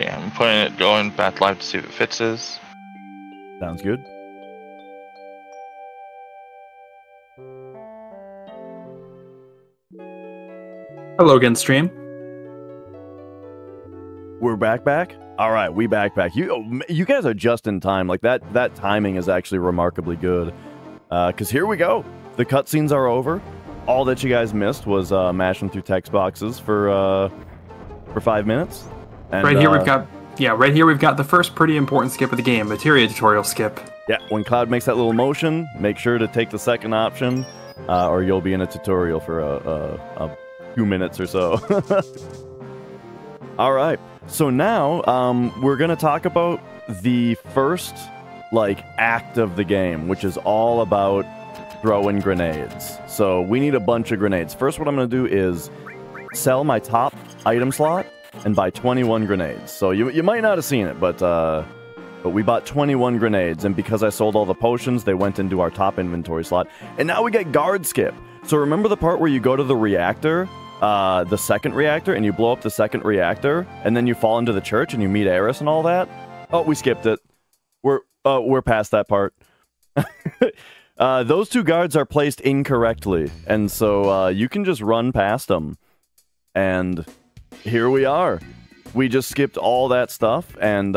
Okay, I'm going back live to see if it fixes. Sounds good. Hello again, stream. We're back? All right, we back. You guys are just in time. Like, that timing is actually remarkably good. Because here we go. The cutscenes are over. All that you guys missed was mashing through text boxes for 5 minutes. And, right here we've got the first pretty important skip of the game, materia tutorial skip. Yeah, when Cloud makes that little motion, make sure to take the second option, or you'll be in a tutorial for a few minutes or so. All right, so now we're gonna talk about the first act of the game, which is all about throwing grenades. So we need a bunch of grenades. First, what I'm gonna do is sell my top item slot and buy 21 grenades. So you might not have seen it, but we bought 21 grenades, and because I sold all the potions, they went into our top inventory slot. And now we get guard skip. So remember the part where you go to the reactor, the second reactor, and you blow up the second reactor, and then you fall into the church and you meet Eris and all that? Oh, we skipped it. We're past that part. Those two guards are placed incorrectly, and so you can just run past them. And here we are. We just skipped all that stuff, and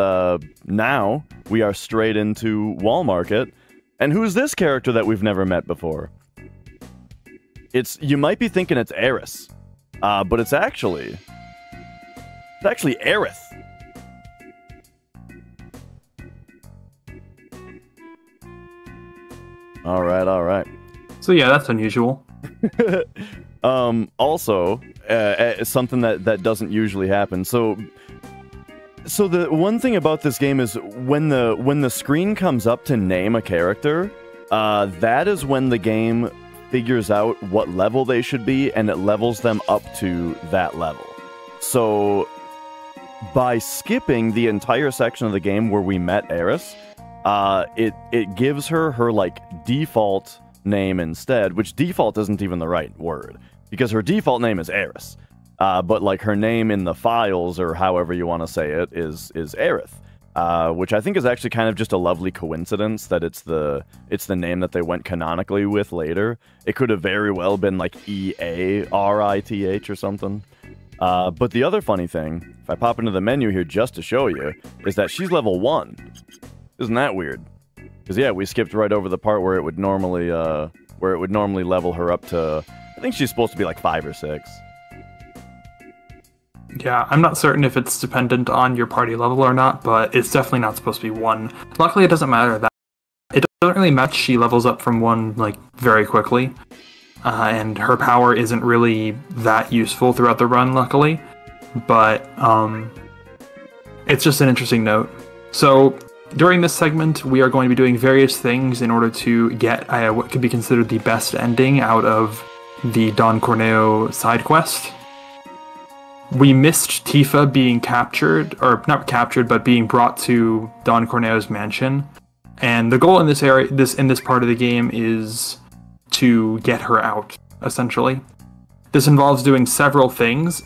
now we are straight into Wall Market. And who's this character that we've never met before? You might be thinking it's Eris, but it's actually Aerith. All right. So yeah, that's unusual. Also, something that doesn't usually happen. So the one thing about this game is when the screen comes up to name a character, that is when the game figures out what level they should be, and it levels them up to that level. So by skipping the entire section of the game where we met Eris, it gives her default name instead, which default isn't even the right word, because her default name is Eris. But her name in the files, or however you want to say it, is Aerith. Which I think is actually kind of just a lovely coincidence that it's the name that they went canonically with later. It could have very well been EARITH or something. But the other funny thing, if I pop into the menu here just to show you, is that she's level 1. Isn't that weird? Because yeah, we skipped right over the part where it would normally level her up to, I think she's supposed to be 5 or 6. Yeah, I'm not certain if it's dependent on your party level or not, but it's definitely not supposed to be 1. Luckily, it doesn't matter that. It doesn't really matter. She levels up from 1 very quickly, and her power isn't really that useful throughout the run, luckily. But it's just an interesting note. So during this segment, we are going to be doing various things in order to get what could be considered the best ending out of the Don Corneo side quest. We missed Tifa being captured, or not captured, but being brought to Don Corneo's mansion. And the goal in this area, in this part of the game, is to get her out, essentially. This involves doing several things.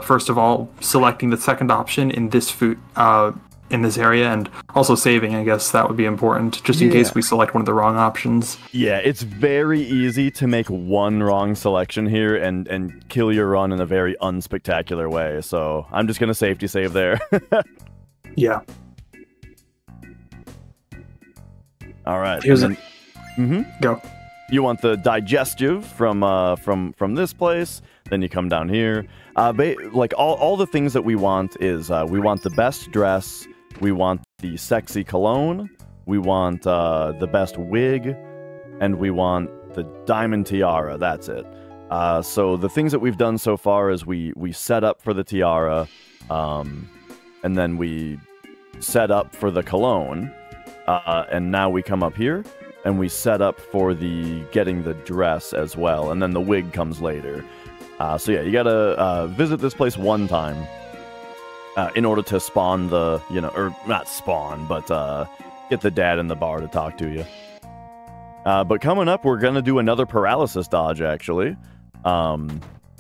First of all, selecting the second option in this in this area, and also saving, I guess that would be important, just in case we select one of the wrong options. Yeah, it's very easy to make one wrong selection here and kill your run in a very unspectacular way, so I'm just gonna safety save there. Yeah. Alright. Here's Go. You want the digestive from this place, then you come down here. All the things that we want is, we want the best dress, we want the sexy cologne, we want the best wig, and we want the diamond tiara. That's it. So the things that we've done so far is we set up for the tiara, and then we set up for the cologne, and now we come up here, and we set up for getting the dress as well, and then the wig comes later. So yeah, you gotta visit this place one time in order to spawn or not spawn, but get the dad in the bar to talk to you. But coming up, we're gonna do another paralysis dodge, actually.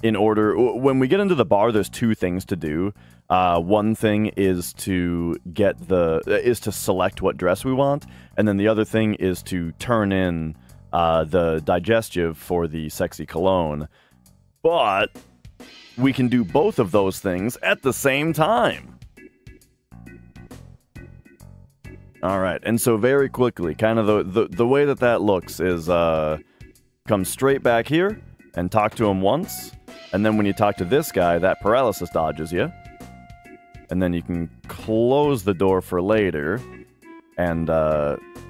in order, when we get into the bar, there's two things to do. One thing is to select what dress we want, and then the other thing is to turn in the digestive for the sexy cologne. But we can do both of those things at the same time. All right, and so very quickly, kind of the way that looks is come straight back here and talk to him once, and then when you talk to this guy, that paralysis dodges you. And then you can close the door for later and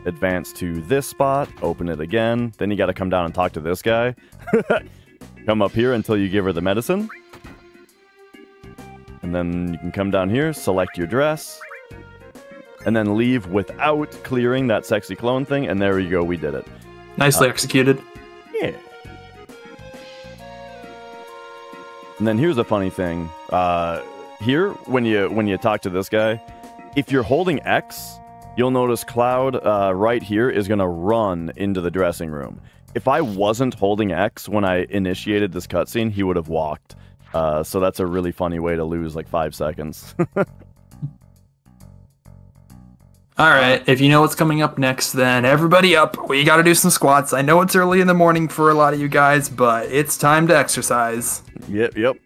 advance to this spot, open it again. Then you got to come down and talk to this guy. Come up here until you give her the medicine. And then you can come down here, select your dress, and then leave without clearing that sexy clone thing. And there you go, we did it. Nicely executed. Yeah. And then here's a funny thing. Here, when you talk to this guy, if you're holding X, you'll notice Cloud right here is going to run into the dressing room. If I wasn't holding X when I initiated this cutscene, he would have walked. So that's a really funny way to lose like 5 seconds. Alright, if you know what's coming up next, then everybody up. We gotta do some squats. I know it's early in the morning for a lot of you guys, but it's time to exercise. Yep.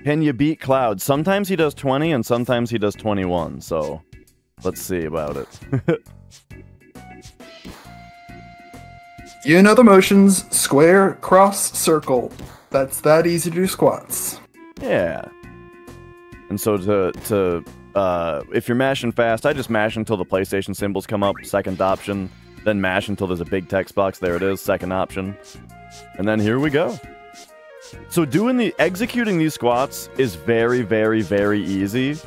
Can you beat Cloud? Sometimes he does 20 and sometimes he does 21, so let's see about it. You know the motions: square, cross, circle. That's that easy to do squats. Yeah. And so if you're mashing fast, I just mash until the PlayStation symbols come up, second option. Then mash until there's a big text box, there it is, second option. And then here we go. So executing these squats is very, very, very easy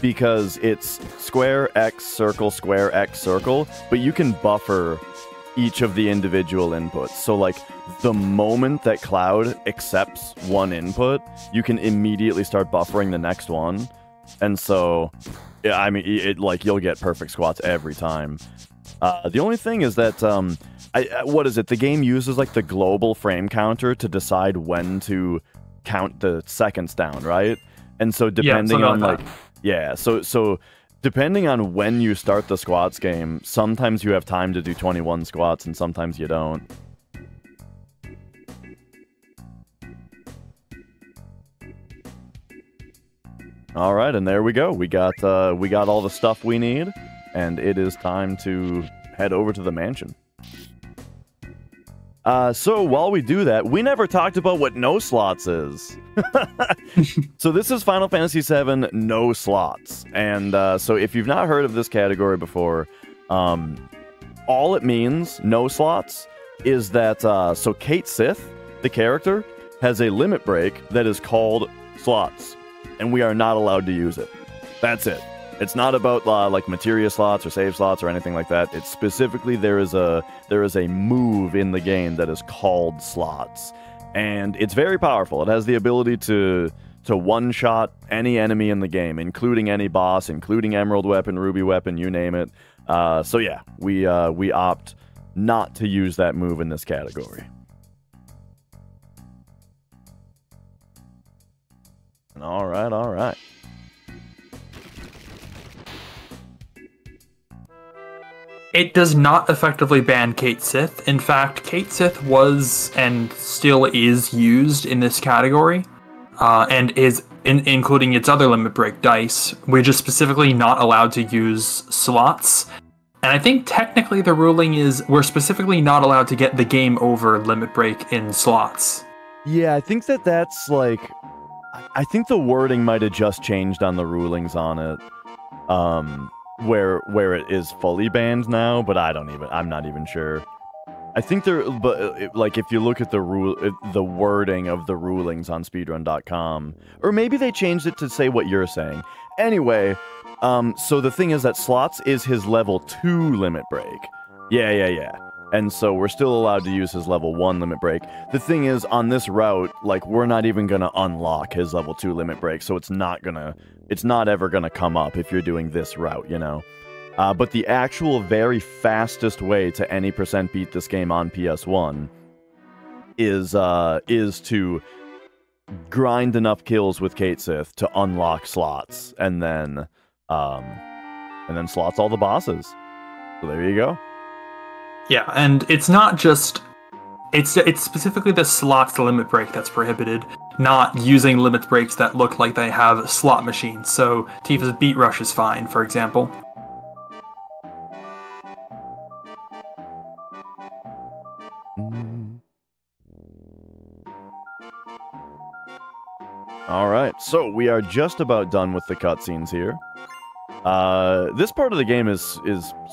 because it's square, X, circle, square, X, circle, but you can buffer each of the individual inputs. So like the moment that Cloud accepts one input, you can immediately start buffering the next one. And so, yeah, I mean, you'll get perfect squats every time. The only thing is that, what is it? The game uses like the global frame counter to decide when to count the seconds down, right? And so depending on like, yeah, so depending on when you start the squats game, sometimes you have time to do 21 squats and sometimes you don't. All right, and there we go. We got all the stuff we need, and it is time to head over to the mansion. So while we do that, we never talked about what no slots is. So this is Final Fantasy VII no slots, and so if you've not heard of this category before, all it means, no slots, is that so Kate Sith, the character, has a limit break that is called slots. And we are not allowed to use it. That's it. It's not about like materia slots or save slots or anything like that. It's specifically there is a move in the game that is called slots, and it's very powerful. It has the ability to one-shot any enemy in the game, including any boss, including Emerald Weapon, Ruby Weapon, you name it. So yeah, we opt not to use that move in this category. All right. It does not effectively ban Kate Sith. In fact, Kate Sith was and still is used in this category, and is including its other limit break dice. We're just specifically not allowed to use slots. And I think technically the ruling is we're specifically not allowed to get the game over limit break in slots. Yeah, I think that's like... I think the wording might have just changed on the rulings on it, where it is fully banned now, but I'm not even sure. I think like if you look at the wording of the rulings on speedrun.com, or maybe they changed it to say what you're saying. Anyway, so the thing is that slots is his level 2 limit break. Yeah. And so we're still allowed to use his level 1 limit break. The thing is, on this route, like, we're not even gonna unlock his level 2 limit break, so it's not ever gonna come up if you're doing this route, you know? But the actual very fastest way to any % beat this game on PS1 is to grind enough kills with Kate Sith to unlock slots, and then slots all the bosses. So there you go. Yeah, and it's not just... It's specifically the slots limit break that's prohibited, not using limit breaks that look like they have slot machines. So Tifa's beat rush is fine, for example. All right, so we are just about done with the cutscenes here. This part of the game is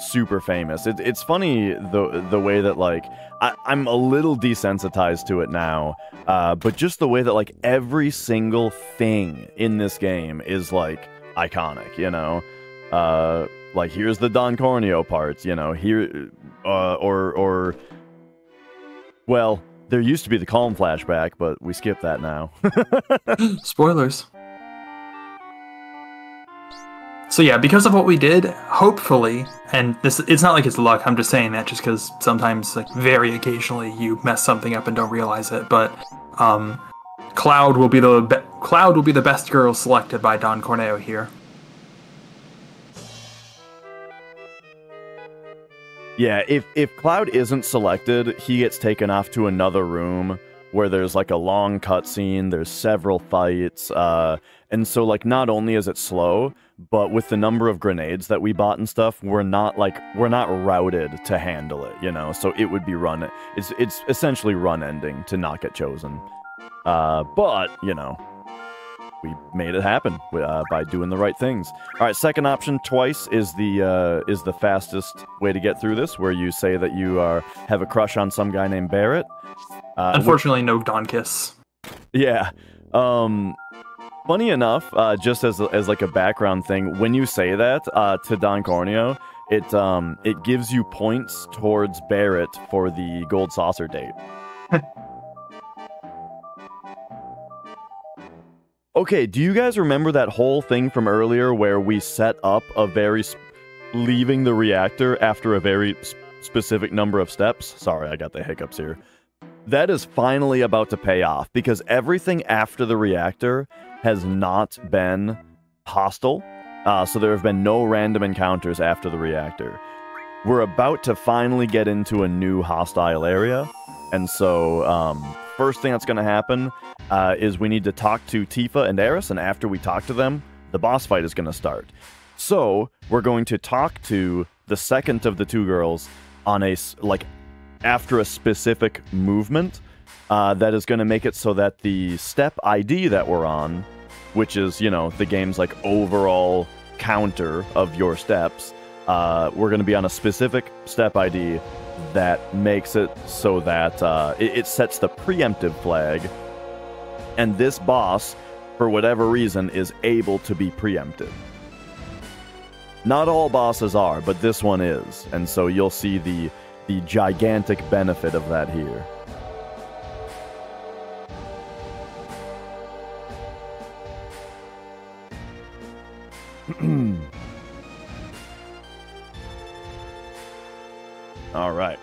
super famous. It's funny the way that, like, I'm a little desensitized to it now, but just the way that, like, every single thing in this game is, like, iconic, you know? Like, here's the Don Corneo parts, you know, here, well, there used to be the Calm flashback, but we skipped that now. Spoilers. So yeah, because of what we did, hopefully, and it's not like it's luck, I'm just saying that just because sometimes, like, very occasionally, you mess something up and don't realize it, but Cloud will be the best girl selected by Don Corneo here. Yeah, if Cloud isn't selected, he gets taken off to another room where there's, like, a long cutscene, there's several fights, and so, like, not only is it slow, but with the number of grenades that we bought and stuff, we're not routed to handle it, you know? So it would be it's essentially run ending to not get chosen. But, you know, we made it happen by doing the right things. All right, second option, twice, is the fastest way to get through this, where you say that you have a crush on some guy named Barrett. Unfortunately, no Don Kiss. Yeah. Funny enough, just as like a background thing, when you say that to Don Corneo, it gives you points towards Barrett for the gold saucer date. Okay, do you guys remember that whole thing from earlier where we set up leaving the reactor after a very specific number of steps? Sorry, I got the hiccups here. That is finally about to pay off, because everything after the reactor has not been hostile, so there have been no random encounters after the reactor. We're about to finally get into a new hostile area, and so first thing that's going to happen is we need to talk to Tifa and Eris, and after we talk to them, the boss fight is going to start. So we're going to talk to the second of the two girls on after a specific movement that is going to make it so that the step ID that we're on, which is, you know, the game's, like, overall counter of your steps, we're going to be on a specific step ID that makes it so that it sets the preemptive flag, and this boss, for whatever reason, is able to be preempted. Not all bosses are, but this one is, and so you'll see the gigantic benefit of that here. Alright.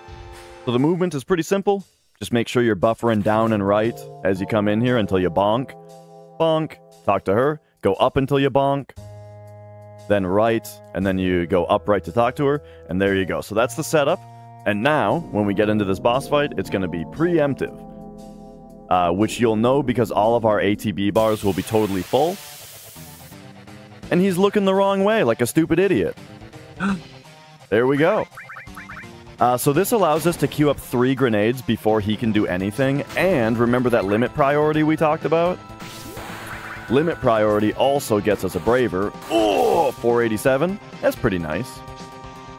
So the movement is pretty simple. Just make sure you're buffering down and right as you come in here until you bonk. Bonk. Talk to her. Go up until you bonk. Then right, and then you go up right to talk to her, and there you go. So that's the setup. And now, when we get into this boss fight, it's going to be preemptive. Which you'll know because all of our ATB bars will be totally full. And he's looking the wrong way, like a stupid idiot. There we go. So this allows us to queue up 3 grenades before he can do anything. And remember that limit priority we talked about? Limit priority also gets us a Braver. Oh, 487. That's pretty nice.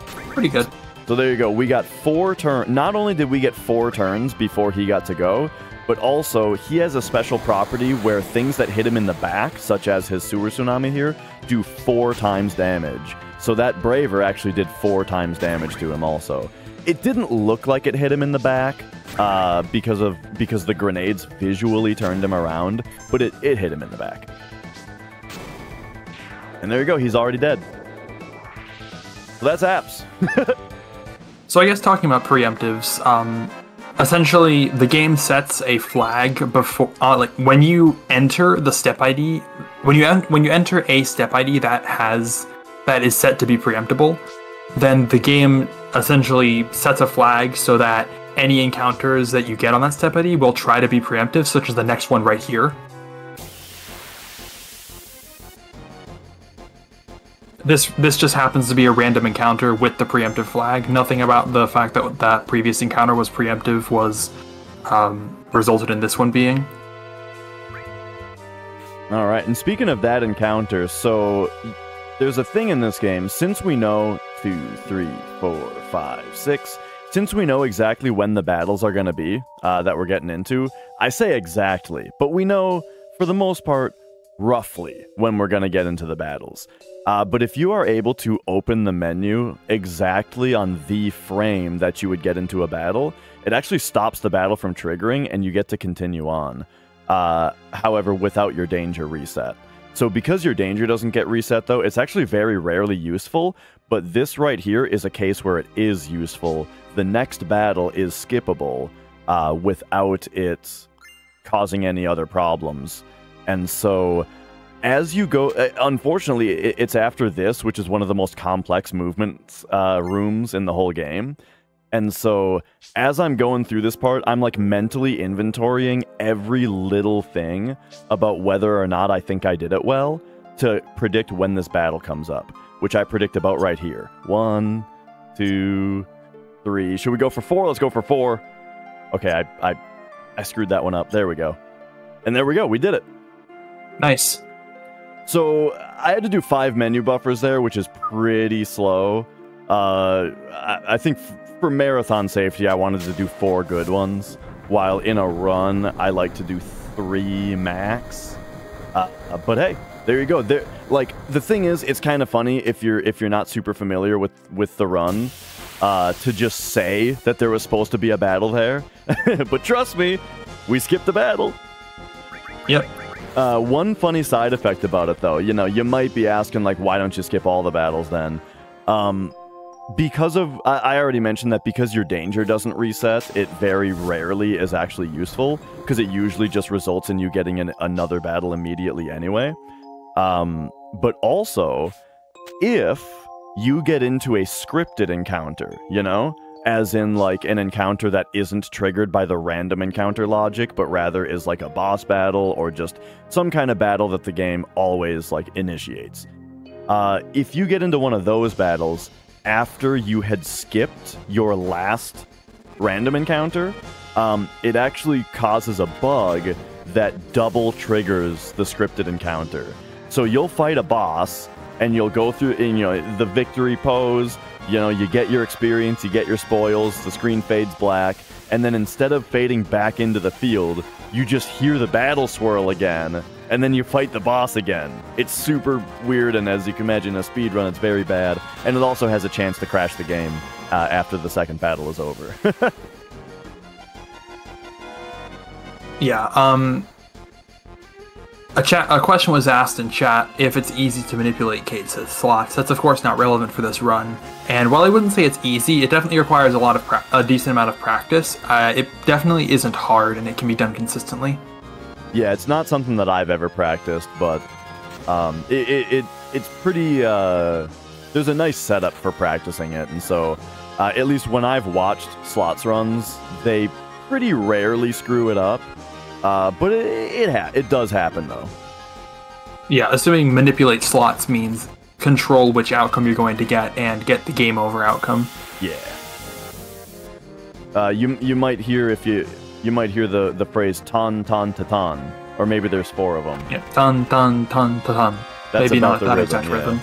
Pretty good. So there you go. We got 4 turns. Not only did we get 4 turns before he got to go, but also he has a special property where things that hit him in the back, such as his sewer tsunami here, do 4 times damage. So that Braver actually did 4 times damage to him also. It didn't look like it hit him in the back because the grenades visually turned him around, but it hit him in the back. And there you go. He's already dead. So that's apps. So I guess talking about preemptives, Essentially, the game sets a flag before, like when you enter the step ID, when you enter a step ID that is set to be preemptible, then the game essentially sets a flag so that any encounters that you get on that step ID will try to be preemptive, such as the next one right here. This just happens to be a random encounter with the preemptive flag. Nothing about the fact that that previous encounter was preemptive was resulted in this one being. All right, and speaking of that encounter, so there's a thing in this game, since we know 2, 3, 4, 5, 6, since we know exactly when the battles are going to be that we're getting into, I say exactly, but we know, for the most part, roughly when we're going to get into the battles. But if you are able to open the menu exactly on the frame that you would get into a battle, it actually stops the battle from triggering and you get to continue on. However, without your danger reset. So because your danger doesn't get reset, though, it's actually very rarely useful, but this right here is a case where it is useful. The next battle is skippable without it causing any other problems. And so as you go, unfortunately, it's after this, which is one of the most complex movement rooms in the whole game. And so as I'm going through this part, I'm like mentally inventorying every little thing about whether or not I think I did it well to predict when this battle comes up, which I predict about right here. 1, 2, 3. Should we go for 4? Let's go for 4. Okay, I screwed that one up. There we go. And there we go. We did it. Nice. So I had to do 5 menu buffers there, which is pretty slow. I think for marathon safety, I wanted to do 4 good ones, while in a run, I like to do 3 max. But hey, there you go. Like, the thing is, it's kind of funny if you're not super familiar with the run, to just say that there was supposed to be a battle there. But trust me, we skipped the battle. Yep. One funny side effect about it, though, you might be asking, like, why don't you skip all the battles then? Because of, I already mentioned that because your danger doesn't reset, it very rarely is actually useful, because it usually just results in you getting another battle immediately anyway. But also, if you get into a scripted encounter, as in like an encounter that isn't triggered by the random encounter logic, but rather is like a boss battle or just some kind of battle that the game always like initiates. If you get into one of those battles after you had skipped your last random encounter, it actually causes a bug that double triggers the scripted encounter. So you'll fight a boss and you'll go through, the victory pose, you get your experience, you get your spoils, the screen fades black, and then instead of fading back into the field, you just hear the battle swirl again, and then you fight the boss again. It's super weird, and as you can imagine, a speedrun, it's very bad, and it also has a chance to crash the game after the second battle is over. Yeah, a question was asked in chat if it's easy to manipulate Kate's slots. That's of course not relevant for this run. And while I wouldn't say it's easy, it definitely requires a decent amount of practice. It definitely isn't hard, and it can be done consistently. Yeah, it's not something that I've ever practiced, but it's pretty. There's a nice setup for practicing it, and so at least when I've watched slots runs, they pretty rarely screw it up. But it does happen, though. Yeah, assuming manipulate slots means control which outcome you're going to get and get the game over outcome. Yeah. You might hear you might hear the phrase ton ton ta ton, or maybe there's 4 of them. Yeah, ton ton ton ta ton. That's maybe about not that rhythm, exact rhythm.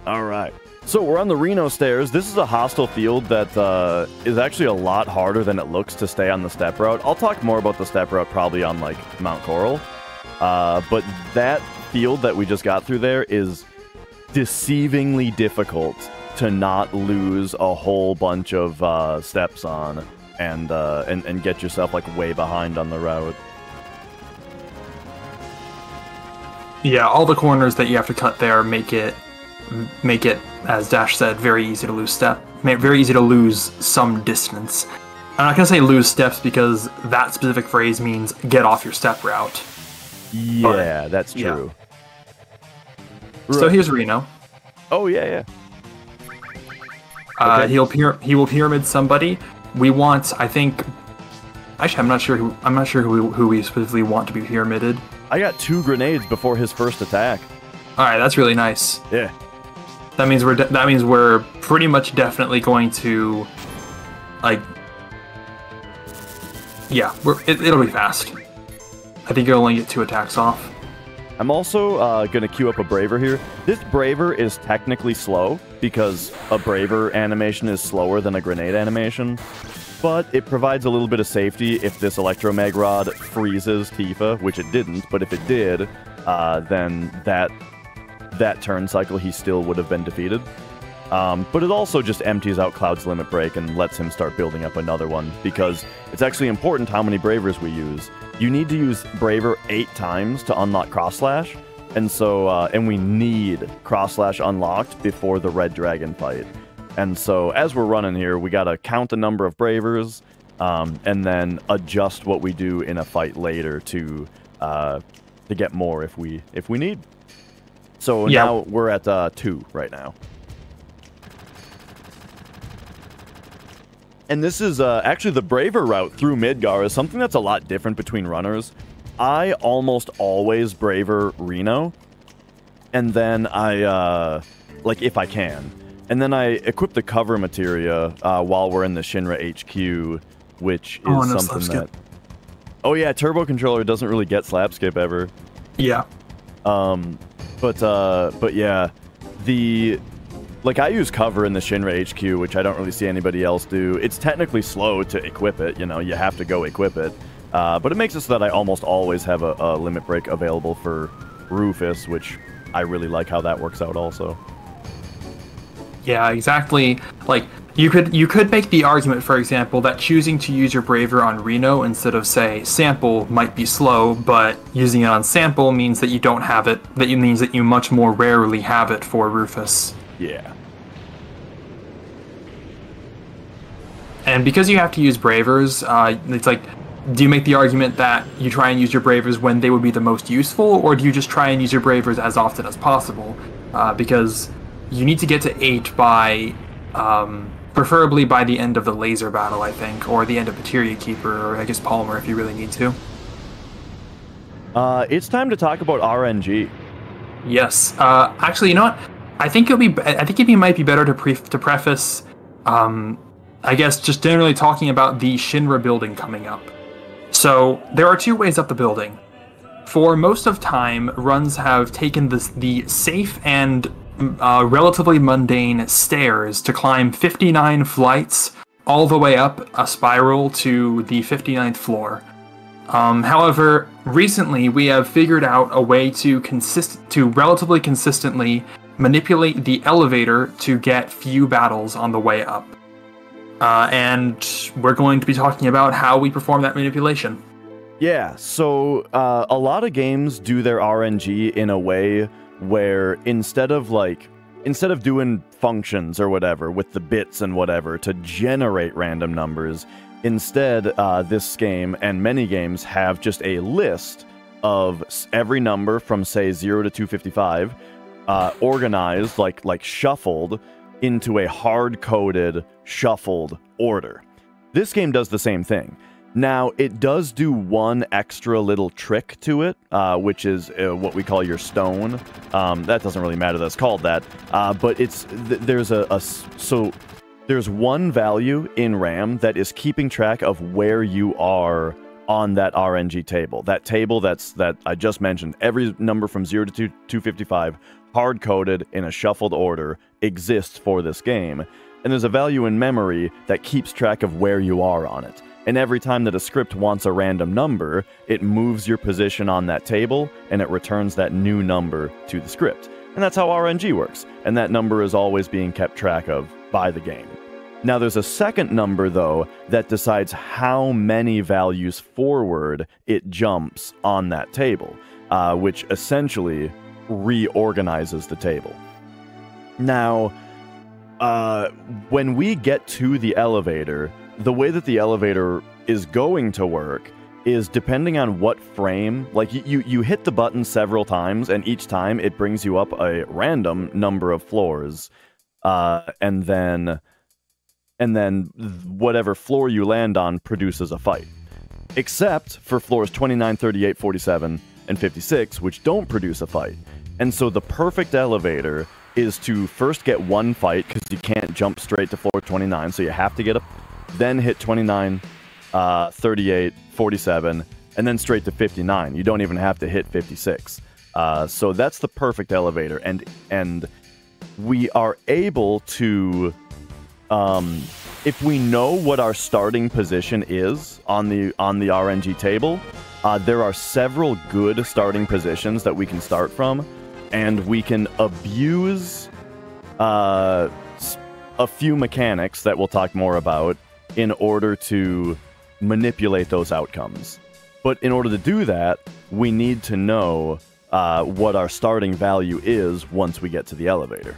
All right. So we're on the Reno stairs. This is a hostile field that is actually a lot harder than it looks to stay on the step route. I'll talk more about the step route probably on like Mount Coral. But that field that we just got through there is deceivingly difficult to not lose a whole bunch of steps on and get yourself like way behind on the route. Yeah, all the corners that you have to cut there make it, as Dash said, very easy to lose very easy to lose some distance. I'm not going to say lose steps because that specific phrase means get off your step route. Yeah, that's true. Yeah. So here's Reno. Oh, yeah. Okay. He will pyramid somebody. We want, I think... Actually, I'm not sure who we specifically want to be pyramided. I got 2 grenades before his first attack. All right, that's really nice. Yeah. That means we're pretty much definitely going to, like, yeah, it'll be fast. I think you'll only get 2 attacks off. I'm also gonna queue up a Braver here. This Braver is technically slow because a Braver animation is slower than a grenade animation, but it provides a little bit of safety if this Electromag Rod freezes Tifa, which it didn't, but if it did, then that turn cycle he still would have been defeated. But it also just empties out Cloud's Limit Break and lets him start building up another one, because it's actually important how many Bravers we use. You need to use Braver 8 times to unlock Cross Slash, and so and we need Cross Slash unlocked before the Red Dragon fight. And so as we're running here, we gotta count the number of Bravers, and then adjust what we do in a fight later to get more if we need. So now we're at 2 right now. And this is actually the Braver route through Midgar is something that's a lot different between runners. I almost always Braver Reno, and then I, like if I can, and then I equip the cover materia while we're in the Shinra HQ, which is something that... Oh yeah, Turbo Controller doesn't really get slap skip ever. Yeah. But yeah, like, I use cover in the Shinra HQ, which I don't really see anybody else do. It's technically slow to equip it, you know, you have to go equip it. But it makes it so that I almost always have a limit break available for Rufus, which I really like how that works out also. Yeah, exactly. Like, you could make the argument, for example, that choosing to use your Braver on Reno instead of, say, Sample might be slow, but using it on Sample means that you don't have it, means that you much more rarely have it for Rufus. Yeah. And because you have to use Bravers, it's like, do you make the argument that you try and use your Bravers when they would be the most useful, or do you just try and use your Bravers as often as possible? Because you need to get to 8 by, preferably by the end of the laser battle, I think, or the end of Materia Keeper, or I guess Palmer if you really need to. It's time to talk about RNG. Yes. Actually, you know what? I think it might be better to preface, I guess, just generally talking about the Shinra building coming up. So there are 2 ways up the building. For most of time, runs have taken the safe and relatively mundane stairs to climb 59 flights all the way up a spiral to the 59th floor. However, recently we have figured out a way to relatively consistently manipulate the elevator to get few battles on the way up. And we're going to be talking about how we perform that manipulation. Yeah, so a lot of games do their RNG in a way where instead of doing functions or whatever with the bits and whatever to generate random numbers, instead this game and many games have just a list of every number from, say, 0 to 255 organized, like shuffled into a hard-coded, shuffled order. This game does the same thing. Now, it does do one extra little trick to it, which is what we call your stone. That doesn't really matter that it's called that, but there's one value in RAM that is keeping track of where you are on that RNG table. That table that I just mentioned, every number from 0 to 255, hard-coded in a shuffled order, exists for this game. And there's a value in memory that keeps track of where you are on it. And every time that a script wants a random number, it moves your position on that table, and it returns that new number to the script. And that's how RNG works. And that number is always being kept track of by the game. Now there's a second number, though, that decides how many values forward it jumps on that table, which essentially reorganizes the table. Now, when we get to the elevator, the way that the elevator is going to work is depending on what frame, like you hit the button several times, and each time it brings you up a random number of floors, and then whatever floor you land on produces a fight. Except for floors 29, 38, 47, and 56, which don't produce a fight. And so the perfect elevator is to first get one fight, because you can't jump straight to floor 29, so you have to get up, then hit 29, 38, 47, and then straight to 59. You don't even have to hit 56. So that's the perfect elevator, and we are able to, if we know what our starting position is on the RNG table, there are several good starting positions that we can start from, and we can abuse a few mechanics that we'll talk more about in order to manipulate those outcomes. But in order to do that, we need to know what our starting value is once we get to the elevator.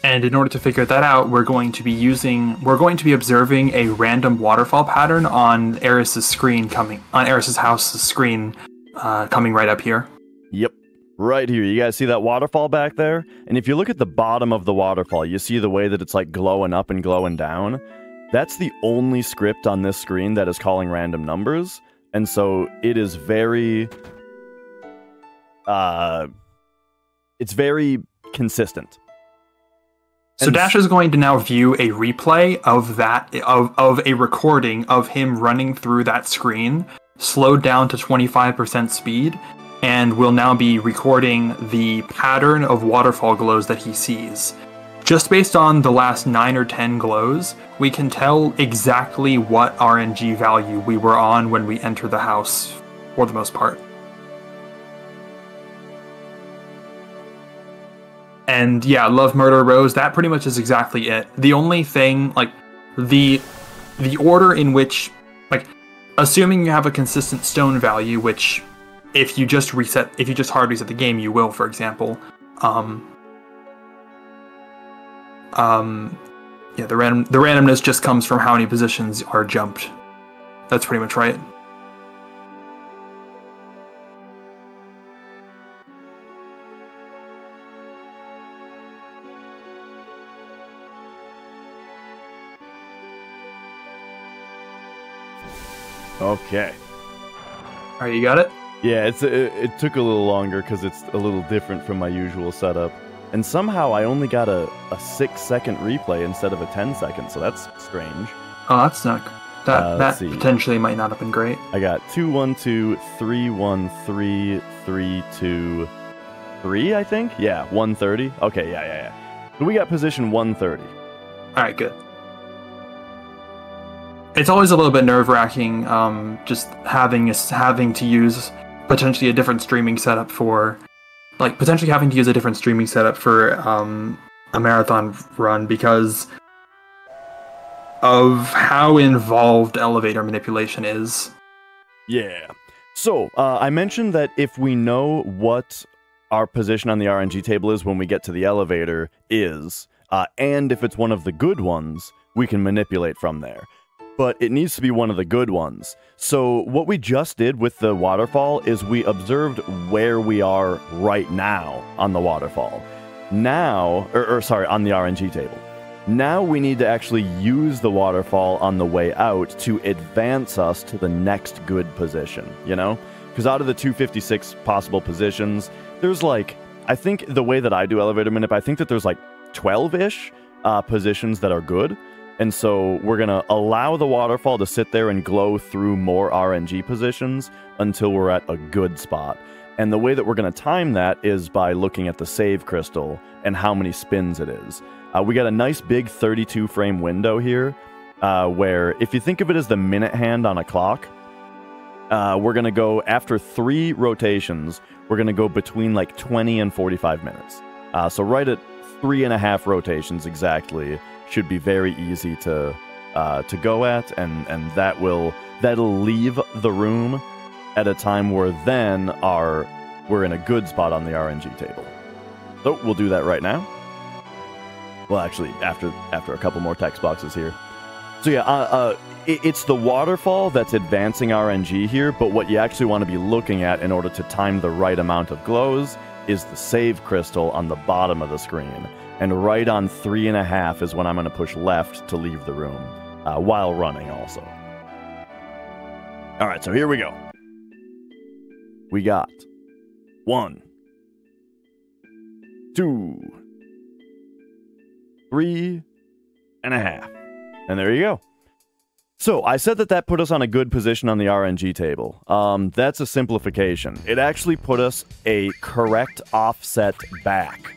And in order to figure that out, we're going to be observing a random waterfall pattern on Eris's house's screen, coming right up here. Yep, right here. You guys see that waterfall back there? And if you look at the bottom of the waterfall, you see the way that it's like glowing up and glowing down. That's the only script on this screen that is calling random numbers, and so it is very, it's very consistent. So Dash is going to now view a replay of a recording of him running through that screen, slowed down to 25% speed, and will now be recording the pattern of waterfall glows that he sees. Just based on the last 9 or 10 glows, we can tell exactly what RNG value we were on when we entered the house, for the most part. And yeah, Love, Murder, Rose, that pretty much is exactly it. The only thing, like, the order in which, like, assuming you have a consistent stone value, which if you just hard reset the game, you will, for example, yeah, the randomness just comes from how many positions are jumped. That's pretty much right. Okay. Alright, you got it? Yeah, it took a little longer because it's a little different from my usual setup. And somehow I only got a 6-second replay instead of a 10-second, so that's strange. Oh, that's not... That potentially might not have been great. I got 212, 313, 323, I think? Yeah, 130. Okay, yeah. So we got position 130. Alright, good. It's always a little bit nerve-wracking, just having to use potentially a different streaming setup for... Like, potentially having to use a different streaming setup for a marathon run because of how involved elevator manipulation is. Yeah. So, I mentioned that if we know what our position on the RNG table is when we get to the elevator and if it's one of the good ones, we can manipulate from there. But it needs to be one of the good ones. So what we just did with the waterfall is we observed where we are right now on the waterfall. Now, on the RNG table. Now we need to actually use the waterfall on the way out to advance us to the next good position, you know? Because out of the 256 possible positions, there's like, I think the way that I do elevator manip, I think that there's like 12-ish positions that are good. And so we're going to allow the waterfall to sit there and glow through more RNG positions until we're at a good spot. And the way that we're going to time that is by looking at the save crystal and how many spins it is. We got a nice big 32-frame window here where if you think of it as the minute hand on a clock, we're going to go after 3 rotations, we're going to go between like 20 and 45 minutes. So right at 3.5 rotations exactly should be very easy to go at, and that'll leave the room at a time where then we're in a good spot on the RNG table. So we'll do that right now. Well, actually, after a couple more text boxes here. So yeah, it's the waterfall that's advancing RNG here, but what you actually want to be looking at in order to time the right amount of glows is the save crystal on the bottom of the screen. And right on 3.5 is when I'm going to push left to leave the room, while running also. Alright, so here we go. We got 1, 2, 3.5. And there you go. So, I said that put us on a good position on the RNG table. That's a simplification. It actually put us a correct offset back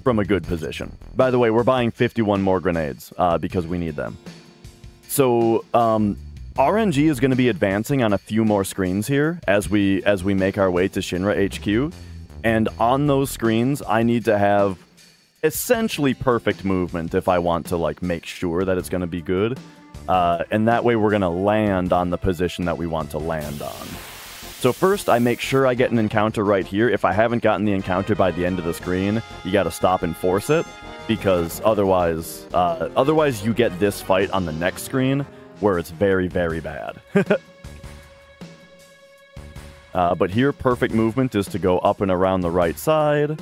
from a good position. By the way, we're buying 51 more grenades, because we need them. So, RNG is going to be advancing on a few more screens here as we make our way to Shinra HQ. And on those screens, I need to have essentially perfect movement if I want to like make sure that it's going to be good, and that way we're going to land on the position that we want to land on. So first I make sure I get an encounter right here. If I haven't gotten the encounter by the end of the screen, you got to stop and force it, because otherwise you get this fight on the next screen where it's very, very bad. But here perfect movement is to go up and around the right side.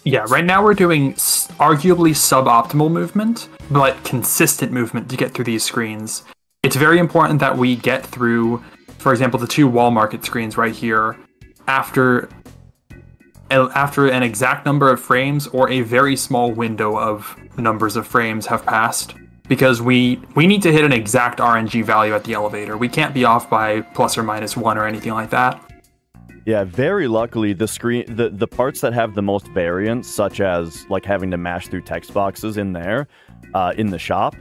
Yeah, right now we're doing arguably suboptimal movement, but consistent movement to get through these screens. It's very important that we get through, for example, the 2 wall market screens right here after an exact number of frames or a very small window of numbers of frames have passed, because we need to hit an exact RNG value at the elevator. We can't be off by plus or minus 1 or anything like that. Yeah, very luckily, the parts that have the most variance, such as like having to mash through text boxes in there, in the shop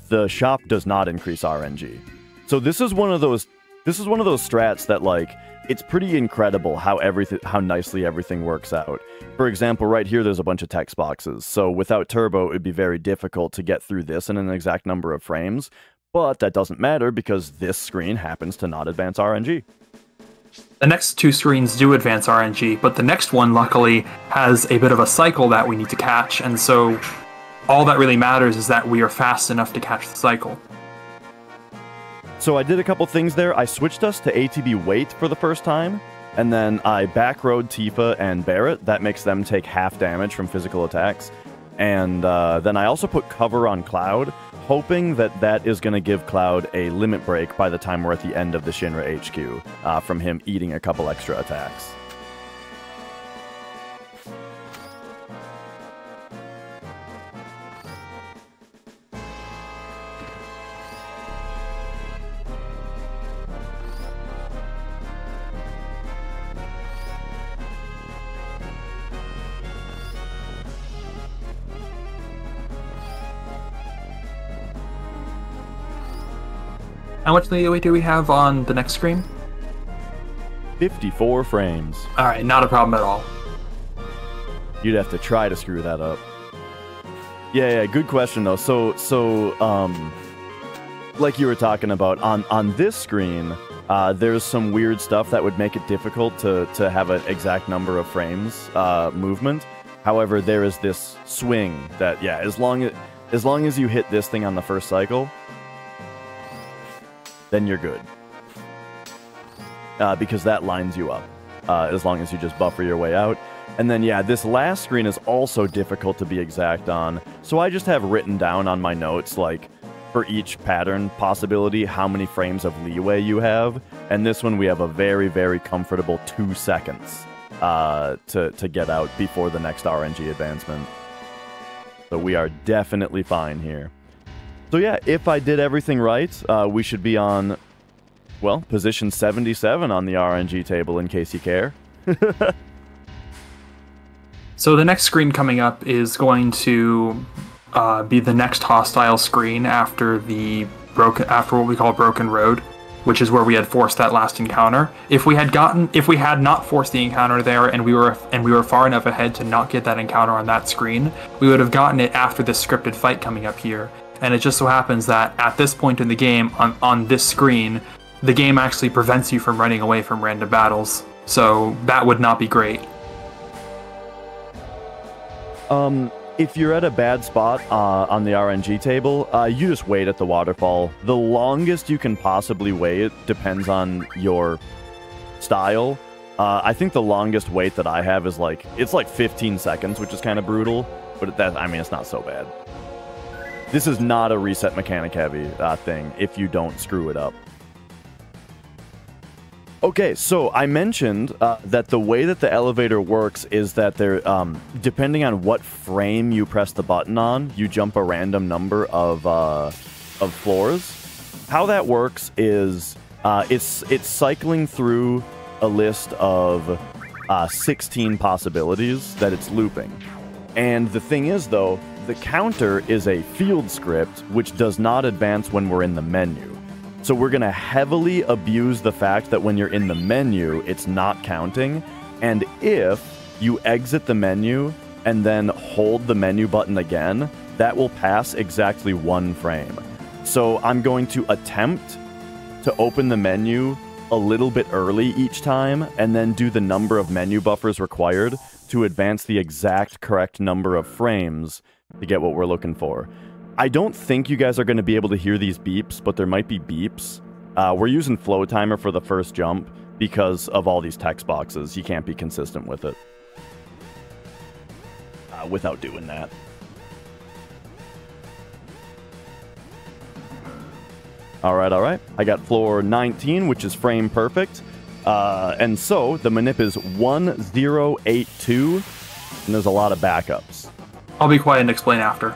does not increase RNG. So this is one of those strats that like it's pretty incredible how nicely everything works out. For example, right here there's a bunch of text boxes. So without turbo, it'd be very difficult to get through this in an exact number of frames, but that doesn't matter because this screen happens to not advance RNG. The next 2 screens do advance RNG, but the next one, luckily, has a bit of a cycle that we need to catch, and so all that really matters is that we are fast enough to catch the cycle. So I did a couple things there. I switched us to ATB Wait for the first time, and then I backroad Tifa and Barret. That makes them take half damage from physical attacks. And then I also put Cover on Cloud, hoping that is going to give Cloud a limit break by the time we're at the end of the Shinra HQ, from him eating a couple extra attacks. How much leeway do we have on the next screen? 54 frames. Alright, not a problem at all. You'd have to try to screw that up. Yeah, good question though. So, like you were talking about, on this screen, there's some weird stuff that would make it difficult to have an exact number of frames movement. However, there is this swing that, yeah, as long as you hit this thing on the first cycle, then you're good. Because that lines you up, as long as you just buffer your way out. And then, yeah, this last screen is also difficult to be exact on, so I just have written down on my notes, like, for each pattern possibility, how many frames of leeway you have. And this one, we have a very, very comfortable 2 seconds to get out before the next RNG advancement. So we are definitely fine here. So yeah, if I did everything right, we should be on, well, position 77 on the RNG table, in case you care. So the next screen coming up is going to be the next hostile screen after what we call Broken Road, which is where we had forced that last encounter. If we had not forced the encounter there and we were far enough ahead to not get that encounter on that screen, we would have gotten it after this scripted fight coming up here. And it just so happens that at this point in the game, on this screen, the game actually prevents you from running away from random battles. So that would not be great. If you're at a bad spot on the RNG table, you just wait at the waterfall. The longest you can possibly wait depends on your style. I think the longest wait that I have is it's like 15 seconds, which is kind of brutal, but I mean, it's not so bad. This is not a reset mechanic heavy thing if you don't screw it up. Okay, so I mentioned that the way that the elevator works is that they're, depending on what frame you press the button on, you jump a random number of floors. How that works is it's cycling through a list of 16 possibilities that it's looping. And the thing is, though, the counter is a field script, which does not advance when we're in the menu. So we're going to heavily abuse the fact that when you're in the menu, it's not counting. And if you exit the menu and then hold the menu button again, that will pass exactly 1 frame. So I'm going to attempt to open the menu a little bit early each time and then do the number of menu buffers required to advance the exact correct number of frames to get what we're looking for. I don't think you guys are going to be able to hear these beeps, but there might be beeps. We're using flow timer for the first jump because of all these text boxes. You can't be consistent with it without doing that. All right. I got floor 19, which is frame perfect. And so the manip is 1082, and there's a lot of backups. I'll be quiet and explain after.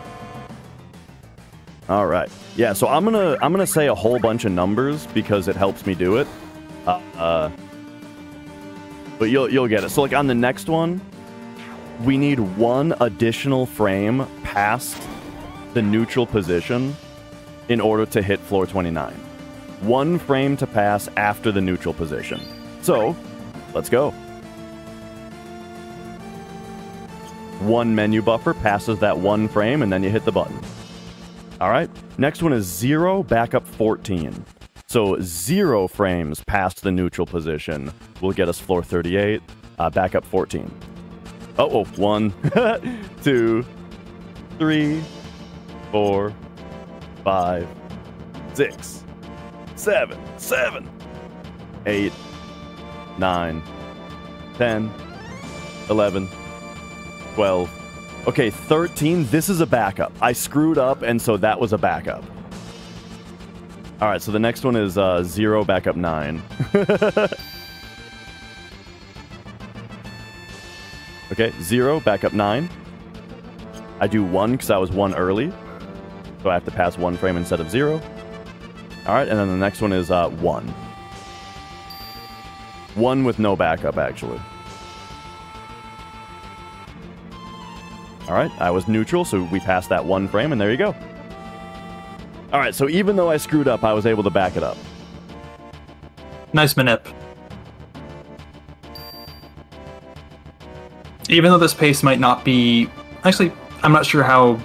All right. Yeah, so I'm gonna say a whole bunch of numbers because it helps me do it. But you'll get it. So like on the next one, we need 1 additional frame past the neutral position in order to hit floor 29. 1 frame to pass after the neutral position. So, let's go. 1 menu buffer passes that 1 frame, and then you hit the button. All right, next one is 0, backup 14. So 0 frames past the neutral position will get us floor 38, backup 14. Oh, 1, 2, 3, 4, 5, 6, 7, 8, 9, 10, 11, 12. Okay, 13, this is a backup. I screwed up, and so that was a backup. All right, so the next one is 0, backup 9. Okay, 0, backup 9. I do 1 because I was 1 early. So I have to pass 1 frame instead of 0. All right, and then the next one is 1. 1 with no backup, actually. All right, I was neutral, so we passed that 1 frame, and there you go. All right, so even though I screwed up, I was able to back it up. Nice manip. Even though this pace might not be... Actually, I'm not sure how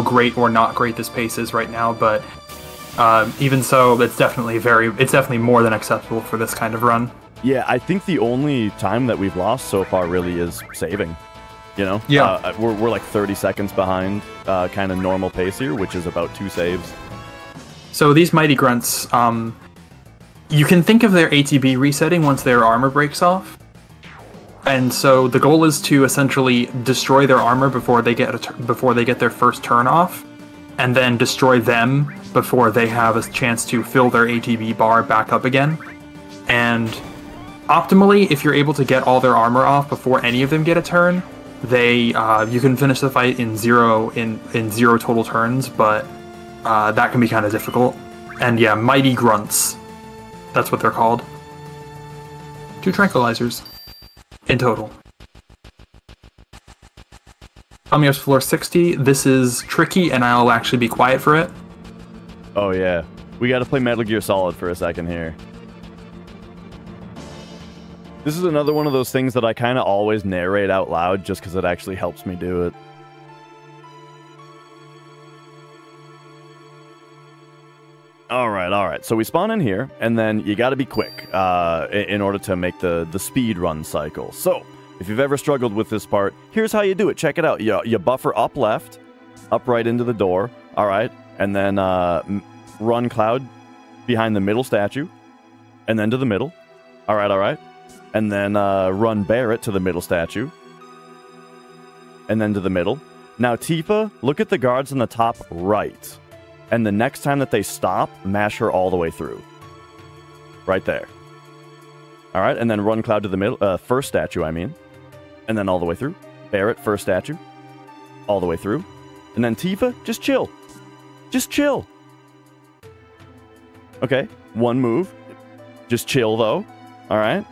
great or not great this pace is right now, but even so, it's definitely more than acceptable for this kind of run. Yeah, I think the only time that we've lost so far really is saving. You know? Yeah. We're like 30 seconds behind kind of normal pace here, which is about 2 saves. So these Mighty Grunts, you can think of their ATB resetting once their armor breaks off. And so the goal is to essentially destroy their armor before they get their first turn off, and then destroy them before they have a chance to fill their ATB bar back up again. And optimally, if you're able to get all their armor off before any of them get a turn, you can finish the fight in 0 total turns, but that can be kind of difficult. And yeah, Mighty Grunts, that's what they're called. 2 tranquilizers in total. Coming up to floor 60, this is tricky, and I'll actually be quiet for it. Oh yeah, we got to play Metal Gear Solid for a second here. This is another one of those things that I kind of always narrate out loud just because it actually helps me do it. Alright, so we spawn in here, and then you gotta be quick in order to make the speed run cycle. So, If you've ever struggled with this part, here's how you do it. Check it out. You buffer up left, up right into the door. All right. And then run Cloud behind the middle statue. And then to the middle. All right. And then run Barrett to the middle statue. And then to the middle. Now, Tifa, look at the guards in the top right. And the next time that they stop, mash her all the way through. Right there. All right. And then run Cloud to the middle. First statue, I mean. And then all the way through. Barrett, first statue. All the way through. And then Tifa, just chill. Just chill. Okay, one move. Just chill, though. All right.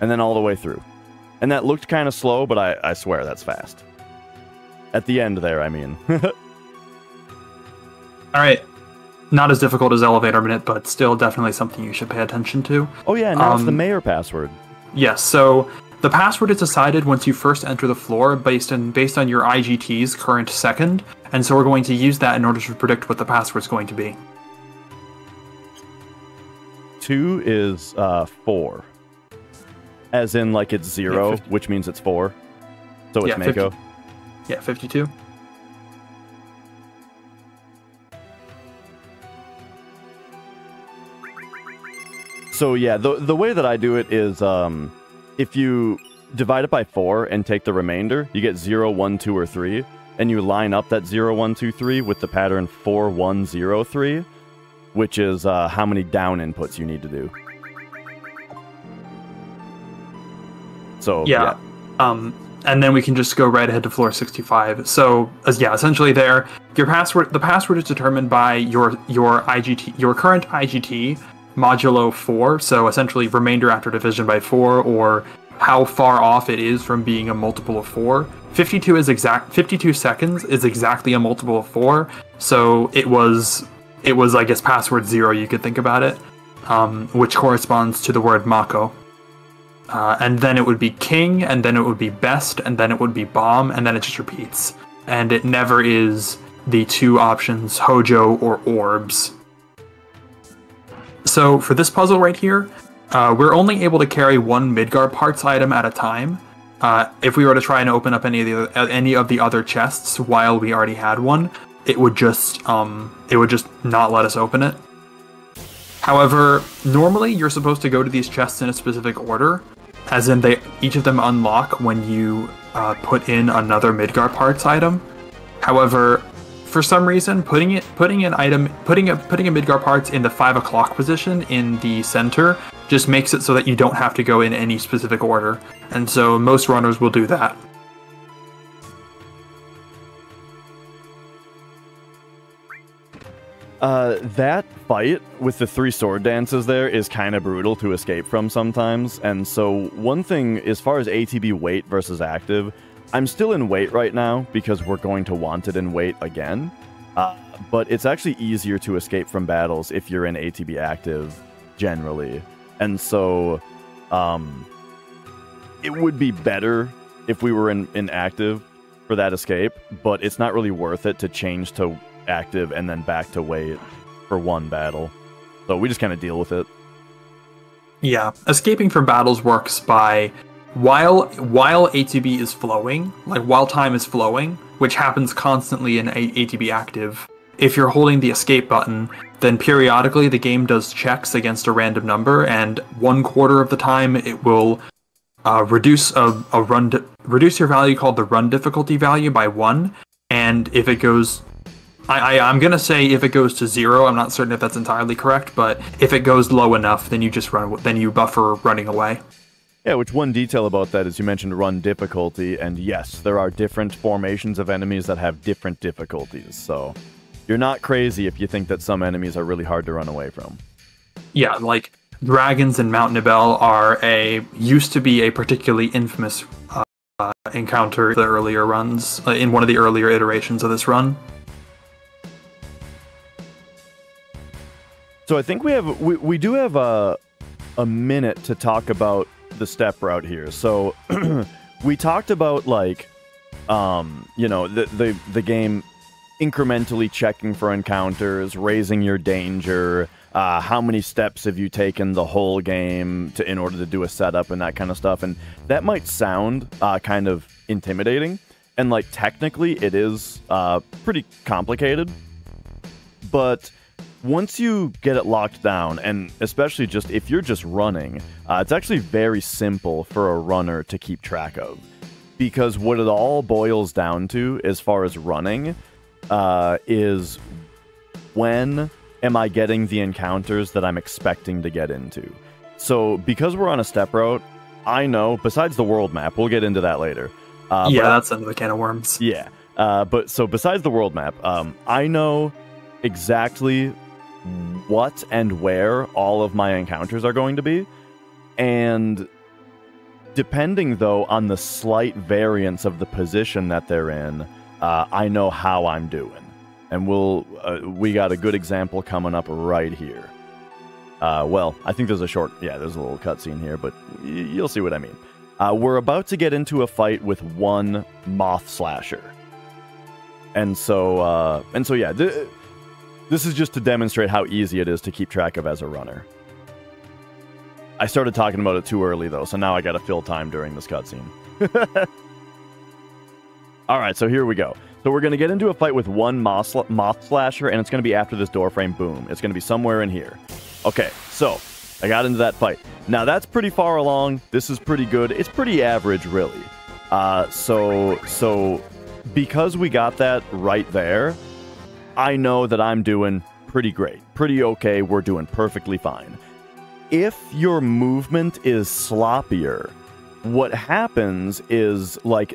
And then all the way through. And that looked kind of slow, but I swear that's fast. At the end there, I mean. All right. Not as difficult as Elevator Minute, but still definitely something you should pay attention to. Oh, yeah, now it's the mayor password. Yes, so the password is decided once you first enter the floor based on your IGT's current second, and so we're going to use that in order to predict what the password's going to be. 2 is 4. As in, like, it's 0, yeah, which means it's 4. So it's Mako. 52. So, yeah, the way that I do it is, if you divide it by 4 and take the remainder, you get 0, 1, 2, or 3, and you line up that 0, 1, 2, 3 with the pattern 4, 1, 0, 3, which is how many down inputs you need to do. So, yeah. And then we can just go right ahead to floor 65. So, essentially there, the password is determined by your IGT, your current IGT, modulo 4, so essentially remainder after division by 4, or how far off it is from being a multiple of 4. 52 seconds is exactly a multiple of 4, so it was I guess password 0, you could think about it, which corresponds to the word Mako. And then it would be king, and then it would be best, and then it would be bomb, and then it just repeats. And it never is the two options Hojo or orbs. So for this puzzle right here, we're only able to carry one Midgar parts item at a time. If we were to try and open up any of the other chests while we already had one, it would just not let us open it. However, normally you're supposed to go to these chests in a specific order, as in each of them unlock when you put in another Midgar parts item. However, for some reason, putting a Midgar parts in the 5 o'clock position in the center just makes it so that you don't have to go in any specific order, and so most runners will do that. That fight with the 3 sword dances there is kind of brutal to escape from sometimes, and so one thing, as far as ATB wait versus active, I'm still in wait right now because we're going to want it in wait again, but it's actually easier to escape from battles if you're in ATB active, generally, and so it would be better if we were in active for that escape, but it's not really worth it to change to active and then back to wait for one battle. So we just kind of deal with it. Yeah, escaping from battles works by while ATB is flowing, like while time is flowing, which happens constantly in ATB active. If you're holding the escape button, then periodically the game does checks against a random number, and 1/4 of the time it will reduce your value called the run difficulty value by 1, and if it goes, I'm gonna say if it goes to 0, I'm not certain if that's entirely correct, but if it goes low enough, then you buffer running away. Yeah, which one detail about that is you mentioned run difficulty, and yes, there are different formations of enemies that have different difficulties, so you're not crazy if you think that some enemies are really hard to run away from. Yeah, like dragons in Mount Nibel used to be a particularly infamous encounter in the earlier runs, in one of the earlier iterations of this run. So I think we do have a minute to talk about the step route here. So we talked about, like, the game incrementally checking for encounters, raising your danger, how many steps have you taken the whole game in order to do a setup and that kind of stuff. And that might sound kind of intimidating, and like technically it is pretty complicated, but once you get it locked down, and especially just if you're just running, it's actually very simple for a runner to keep track of. Because what it all boils down to, as far as running, is when am I getting the encounters that I'm expecting to get into. So because we're on a step route, I know, besides the world map, we'll get into that later. That's another can of worms. Yeah. But so besides the world map, I know exactly what and where all of my encounters are going to be. And depending, though, on the slight variance of the position that they're in, I know how I'm doing. And we got a good example coming up right here. Well, I think there's there's a little cutscene here, but you'll see what I mean. We're about to get into a fight with one moth slasher. And so yeah, this is just to demonstrate how easy it is to keep track of as a runner. I started talking about it too early, though, so now I gotta fill time during this cutscene. Alright, so here we go. So we're gonna get into a fight with one moth slasher, and it's gonna be after this doorframe boom. It's gonna be somewhere in here. Okay, so I got into that fight. Now that's pretty far along. This is pretty good. It's pretty average, really. So because we got that right there, I know that I'm doing pretty great. Pretty okay. We're doing perfectly fine. If your movement is sloppier, what happens is, like,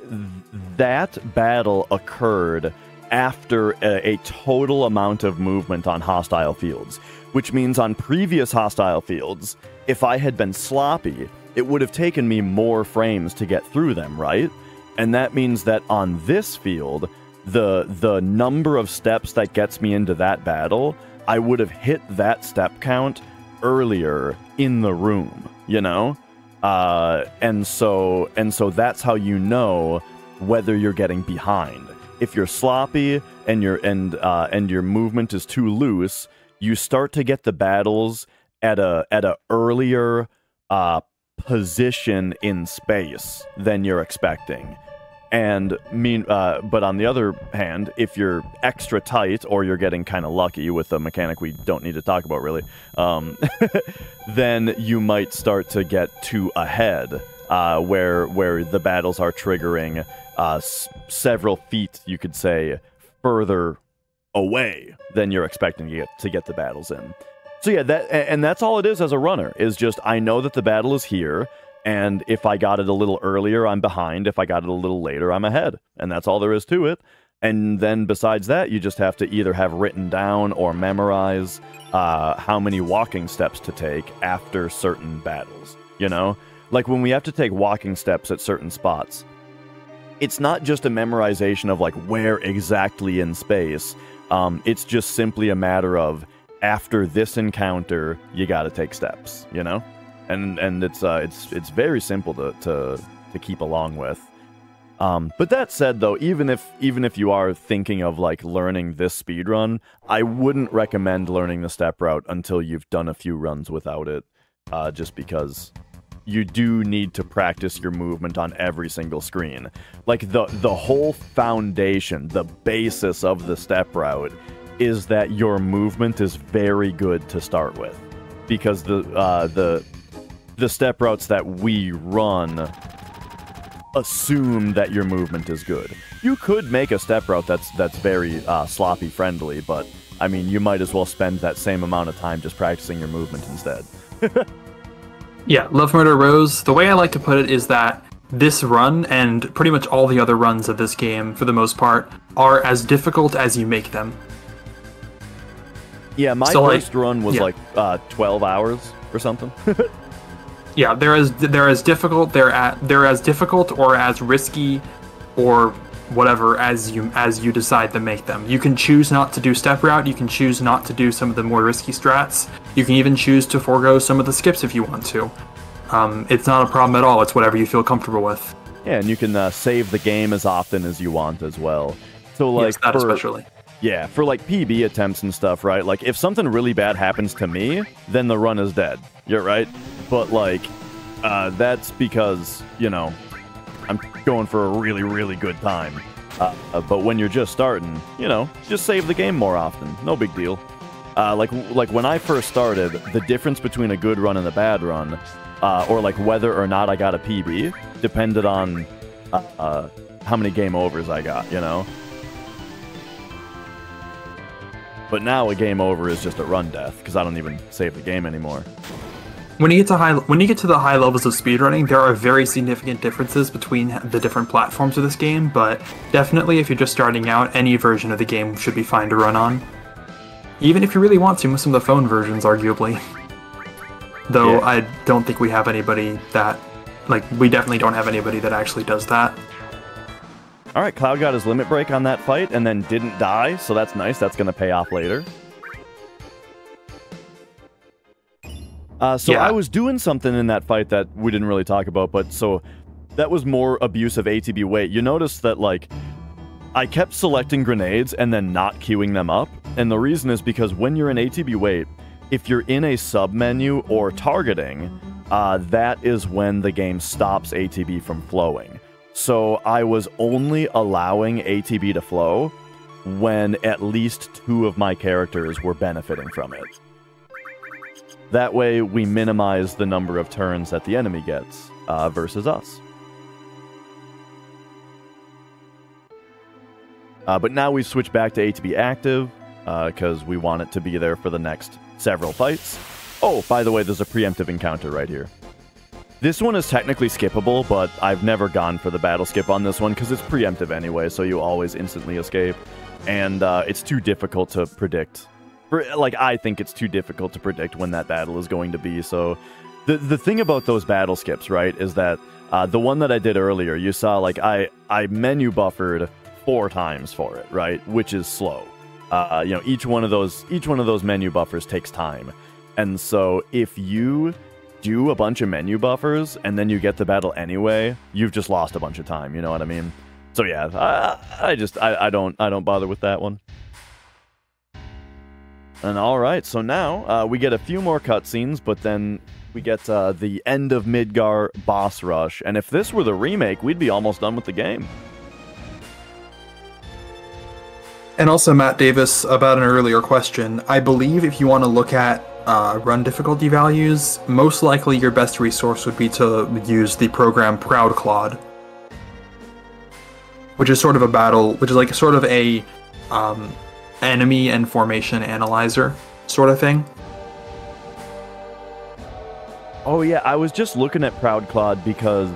that battle occurred after a total amount of movement on hostile fields, which means on previous hostile fields, if I had been sloppy, it would have taken me more frames to get through them, right? And that means that on this field, the number of steps that gets me into that battle, I would have hit that step count earlier in the room, you know? And so that's how you know whether you're getting behind. If you're sloppy and your movement is too loose, you start to get the battles at a earlier position in space than you're expecting. And but on the other hand, if you're extra tight or you're getting kind of lucky with a mechanic we don't need to talk about really, then you might start to get too ahead, where the battles are triggering several feet, you could say, further away than you're expecting to get the battles in. So yeah, that's all it is as a runner, is just I know that the battle is here. And if I got it a little earlier, I'm behind. If I got it a little later, I'm ahead. And that's all there is to it. And then besides that, you just have to either have written down or memorize how many walking steps to take after certain battles. You know? Like when we have to take walking steps at certain spots, it's not just a memorization of like where exactly in space. It's just simply a matter of after this encounter, you got to take steps, you know? And it's very simple to keep along with. But that said, though, even if you are thinking of like learning this speedrun, I wouldn't recommend learning the step route until you've done a few runs without it, just because you do need to practice your movement on every single screen. Like the whole foundation, the basis of the step route is that your movement is very good to start with, because the step routes that we run assume that your movement is good. You could make a step route that's very sloppy friendly, but I mean, you might as well spend that same amount of time just practicing your movement instead. Yeah, Love Murder Rose, the way I like to put it is that this run, and pretty much all the other runs of this game, for the most part, are as difficult as you make them. Yeah, my first run was like 12 hours or something. Yeah, they're as difficult or as risky or whatever as you decide to make them. You can choose not to do step route, you can choose not to do some of the more risky strats, you can even choose to forego some of the skips if you want to. It's not a problem at all, it's whatever you feel comfortable with. Yeah, and you can save the game as often as you want as well. So like yes, that especially. Yeah, for like PB attempts and stuff, right? Like if something really bad happens to me, then the run is dead. You're right. But like, that's because, you know, I'm going for a really, really good time. But when you're just starting, you know, just save the game more often. No big deal. Like when I first started, the difference between a good run and a bad run, or like whether or not I got a PB, depended on how many game overs I got, you know? But now a game over is just a run death, because I don't even save the game anymore. When you get to the high levels of speedrunning, there are very significant differences between the different platforms of this game, but definitely if you're just starting out, any version of the game should be fine to run on. Even if you really want to, some of the phone versions, arguably. Though Yeah. I don't think we have anybody that... Like, we definitely don't have anybody that actually does that. Alright, Cloud got his limit break on that fight and then didn't die, so that's nice. That's going to pay off later. So Yeah. I was doing something in that fight that we didn't really talk about, but so that was more abuse of ATB weight. You notice that, like, I kept selecting grenades and then not queuing them up, and the reason is because when you're in ATB weight, if you're in a sub-menu or targeting, that is when the game stops ATB from flowing. So I was only allowing ATB to flow when at least 2 of my characters were benefiting from it. That way, we minimize the number of turns that the enemy gets versus us. But now we've switched back to ATB active because we want it to be there for the next several fights. Oh, by the way, there's a preemptive encounter right here. This one is technically skippable, but I've never gone for the battle skip on this one because it's preemptive anyway, so you always instantly escape. And it's too difficult to predict. Like, I think it's too difficult to predict when that battle is going to be. So the thing about those battle skips, right, is that the one that I did earlier, you saw, like, I menu buffered 4 times for it, right, which is slow. You know, each one of those menu buffers takes time. And so if you do a bunch of menu buffers and then you get the battle anyway, you've just lost a bunch of time, you know what I mean? So yeah, I don't bother with that one. And alright, so now we get a few more cutscenes, but then we get the end of Midgar boss rush, and if this were the remake, we'd be almost done with the game. And also, Matt Davis, about an earlier question, I believe if you want to look at run difficulty values, most likely your best resource would be to use the program ProudClad, which is sort of a enemy and formation analyzer sort of thing. Oh yeah, I was just looking at ProudClad because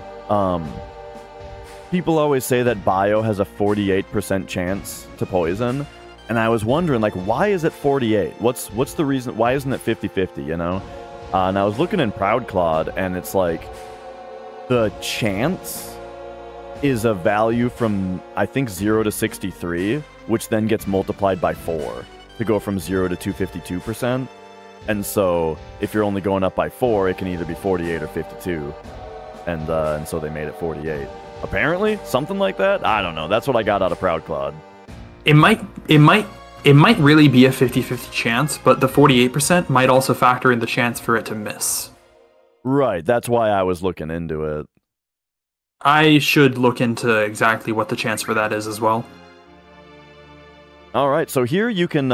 people always say that Bio has a 48% chance to poison, and I was wondering, like, why is it 48? What's the reason? Why isn't it 50-50, you know? And I was looking in ProudClad, and it's like the chance is a value from, I think, 0 to 63, which then gets multiplied by 4 to go from 0 to 252%. And so if you're only going up by 4, it can either be 48 or 52. And so they made it 48. Apparently, something like that. I don't know. That's what I got out of ProudClad. It might really be a 50-50 chance, but the 48% might also factor in the chance for it to miss. Right. That's why I was looking into it. I should look into exactly what the chance for that is as well. All right, so here you can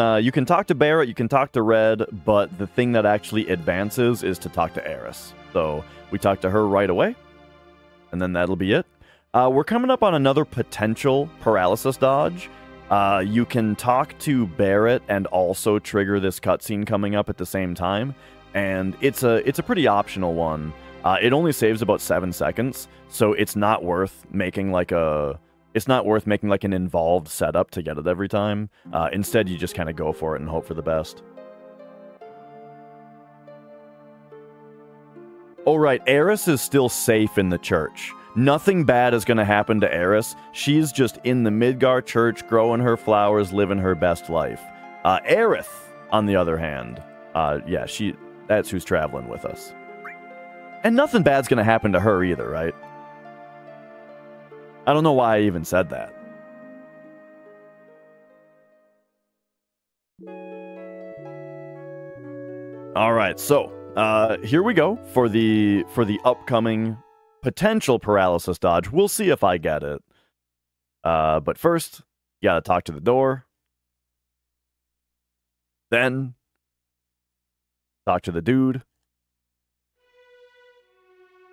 talk to Barrett, you can talk to Red, but the thing that actually advances is to talk to Eris. So we talk to her right away, and then that'll be it. We're coming up on another potential paralysis dodge. You can talk to Barrett and also trigger this cutscene coming up at the same time, and it's a pretty optional one. It only saves about 7 seconds, so it's not worth making like an involved setup to get it every time. Instead, you just kind of go for it and hope for the best. Alright, Eris is still safe in the church. Nothing bad is going to happen to Eris. She's just in the Midgar church, growing her flowers, living her best life. Aerith, on the other hand, that's who's traveling with us. And nothing bad's going to happen to her either, right? I don't know why I even said that. All right, so here we go for the upcoming potential paralysis dodge. We'll see if I get it. But first, you gotta talk to the door. Then, talk to the dude.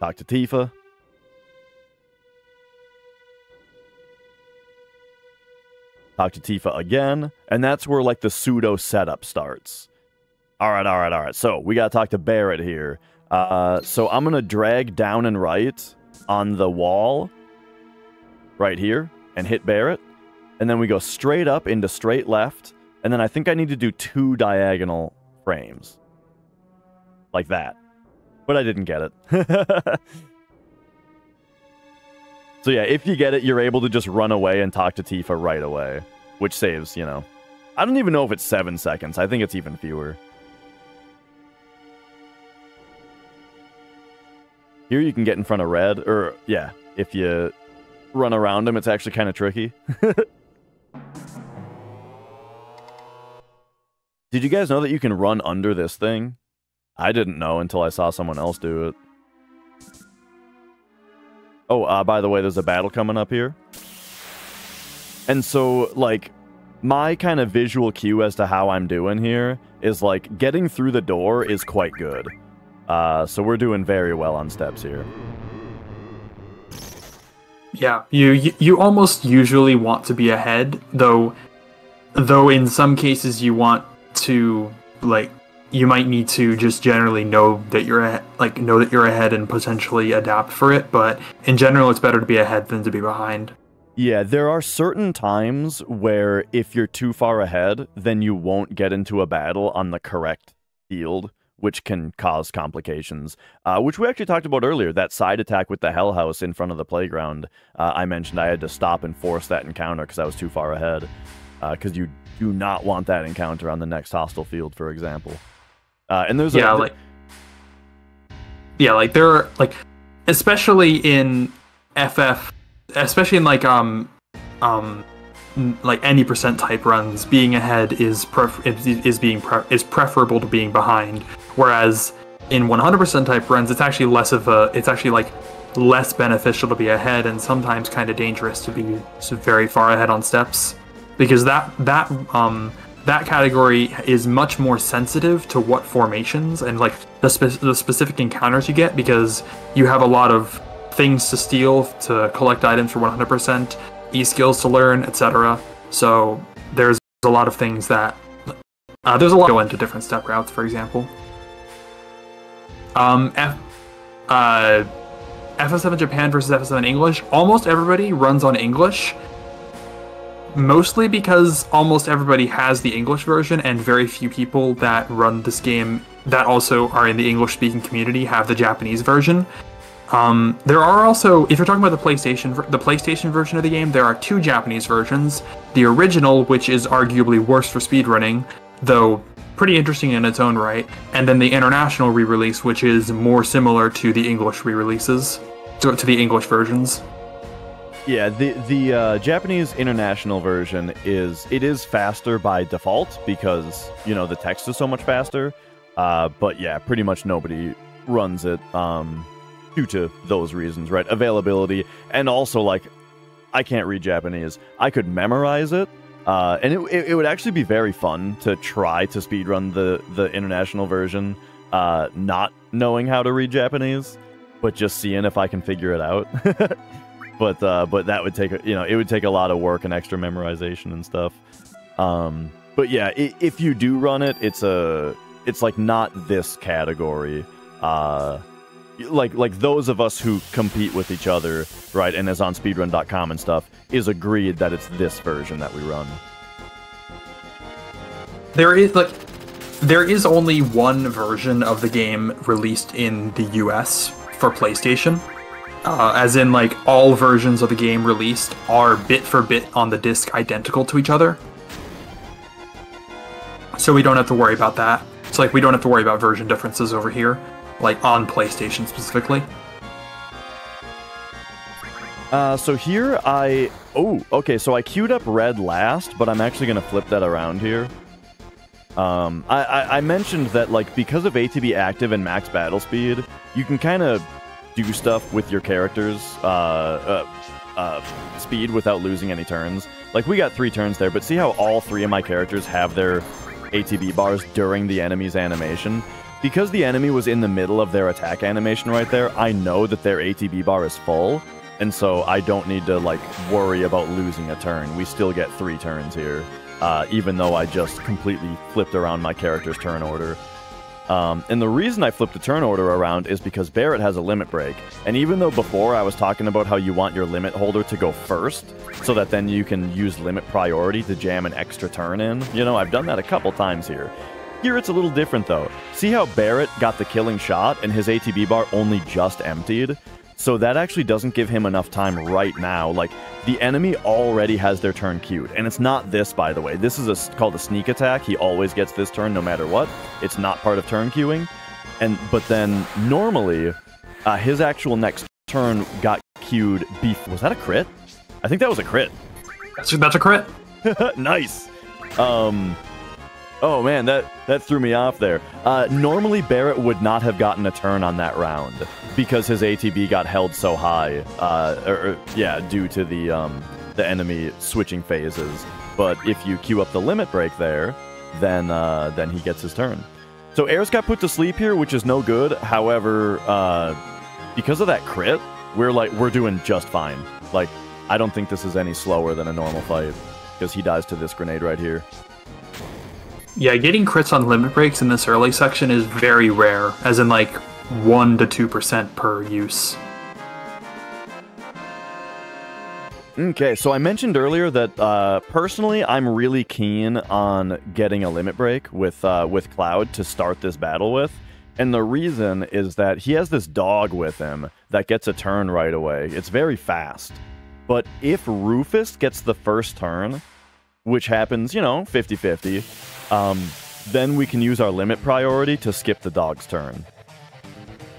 Talk to Tifa. Talk to Tifa again. And that's where, like, the pseudo setup starts. All right. So, we gotta talk to Barrett here. So, I'm gonna drag down and right on the wall. Right here. And hit Barrett. And then we go straight up into straight left. And then I think I need to do 2 diagonal frames. Like that. But I didn't get it. So yeah, if you get it, you're able to just run away and talk to Tifa right away. Which saves, you know... I don't even know if it's 7 seconds. I think it's even fewer. Here you can get in front of Red. Or, yeah, if you run around him, it's actually kind of tricky. Did you guys know that you can run under this thing? I didn't know until I saw someone else do it. Oh, by the way, there's a battle coming up here. And so, like, my kind of visual cue as to how I'm doing here is, like, getting through the door is quite good. So we're doing very well on steps here. Yeah, you almost usually want to be ahead, though in some cases you want to, like, you might need to just generally know that you're ahead and potentially adapt for it, but in general it's better to be ahead than to be behind. Yeah, there are certain times where if you're too far ahead, then you won't get into a battle on the correct field, which can cause complications, which we actually talked about earlier. That side attack with the Hell House in front of the playground, I mentioned I had to stop and force that encounter because I was too far ahead, because you do not want that encounter on the next hostile field, for example. And there's there are, like, especially in FF, especially in like any percent type runs, being ahead is preferable to being behind. Whereas in 100% type runs, it's actually less beneficial to be ahead, and sometimes kind of dangerous to be very far ahead on steps, because that category is much more sensitive to what formations and, like, the specific encounters you get, because you have a lot of things to steal to collect items for 100%, e-skills to learn, etc. So there's a lot of things that there's a lot go into different step routes, for example. FF7 Japan versus FF7 English, almost everybody runs on English. Mostly because almost everybody has the English version, and very few people that run this game that also are in the English-speaking community have the Japanese version. There are also, if you're talking about the PlayStation version of the game, there are 2 Japanese versions. The original, which is arguably worse for speedrunning, though pretty interesting in its own right, and then the international re-release, which is more similar to the English re-releases, to the English versions. Yeah, the Japanese international version is faster by default because, you know, the text is so much faster. But yeah, pretty much nobody runs it due to those reasons, right? Availability, and also, like, I can't read Japanese. I could memorize it, and it would actually be very fun to try to speedrun the international version, not knowing how to read Japanese, but just seeing if I can figure it out. But that would take, you know, it would take a lot of work and extra memorization and stuff. But yeah, if you do run it, it's like not this category. Like those of us who compete with each other, right, and is on speedrun.com and stuff, is agreed that it's this version that we run. There is only one version of the game released in the US for PlayStation. As in, like, all versions of the game released are bit for bit on the disc identical to each other. So we don't have to worry about that. It's like we don't have to worry about version differences over here, like on PlayStation specifically. So here okay, so I queued up red last, but I'm actually going to flip that around here. I mentioned that, like, because of ATB active and max battle speed, you can kind of do stuff with your character's speed without losing any turns. Like, we got 3 turns there, but see how all 3 of my characters have their ATB bars during the enemy's animation? Because the enemy was in the middle of their attack animation right there, I know that their ATB bar is full, and so I don't need to, like, worry about losing a turn. We still get 3 turns here, even though I just completely flipped around my character's turn order. And the reason I flipped the turn order around is because Barret has a limit break. And even though before I was talking about how you want your limit holder to go first, so that then you can use limit priority to jam an extra turn in, you know, I've done that a couple times here. Here it's a little different though. See how Barret got the killing shot and his ATB bar only just emptied? So that actually doesn't give him enough time right now. Like, the enemy already has their turn queued. And it's not this, by the way. This is called a sneak attack. He always gets this turn no matter what. It's not part of turn queuing. But then, normally, his actual next turn got queued before... Was that a crit? I think that was a crit. That's a crit. Nice. Oh man, that threw me off there. Normally Barret would not have gotten a turn on that round because his ATB got held so high. Due to the enemy switching phases. But if you queue up the limit break there, then he gets his turn. So Air's got put to sleep here, which is no good. However, because of that crit, we're doing just fine. Like, I don't think this is any slower than a normal fight because he dies to this grenade right here. Yeah, getting crits on limit breaks in this early section is very rare, as in like 1 to 2% per use. Okay, so I mentioned earlier that personally I'm really keen on getting a limit break with Cloud to start this battle with. And the reason is that he has this dog with him that gets a turn right away. It's very fast. But if Rufus gets the first turn, which happens, 50-50, then we can use our limit priority to skip the dog's turn.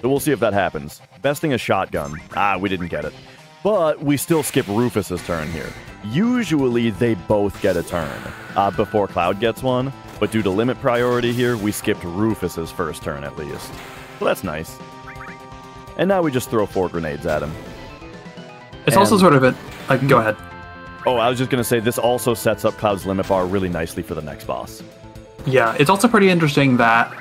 So we'll see if that happens. Besting a shotgun. We didn't get it. But we still skip Rufus's turn here. Usually they both get a turn before Cloud gets one, but due to limit priority here, we skipped Rufus's first turn at least. So that's nice. And now we just throw 4 grenades at him. It's also sort of go ahead. Oh, I was just going to say, this also sets up Cloud's limit bar really nicely for the next boss. Yeah, it's also pretty interesting that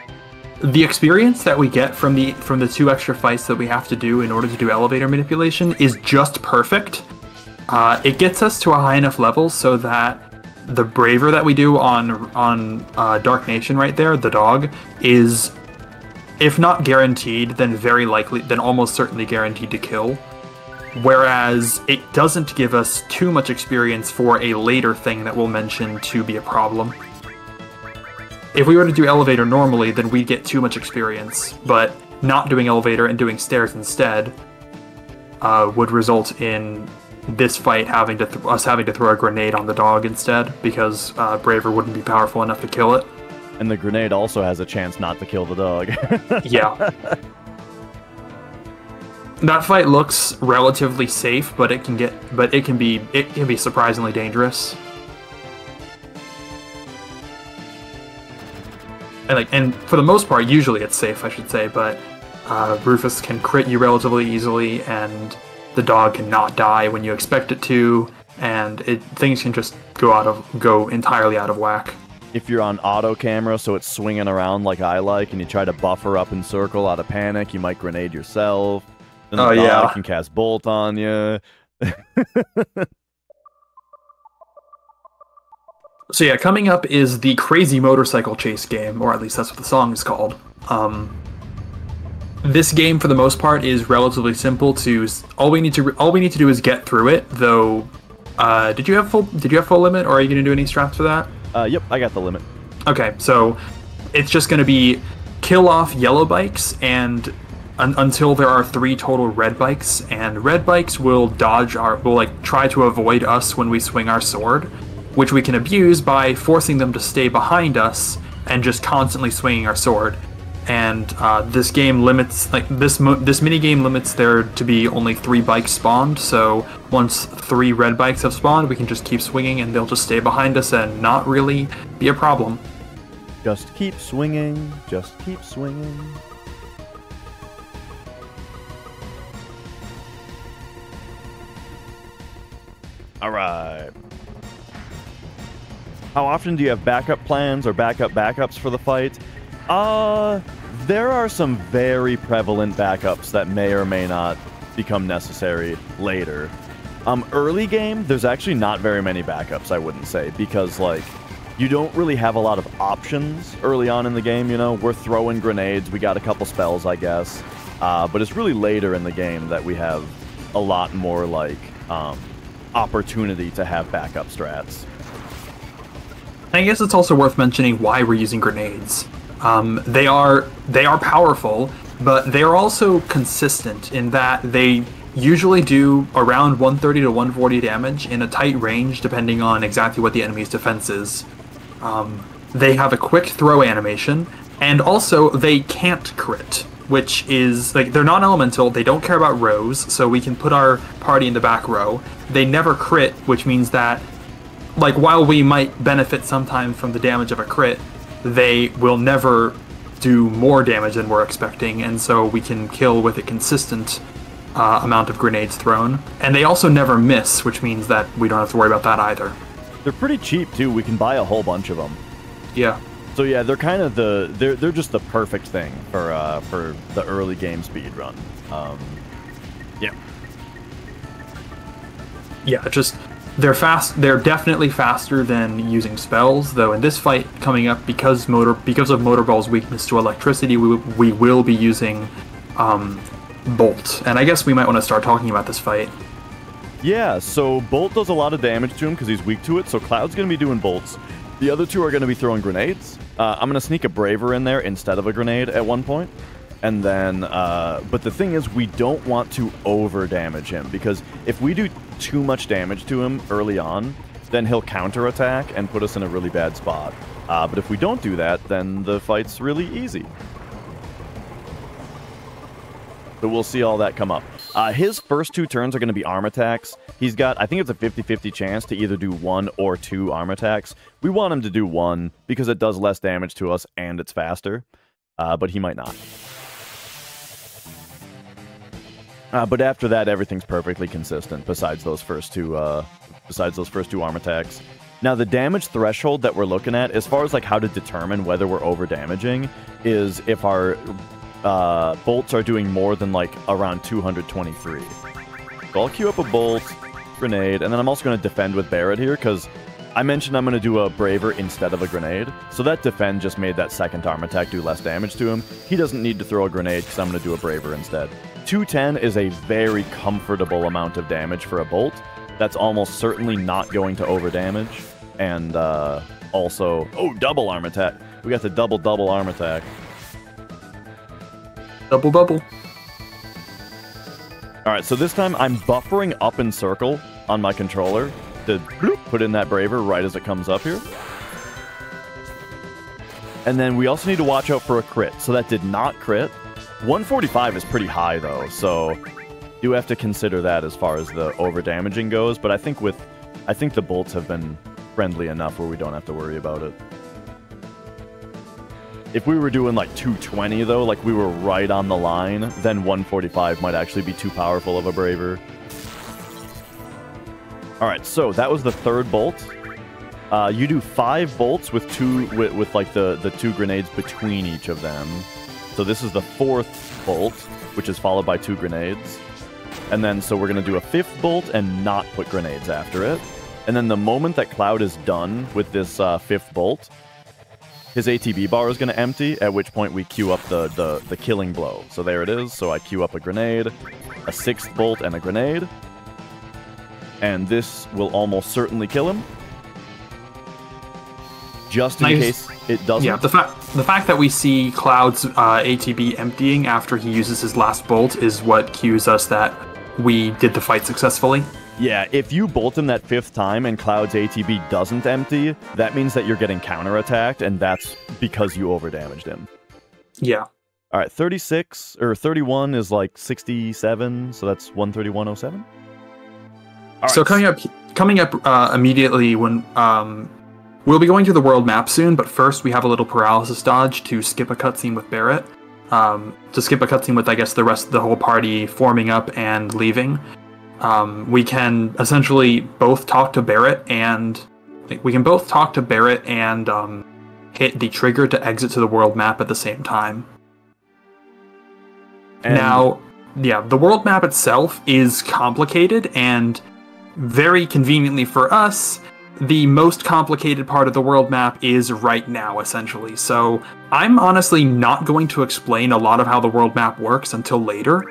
the experience that we get from the 2 extra fights that we have to do in order to do elevator manipulation is just perfect. It gets us to a high enough level so that the braver that we do on Dark Nation right there, the dog, is, if not guaranteed, then almost certainly guaranteed to kill. Whereas it doesn't give us too much experience for a later thing that we'll mention to be a problem. If we were to do elevator normally, then we'd get too much experience, but not doing elevator and doing stairs instead would result in this fight having to throw a grenade on the dog instead, because Braver wouldn't be powerful enough to kill it. And the grenade also has a chance not to kill the dog. Yeah. That fight looks relatively safe, but it can be surprisingly dangerous. And for the most part, usually it's safe, I should say, but Rufus can crit you relatively easily, and the dog cannot die when you expect it to, and things can just go entirely out of whack. If you're on auto camera, so it's swinging around like I like, and you try to buffer up and circle out of panic, you might grenade yourself. Then the dog can cast Bolt on you. So yeah, coming up is the Crazy Motorcycle Chase game, or at least that's what the song is called. This game, for the most part, is relatively simple. All we need to do is get through it. Though, did you have full limit, or are you going to do any straps for that? Yep, I got the limit. Okay, so it's just going to be kill off yellow bikes and until there are 3 total red bikes, and red bikes will try to avoid us when we swing our sword, which we can abuse by forcing them to stay behind us and just constantly swinging our sword. And this game limits, this mini game limits there to be only 3 bikes spawned. So once 3 red bikes have spawned, we can just keep swinging, and they'll just stay behind us and not really be a problem. Just keep swinging. Just keep swinging. All right. How often do you have backup plans or backups for the fight? There are some very prevalent backups that may or may not become necessary later. Early game, there's actually not very many backups, I wouldn't say, because, like, you don't really have a lot of options early on in the game, you know? We're throwing grenades, we got a couple spells, I guess. But it's really later in the game that we have a lot more, like, opportunity to have backup strats. I guess it's also worth mentioning why we're using grenades. They are powerful, but they are also consistent in that they usually do around 130 to 140 damage in a tight range, depending on exactly what the enemy's defense is. They have a quick throw animation, and also they can't crit, which is, like, they're non-elemental, they don't care about rows, so we can put our party in the back row. They never crit, which means that, like, while we might benefit sometimes from the damage of a crit, they will never do more damage than we're expecting, and so we can kill with a consistent amount of grenades thrown. And they also never miss, which means that we don't have to worry about that either. They're pretty cheap, too. We can buy a whole bunch of them. Yeah. So yeah, they're kind of they're just the perfect thing for the early game speed run. Yeah. Yeah, just they're fast. They're definitely faster than using spells, though. In this fight coming up, because of Motor Ball's weakness to electricity, we will be using Bolt. And I guess we might want to start talking about this fight. Yeah. So Bolt does a lot of damage to him because he's weak to it. So Cloud's gonna be doing bolts. The other two are going to be throwing grenades. I'm going to sneak a Braver in there instead of a grenade at one point. And then, but the thing is, we don't want to over-damage him, because if we do too much damage to him early on, then he'll counterattack and put us in a really bad spot. But if we don't do that, then the fight's really easy. So we'll see all that come up. His first two turns are going to be arm attacks. He's got, I think it's a 50-50 chance to either do 1 or 2 arm attacks. We want him to do 1 because it does less damage to us and it's faster. But he might not. But after that, everything's perfectly consistent besides those first two arm attacks. Now, the damage threshold that we're looking at, as far as like how to determine whether we're over damaging, is if our bolts are doing more than like around 223. So I'll queue up a bolt, grenade, and then I'm also going to defend with Barret here, because I mentioned I'm going to do a Braver instead of a grenade. So that defend just made that second arm attack do less damage to him. He doesn't need to throw a grenade because I'm going to do a Braver instead. 210 is a very comfortable amount of damage for a bolt. That's almost certainly not going to over damage. And also, oh, double arm attack. We got the double arm attack. Double. Alright, so this time I'm buffering up in circle on my controller to put in that Braver right as it comes up here. And then we also need to watch out for a crit. So that did not crit. 145 is pretty high though, so you have to consider that as far as the over damaging goes, but I think the bolts have been friendly enough where we don't have to worry about it. If we were doing like 220 though, like we were right on the line, then 145 might actually be too powerful of a Braver. Alright, so that was the third bolt. You do 5 bolts with like the 2 grenades between each of them. So this is the 4th bolt, which is followed by 2 grenades. And then so we're going to do a 5th bolt and not put grenades after it. And then the moment that Cloud is done with this 5th bolt, his ATB bar is going to empty, at which point we queue up the killing blow. So there it is. So I queue up a grenade, a 6th bolt, and a grenade. And this will almost certainly kill him. Just in case it doesn't. Yeah, the fact that we see Cloud's ATB emptying after he uses his last bolt is what cues us that we did the fight successfully. Yeah, if you bolt him that 5th time and Cloud's ATB doesn't empty, that means that you're getting counterattacked, and that's because you overdamaged him. Yeah. All right, 36 or 31 is like 67, so that's 131.07. So coming up immediately when We'll be going to the world map soon, but first we have a little paralysis dodge to skip a cutscene with Barrett. To skip a cutscene with, I guess, the rest of the whole party forming up and leaving. We can essentially both talk to Barrett and hit the trigger to exit to the world map at the same time. And now, yeah, the world map itself is complicated, and very conveniently for us, the most complicated part of the world map is right now, essentially. So I'm honestly not going to explain a lot of how the world map works until later.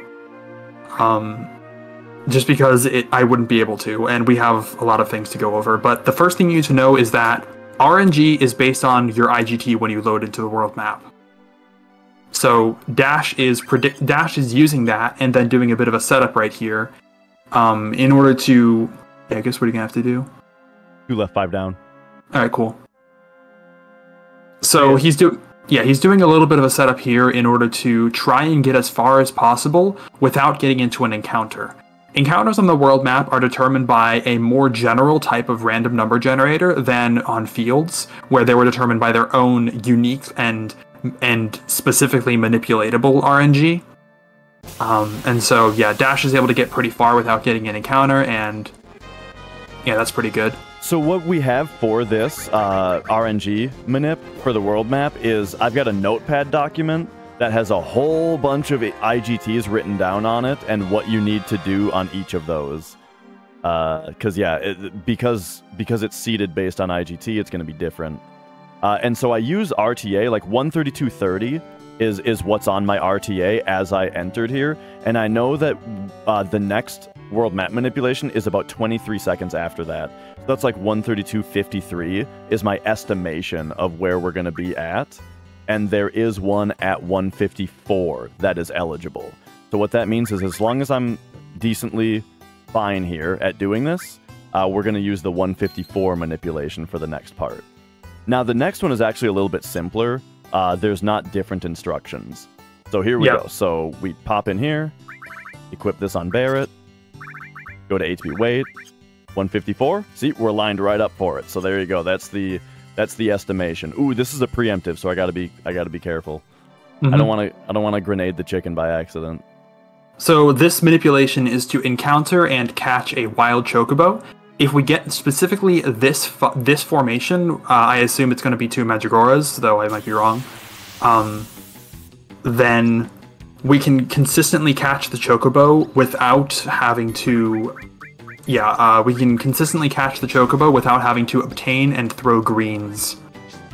Just because I wouldn't be able to, and we have a lot of things to go over. But the first thing you need to know is that RNG is based on your IGT when you load into the world map. So Dash is using that and then doing a bit of a setup right here, in order to. Yeah, I guess what are you gonna have to do? 2 left, 5 down. All right, cool. So he's doing a little bit of a setup here in order to try and get as far as possible without getting into an encounter. Encounters on the world map are determined by a more general type of random number generator than on fields, where they were determined by their own unique and specifically manipulatable RNG. And so, yeah, Dash is able to get pretty far without getting an encounter, and yeah, that's pretty good. So what we have for this RNG manip for the world map is I've got a notepad document that has a whole bunch of IGTs written down on it and what you need to do on each of those. Because it's seeded based on IGT, it's going to be different. And so I use RTA, like 132.30 is what's on my RTA as I entered here. And I know that the next world map manipulation is about 23 seconds after that. So that's like 132.53 is my estimation of where we're going to be at. And there is one at 154 that is eligible. So what that means is as long as I'm decently fine here at doing this, we're going to use the 154 manipulation for the next part. Now, the next one is actually a little bit simpler. There's not different instructions. So here we go. So we pop in here, equip this on Barrett, go to HP wait, 154. See, we're lined right up for it. So there you go. That's the estimation. Ooh, this is a preemptive, so I gotta be careful. Mm-hmm. I don't want to grenade the chicken by accident. So this manipulation is to encounter and catch a wild chocobo. If we get specifically this formation, I assume it's going to be 2 Mandragoras, though I might be wrong. Then we can consistently catch the chocobo without having to. We can consistently catch the chocobo without having to obtain and throw greens.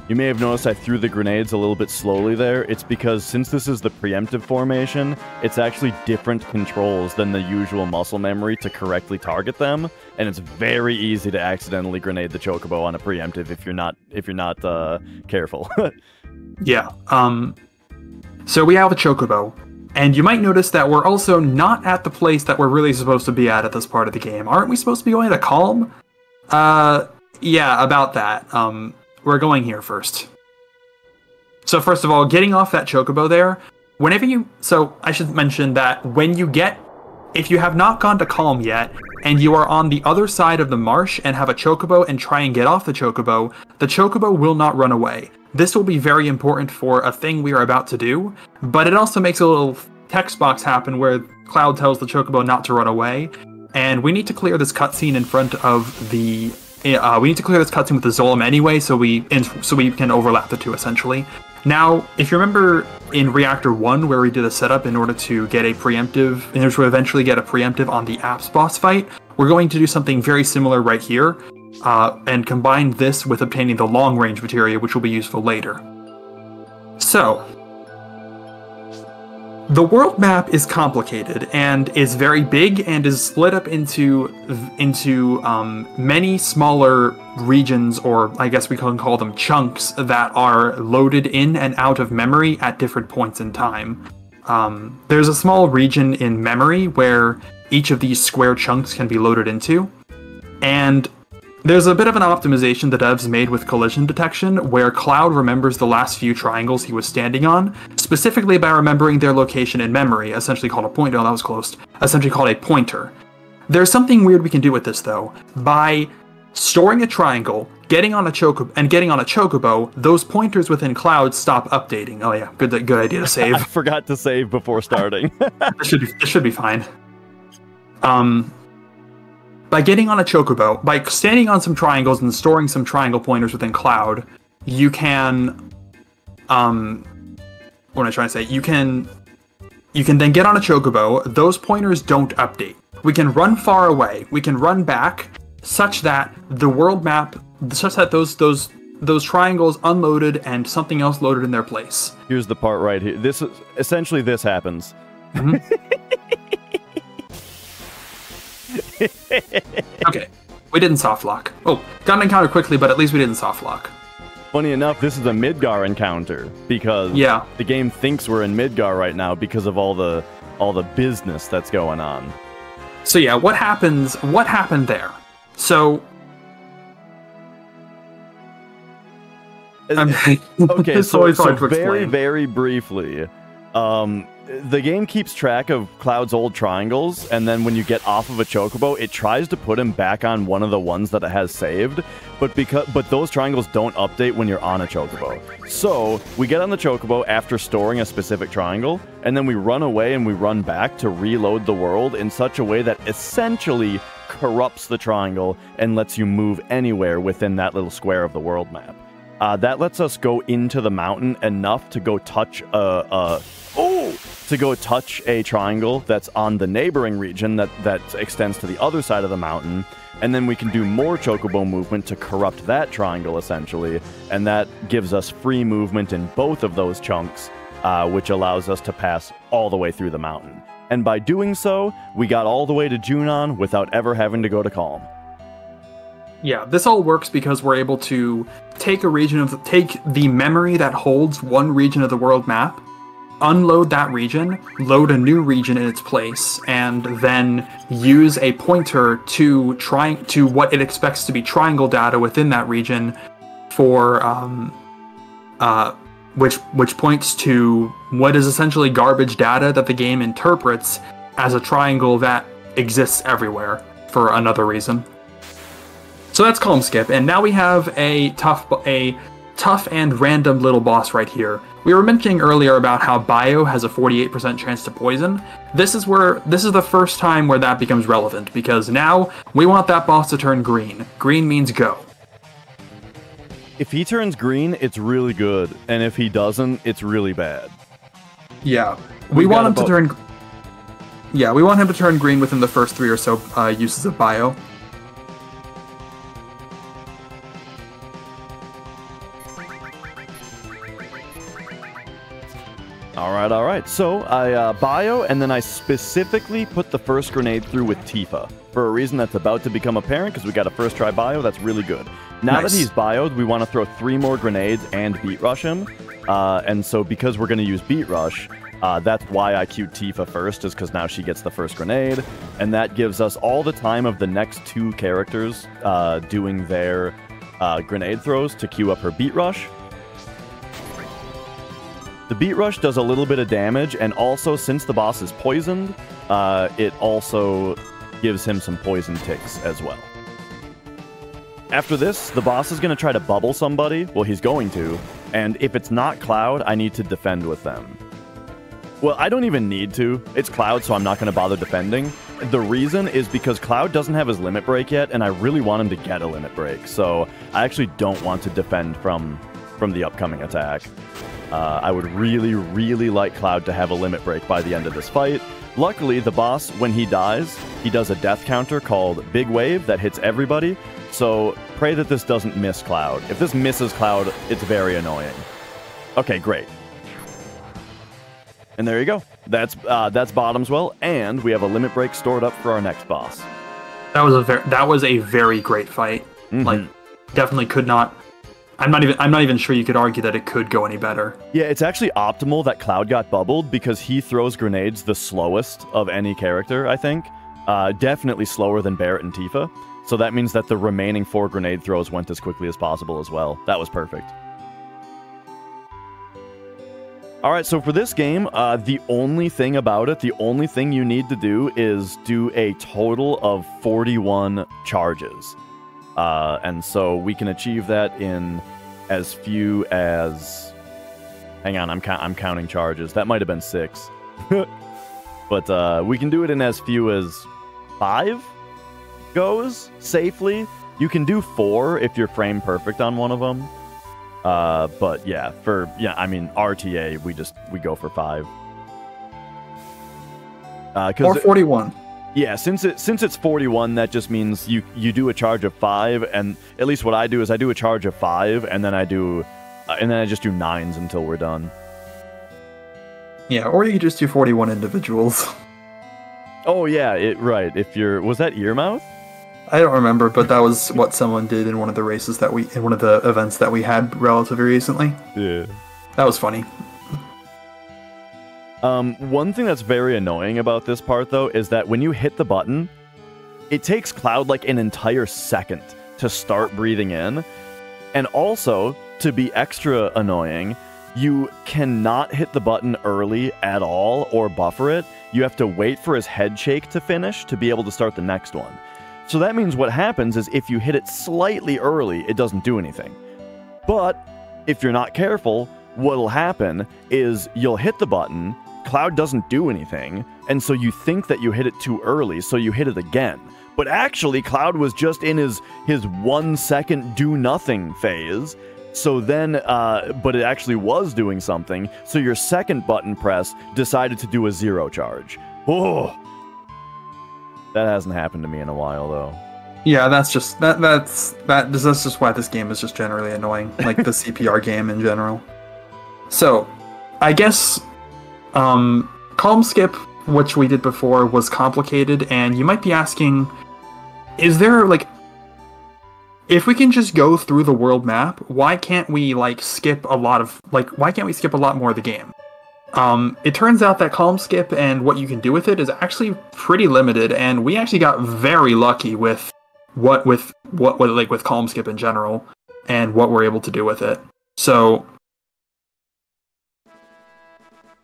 You may have noticed I threw the grenades a little bit slowly there. It's because since this is the preemptive formation, it's actually different controls than the usual muscle memory to correctly target them, and it's very easy to accidentally grenade the chocobo on a preemptive if you're not careful. Yeah. So we have a chocobo, and you might notice that we're also not at the place that we're really supposed to be at this part of the game. Aren't we supposed to be going to Calm? Yeah, about that. We're going here first. So first of all, getting off that chocobo there, so I should mention that if you have not gone to Calm yet, and you are on the other side of the marsh and have a chocobo and try and get off the chocobo will not run away. This will be very important for a thing we are about to do, but it also makes a little text box happen where Cloud tells the chocobo not to run away, and we need to clear this cutscene in front of the. We need to clear this cutscene with the Zolom anyway, so we can overlap the two essentially. Now, if you remember in Reactor 1 where we did a setup in order to get a preemptive, in order to eventually get a preemptive on the apps boss fight, we're going to do something very similar right here, and combine this with obtaining the long range materia, which will be useful later. So, the world map is complicated and is very big and is split up into many smaller regions, or I guess we can call them chunks, that are loaded in and out of memory at different points in time. There's a small region in memory where each of these square chunks can be loaded into, and there's a bit of an optimization the devs made with collision detection, where Cloud remembers the last few triangles he was standing on, specifically by remembering their location in memory, essentially called a pointer. Oh, that was close. Essentially called a pointer. There's something weird we can do with this, though. By storing a triangle, getting on a chocobo, those pointers within Cloud stop updating. Oh yeah, good idea to save. I forgot to save before starting. This should be fine. By getting on a chocobo, by standing on some triangles and storing some triangle pointers within Cloud, you can, what am I trying to say? You can then get on a chocobo. Those pointers don't update. We can run far away. We can run back, such that the world map, such that those triangles unloaded and something else loaded in their place. Here's the part right here. This happens. Mm-hmm. Okay, we didn't soft lock. Oh, got an encounter quickly, but at least we didn't soft lock. Funny enough, this is a Midgar encounter because the game thinks we're in Midgar right now because of all the business that's going on. So yeah, what happened there? So okay, so very briefly, the game keeps track of Cloud's old triangles, and then when you get off of a chocobo, it tries to put him back on one of the ones that it has saved, but those triangles don't update when you're on a chocobo. So we get on the chocobo after storing a specific triangle, and then we run away and we run back to reload the world in such a way that essentially corrupts the triangle and lets you move anywhere within that little square of the world map. That lets us go into the mountain enough to go touch a triangle that's on the neighboring region that extends to the other side of the mountain, and then we can do more chocobo movement to corrupt that triangle essentially, and that gives us free movement in both of those chunks, which allows us to pass all the way through the mountain. And by doing so, we got all the way to Junon without ever having to go to Calm. Yeah, this all works because we're able to take the memory that holds one region of the world map, unload that region, load a new region in its place, and then use a pointer to what it expects to be triangle data within that region for which points to what is essentially garbage data that the game interprets as a triangle that exists everywhere for another reason. So that's Calm Skip, and now we have a tough and random little boss right here. We were mentioning earlier about how Bio has a 48% chance to poison. This is the first time where that becomes relevant, because now we want that boss to turn green. Green means go. If he turns green, it's really good, and if he doesn't, it's really bad. Yeah, we want him to turn. Yeah, we want him to turn green within the first 3 or so uses of Bio. All right. So I bio, and then I specifically put the first grenade through with Tifa for a reason that's about to become apparent because we got a first try bio. That's really good. Now that he's bioed, we want to throw 3 more grenades and beat rush him. And so because we're going to use beat rush, that's why I queued Tifa first, is because now she gets the first grenade, and that gives us all the time of the next 2 characters doing their grenade throws to queue up her beat rush. The beat rush does a little bit of damage, and also since the boss is poisoned, it also gives him some poison ticks as well. After this, the boss is going to try to bubble somebody. Well, he's going to, and if it's not Cloud, I need to defend with them. Well, I don't even need to. It's Cloud, so I'm not going to bother defending. The reason is because Cloud doesn't have his limit break yet, and I really want him to get a limit break, so I actually don't want to defend from the upcoming attack. I would really, really like Cloud to have a limit break by the end of this fight. Luckily, the boss, when he dies, he does a death counter called Big Wave that hits everybody, so pray that this doesn't miss Cloud. If this misses Cloud, it's very annoying. Okay, great. And there you go. That's Bottomswell, and we have a limit break stored up for our next boss. That was a very great fight. Mm-hmm. Like, definitely could not. I'm not even sure you could argue that it could go any better. Yeah, it's actually optimal that Cloud got bubbled because he throws grenades the slowest of any character, I think. Definitely slower than Barret and Tifa. So that means that the remaining 4 grenade throws went as quickly as possible as well. That was perfect. Alright, so for this game, the only thing about it, the only thing you need to do is do a total of 41 charges. And so we can achieve that in as few as... Hang on, I'm counting charges. That might have been 6. But we can do it in as few as 5 goes safely. You can do 4 if you're frame perfect on one of them. But yeah, I mean, RTA, we go for 5. Or 41. Yeah, since it's 41, that just means you do a charge of 5, and at least what I do is I do a charge of 5, and then I just do 9s until we're done. Yeah, or you could just do 41 individuals. Oh yeah, right. Was that Earmouth? I don't remember, but that was what someone did in one of the races in one of the events that we had relatively recently. Yeah. That was funny. One thing that's very annoying about this part, though, is that when you hit the button, it takes Cloud like an entire second to start breathing in. And also, to be extra annoying, you cannot hit the button early at all or buffer it. You have to wait for his head shake to finish to be able to start the next one. So that means what happens is if you hit it slightly early, it doesn't do anything. But if you're not careful, what'll happen is you'll hit the button, Cloud doesn't do anything, and so you think that you hit it too early, so you hit it again. But actually, Cloud was just in his 1 second do nothing phase, so then, but it actually was doing something, so your second button press decided to do a 0 charge. Oh! That hasn't happened to me in a while, though. Yeah, that's just why this game is just generally annoying, like the CPR game in general. So, I guess, Calm Skip, which we did before, was complicated, and you might be asking, is there, like, if we can just go through the world map, why can't we, like, skip a lot more of the game? It turns out that Calm Skip and what you can do with it is actually pretty limited, and we actually got very lucky with Calm Skip in general, and what we're able to do with it. So,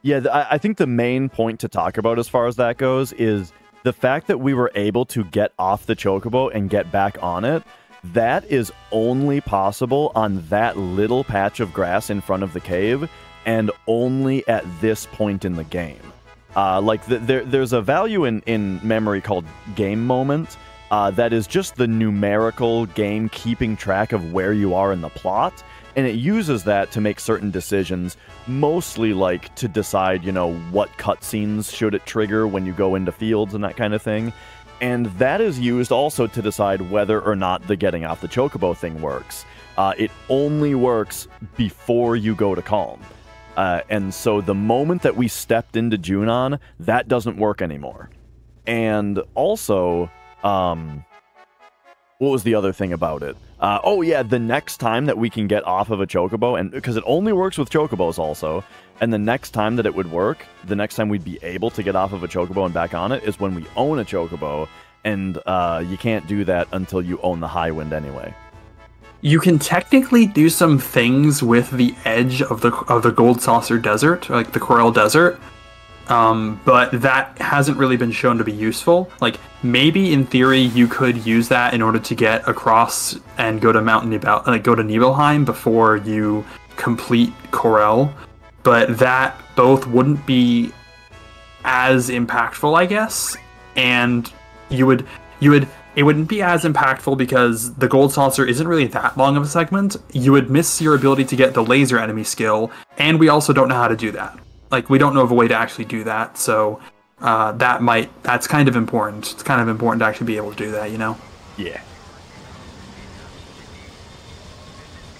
yeah, I think the main point to talk about as far as that goes is the fact that we were able to get off the Chocobo and get back on it. That is only possible on that little patch of grass in front of the cave, and only at this point in the game. There's a value in memory called game moment, that is just the numerical game keeping track of where you are in the plot, and it uses that to make certain decisions, mostly like to decide, what cutscenes should it trigger when you go into fields and that kind of thing. And that is used also to decide whether or not the getting off the Chocobo thing works. It only works before you go to Calm. And so the moment that we stepped into Junon, that doesn't work anymore. And also, what was the other thing about it? Oh yeah, the next time that we can get off of a Chocobo, and because it only works with Chocobos also, and the next time that it would work, the next time we'd be able to get off of a Chocobo and back on it, is when we own a Chocobo, and you can't do that until you own the Highwind anyway. You can technically do some things with the edge of the Gold Saucer Desert, like the Coral Desert, but that hasn't really been shown to be useful. Like, maybe in theory you could use that in order to get across and go to go to Nibelheim before you complete Corel, but that both wouldn't be as impactful, I guess, and it wouldn't be as impactful because the Gold Saucer isn't really that long of a segment. You would miss your ability to get the laser enemy skill, and we also don't know how to do that. Like, we don't know of a way to actually do that, so that's kind of important. It's kind of important to actually be able to do that, Yeah.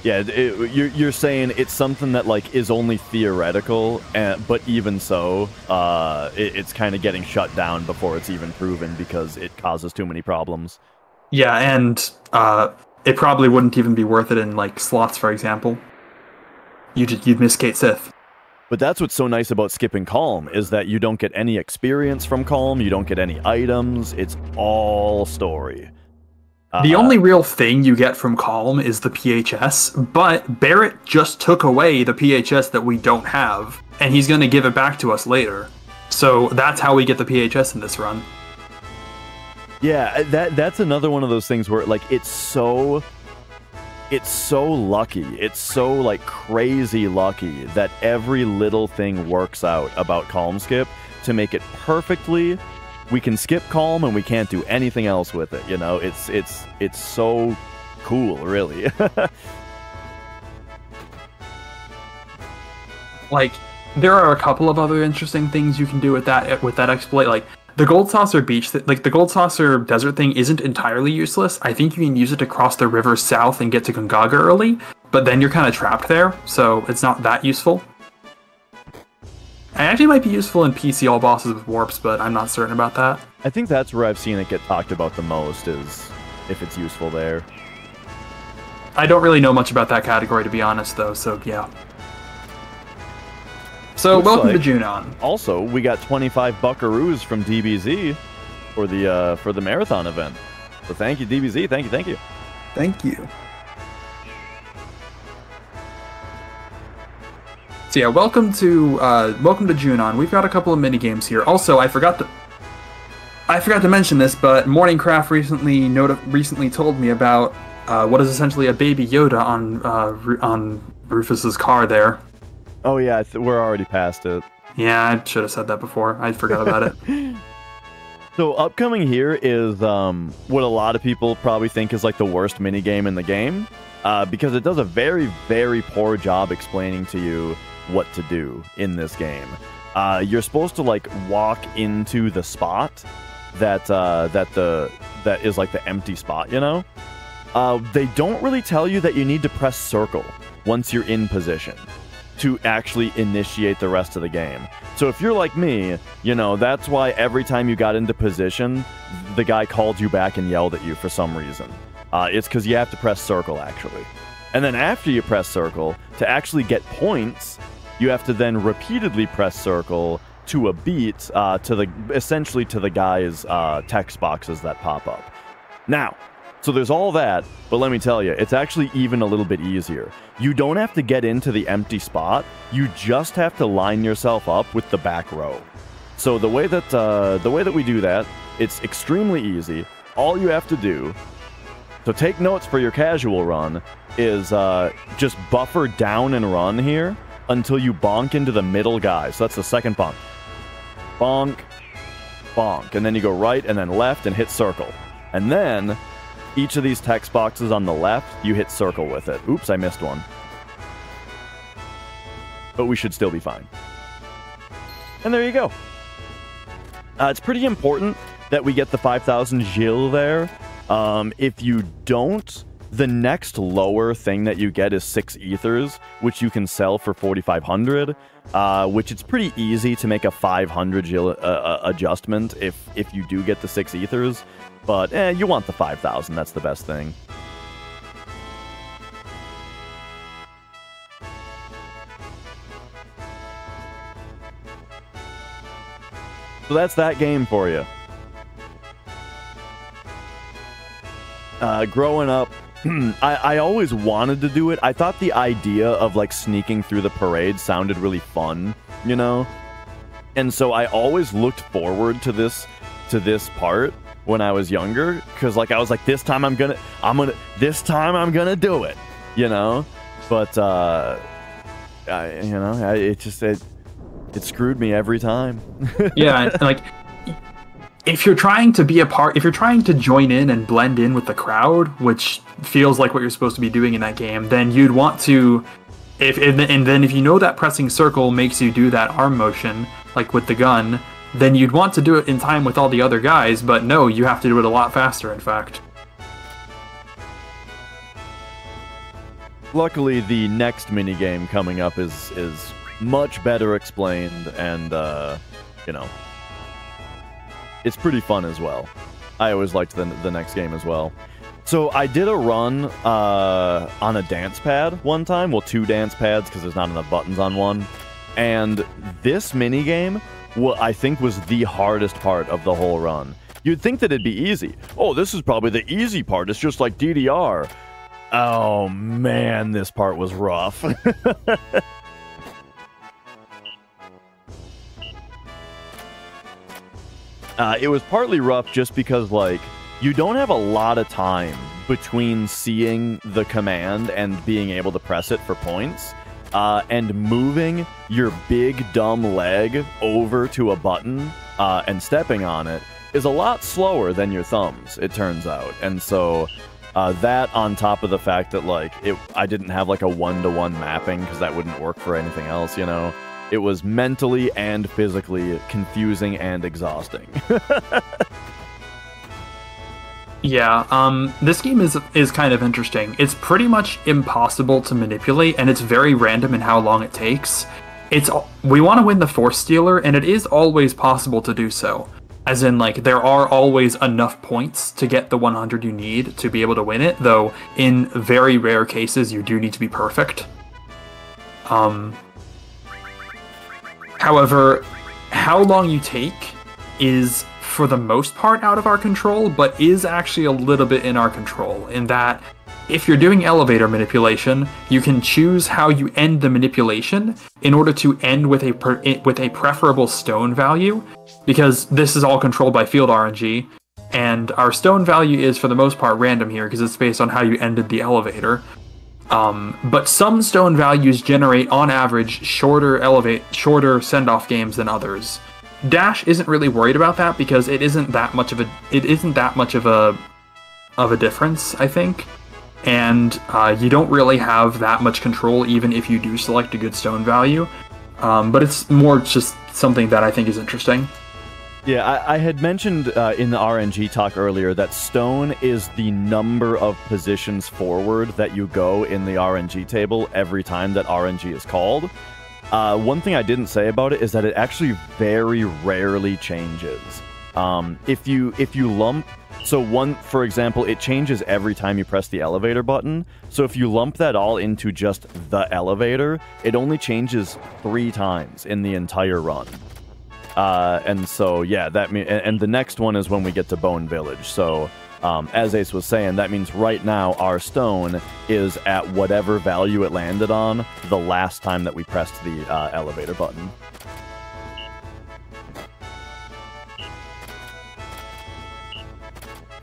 Yeah, you're saying it's something that, like, is only theoretical, but even so, it's kind of getting shut down before it's even proven because it causes too many problems. Yeah, and it probably wouldn't even be worth it in, like, slots, for example. You'd miss Kate Sith. But that's what's so nice about skipping Calm, is that you don't get any experience from Calm, you don't get any items, it's all story. The only real thing you get from Calm is the PHS, but Barrett just took away the PHS that we don't have, and he's going to give it back to us later. So that's how we get the PHS in this run. Yeah, that's another one of those things where like it's so lucky. It's so like crazy lucky that every little thing works out about Calm Skip to make it perfectly. We can skip Calm and we can't do anything else with it, you know? It's so cool, really. Like, there are a couple of other interesting things you can do with that exploit. Like, the Gold Saucer beach, like the Gold Saucer desert thing isn't entirely useless. I think you can use it to cross the river south and get to Gongaga early, but then you're kind of trapped there, so it's not that useful. It actually might be useful in PC all bosses with warps, but I'm not certain about that. I think that's where I've seen it get talked about the most, is if it's useful there. I don't really know much about that category, to be honest, though, so yeah. So, welcome to Junon. Also, we got 25 buckaroos from DBZ for the marathon event. So thank you, DBZ. Thank you, thank you. Thank you. So yeah, welcome to Junon. We've got a couple of mini games here. Also, I forgot to mention this, but Morningcraft recently told me about what is essentially a baby Yoda on Rufus's car there. Oh yeah, we're already past it. Yeah, I should have said that before. I forgot about it. So upcoming here is what a lot of people probably think is like the worst minigame in the game, because it does a very, very poor job explaining to you what to do in this game. You're supposed to like walk into the spot that is like the empty spot, you know? They don't really tell you that you need to press circle once you're in position to actually initiate the rest of the game. So if you're like me, you know, that's why every time you got into position, the guy called you back and yelled at you for some reason. It's because you have to press circle, actually. And then after you press circle, to actually get points, you have to then repeatedly press circle to a beat, essentially to the guy's text boxes that pop up. Now, so there's all that, but let me tell you, it's actually even a little bit easier. You don't have to get into the empty spot, you just have to line yourself up with the back row. So the way that we do that, it's extremely easy. All you have to do, so take notes for your casual run, is just buffer down and run here until you bonk into the middle guy. So that's the second bonk. Bonk, bonk, and then you go right and then left and hit circle. And then each of these text boxes on the left, you hit circle with it. Oops, I missed one. But we should still be fine. And there you go. It's pretty important that we get the 5,000 Gil there. If you don't, the next lower thing that you get is 6 ethers, which you can sell for 4,500, which it's pretty easy to make a 500 Gil adjustment if you do get the 6 ethers. But you want the 5,000, that's the best thing. So that's that game for you. Growing up, I always wanted to do it. I thought the idea of like sneaking through the parade sounded really fun, you know? And so I always looked forward to this part when I was younger, because like I was like, this time I'm gonna do it, you know? But it screwed me every time. Yeah, and like if you're trying to join in and blend in with the crowd, which feels like what you're supposed to be doing in that game, then you'd want to, and then if you know that pressing circle makes you do that arm motion, like with the gun, then you'd want to do it in time with all the other guys, but no, you have to do it a lot faster, in fact. Luckily, the next minigame coming up is much better explained, and, you know, it's pretty fun as well. I always liked the next game as well. So I did a run on a dance pad one time. Well, 2 dance pads, because there's not enough buttons on one. And this minigame, I think, was the hardest part of the whole run. You'd think that it'd be easy. Oh, this is probably the easy part. It's just like DDR. Oh, man, this part was rough. It was partly rough just because, like, you don't have a lot of time between seeing the command and being able to press it for points, and moving your big, dumb leg over to a button and stepping on it is a lot slower than your thumbs, it turns out. And so that on top of the fact that, like, I didn't have, like, a one-to-one mapping because that wouldn't work for anything else, you know? It was mentally and physically confusing and exhausting. Yeah, this game is kind of interesting. It's pretty much impossible to manipulate, and it's very random in how long it takes. We want to win the Force Stealer, and it is always possible to do so. As in, like, there are always enough points to get the 100 you need to be able to win it, though in very rare cases you do need to be perfect. However, how long you take is, for the most part, out of our control, but is actually a little bit in our control, in that if you're doing elevator manipulation, you can choose how you end the manipulation in order to end with a preferable stone value, because this is all controlled by field RNG, and our stone value is, for the most part, random here, because it's based on how you ended the elevator. But some stone values generate, on average, shorter send-off games than others. Dash isn't really worried about that because it isn't that much of a difference, I think. And you don't really have that much control even if you do select a good stone value. But it's more just something that I think is interesting. Yeah, I had mentioned in the RNG talk earlier that stone is the number of positions forward that you go in the RNG table every time that RNG is called. One thing I didn't say about it is that it actually very rarely changes. If you lump, so for example, it changes every time you press the elevator button. So if you lump that all into just the elevator, it only changes 3 times in the entire run. And so, yeah, and the next one is when we get to Bone Village. So, as Ace was saying, that means right now our stone is at whatever value it landed on the last time that we pressed the elevator button.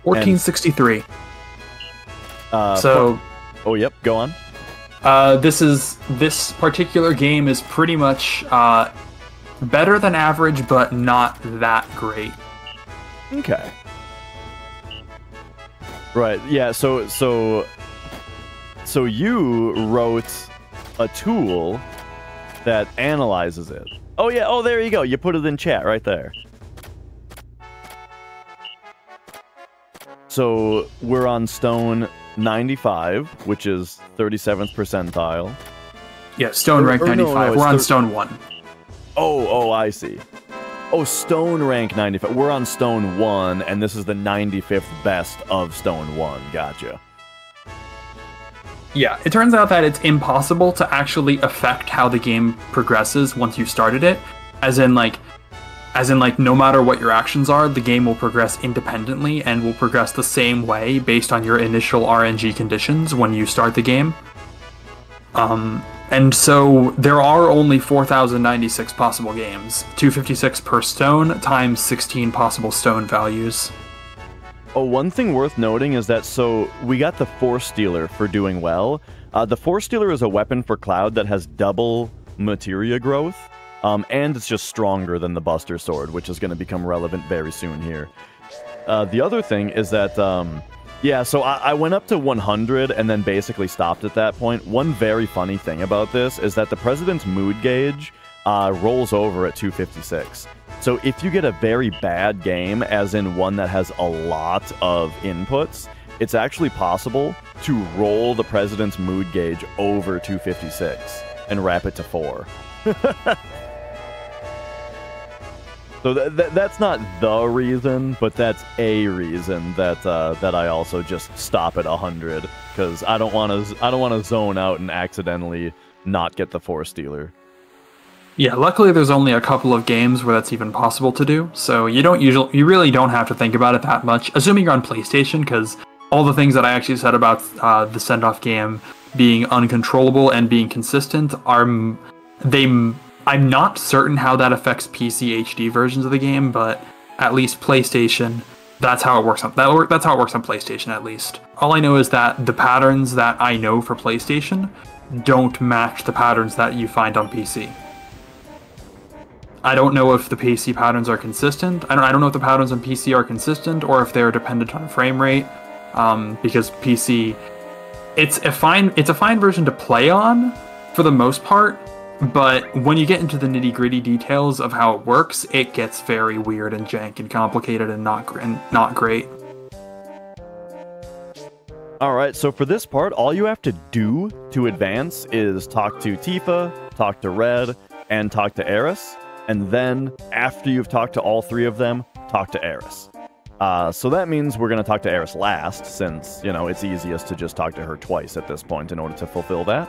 $14.63. Oh, yep, go on. This particular game is pretty much better than average, but not that great. Okay. Right. Yeah. So you wrote a tool that analyzes it. Oh yeah. Oh, there you go. You put it in chat right there. So we're on stone 95, which is 37th percentile. Yeah, stone rank 95. No, we're on stone 1. Oh, I see. Oh, stone rank 95. We're on stone 1, and this is the 95th best of stone 1. Gotcha. Yeah, it turns out that it's impossible to actually affect how the game progresses once you started it. As in, no matter what your actions are, the game will progress independently and will progress the same way based on your initial RNG conditions when you start the game. And so there are only 4,096 possible games, 256 per stone times 16 possible stone values. Oh, one thing worth noting is that, so we got the Force Stealer for doing well. The Force Stealer is a weapon for Cloud that has double materia growth, and it's just stronger than the Buster Sword, which is going to become relevant very soon here. The other thing is that, yeah, so I went up to 100 and then basically stopped at that point. One very funny thing about this is that the President's mood gauge rolls over at 256. So if you get a very bad game, as in one that has a lot of inputs, it's actually possible to roll the President's mood gauge over 256 and wrap it to 4. So that's not the reason, but that's a reason that I also just stop at 100, because I don't want to zone out and accidentally not get the Force Stealer. Yeah, luckily there's only a couple of games where that's even possible to do, so you really don't have to think about it that much, assuming you're on PlayStation, because all the things that I actually said about the send-off game being uncontrollable and being consistent I'm not certain how that affects PC HD versions of the game, but at least PlayStation, that's how it works on that's how it works on PlayStation at least. All I know is that the patterns that I know for PlayStation don't match the patterns that you find on PC. I don't know if the PC patterns are consistent. I don't know if the patterns on PC are consistent or if they're dependent on frame rate. Because PC, it's a fine version to play on for the most part, but when you get into the nitty-gritty details of how it works, it gets very weird and jank and complicated and not great. Alright, so for this part, all you have to do to advance is talk to Tifa, talk to Red, and talk to Aeris, and then, after you've talked to all three of them, talk to Aeris. So that means we're going to talk to Aeris last, since, you know, it's easiest to just talk to her twice at this point in order to fulfill that.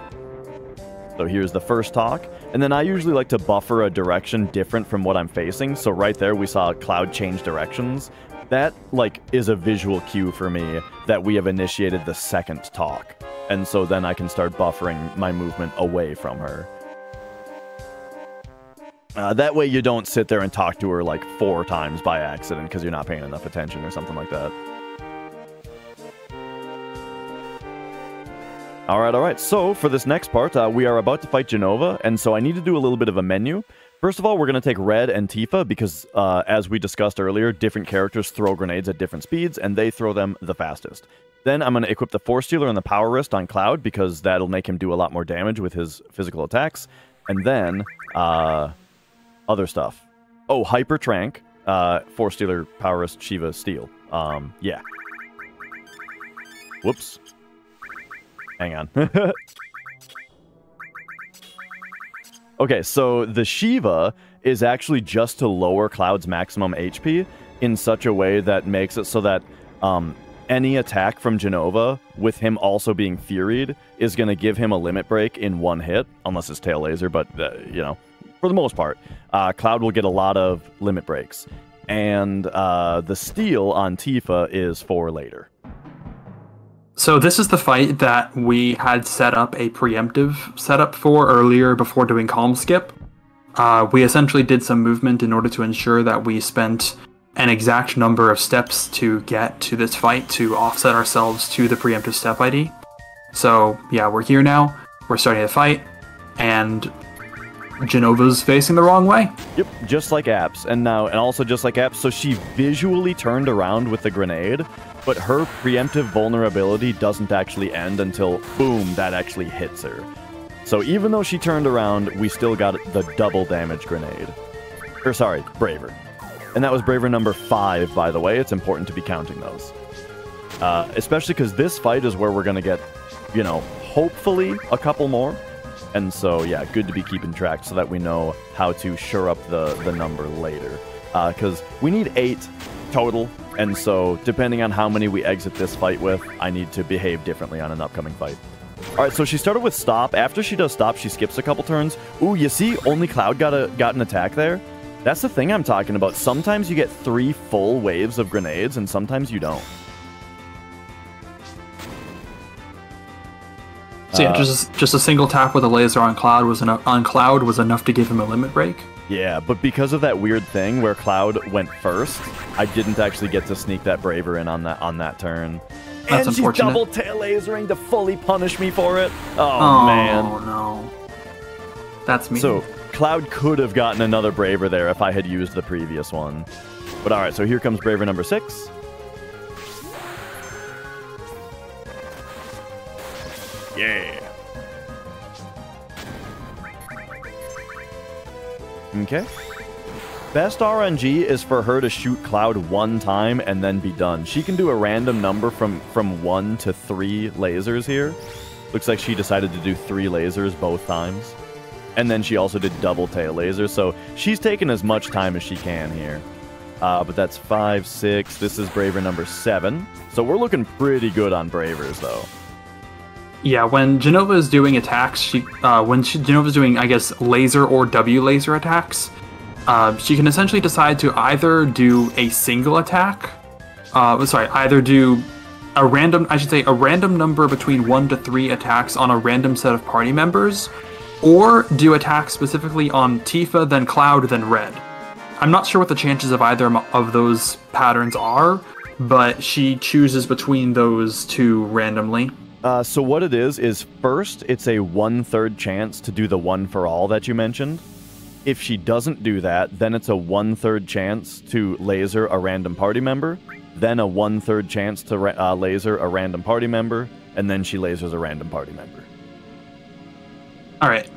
So here's the first talk, and then I usually like to buffer a direction different from what I'm facing, so right there we saw Cloud change directions. That, like, is a visual cue for me that we have initiated the second talk, and so then I can start buffering my movement away from her. That way you don't sit there and talk to her like 4 times by accident because you're not paying enough attention or something like that. Alright, so for this next part, we are about to fight Jenova, and so I need to do a little bit of a menu. First of all, we're going to take Red and Tifa because, as we discussed earlier, different characters throw grenades at different speeds, and they throw them the fastest. Then I'm going to equip the Force Stealer and the Power Wrist on Cloud because that'll make him do a lot more damage with his physical attacks. And then, other stuff. Oh, Hyper Trank, Force Stealer, Power Wrist, Shiva, Steel. Yeah. Whoops. Hang on. Okay, so the Shiva is actually just to lower Cloud's maximum HP in such a way that makes it so that any attack from Jenova, with him also being Furied, is going to give him a limit break in 1 hit, unless it's Tail Laser, but, you know, for the most part, Cloud will get a lot of limit breaks. And the Steel on Tifa is for later. So this is the fight that we had set up a preemptive setup for earlier before doing Calm Skip. We essentially did some movement in order to ensure that we spent an exact number of steps to get to this fight to offset ourselves to the preemptive step ID. So yeah, we're here now, we're starting the fight, and Jenova's facing the wrong way. Yep, just like Apps. And also just like Apps, so she visually turned around with the grenade, but her preemptive vulnerability doesn't actually end until, boom, that actually hits her. So even though she turned around, we still got the double damage grenade. Or sorry, Braver. And that was Braver number 5, by the way. It's important to be counting those. Especially because this fight is where we're going to get, you know, hopefully a couple more. And so, yeah, good to be keeping track so that we know how to shore up the number later. Because we need 8 total, and so depending on how many we exit this fight with, I need to behave differently on an upcoming fight. Alright, so she started with Stop. After she does Stop, she skips a couple turns. Ooh, you see, only Cloud got an attack there? That's the thing I'm talking about. Sometimes you get 3 full waves of grenades, and sometimes you don't. So yeah, just a single tap with a laser on Cloud was enough to give him a limit break. Yeah, but because of that weird thing where Cloud went first, I didn't actually get to sneak that Braver in on that turn. That's and she's unfortunate. double tail lasering to fully punish me for it. Oh man. Oh no. That's me. So Cloud could have gotten another Braver there if I had used the previous one. But alright, so here comes Braver number 6. Yeah. Okay. Best RNG is for her to shoot Cloud 1 time and then be done. She can do a random number from 1 to 3 lasers here. Looks like she decided to do 3 lasers both times. And then she also did double tail lasers, so she's taken as much time as she can here. But that's 5, 6. This is Braver number 7. So we're looking pretty good on Bravers, though. Yeah, when Jenova is doing attacks, Jenova is doing, I guess, laser or W laser attacks, she can essentially decide to either do a single attack, either do a random number between 1 to 3 attacks on a random set of party members, or do attacks specifically on Tifa, then Cloud, then Red. I'm not sure what the chances of either of those patterns are, but she chooses between those two randomly. So what it is first, it's a 1/3 chance to do the one for all that you mentioned. If she doesn't do that, then it's a 1/3 chance to laser a random party member, then a 1/3 chance to laser a random party member, and then she lasers a random party member. All right.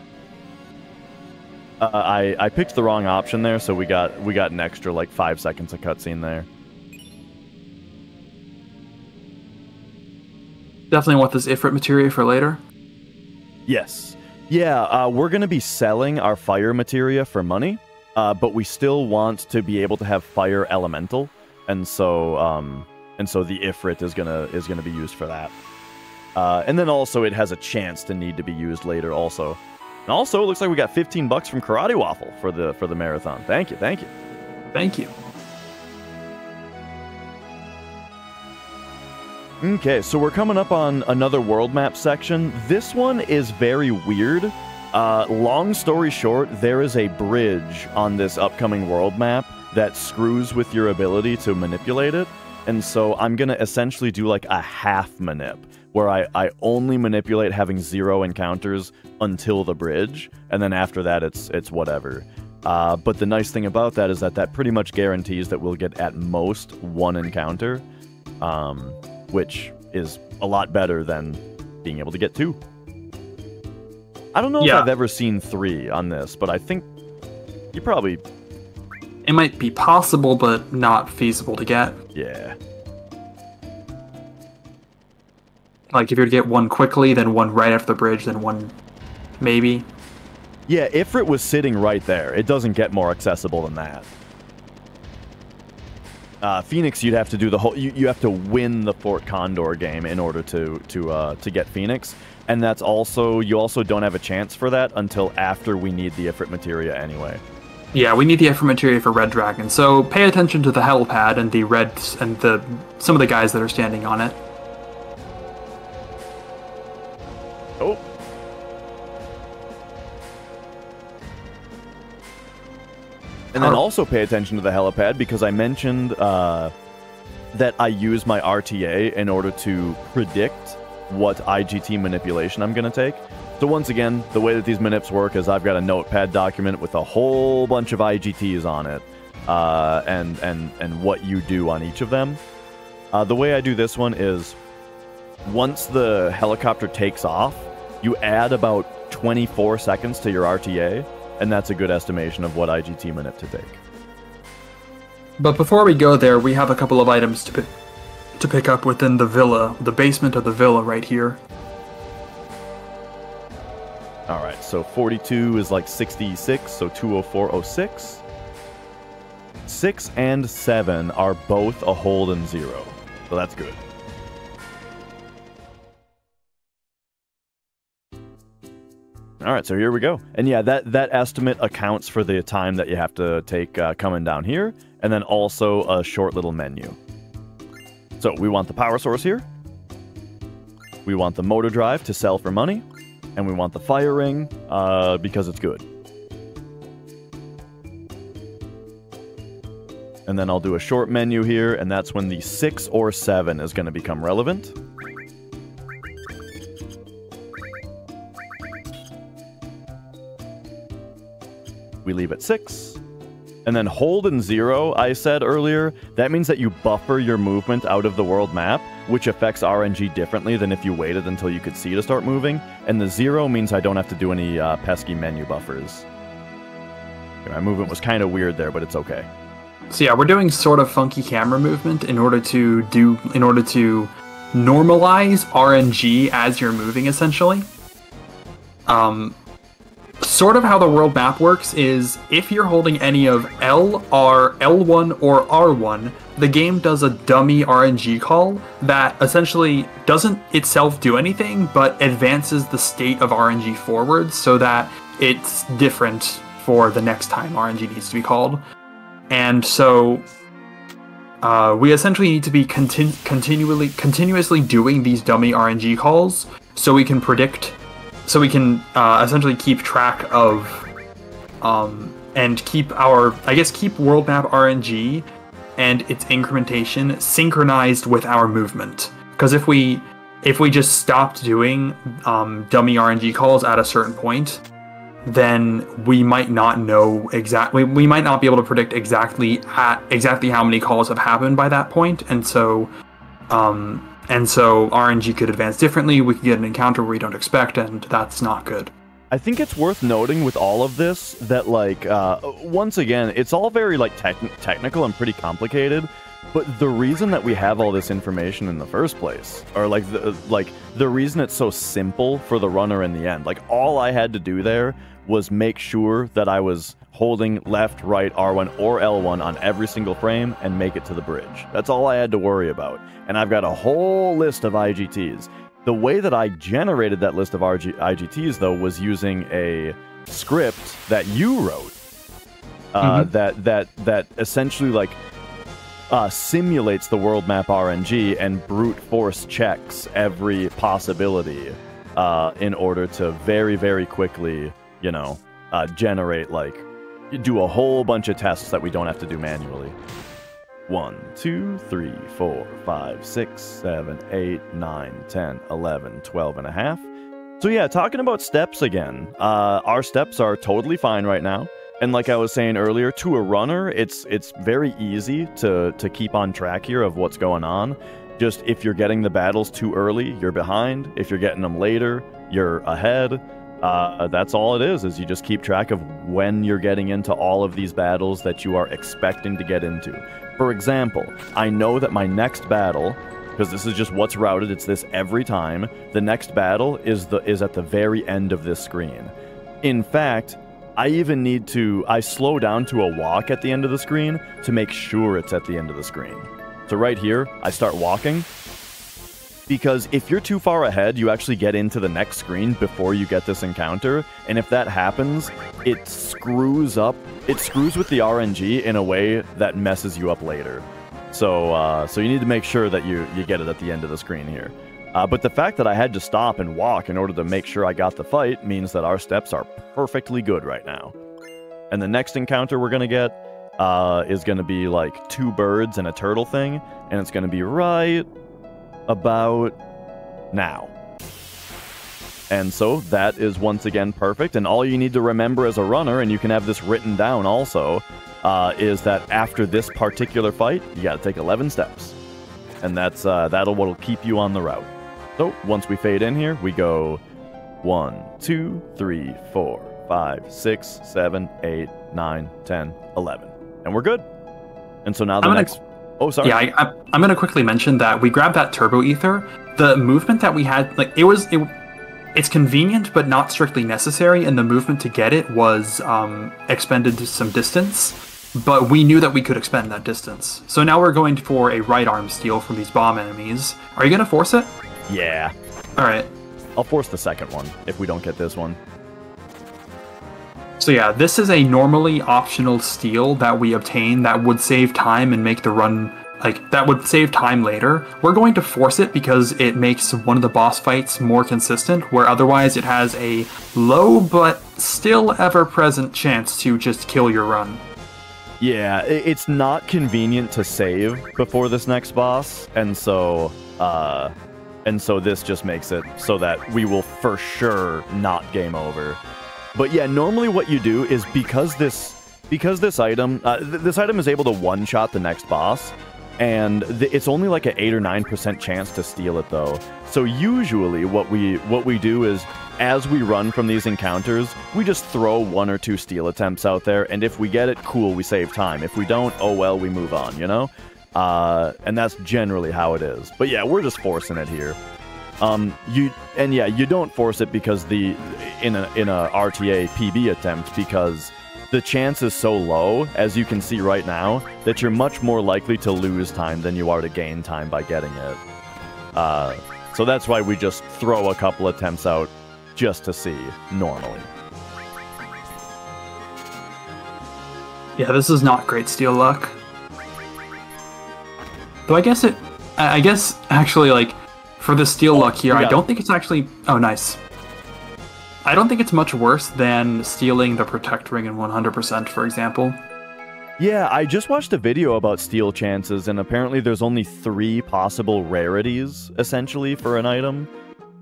I picked the wrong option there, so we got an extra like 5 seconds of cutscene there. Definitely want this Ifrit materia for later. Yes. Yeah, we're going to be selling our fire materia for money, but we still want to be able to have fire elemental, and so the Ifrit is gonna be used for that. And then also it has a chance to need to be used later also. And also it looks like we got $15 from Karate Waffle for the marathon. Thank you. Thank you. Okay, so we're coming up on another world map section. This one is very weird. Long story short, there is a bridge on this upcoming world map that screws with your ability to manipulate it. And so I'm going to essentially do like a half manip, where I only manipulate having 0 encounters until the bridge, and then after that it's whatever. But the nice thing about that is that pretty much guarantees that we'll get at most 1 encounter. Which is a lot better than being able to get 2. I don't know if I've ever seen 3 on this, but I think you probably... It might be possible, but not feasible to get. Yeah. Like, if you were to get 1 quickly, then 1 right after the bridge, then 1 maybe. Yeah, Ifrit was sitting right there. It doesn't get more accessible than that. Phoenix, you'd have to do the whole. You have to win the Fort Condor game in order to get Phoenix, and that's also you also don't have a chance for that until after we need the Ifrit materia anyway. Yeah, we need the Ifrit materia for Red Dragon, so pay attention to the helipad and the reds and some of the guys that are standing on it. Oh. And then also pay attention to the helipad, because I mentioned that I use my RTA in order to predict what IGT manipulation I'm going to take. So once again, the way that these manips work is I've got a notepad document with a whole bunch of IGTs on it, and what you do on each of them. The way I do this one is, once the helicopter takes off, you add about 24 seconds to your RTA, and that's a good estimation of what IGT manip to take. But before we go there, we have a couple of items to pick up within the villa, the basement of the villa right here. Alright, so 42 is like 66, so 204.06. 6 and 7 are both a hold and 0, so that's good. Alright, so here we go. And yeah, that estimate accounts for the time that you have to take coming down here, and then also a short little menu. So we want the power source here, we want the motor drive to sell for money, and we want the fire ring because it's good. And then I'll do a short menu here, and that's when the 6 or 7 is going to become relevant. We leave at 6. And then hold and 0, I said earlier, that means that you buffer your movement out of the world map, which affects RNG differently than if you waited until you could see to start moving. And the 0 means I don't have to do any pesky menu buffers. Okay, my movement was kind of weird there, but it's okay. So yeah, we're doing sort of funky camera movement in order to normalize RNG as you're moving, essentially. Sort of how the world map works is, if you're holding any of L, R, L1, or R1, the game does a dummy RNG call that essentially doesn't itself do anything, but advances the state of RNG forward so that it's different for the next time RNG needs to be called. And so we essentially need to be continuously doing these dummy RNG calls so we can predict. So we can essentially keep track of and keep our, I guess, keep world map RNG and its incrementation synchronized with our movement. Because if we just stopped doing dummy RNG calls at a certain point, then we might not know exactly. We might not be able to predict exactly how many calls have happened by that point, and so RNG could advance differently. We could get an encounter we don't expect, and that's not good. I think it's worth noting with all of this that, like, once again, it's all very, like, technical and pretty complicated, but the reason that we have all this information in the first place, or, like, the reason it's so simple for the runner in the end, like, all I had to do there was make sure that I was holding left, right, R1, or L1 on every single frame and make it to the bridge. That's all I had to worry about, and I've got a whole list of IGTs. The way that I generated that list of IGTs, though, was using a script that you wrote that essentially, like, simulates the world map RNG and brute force checks every possibility in order to very, very quickly, you know, generate, like, do a whole bunch of tests that we don't have to do manually. 1, 2, 3, 4, 5, 6, 7, 8, 9, 10, 11, 12 and a half. So yeah, talking about steps again, our steps are totally fine right now. And like I was saying earlier, to a runner, it's very easy to keep on track here of what's going on. Just if you're getting the battles too early, you're behind. If you're getting them later, you're ahead. That's all it is you just keep track of when you're getting into all of these battles that you are expecting to get into. For example, I know that my next battle, because this is just what's routed, it's this every time, the next battle is at the very end of this screen. In fact, I slow down to a walk at the end of the screen to make sure it's at the end of the screen. So right here, I start walking, because if you're too far ahead, you actually get into the next screen before you get this encounter, and if that happens, it screws with the RNG in a way that messes you up later. So you need to make sure that you get it at the end of the screen here. But the fact that I had to stop and walk in order to make sure I got the fight means that our steps are perfectly good right now. And the next encounter we're going to get is going to be like 2 birds and a turtle thing, and it's going to be right about now. And so that is once again perfect, and all you need to remember as a runner, and you can have this written down also, is that after this particular fight, you got to take 11 steps. And that's what'll keep you on the route. So once we fade in here, we go 1, 2, 3, 4, 5, 6, 7, 8, 9, 10, 11. And we're good. And so now the next... Oh, sorry. Yeah, I'm going to quickly mention that we grabbed that turbo ether. The movement that we had, like, it's convenient, but not strictly necessary, and the movement to get it was expended to some distance, but we knew that we could expend that distance. So now we're going for a right arm steal from these bomb enemies. Are you going to force it? Yeah. Alright. I'll force the second one, if we don't get this one. So yeah, this is a normally optional steal that we obtain that would save time and make the run, like, that would save time later. We're going to force it because it makes one of the boss fights more consistent, where otherwise it has a low but still ever-present chance to just kill your run. Yeah, it's not convenient to save before this next boss, and so this just makes it so that we will for sure not game over. But yeah, normally what you do is because this item is able to one-shot the next boss, and it's only like an 8 or 9% chance to steal it though. So usually what we do is, as we run from these encounters, we just throw 1 or 2 steal attempts out there, and if we get it, cool, we save time. If we don't, oh well, we move on, you know? And that's generally how it is. But yeah, we're just forcing it here. You don't force it because in a RTA PB attempt, because the chance is so low, as you can see right now, that you're much more likely to lose time than you are to gain time by getting it. So that's why we just throw a couple attempts out just to see, normally. Yeah, this is not great steal luck. Though I guess actually, like, for the steal luck here, I don't think it's actually... Oh, nice. I don't think it's much worse than stealing the Protect Ring in 100%, for example. Yeah, I just watched a video about steal chances, and apparently there's only 3 possible rarities, essentially, for an item.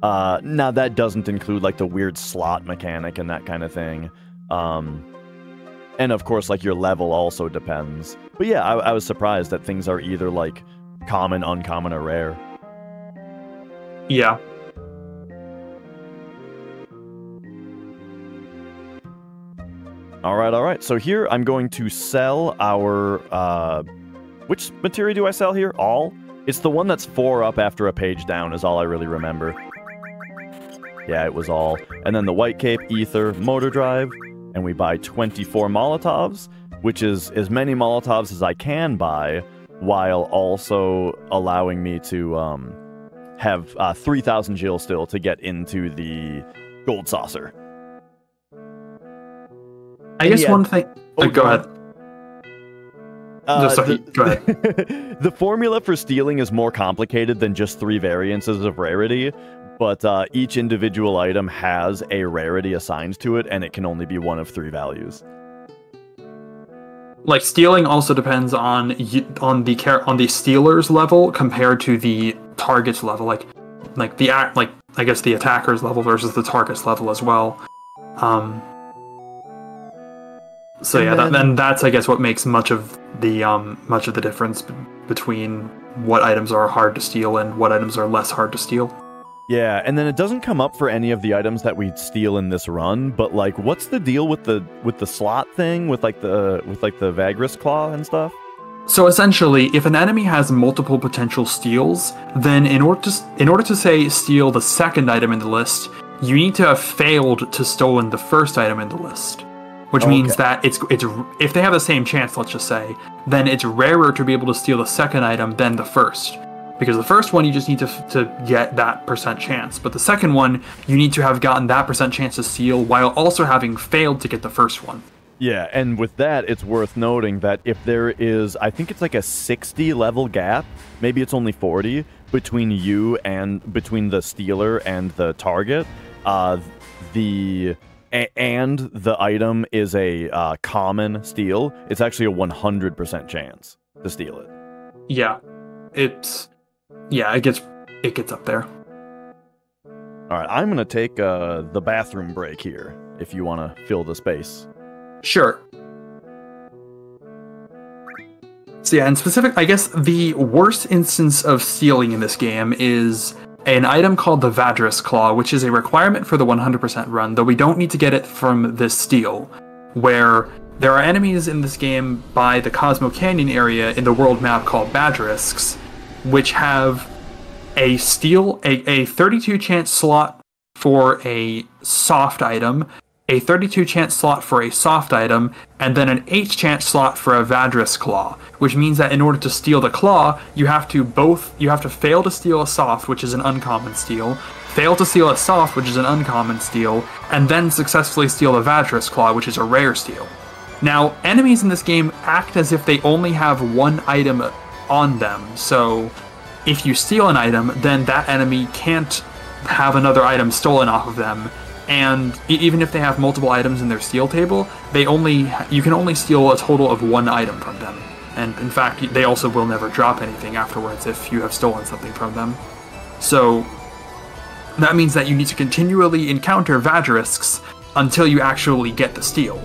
Now, that doesn't include, like, the weird slot mechanic and that kind of thing. And, of course, like, your level also depends. But yeah, I was surprised that things are either, like, common, uncommon, or rare. Yeah. Alright. So here I'm going to sell our, which materia do I sell here? All? It's the one that's 4 up after a page down is all I really remember. Yeah, it was all. And then the White Cape, Ether, Motor Drive, and we buy 24 Molotovs, which is as many Molotovs as I can buy, while also allowing me to, have 3,000 Jill still to get into the Gold Saucer. I guess one thing... go ahead. Go ahead. The formula for stealing is more complicated than just 3 variances of rarity, but each individual item has a rarity assigned to it, and it can only be one of 3 values. Like, stealing also depends on the stealer's level compared to the target's level. I guess the attacker's level versus the target's level as well. So yeah, then that's, I guess, what makes much of the difference between what items are hard to steal and what items are less hard to steal. Yeah, and then it doesn't come up for any of the items that we steal in this run, but like, what's the deal with the slot thing with the Vagris Claw and stuff? So essentially, if an enemy has multiple potential steals, then in order to say steal the second item in the list, you need to have failed to stolen the first item in the list. Which means that it's if they have the same chance, let's just say, then it's rarer to be able to steal the second item than the first. Because the first one, you just need to get that % chance. But the second one, you need to have gotten that % chance to steal while also having failed to get the first one. Yeah, and with that, it's worth noting that if there is, I think it's like a 60 level gap, maybe it's only 40, between between the stealer and the target, the item is a common steal, it's actually a 100% chance to steal it. Yeah, it gets up there. Alright, I'm gonna take the bathroom break here, if you want to fill the space. Sure. So yeah, in specific, I guess the worst instance of stealing in this game is an item called the Vagris Claw, which is a requirement for the 100% run, though we don't need to get it from this steal, where there are enemies in this game by the Cosmo Canyon area in the world map called Basilisks, which have a 32 chance slot for a soft item, a 32 chance slot for a soft item, and then an 8 chance slot for a Vagris Claw, which means that in order to steal the claw, you have to fail to steal a soft, which is an uncommon steal, fail to steal a soft, which is an uncommon steal, and then successfully steal a Vagris Claw, which is a rare steal. Now, enemies in this game act as if they only have one item on them, so if you steal an item, then that enemy can't have another item stolen off of them. And even if they have multiple items in their steal table, you can only steal a total of 1 item from them. And in fact, they also will never drop anything afterwards if you have stolen something from them. So that means that you need to continually encounter Vagrisks until you actually get the steal.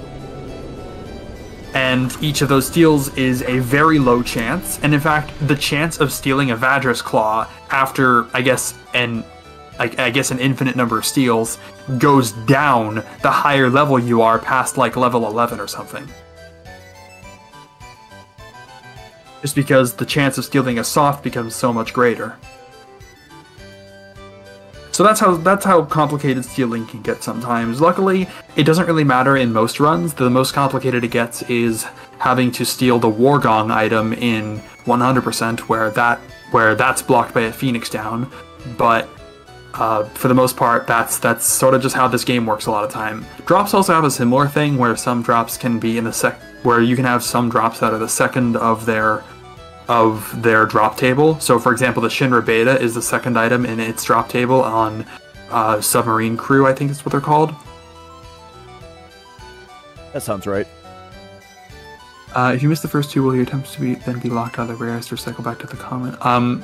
And each of those steals is a very low chance, and in fact, the chance of stealing a Vagris Claw after, I guess, an infinite number of steals goes down the higher level you are past like level 11 or something. Just because the chance of stealing a soft becomes so much greater. So that's how complicated stealing can get sometimes. Luckily, it doesn't really matter in most runs. The most complicated it gets is having to steal the War Gong item in 100%, where that's blocked by a Phoenix down. But for the most part, that's sort of just how this game works a lot of time. Drops also have a similar thing where some drops can be in where you can have some drops that are the second of their drop table. So for example, the Shinra Beta is the second item in its drop table on submarine crew, I think is what they're called. That sounds right. If you miss the first two, will your attempts to then be locked out of the rarest or cycle back to the common?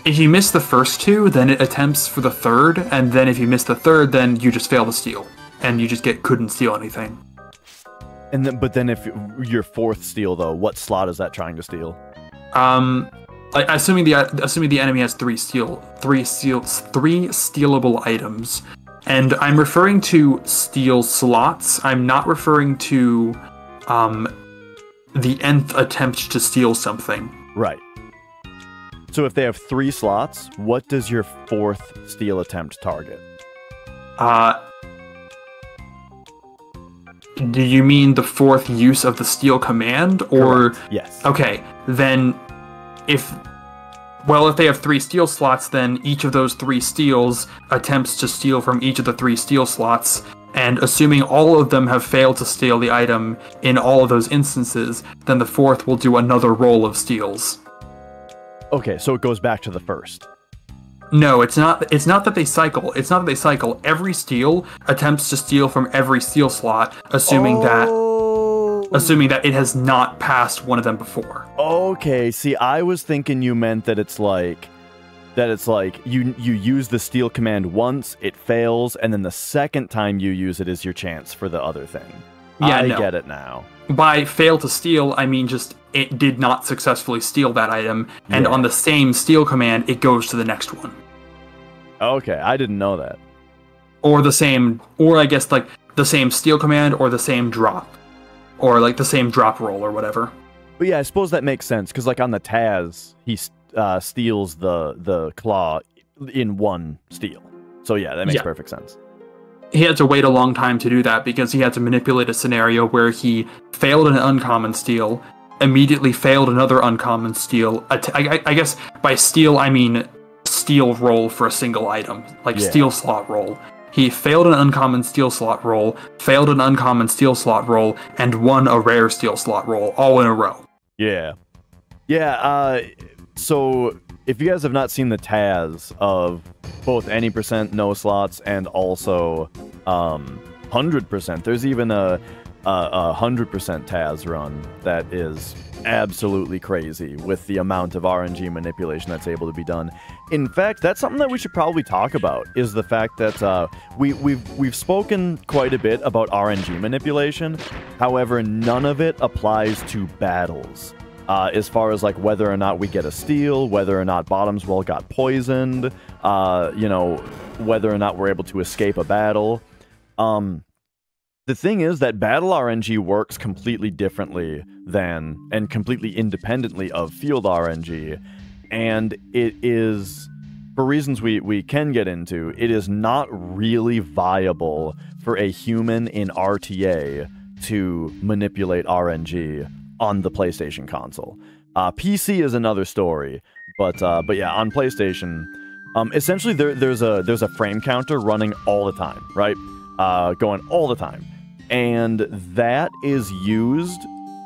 If you miss the first two, then it attempts for the third, and then if you miss the third, then you just fail to steal, and you just couldn't steal anything. And then, but then if your fourth steal though, what slot is that trying to steal? Assuming the enemy has three stealable items, and I'm referring to steal slots. I'm not referring to the nth attempt to steal something. Right. So if they have 3 slots, what does your fourth steal attempt target? Do you mean the fourth use of the steal command, or? Correct. Yes. Okay, then if they have 3 steal slots, then each of those 3 steals attempts to steal from each of the 3 steal slots, and assuming all of them have failed to steal the item in all of those instances, then the fourth will do another roll of steals. Okay, so it goes back to the first. No, it's not that they cycle. It's not that they cycle. Every steal attempts to steal from every steal slot, assuming that it has not passed one of them before. Okay, see, I was thinking you meant that it's like you use the steal command once, it fails, and then the second time you use it is your chance for the other thing. Yeah, I get it now. By fail to steal, I mean just it did not successfully steal that item, and on the same steal command, it goes to the next one. Okay, I didn't know that. Or the same steal command, or the same drop. Or like the same drop roll, or whatever. But yeah, I suppose that makes sense, because like on the Taz, he steals the claw in one steal. So yeah, that makes perfect sense. He had to wait a long time to do that because he had to manipulate a scenario where he failed an uncommon steal, immediately failed another uncommon steal. I guess by steal, I mean steal roll for a single item, like steal slot roll. He failed an uncommon steal slot roll, failed an uncommon steal slot roll, and won a rare steal slot roll, all in a row. Yeah. Yeah, so if you guys have not seen the Taz of both any percent no slots and also 100%, there's even a 100% Taz run that is absolutely crazy with the amount of RNG manipulation that's able to be done. In fact, that's something that we should probably talk about, is the fact that we've spoken quite a bit about RNG manipulation. However, none of it applies to battles. As far as like whether or not we get a steal, whether or not Bottomswell got poisoned, whether or not we're able to escape a battle. The thing is that battle RNG works completely differently than, and completely independently of field RNG, and it is, for reasons we can get into, it is not really viable for a human in RTA to manipulate RNG on the PlayStation console. PC is another story, but yeah, on PlayStation, essentially there's a frame counter running all the time, right? Going all the time, and that is used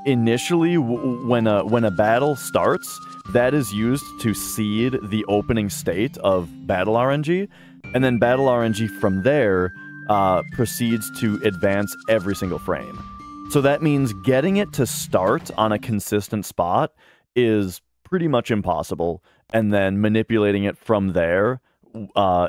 initially when a battle starts. That is used to seed the opening state of battle RNG, and then battle RNG from there proceeds to advance every single frame. So that means getting it to start on a consistent spot is pretty much impossible, and then manipulating it from there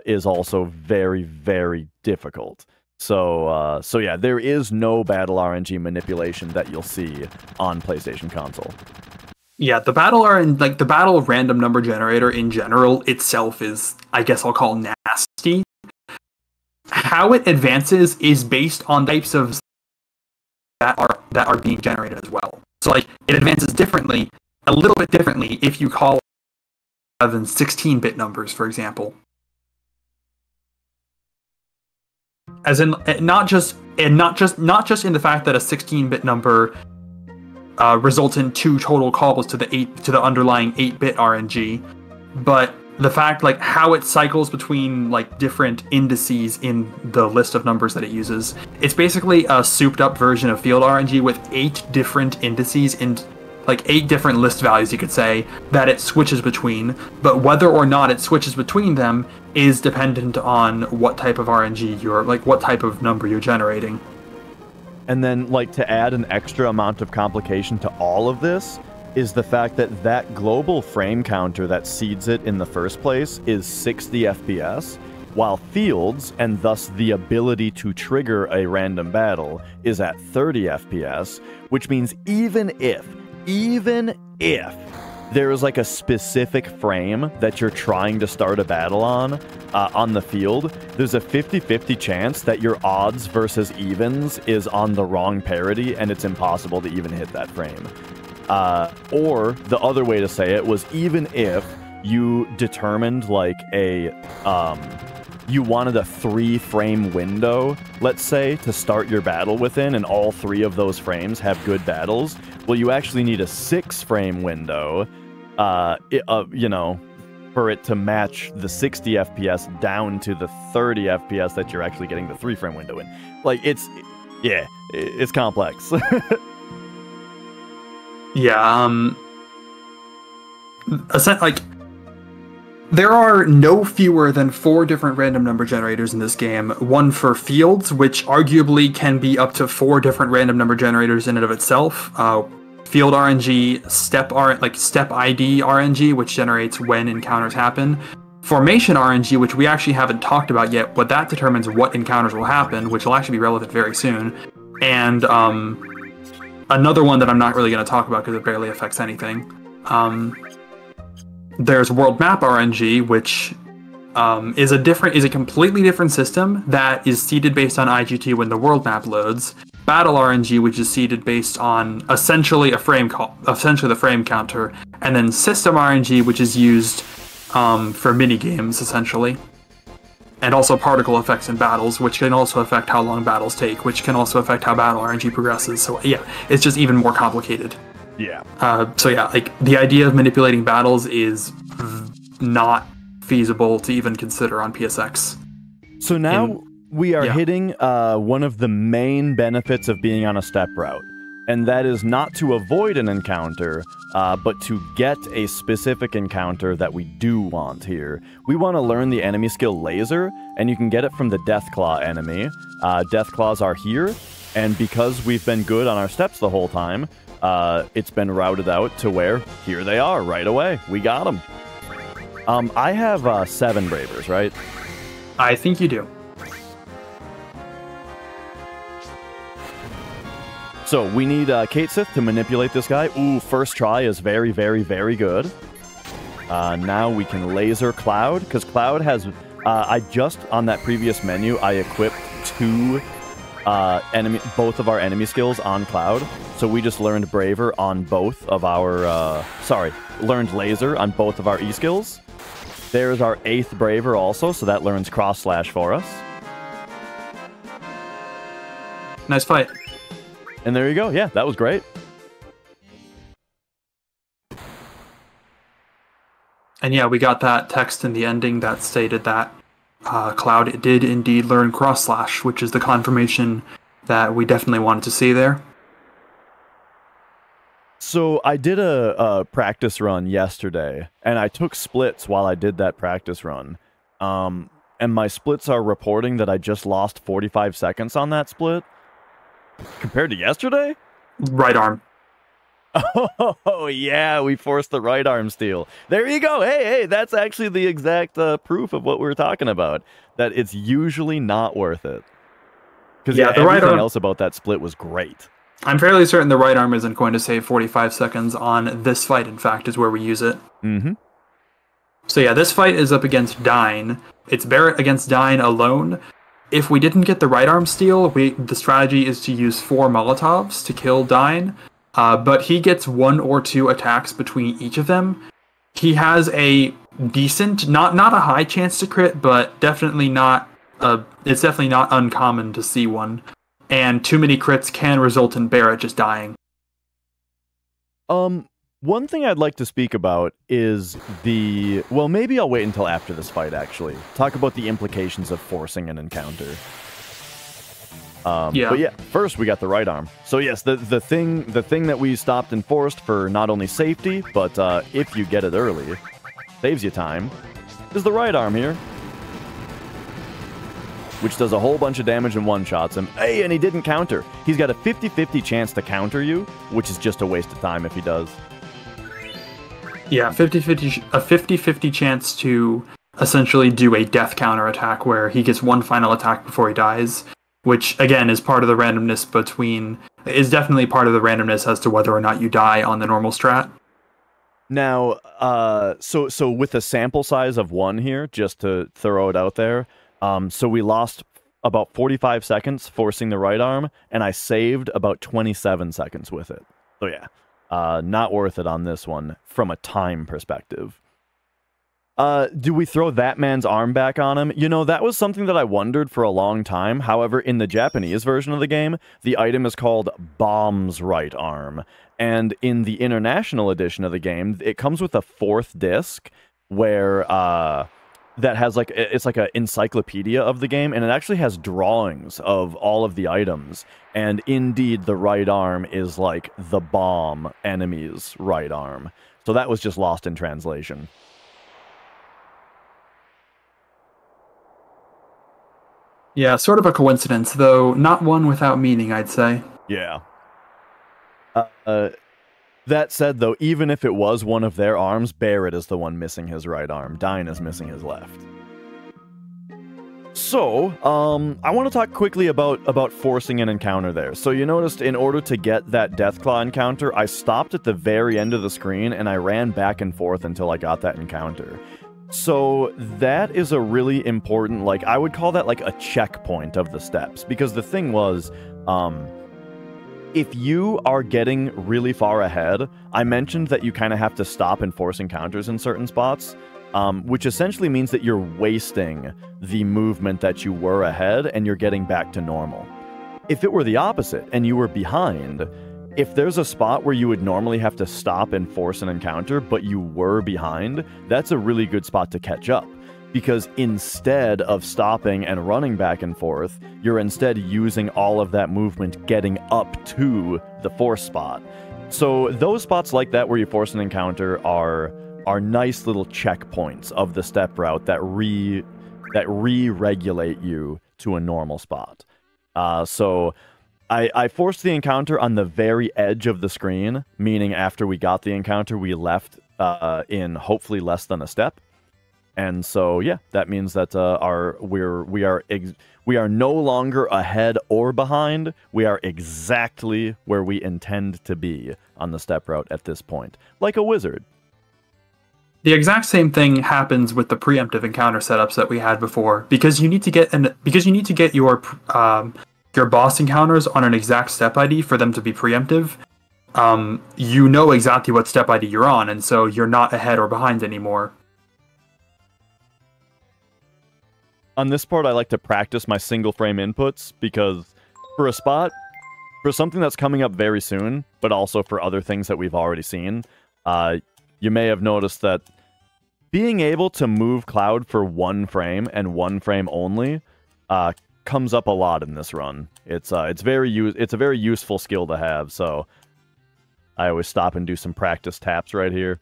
is also very, very difficult. So yeah, there is no battle RNG manipulation that you'll see on PlayStation console. Yeah, the battle random number generator in general itself is, I guess I'll call, nasty. How it advances is based on types of that are being generated as well. So like it advances differently, a little bit differently, if you call rather than 16-bit numbers, for example. As in not just in the fact that a 16-bit number results in 2 total calls to the underlying 8-bit RNG, but the fact like how it cycles between like different indices in the list of numbers that it uses. It's basically a souped up version of field RNG with 8 different indices in like 8 different list values, you could say, that it switches between. But whether or not it switches between them is dependent on what type of RNG what type of number you're generating. And then, like, to add an extra amount of complication to all of this is the fact that that global frame counter that seeds it in the first place is 60 FPS, while Fields, and thus the ability to trigger a random battle, is at 30 FPS, which means even if there is like a specific frame that you're trying to start a battle on the field, there's a 50-50 chance that your odds versus evens is on the wrong parity, and it's impossible to even hit that frame. Or the other way to say it was, even if you determined like you wanted a 3-frame window, let's say, to start your battle within, and all 3 of those frames have good battles, well, you actually need a 6-frame window, you know, for it to match the 60 FPS down to the 30 FPS that you're actually getting the 3-frame window in. Like, it's complex. Yeah, like, there are no fewer than 4 different random number generators in this game. One for Fields, which arguably can be up to 4 different random number generators in and of itself. Field RNG, step ID RNG, which generates when encounters happen. Formation RNG, which we actually haven't talked about yet, but that determines what encounters will happen, which will actually be relevant very soon. And another one that I'm not really going to talk about because it barely affects anything. There's World Map RNG, which is a completely different system that is seeded based on IGT when the world map loads. Battle RNG, which is seeded based on essentially the frame counter, and then System RNG, which is used for mini games essentially, and also particle effects in battles, which can also affect how long battles take, which can also affect how battle RNG progresses. So yeah, it's just even more complicated. Yeah. So yeah, like, the idea of manipulating battles is not feasible to even consider on PSX. So now we are hitting one of the main benefits of being on a step route, and that is not to avoid an encounter, but to get a specific encounter that we do want here. We want to learn the enemy skill Laser, and you can get it from the Deathclaw enemy. Deathclaws are here, and because we've been good on our steps the whole time, it's been routed out to where here they are right away. We got them. I have 7 Bravers, right? I think you do. So we need Kate Sith to manipulate this guy. Ooh, first try is very, very, very good. Now we can laser Cloud, because Cloud has... on that previous menu, I equipped both of our enemy skills on Cloud. So we just learned Braver on both of our... learned Laser on both of our E-skills. There's our 8th Braver also, so that learns Cross Slash for us. Nice fight. And there you go. Yeah, that was great. And yeah, we got that text in the ending that stated that Cloud did indeed learn Cross Slash, which is the confirmation that we definitely wanted to see there. So I did a practice run yesterday, and I took splits while I did that practice run. And my splits are reporting that I just lost 45 seconds on that split. Compared to yesterday? Right arm. Oh, yeah, we forced the right arm steal. There you go. Hey, that's actually the exact proof of what we were talking about. That it's usually not worth it. Because everything else about that split was great. I'm fairly certain the right arm isn't going to save 45 seconds on this fight, in fact, is where we use it. Mm-hmm. So yeah, this fight is up against Dine. It's Barrett against Dine alone. If we didn't get the right arm steal, the strategy is to use 4 Molotovs to kill Dine, but he gets 1 or 2 attacks between each of them. He has a decent, not a high chance to crit, but definitely not. It's definitely not uncommon to see one. And too many crits can result in Barrett just dying. One thing I'd like to speak about is well, maybe I'll wait until after this fight, actually. Talk about the implications of forcing an encounter. Yeah. But yeah, first we got the right arm. So yes, the thing that we stopped and forced for not only safety, but if you get it early, saves you time, is the right arm here. which does a whole bunch of damage and one-shots him. Hey, and he didn't counter. He's got a 50-50 chance to counter you, which is just a waste of time if he does. Yeah, a 50-50 chance to essentially do a death counter attack where he gets one final attack before he dies, which again is part of the randomness is definitely part of the randomness as to whether or not you die on the normal strat. Now, so with a sample size of 1 here, just to throw it out there, so we lost about 45 seconds forcing the right arm, and I saved about 27 seconds with it. So yeah. Not worth it on this one from a time perspective. Do we throw that man's arm back on him? You know, that was something that I wondered for a long time. However, in the Japanese version of the game, the item is called Bomb's Right Arm. And in the international edition of the game, it comes with a 4th disc where that has it's like an encyclopedia of the game, and it actually has drawings of all of the items. And indeed, the right arm is like the bomb enemy's right arm. So that was just lost in translation. Yeah, sort of a coincidence, though not one without meaning, I'd say. Yeah. That said, though, even if it was one of their arms, Barrett is the one missing his right arm. Dine is missing his left. So, I want to talk quickly about forcing an encounter there. So you noticed in order to get that Deathclaw encounter, I stopped at the very end of the screen and I ran back and forth until I got that encounter. So that is a really important, I would call that a checkpoint of the steps. Because the thing was, if you are getting really far ahead, I mentioned that you kind of have to stop and force encounters in certain spots, which essentially means that you're wasting the movement that you were ahead and you're getting back to normal. If it were the opposite and you were behind, if there's a spot where you would normally have to stop and force an encounter, but you were behind, that's a really good spot to catch up. Because instead of stopping and running back and forth, you're instead using all of that movement getting up to the force spot. So those spots like that where you force an encounter are nice little checkpoints of the step route that re-regulate you to a normal spot. So I forced the encounter on the very edge of the screen, meaning after we got the encounter, we left in hopefully less than a step. And so, yeah, that means that we are no longer ahead or behind. We are exactly where we intend to be on the step route at this point, like a wizard. The exact same thing happens with the preemptive encounter setups that we had before, because you need to get your boss encounters on an exact step ID for them to be preemptive. You know exactly what step ID you're on, and so you're not ahead or behind anymore. On this part, I like to practice my single frame inputs because for something that's coming up very soon, but also for other things that we've already seen, you may have noticed that being able to move Cloud for 1 frame and 1 frame only comes up a lot in this run. It's a very useful skill to have, so I always stop and do some practice taps right here.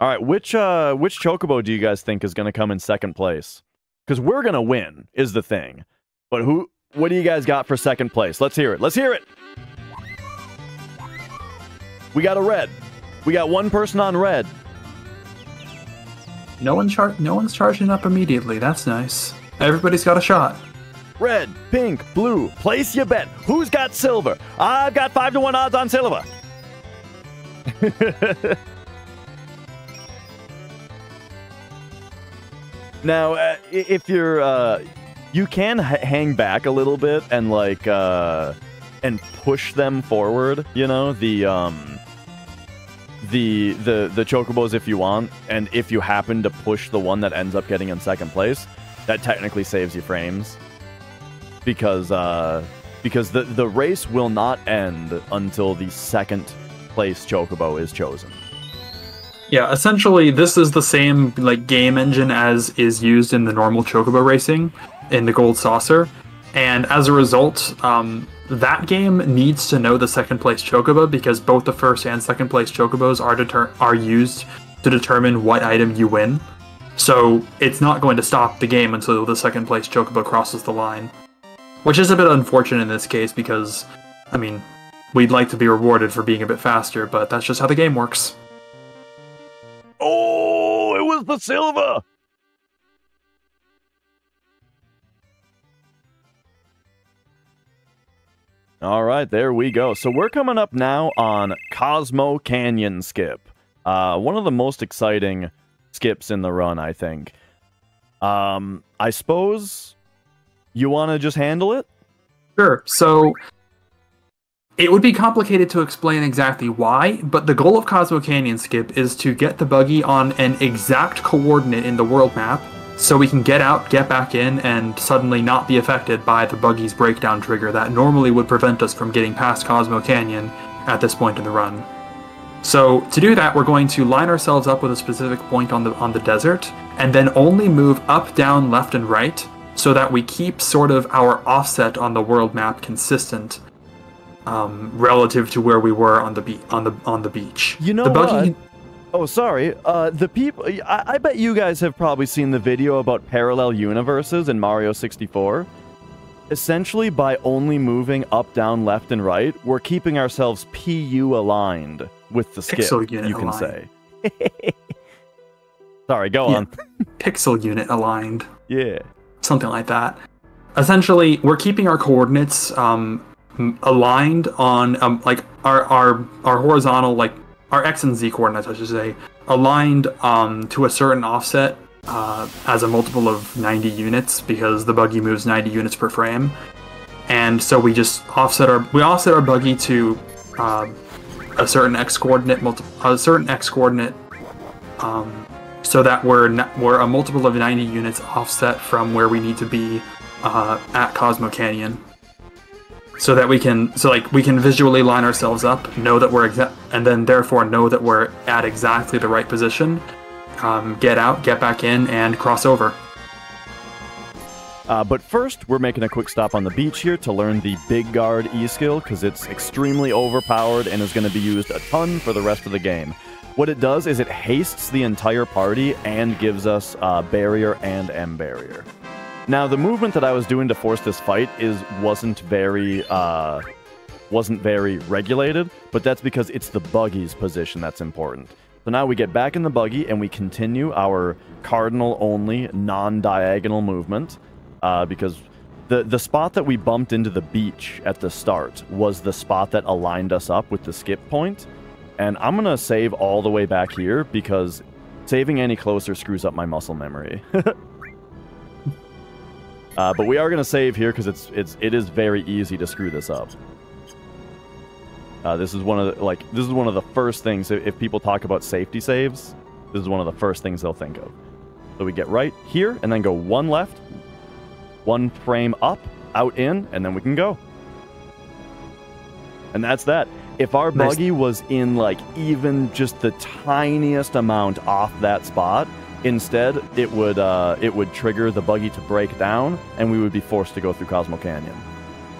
All right, which Chocobo do you guys think is going to come in second place? Because we're going to win, is the thing. But what do you guys got for second place? Let's hear it. Let's hear it! We got a red. We got one person on red. No one's charging up immediately. That's nice. Everybody's got a shot. Red, pink, blue. Place your bet. Who's got silver? I've got 5-1 odds on silver. Now, if you're, you can hang back a little bit and and push them forward. You know, the chocobos if you want, and if you happen to push the one that ends up getting in second place, that technically saves you frames, because the race will not end until the second place chocobo is chosen. Yeah, essentially, this is the same game engine as is used in the normal chocobo racing in the Gold Saucer, and as a result, that game needs to know the second place chocobo because both the first and second place chocobos are used to determine what item you win. So it's not going to stop the game until the second place Chocobo crosses the line. Which is a bit unfortunate in this case because, I mean, we'd like to be rewarded for being a bit faster, but that's just how the game works. Oh, it was the silver! All right, there we go. So we're coming up now on Cosmo Canyon Skip. One of the most exciting skips in the run, I think. I suppose you want to just handle it? Sure. So it would be complicated to explain exactly why, but the goal of Cosmo Canyon Skip is to get the buggy on an exact coordinate in the world map so we can get out, get back in, and suddenly not be affected by the buggy's breakdown trigger that normally would prevent us from getting past Cosmo Canyon at this point in the run. So to do that, we're going to line ourselves up with a specific point on the desert, and then only move up, down, left, and right, so that we keep sort of our offset on the world map consistent, relative to where we were on the beach. You know what? Oh, sorry. The people. I bet you guys have probably seen the video about parallel universes in Mario 64. Essentially, by only moving up, down, left, and right, we're keeping ourselves PU aligned with the skip. Pixel unit you can aligned. say. Sorry, go on. Pixel unit aligned. Yeah. Something like that. Essentially, we're keeping our coordinates aligned on like our horizontal, like our X and Z coordinates, I should say, aligned to a certain offset as a multiple of 90 units because the buggy moves 90 units per frame, and so we just offset our buggy to a certain X coordinate, so that we're a multiple of 90 units offset from where we need to be at Cosmo Canyon. So that we can visually line ourselves up, know that we're and then therefore know that we're at exactly the right position, get out, get back in, and cross over. But first, we're making a quick stop on the beach here to learn the Big Guard E-skill, because it's extremely overpowered and is going to be used a ton for the rest of the game. What it does is it hastes the entire party and gives us barrier and M barrier. Now, the movement that I was doing to force this fight wasn't very regulated, but that's because it's the buggy's position that's important. So now we get back in the buggy and we continue our cardinal-only, non-diagonal movement, because the spot that we bumped into the beach at the start was the spot that aligned us up with the skip point, and I'm going to save all the way back here because saving any closer screws up my muscle memory. But we are going to save here because it is very easy to screw this up. This is one of the first things, if people talk about safety saves, this is one of the first things they'll think of. So we get right here and then go one left, one frame up, out in, and then we can go. And that's that. If our buggy was in like even just the tiniest amount off that spot, instead, it would trigger the buggy to break down, and we would be forced to go through Cosmo Canyon.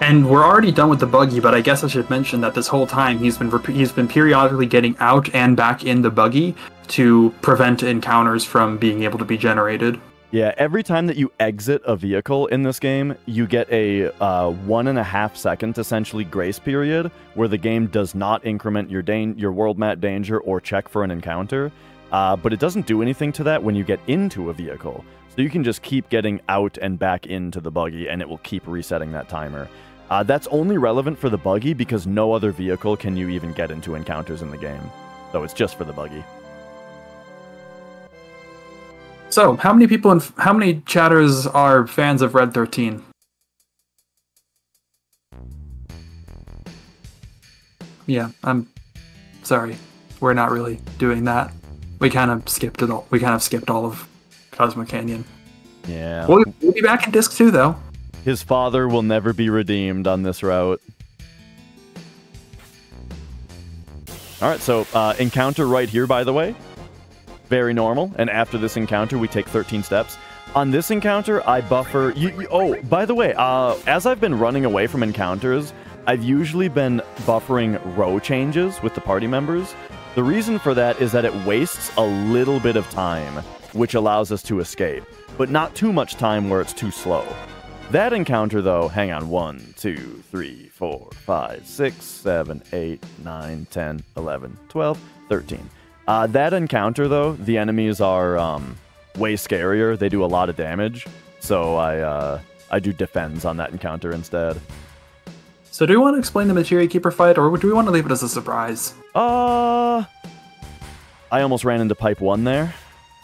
And we're already done with the buggy, but I guess I should mention that this whole time he's been periodically getting out and back in the buggy to prevent encounters from being able to be generated. Yeah, every time that you exit a vehicle in this game, you get a 1.5 second essentially grace period where the game does not increment your world map danger or check for an encounter. But it doesn't do anything to that when you get into a vehicle. So you can just keep getting out and back into the buggy, and it will keep resetting that timer. That's only relevant for the buggy because no other vehicle can you even get into encounters in the game. So it's just for the buggy. So, how many chatters are fans of Red 13? Yeah, I'm sorry. We're not really doing that. We kind of skipped it all. We kind of skipped all of Cosmo Canyon. Yeah. We'll be back in Disc 2, though. His father will never be redeemed on this route. Alright, so encounter right here, by the way. Very normal. And after this encounter, we take 13 steps. On this encounter, I buffer... Oh, by the way, as I've been running away from encounters, I've usually been buffering row changes with the party members. The reason for that is that it wastes a little bit of time which allows us to escape, but not too much time where it's too slow. That encounter, though, hang on, 1, 2, 3, 4, 5, 6, 7, 8, 9, 10, 11, 12, 13. That encounter, though, the enemies are way scarier. They do a lot of damage, so I do defends on that encounter instead. So do we want to explain the Materia Keeper fight, or do we want to leave it as a surprise? I almost ran into pipe 1 there,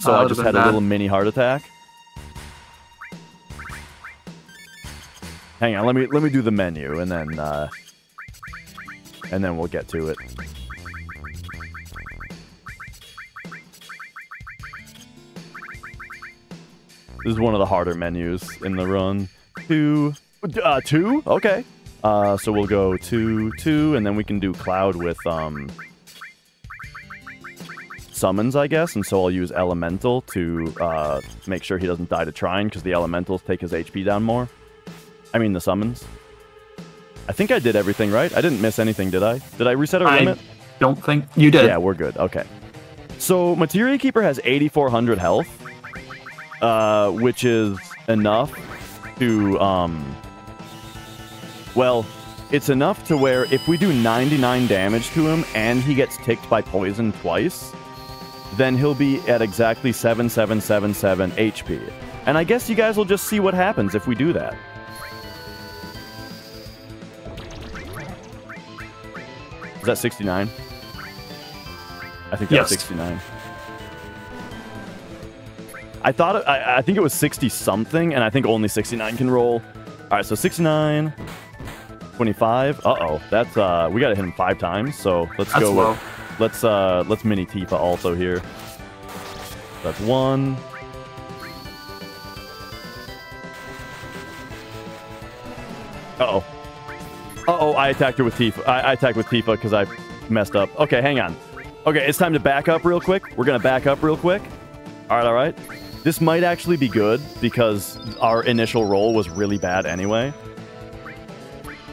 so I just had a little mini heart attack. Hang on, let me do the menu, and then we'll get to it. This is one of the harder menus in the run. 2? Okay. So we'll go 2, 2, and then we can do Cloud with summons, I guess, and so I'll use Elemental to make sure he doesn't die to Trine, because the Elementals take his HP down more. I mean the summons. I think I did everything right. I didn't miss anything, did I? Did I reset our limit? Don't think you did. Yeah, we're good. Okay. So Materia Keeper has 8,400 health, which is enough to, well, it's enough to where if we do 99 damage to him and he gets ticked by poison twice, then he'll be at exactly 7777 HP. And I guess you guys will just see what happens if we do that. Is that 69? I think that's 69. I think it was 60 something, and I think only 69 can roll. All right, so 69, 25. Uh-oh, that's we gotta hit him 5 times. So let's go. Low. Let's mini Tifa also here. That's 1. Uh-oh. Uh-oh, I attacked her with Tifa. I attacked with Tifa because I messed up. Okay, hang on. Okay, it's time to back up real quick. We're going to back up real quick. All right, all right. This might actually be good because our initial roll was really bad anyway.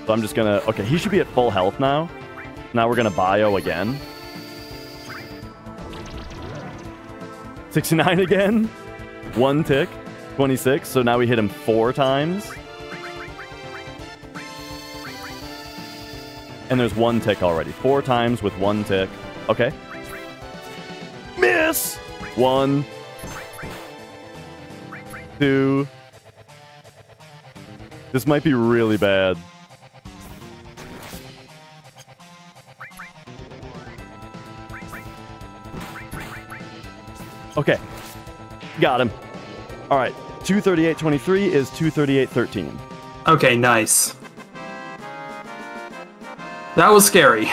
So I'm just going to... Okay, he should be at full health now. Now we're going to bio again. 69 again. 1 tick. 26. So now we hit him 4 times. And there's 1 tick already. 4 times with 1 tick. Okay. Miss! 1. 2. This might be really bad. Okay. Got him. Alright. 238.23 is 238.13. Okay, nice. That was scary.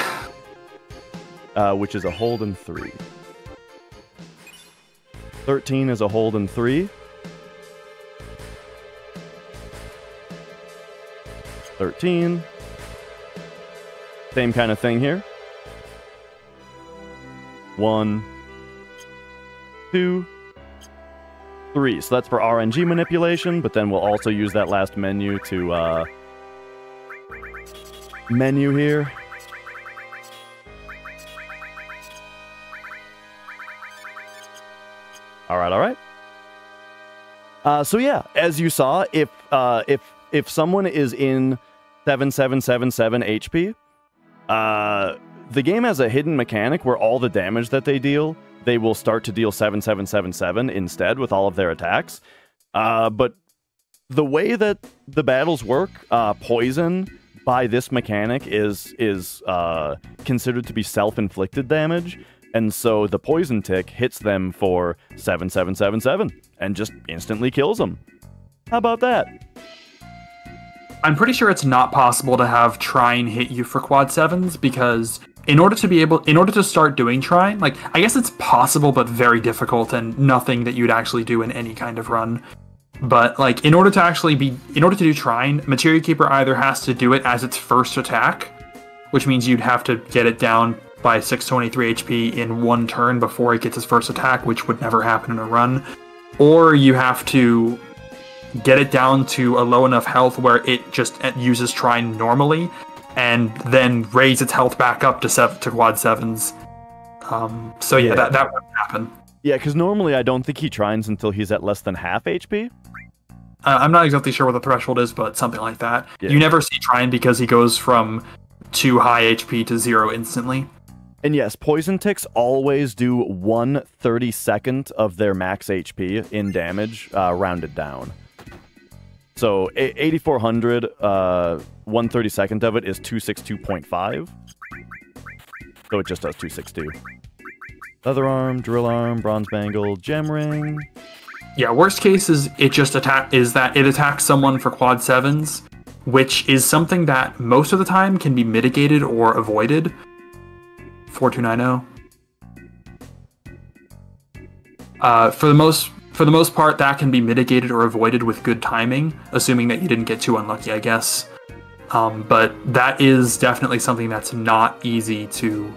Which is a hold in 3. 13 is a hold in 3. 13. Same kind of thing here. 1, 2, 3. So that's for RNG manipulation, but then we'll also use that last menu to menu here. All right. So yeah, as you saw, if someone is in 7777 HP, the game has a hidden mechanic where all the damage that they deal, they will start to deal 7777 instead with all of their attacks. But the way that the battles work, poison by this mechanic is considered to be self-inflicted damage. And so the poison tick hits them for 7777 and just instantly kills them. How about that? I'm pretty sure it's not possible to have Trine hit you for quad 7s because in order to start doing Trine, like, I guess it's possible but very difficult and nothing that you'd actually do in any kind of run. But like in order to do Trine, Materia Keeper either has to do it as its first attack, which means you'd have to get it down by 623 HP in 1 turn before it gets its first attack, which would never happen in a run, or you have to get it down to a low enough health where it just uses Trine normally, and then raise its health back up to quad 7s. So yeah, that wouldn't happen. Yeah, because normally I don't think he trines until he's at less than half HP. I'm not exactly sure what the threshold is, but something like that. Yeah. You never see Trine because he goes from 2 high HP to 0 instantly. And yes, poison ticks always do 1/32 of their max HP in damage, rounded down. So 8400, 1/32 of it is 262.5. So it just does 262. Leather arm, drill arm, bronze bangle, gem ring. Yeah, worst case is it attacks someone for quad 7s, which is something that most of the time can be mitigated or avoided. 4290. For the most part, that can be mitigated or avoided with good timing, assuming that you didn't get too unlucky, I guess. But that is definitely something that's not easy to.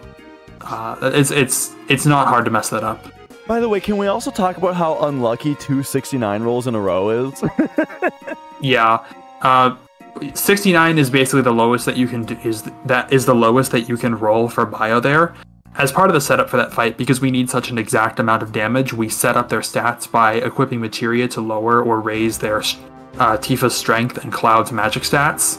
It's not hard to mess that up. By the way, can we also talk about how unlucky 269 rolls in a row is? Yeah. 69 is basically the lowest that you can do, is the lowest that you can roll for bio there. As part of the setup for that fight, because we need such an exact amount of damage, we set up their stats by equipping materia to lower or raise their Tifa's strength and Cloud's magic stats.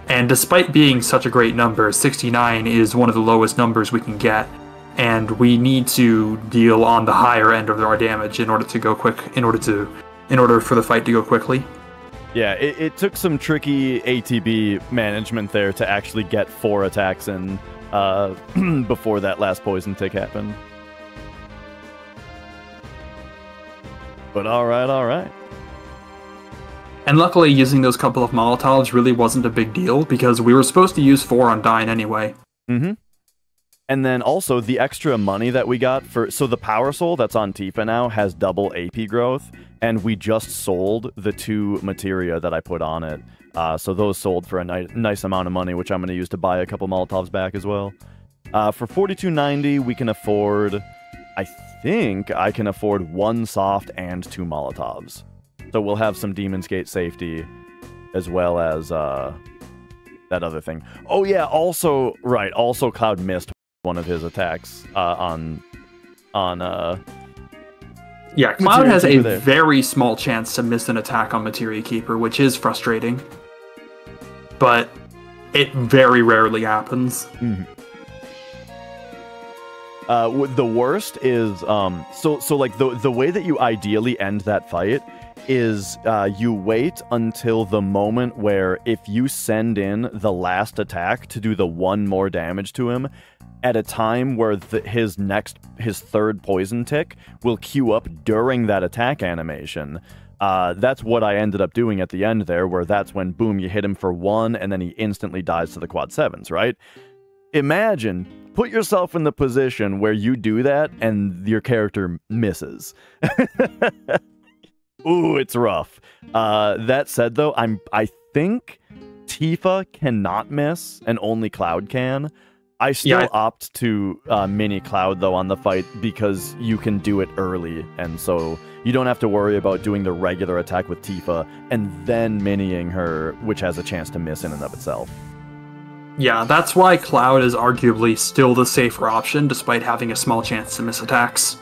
And despite being such a great number, 69 is one of the lowest numbers we can get, and we need to deal on the higher end of our damage in order to go quick, in order for the fight to go quickly. Yeah, it took some tricky ATB management there to actually get 4 attacks in before that last poison tick happened. But alright. And luckily, using those couple of Molotovs really wasn't a big deal, because we were supposed to use 4 on Dyne anyway. Mm-hmm. And then also, the extra money that we got for... So the Power Soul that's on Tifa now has double AP growth, and we just sold the 2 materia that I put on it. So those sold for a nice amount of money, which I'm going to use to buy a couple Molotovs back as well. For 4290, we can afford... I think I can afford 1 soft and 2 Molotovs. So we'll have some Demon's Gate safety, as well as that other thing. Oh yeah, also Cloud missed one of his attacks on Yeah, Cloud has a very small chance to miss an attack on Materia Keeper, which is frustrating. But it very rarely happens. Mm-hmm. The worst is so like the way that you ideally end that fight is you wait until the moment where if you send in the last attack to do the 1 more damage to him at a time where his third poison tick will queue up during that attack animation. That's what I ended up doing at the end there, where that's when, boom, you hit him for 1 and then he instantly dies to the quad 7s, right? Imagine, put yourself in the position where you do that and your character misses. Ooh, it's rough. That said, though, I think Tifa cannot miss, and only Cloud can. I still opt to mini Cloud, though, on the fight, because you can do it early, and so you don't have to worry about doing the regular attack with Tifa, and then miniing her, which has a chance to miss in and of itself. Yeah, that's why Cloud is arguably still the safer option, despite having a small chance to miss attacks.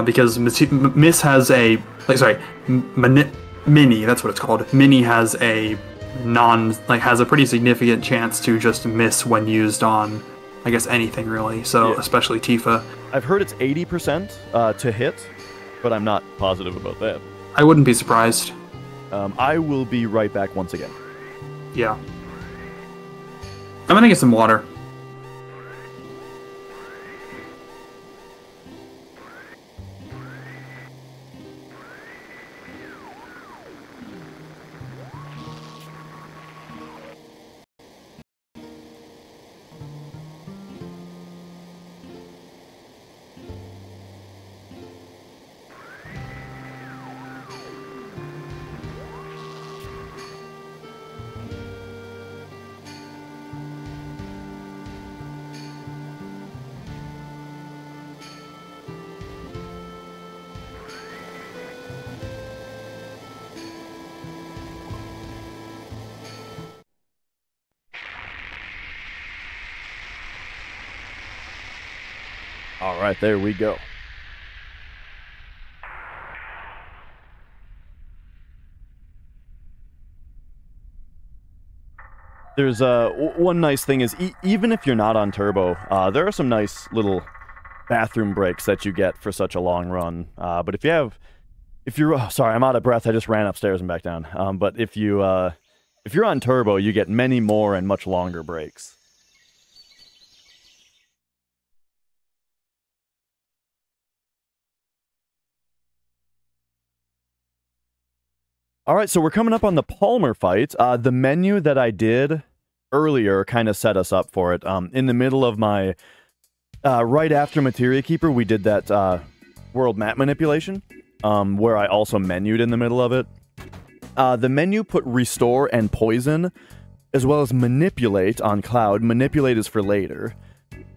Because Miss has a... Mini, that's what it's called. Mini has a has a pretty significant chance to just miss when used on, I guess, anything really, so especially Tifa. I've heard it's 80% to hit, but I'm not positive about that. I wouldn't be surprised. I will be right back once again. Yeah. I'm gonna get some water. All right, there we go. There's one nice thing is even if you're not on turbo, there are some nice little bathroom breaks that you get for such a long run. But if you're sorry, I'm out of breath. I just ran upstairs and back down. But if you're on turbo, you get many more and much longer breaks. All right, so we're coming up on the Palmer fight. The menu that I did earlier kind of set us up for it. In the middle of my, right after Materia Keeper, we did that world map manipulation, where I also menued in the middle of it. The menu put Restore and Poison, as well as Manipulate on Cloud. Manipulate is for later.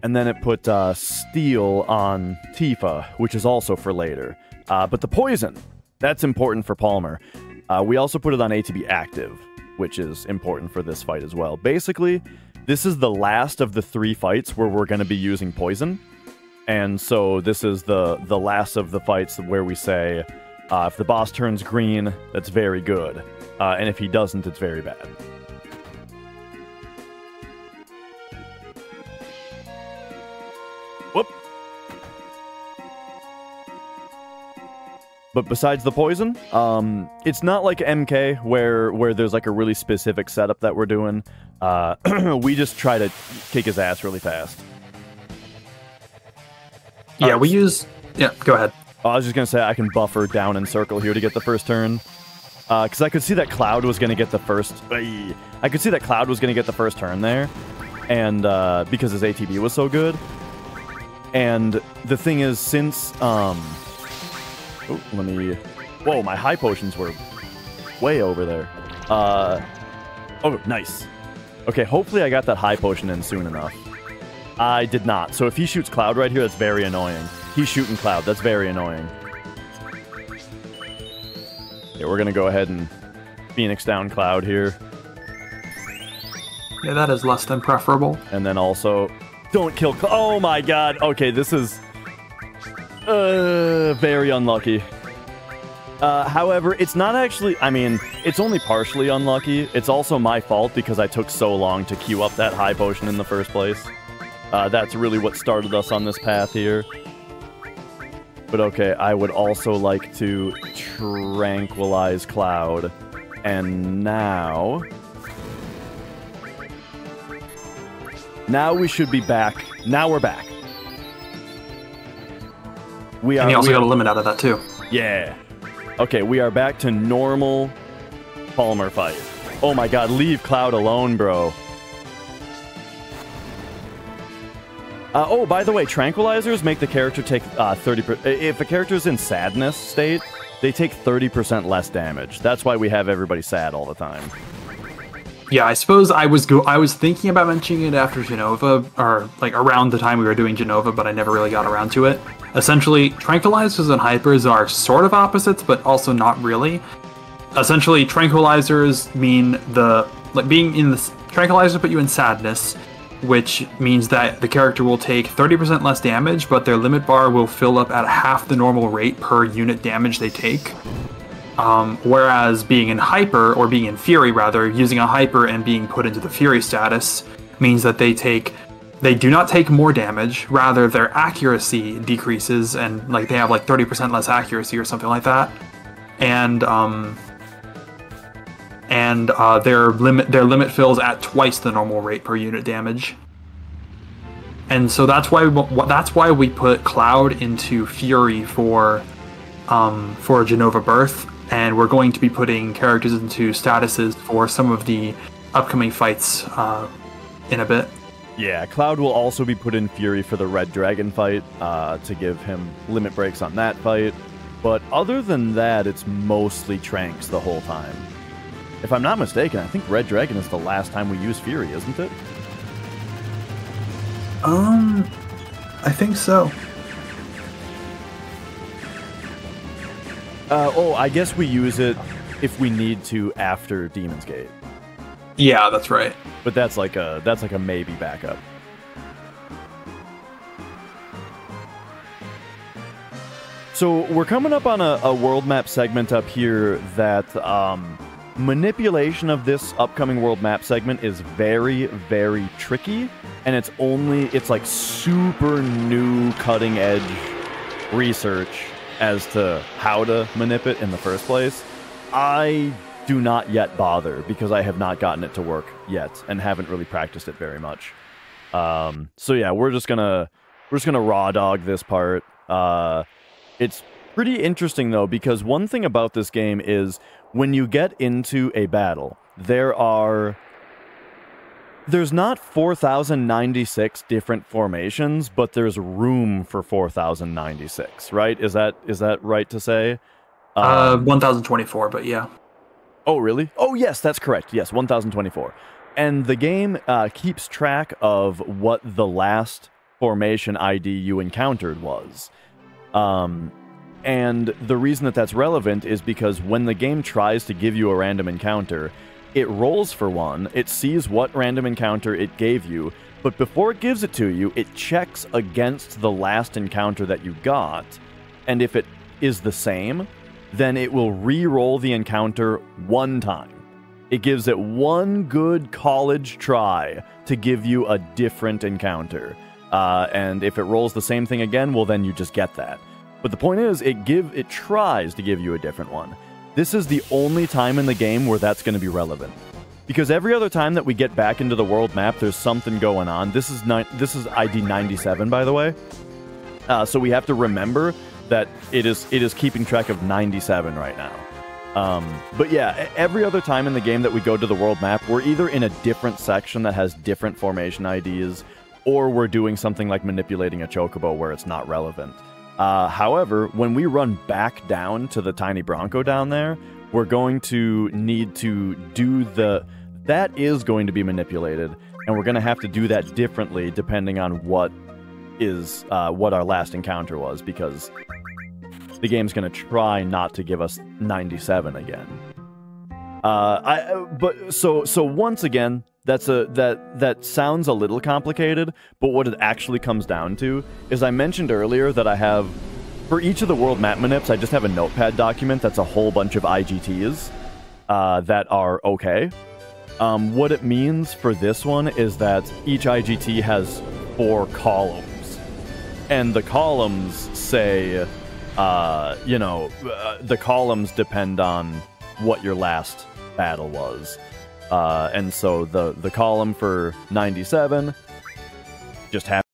And then it put Steal on Tifa, which is also for later. But the Poison, that's important for Palmer. We also put it on ATB Active, which is important for this fight as well. Basically, this is the last of the 3 fights where we're going to be using Poison. And so this is the last of the fights where we say, if the boss turns green, that's very good. And if he doesn't, it's very bad. Whoop. But besides the poison, it's not like MK where there's like a really specific setup that we're doing. We just try to kick his ass really fast. Yeah, we use... Yeah, go ahead. I was just going to say I can buffer down and circle here to get the first turn. Because I could see that Cloud was going to get the first... I could see that Cloud was going to get the first turn there. And because his ATB was so good. And the thing is, since... Oh, let me... Whoa, my high potions were way over there. Oh, nice. Okay, hopefully I got that high potion in soon enough. I did not. So if he shoots Cloud right here, that's very annoying. He's shooting Cloud. That's very annoying. Yeah, we're going to go ahead and Phoenix down Cloud here. Yeah, that is less than preferable. And then also, don't kill Cloud. Oh my god. Okay, this is... very unlucky. However, it's not actually... I mean, it's only partially unlucky. It's also my fault because I took so long to queue up that high potion in the first place. That's really what started us on this path here. But okay, I would also like to tranquilize Cloud. And now... Now we should be back. Now we're back. And you also got a limit out of that, too. Yeah. Okay, we are back to normal Palmer fight. Oh my god, leave Cloud alone, bro. Oh, by the way, tranquilizers make the character take 30%. If a character's in sadness state, they take 30% less damage. That's why we have everybody sad all the time. Yeah, I suppose I was thinking about mentioning it after Genova, or like around the time we were doing Genova, but I never really got around to it. Essentially, tranquilizers and hypers are sort of opposites, but also not really. Essentially, tranquilizers mean being in the tranquilizers put you in sadness, which means that the character will take 30% less damage, but their limit bar will fill up at half the normal rate per unit damage they take. Whereas being in Hyper, or being in Fury rather, using a Hyper and being put into the Fury status means that they do not take more damage, rather their accuracy decreases, and like they have like 30% less accuracy or something like that. And their limit fills at twice the normal rate per unit damage. And so that's why we put Cloud into Fury for Genova Birth, and we're going to be putting characters into statuses for some of the upcoming fights in a bit. Yeah, Cloud will also be put in Fury for the Red Dragon fight to give him limit breaks on that fight. But other than that, it's mostly Tranks the whole time. If I'm not mistaken, I think Red Dragon is the last time we use Fury, isn't it? I think so. Oh, I guess we use it if we need to after Demon's Gate. Yeah, that's right. But that's like a maybe backup. So we're coming up on a world map segment up here that manipulation of this upcoming world map segment is very, very tricky, and it's like super new cutting edge research as to how to manipulate in the first place. I do not yet bother because I have not gotten it to work yet and haven't really practiced it very much. So yeah, we're just gonna raw dog this part. It's pretty interesting though, because one thing about this game is when you get into a battle, there's not 4,096 different formations, but there's room for 4,096, right? Is that right to say? 1,024, but yeah. Oh, really? Oh, yes, that's correct. Yes, 1,024. And the game keeps track of what the last formation ID you encountered was. And the reason that that's relevant is because when the game tries to give you a random encounter, it rolls for one, it sees what random encounter it gave you, but before it gives it to you, it checks against the last encounter that you got, and if it is the same, then it will re-roll the encounter one time. It gives it one good college try to give you a different encounter. And if it rolls the same thing again, well, then you just get that. But the point is, it tries to give you a different one. This is the only time in the game where that's going to be relevant. Because every other time that we get back into the world map, there's something going on. This is ID 97, by the way. So we have to remember that it is keeping track of 97 right now. But yeah, every other time in the game that we go to the world map, we're either in a different section that has different formation IDs, or we're doing something like manipulating a chocobo where it's not relevant. However, when we run back down to the tiny Bronco down there, we're going to need to do that is going to be manipulated, and we're going to have to do that differently depending on what our last encounter was, because the game's going to try not to give us 97 again. So once again, that sounds a little complicated, but what it actually comes down to is I mentioned earlier that I have, for each of the world map manips, I just have a notepad document that's a whole bunch of IGTs that are okay. What it means for this one is that each IGT has 4 columns, and the columns say, the columns depend on what your last battle was. And so the column for 97 just happens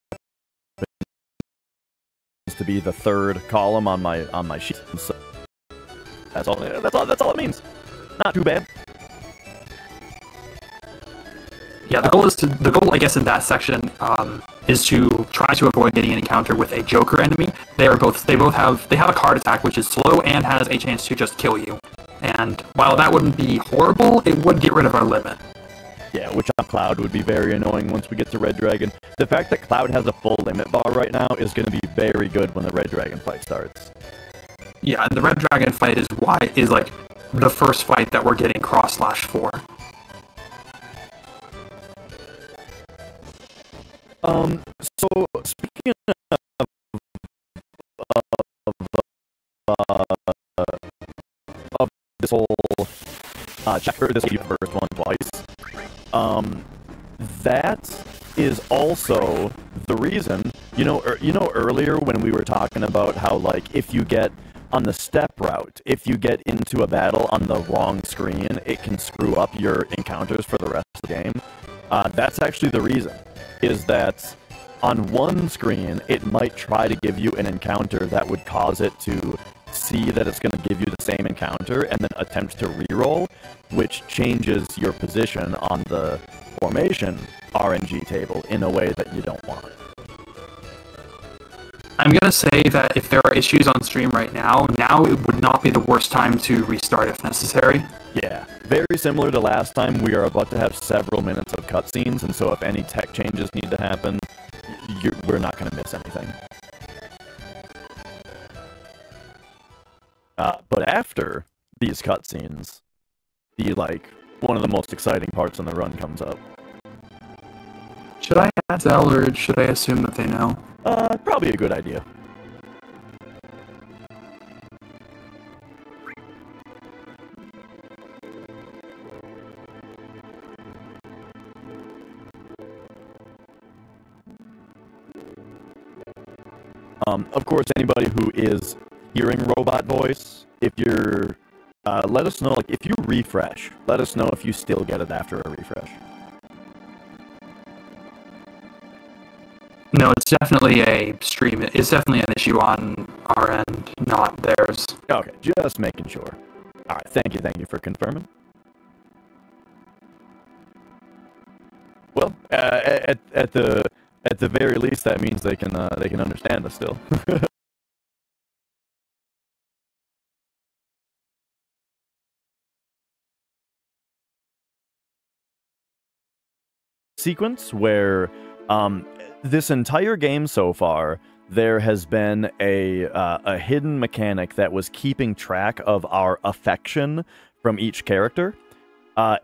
to be the 3rd column on my sheet. So that's all it means. Not too bad. Yeah, the goal, I guess, in that section is to try to avoid getting an encounter with a Joker enemy. They have a card attack which is slow and has a chance to just kill you. And while that wouldn't be horrible, it would get rid of our limit. Yeah, which on Cloud would be very annoying once we get to Red Dragon. The fact that Cloud has a full limit bar right now is going to be very good when the Red Dragon fight starts. Yeah, and the Red Dragon fight is like the first fight that we're getting cross/4. So speaking of this whole chapter, this will be the first one twice. That is also the reason, earlier when we were talking about how, like, if you get on the step route, if you get into a battle on the wrong screen, it can screw up your encounters for the rest of the game. That's actually the reason, is that on one screen, it might try to give you an encounter that would cause it to see that it's going to give you the same encounter and then attempt to reroll, which changes your position on the formation RNG table in a way that you don't want. I'm going to say that if there are issues on stream right now it would not be the worst time to restart if necessary. Yeah, very similar to last time, we are about to have several minutes of cutscenes, and so if any tech changes need to happen, we're not going to miss anything. But after these cutscenes, one of the most exciting parts in the run comes up. Should I ask Zell, or should I assume that they know? Probably a good idea. Of course, anybody who is hearing robot voice, if you're, let us know, like, if you refresh, let us know if you still get it after a refresh. No, it's definitely a stream. It's definitely an issue on our end, not theirs. Okay, just making sure. All right, thank you for confirming. Well, at the very least, that means they can understand us still. Sequence where this entire game so far, there has been a hidden mechanic that was keeping track of our affection from each character.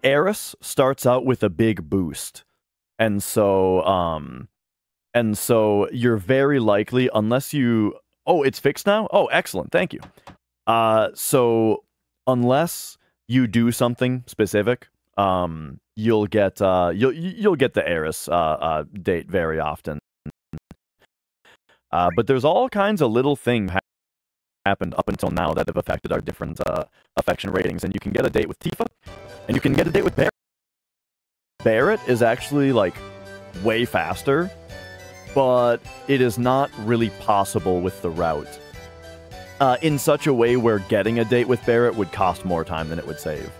Eris starts out with a big boost, and so you're very likely, unless you... Oh, it's fixed now? Oh, excellent, thank you. So unless you do something specific, you'll get the Eris date very often. But there's all kinds of little things happened up until now that have affected our different affection ratings, and you can get a date with Tifa, and you can get a date with Barret. Barret is actually like way faster, but it is not really possible with the route. In such a way where getting a date with Barret would cost more time than it would save.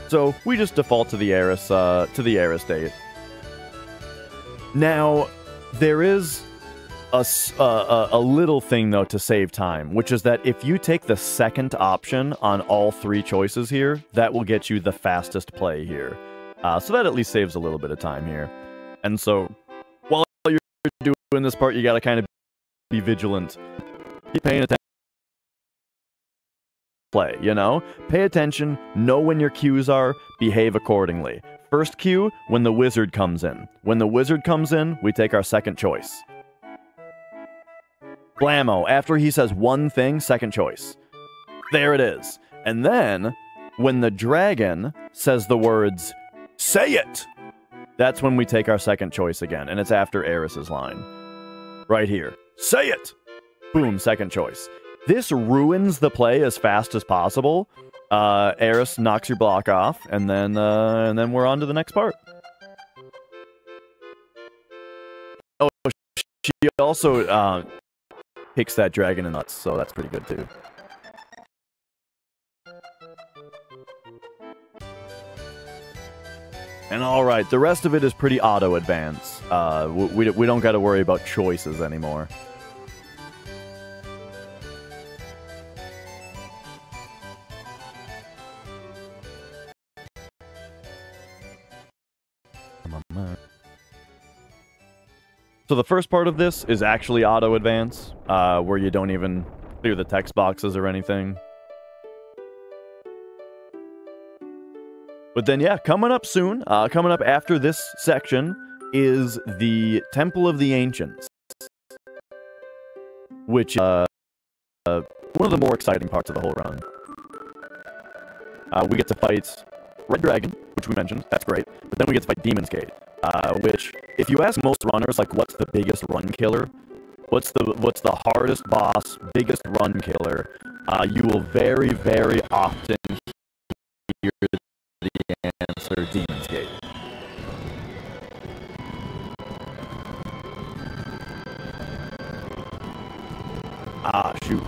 So we just default to the Eris date. Now, there is a little thing though to save time, which is that if you take the second option on all three choices here, that will get you the fastest play here. So that at least saves a little bit of time here. And so, while you're doing this part, you gotta kind of be vigilant. Keep paying attention. Play, you know? Pay attention, know when your cues are, behave accordingly. First cue, when the wizard comes in. When the wizard comes in, we take our second choice. Blammo, after he says one thing, second choice. There it is. And then, when the dragon says the words, "Say it!" that's when we take our second choice again, and it's after Eris's line. Right here. Say it! Boom, second choice. This ruins the play as fast as possible. Eris knocks your block off, and then we're on to the next part. Oh, she also kicks that dragon in nuts, so that's pretty good too. And alright, the rest of it is pretty auto-advance. We don't gotta worry about choices anymore. So the first part of this is actually auto-advance, where you don't even clear the text boxes or anything. But then, yeah, coming up soon, coming up after this section, is the Temple of the Ancients. Which, one of the more exciting parts of the whole run. We get to fight Red Dragon, which we mentioned, that's great. But then we get to fight Demon's Gate, which, if you ask most runners, like, what's the biggest run killer? What's the hardest boss, biggest run killer? You will very, very often hear the answer, Demon's Gate. Ah, shoot.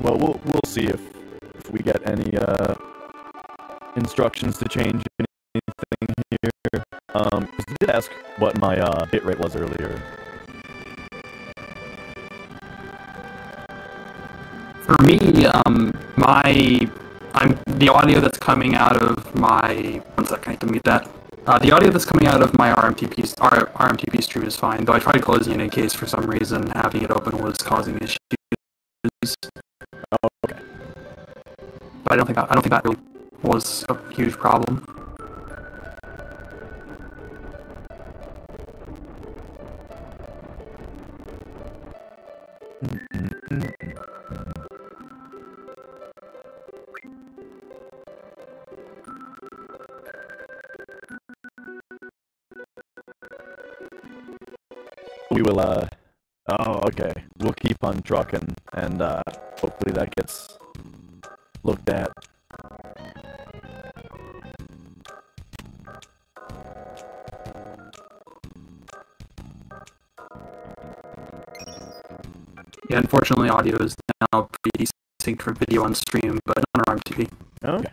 Well, we'll see if we get any instructions to change anything here. I did ask what my bitrate was earlier. For me, the audio that's coming out of my... One second, I have to mute that. The audio that's coming out of my RMTP stream is fine, though I tried closing it in case for some reason having it open was causing issues. Oh, okay. But I don't think that really was a huge problem. we will, oh, okay. We'll keep on trucking, and, hopefully that gets looked at. Yeah, unfortunately, audio is now pre-synced for video on stream, but not on RRFTP. Okay.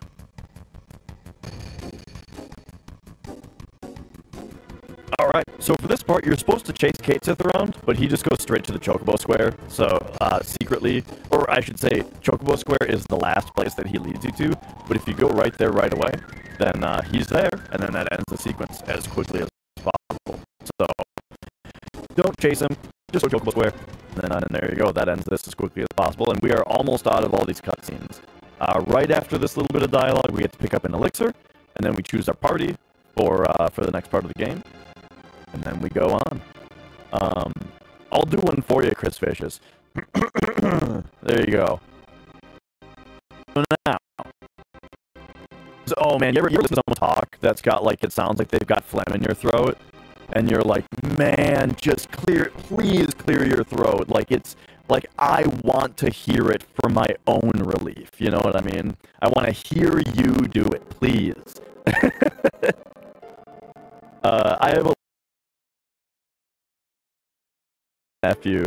Alright, so for this part, you're supposed to chase Katesith around, but he just goes straight to the Chocobo Square. So, secretly, or I should say, Chocobo Square is the last place that he leads you to, but if you go right there right away, then he's there, and then that ends the sequence as quickly as possible. So, don't chase him, just go Chocobo Square, and then there you go, that ends this as quickly as possible, and we are almost out of all these cutscenes. Right after this little bit of dialogue, we get to pick up an elixir, and then we choose our party for the next part of the game. And then we go on. I'll do one for you, Chris Fishes. There you go. So now. Oh man, you ever listen to someone talk that's got like, it sounds like they've got phlegm in your throat? And you're like, man, just please clear your throat. Like, it's like, I want to hear it for my own relief. You know what I mean? I want to hear you do it, please. I have a nephew,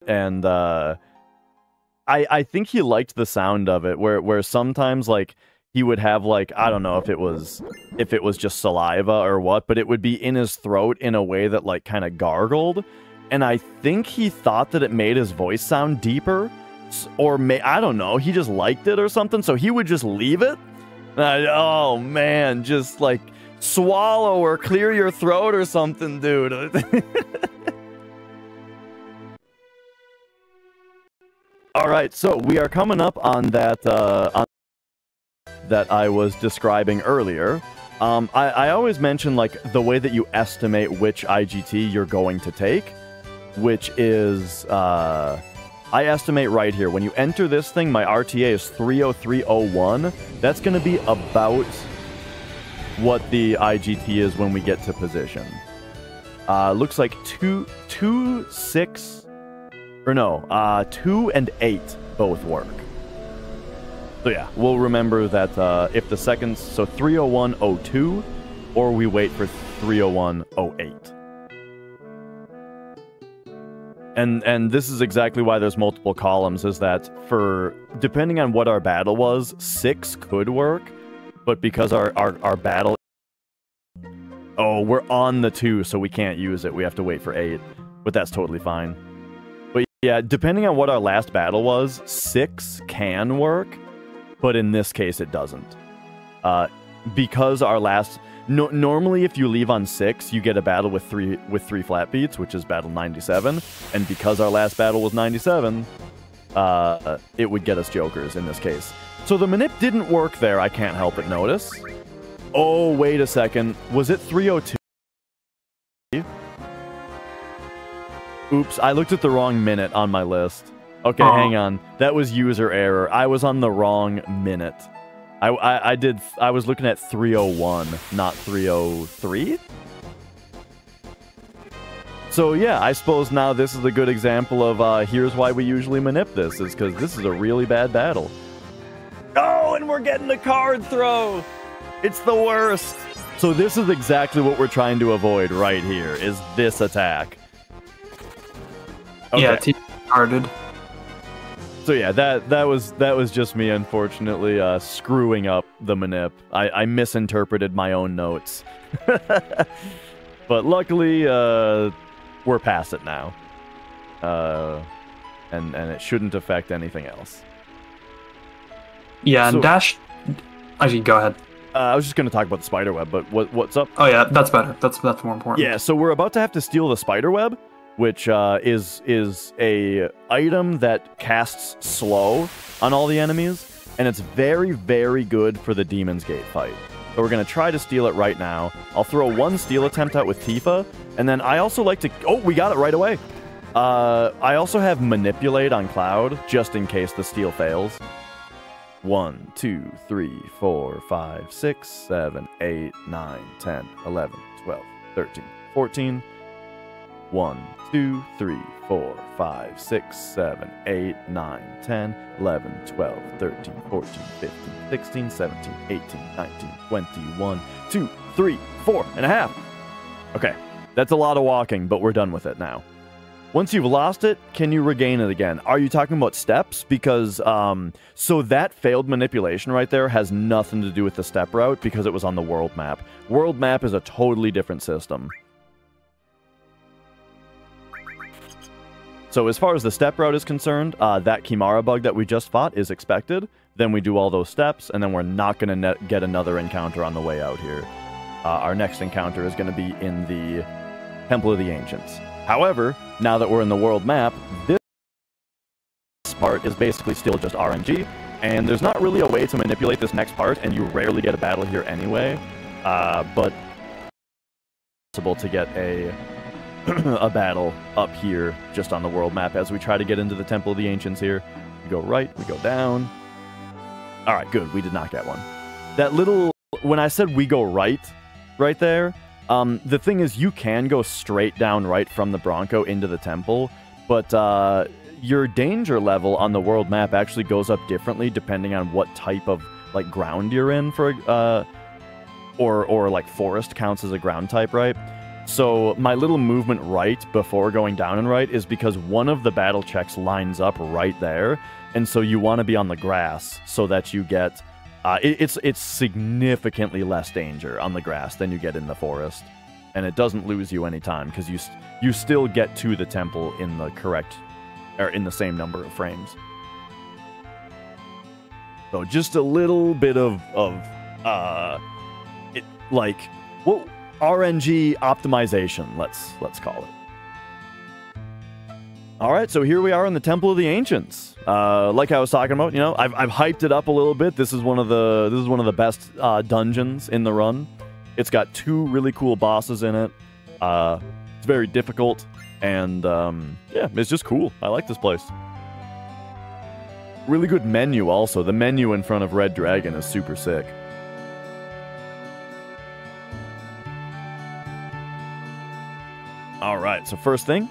and I think he liked the sound of it, where sometimes like he would have like, I don't know if it was just saliva or what, but it would be in his throat in a way that like kind of gargled, and I think he thought that it made his voice sound deeper, or I don't know, he just liked it or something, so he would just leave it. Oh man, just like swallow or clear your throat or something, dude. All right, so we are coming up on that that I was describing earlier. I always mention like the way that you estimate which IGT you're going to take, which is I estimate right here. When you enter this thing, my RTA is 30301. That's going to be about what the IGT is when we get to position. Looks like 2, 6. Or no, 2 and 8 both work. So yeah, we'll remember that if the seconds, so 301.02, or we wait for 301.08. And this is exactly why there's multiple columns, is that for, depending on what our battle was, 6 could work, but because our battle, oh, we're on the 2, so we can't use it, we have to wait for 8, but that's totally fine. Yeah, depending on what our last battle was, 6 can work, but in this case it doesn't. Because our last... normally if you leave on 6, you get a battle with 3 flat beats, which is battle 97, and because our last battle was 97, it would get us jokers in this case. So the manip didn't work there, I can't help but notice. Oh, wait a second. Was it 302? Oops, I looked at the wrong minute on my list. Okay, hang on. That was user error. I was on the wrong minute. I was looking at 301, not 303. So yeah, I suppose now this is a good example of here's why we usually manip this, is because this is a really bad battle. Oh, and we're getting the card throw! It's the worst! So this is exactly what we're trying to avoid right here, is this attack. Okay. Yeah, carded. So yeah, that was just me, unfortunately, screwing up the manip. I misinterpreted my own notes. But luckily, we're past it now. And it shouldn't affect anything else. Yeah, so, and Dash... Actually, go ahead. I was just going to talk about the spiderweb, but what's up? Oh yeah, that's better. That's more important. Yeah, so we're about to have to steal the spiderweb, which is a item that casts slow on all the enemies, and it's very, very good for the Demon's Gate fight. So we're going to try to steal it right now. I'll throw one steal attempt out with Tifa, and then I also like to... Oh, we got it right away! I also have Manipulate on Cloud, just in case the steal fails. 1, 2, 3, 4, 5, 6, 7, 8, 9, 10, 11, 12, 13, 14... 1, 2, 3, 4, 5, 6, 7, 8, 9, 10, 11, 12, 13, 14, 15, 16, 17, 18, 19, 21, 2, 3, 4 and a half. Okay, that's a lot of walking, but we're done with it now. Once you've lost it, can you regain it again? Are you talking about steps? Because, so that failed manipulation right there has nothing to do with the step route because it was on the world map. World map is a totally different system. So as far as the step route is concerned, that Kimara bug that we just fought is expected. Then we do all those steps, and then we're not going to get another encounter on the way out here. Our next encounter is going to be in the Temple of the Ancients. However, now that we're in the world map, this part is basically still just RNG, and there's not really a way to manipulate this next part, and you rarely get a battle here anyway, but it's possible to get a battle up here just on the world map as we try to get into the Temple of the Ancients here. We go right, we go down. Alright, good, we did not get one. That little, when I said we go right there, the thing is, you can go straight down right from the Bronco into the temple, but your danger level on the world map actually goes up differently depending on what type of like ground you're in for, or like forest counts as a ground type, right? So my little movement right before going down and right is because one of the battle checks lines up right there, and so you want to be on the grass so that you get. It's significantly less danger on the grass than you get in the forest, and it doesn't lose you any time because you still get to the temple in the correct, or in the same number of frames. So just a little bit of it, like, well, RNG optimization, let's call it. All right, so here we are in the Temple of the Ancients. Like I was talking about, you know, I've hyped it up a little bit. This is one of the best dungeons in the run. It's got 2 really cool bosses in it. It's very difficult, and yeah, it's just cool. I like this place. Really good menu also. The menu in front of Red Dragon is super sick. All right, so first thing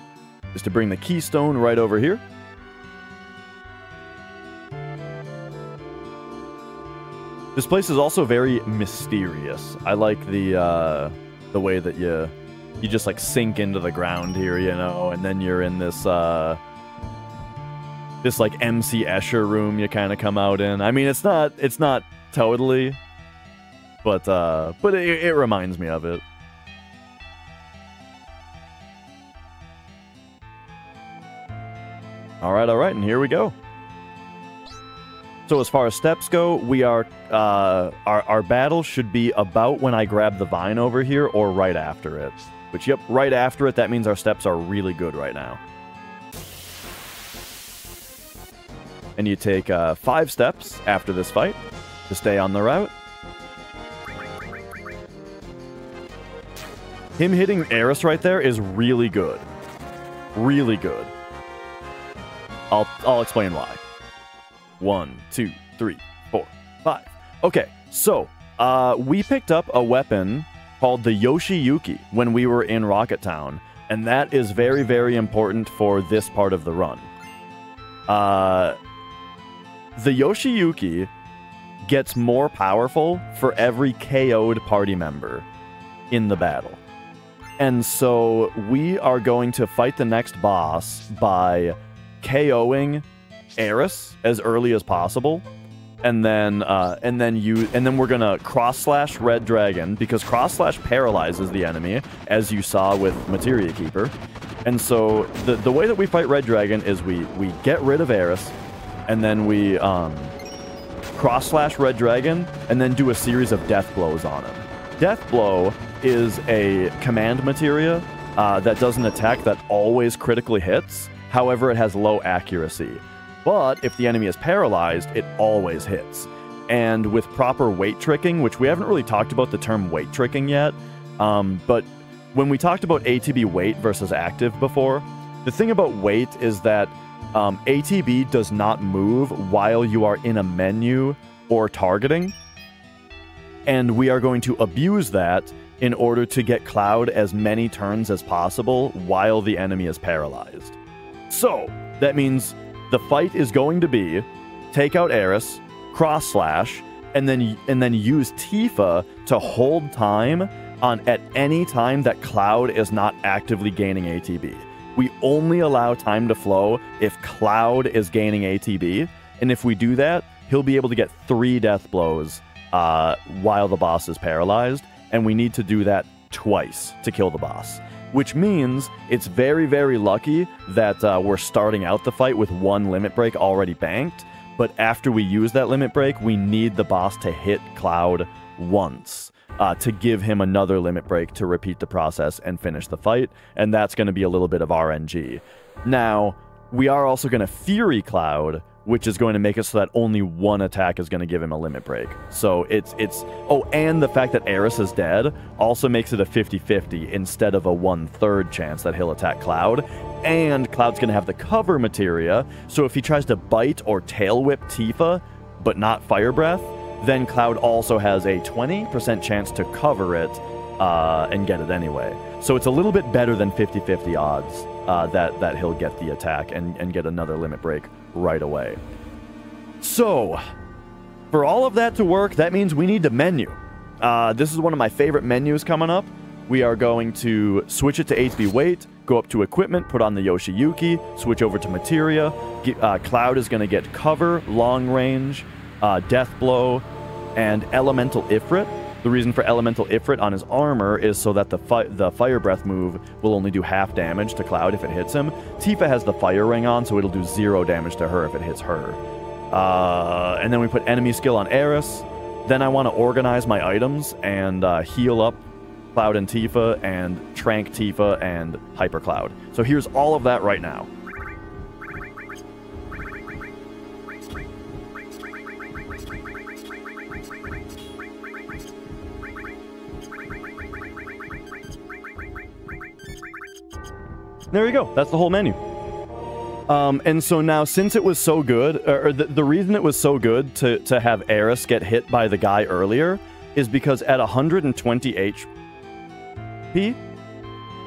is to bring the keystone right over here. This place is also very mysterious. I like the way that you just like sink into the ground here, you know, and then you're in this this like MC Escher room you kind of come out in. I mean, it's not totally, but it reminds me of it. All right, and here we go. So as far as steps go, we are our battle should be about when I grab the vine over here or right after it. Which, yep, right after it. That means our steps are really good right now. And you take 5 steps after this fight to stay on the route. Him hitting Eris right there is really good. Really good. I'll explain why. 1, 2, 3, 4, 5. Okay, so we picked up a weapon called the Yoshiyuki when we were in Rocket Town, and that is very, very important for this part of the run. The Yoshiyuki gets more powerful for every KO'd party member in the battle. And so we are going to fight the next boss by KOing Eris as early as possible, and then we're gonna cross/slash Red Dragon, because cross/slash paralyzes the enemy, as you saw with Materia Keeper. And so the way that we fight Red Dragon is we get rid of Eris, and then we cross/slash Red Dragon, and then do a series of death blows on him. Death Blow is a command materia that does an attack that always critically hits. However, it has low accuracy. But if the enemy is paralyzed, it always hits. And with proper weight tricking, which we haven't really talked about the term weight tricking yet, but when we talked about ATB weight versus active before, the thing about weight is that ATB does not move while you are in a menu or targeting. And we are going to abuse that in order to get Cloud as many turns as possible while the enemy is paralyzed. So, that means the fight is going to be take out Eris, cross slash, and then use Tifa to hold time at any time that Cloud is not actively gaining ATB. We only allow time to flow if Cloud is gaining ATB, and if we do that, he'll be able to get 3 death blows while the boss is paralyzed, and we need to do that twice to kill the boss. Which means it's very, very lucky that we're starting out the fight with 1 limit break already banked, but after we use that limit break, we need the boss to hit Cloud once to give him another limit break to repeat the process and finish the fight, and that's going to be a little bit of RNG. Now, we are also going to Fury Cloud, which is going to make it so that only 1 attack is going to give him a limit break. So oh, and the fact that Eris is dead also makes it a 50-50 instead of a 1/3 chance that he'll attack Cloud. And Cloud's going to have the cover materia, so if he tries to bite or tail whip Tifa, but not Fire Breath, then Cloud also has a 20% chance to cover it and get it anyway. So it's a little bit better than 50-50 odds that he'll get the attack and get another limit break right away. So, for all of that to work, that means we need to menu. This is one of my favorite menus coming up. We are going to switch it to HP weight, go up to equipment, put on the Yoshiyuki, switch over to materia. Cloud is going to get cover, long range, death blow, and elemental Ifrit. The reason for elemental Ifrit on his armor is so that the fire breath move will only do half damage to Cloud if it hits him. Tifa has the fire ring on, so it'll do 0 damage to her if it hits her. And then we put enemy skill on Eris. Then I want to organize my items and heal up Cloud and Tifa and Trank Tifa and Hyper Cloud. So here's all of that right now. There you go. That's the whole menu. And so now, since it was so good, or the reason it was so good to have Eris get hit by the guy earlier is because at 120 HP,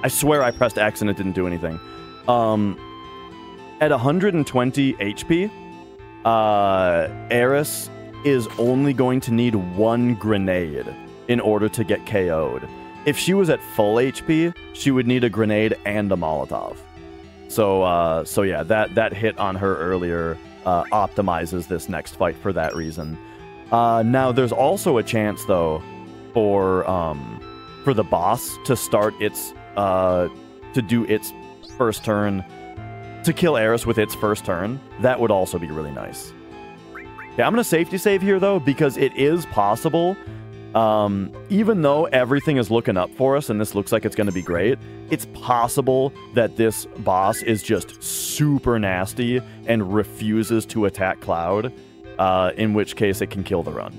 I swear I pressed X and it didn't do anything. At 120 HP, Eris is only going to need 1 grenade in order to get KO'd. If she was at full HP, she would need a grenade and a Molotov. So yeah, that hit on her earlier optimizes this next fight for that reason. Now, there's also a chance, though, for the boss to start its to do its first turn, to kill Eris with its first turn. That would also be really nice. Yeah, I'm gonna safety save here though, because it is possible. Even though everything is looking up for us and this looks like it's going to be great, it's possible that this boss is just super nasty and refuses to attack Cloud, in which case it can kill the run.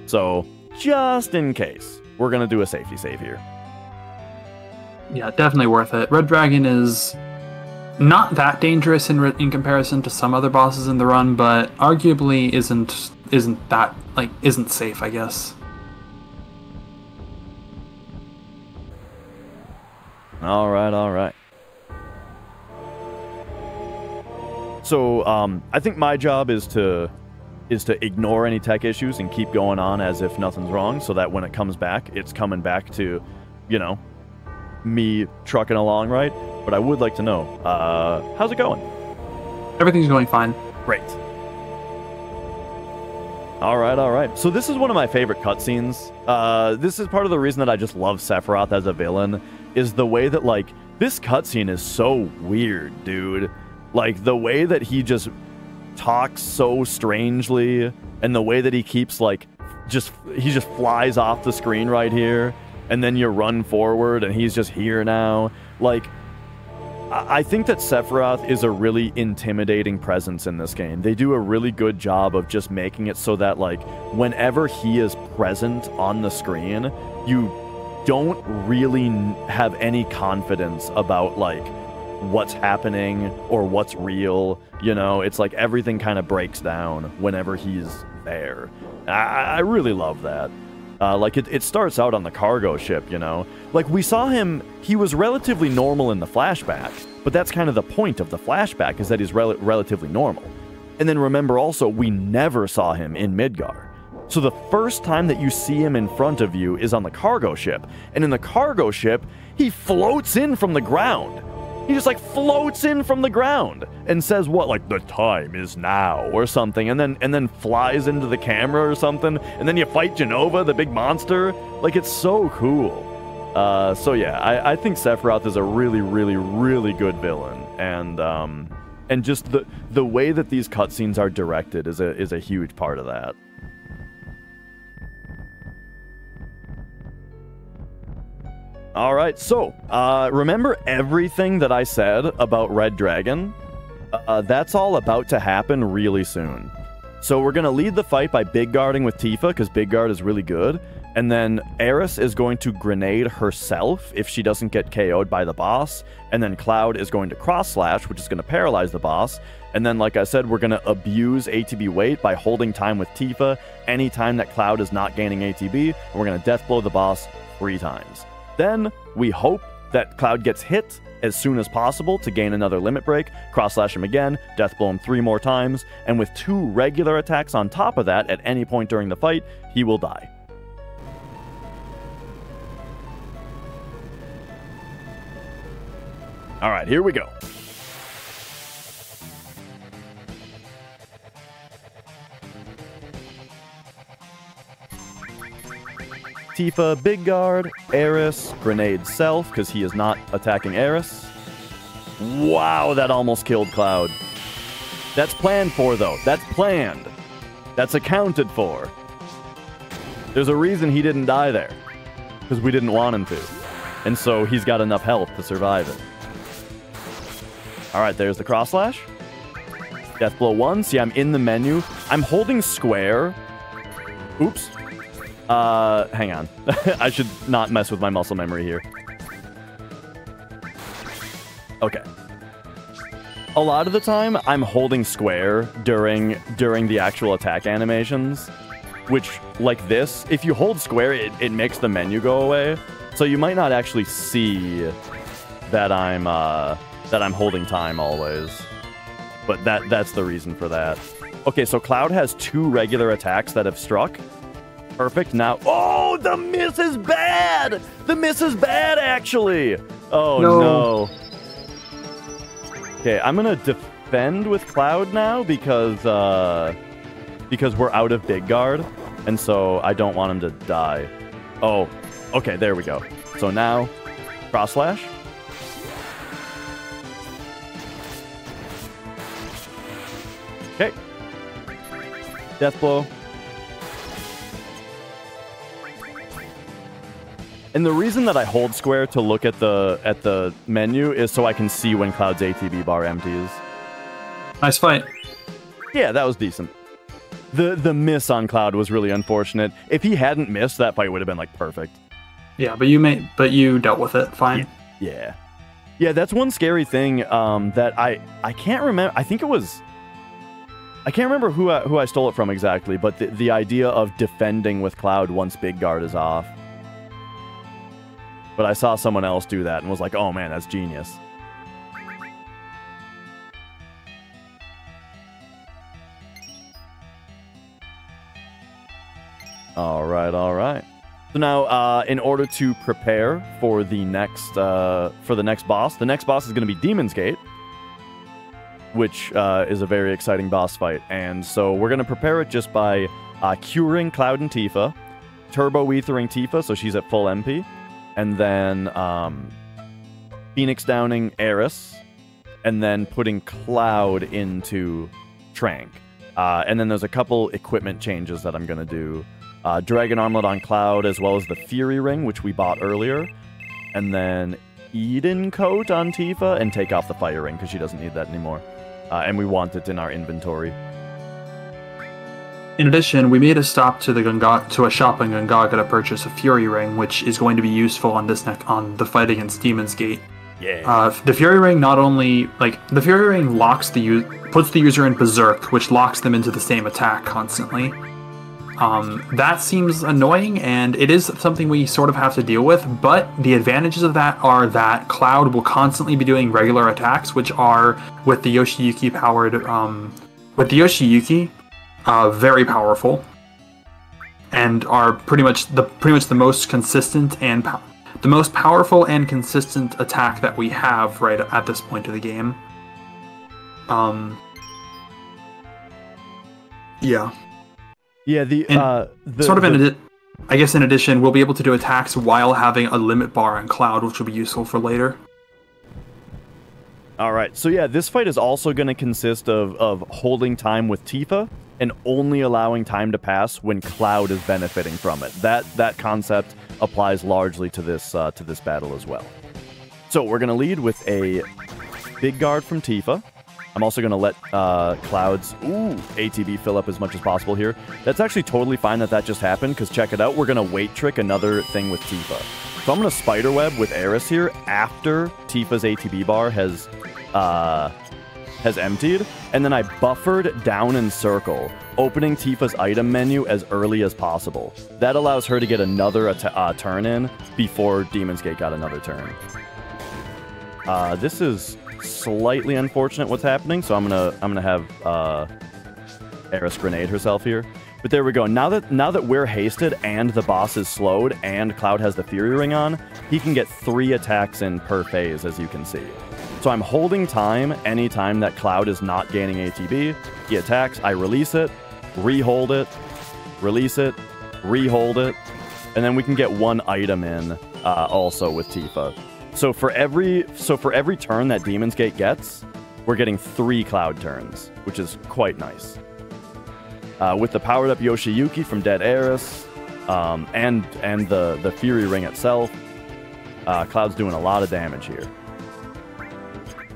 So, just in case, we're going to do a safety save here. Yeah, definitely worth it. Red Dragon is not that dangerous in comparison to some other bosses in the run, but arguably isn't safe, I guess. All right. So, I think my job is to ignore any tech issues and keep going on as if nothing's wrong, so that when it comes back, it's coming back to, you know, me trucking along right. But I would like to know, how's it going? Everything's going fine. Great. All right. So this is one of my favorite cutscenes. This is part of the reason that I just love Sephiroth as a villain, is the way that, like, this cutscene is so weird, dude. Like, the way that he just talks so strangely, and the way that he keeps, like, he just flies off the screen right here, and then you run forward, and he's just here now. Like, I think that Sephiroth is a really intimidating presence in this game. They do a really good job of just making it so that, like, whenever he is present on the screen, you don't really have any confidence about, like, what's happening or what's real. You know, it's like everything kind of breaks down whenever he's there. I really love that. Like, it starts out on the cargo ship, you know? Like, we saw him, he was relatively normal in the flashback, but that's kind of the point of the flashback, is that he's relatively normal. And then remember also, we never saw him in Midgar. So the first time that you see him in front of you is on the cargo ship. And in the cargo ship, he floats in from the ground. He just, like, floats in from the ground and says what, like, the time is now, or something, and then flies into the camera or something, and then you fight Genova, the big monster. Like, it's so cool. So yeah, I think Sephiroth is a really, really, really good villain, and just the way that these cutscenes are directed is a huge part of that. Alright, so, remember everything that I said about Red Dragon? That's all about to happen really soon. So we're going to lead the fight by big guarding with Tifa, because big guard is really good. And then Aeris is going to grenade herself if she doesn't get KO'd by the boss. And then Cloud is going to cross slash, which is going to paralyze the boss. And then, like I said, we're going to abuse ATB weight by holding time with Tifa anytime that Cloud is not gaining ATB. And we're going to death blow the boss 3 times. Then, we hope that Cloud gets hit as soon as possible to gain another limit break, cross-slash him again, death blow him 3 more times, and with 2 regular attacks on top of that at any point during the fight, he will die. Alright, here we go. Tifa, big guard, Aeris, grenade self, because he is not attacking Aeris. Wow, that almost killed Cloud. That's planned for, though. That's planned. That's accounted for. There's a reason he didn't die there. Because we didn't want him to. And so he's got enough health to survive it. Alright, there's the cross slash. Death blow 1. See, I'm in the menu. I'm holding square. Oops. Hang on. I should not mess with my muscle memory here. Okay. A lot of the time, I'm holding square during the actual attack animations, which, like this, if you hold square, it makes the menu go away. So you might not actually see that I'm holding time always. But that's the reason for that. Okay, so Cloud has 2 regular attacks that have struck. Perfect. Now, oh, the miss is bad! The miss is bad, actually! Oh, no. Okay, I'm gonna defend with Cloud now because we're out of big guard, and so I don't want him to die. Oh, okay, there we go. So now, cross slash. Okay. Death blow. And the reason that I hold square to look at the menu is so I can see when Cloud's ATB bar empties. Nice fight. Yeah, that was decent. The miss on Cloud was really unfortunate. If he hadn't missed, that fight would have been like perfect. Yeah, but you dealt with it fine. Yeah. Yeah, that's one scary thing that I can't remember. I can't remember who I stole it from exactly, but the idea of defending with Cloud once big guard is off. But I saw someone else do that and was like, oh man, that's genius. Alright. So now, in order to prepare for the next boss is going to be Demon's Gate, which is a very exciting boss fight. And so we're going to prepare it just by curing Cloud and Tifa, turbo ethering Tifa, so she's at full MP, and then Phoenix downing Aeris, and then putting Cloud into Trank. And then there's a couple equipment changes that I'm going to do. Dragon Armlet on Cloud, as well as the Fury Ring, which we bought earlier. And then Eden Coat on Tifa, and take off the Fire Ring, because she doesn't need that anymore. And we want it in our inventory. In addition, we made a stop to a shop in Gongaga to purchase a Fury Ring, which is going to be useful on the fight against Demon's Gate. Yeah. The Fury Ring the Fury Ring puts the user in Berserk, which locks them into the same attack constantly. That seems annoying, and it is something we sort of have to deal with, but the advantages of that are that Cloud will constantly be doing regular attacks, which are, with the Yoshiyuki powered, very powerful, and are pretty much the most consistent and the most powerful and consistent attack that we have right at this point of the game. Yeah. Yeah, I guess in addition, we'll be able to do attacks while having a limit bar on Cloud, which will be useful for later. Alright, so yeah, this fight is also going to consist of holding time with Tifa and only allowing time to pass when Cloud is benefiting from it. That concept applies largely to this battle as well. So we're going to lead with a big guard from Tifa. I'm also going to let Cloud's ATB fill up as much as possible here. That's actually totally fine that just happened, because check it out. We're going to weight trick another thing with Tifa. So I'm going to spiderweb with Eris here after Tifa's ATB bar has emptied, and then I buffered down in circle, opening Tifa's item menu as early as possible. That allows her to get another turn in before Demon's Gate got another turn. This is slightly unfortunate what's happening, so I'm gonna have Eris grenade herself here. But there we go. Now that we're hasted and the boss is slowed and Cloud has the Fury Ring on, he can get 3 attacks in per phase, as you can see. So I'm holding time anytime that Cloud is not gaining ATB. He attacks, I release it, re-hold it, release it, re-hold it, and then we can get 1 item in also with Tifa. So for every turn that Demon's Gate gets, we're getting 3 Cloud turns, which is quite nice. With the powered up Yoshiyuki from Dead Eris, and the Fury Ring itself, Cloud's doing a lot of damage here.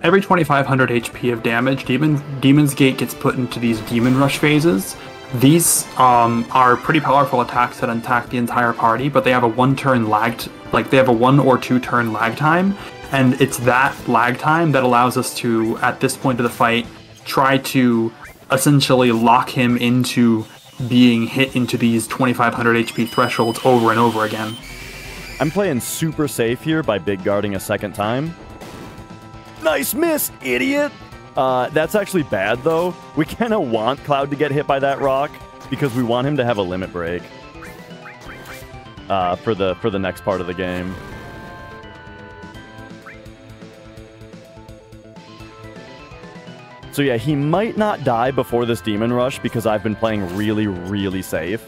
Every 2500 HP of damage, Demon's Gate gets put into these Demon Rush phases. These are pretty powerful attacks that attack the entire party, but they have a 1 or 2 turn lag time, and it's that lag time that allows us to, at this point of the fight, try to essentially lock him into being hit into these 2500 HP thresholds over and over again. I'm playing super safe here by big guarding a second time. Nice miss, idiot! That's actually bad, though. We kind of want Cloud to get hit by that rock, because we want him to have a limit break for the next part of the game. So yeah, he might not die before this Demon Rush, because I've been playing really, really safe.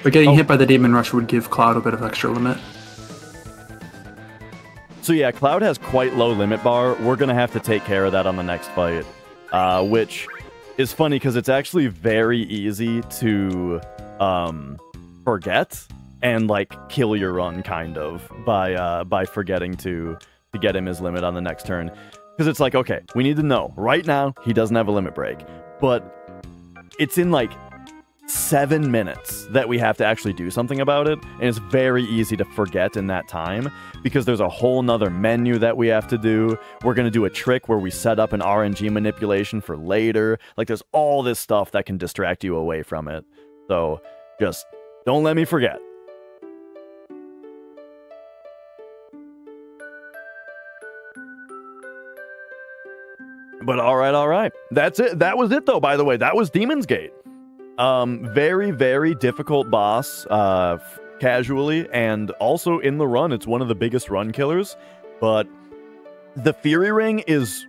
But getting hit by the Demon Rush would give Cloud a bit of extra limit. So yeah, Cloud has quite low limit bar. We're going to have to take care of that on the next fight, which is funny because it's actually very easy to forget and like kill your run kind of by forgetting to get him his limit on the next turn. Because it's like, okay, we need to know right now he doesn't have a limit break, but it's in like 7 minutes that we have to actually do something about it, and it's very easy to forget in that time because there's a whole nother menu that we have to do. We're going to do a trick where we set up an RNG manipulation for later. Like, there's all this stuff that can distract you away from it. So just don't let me forget. But all right. That's it. That was it, though, by the way. That was Demon's Gate. Very, very difficult boss, casually, and also in the run, it's one of the biggest run killers, but the Fury Ring is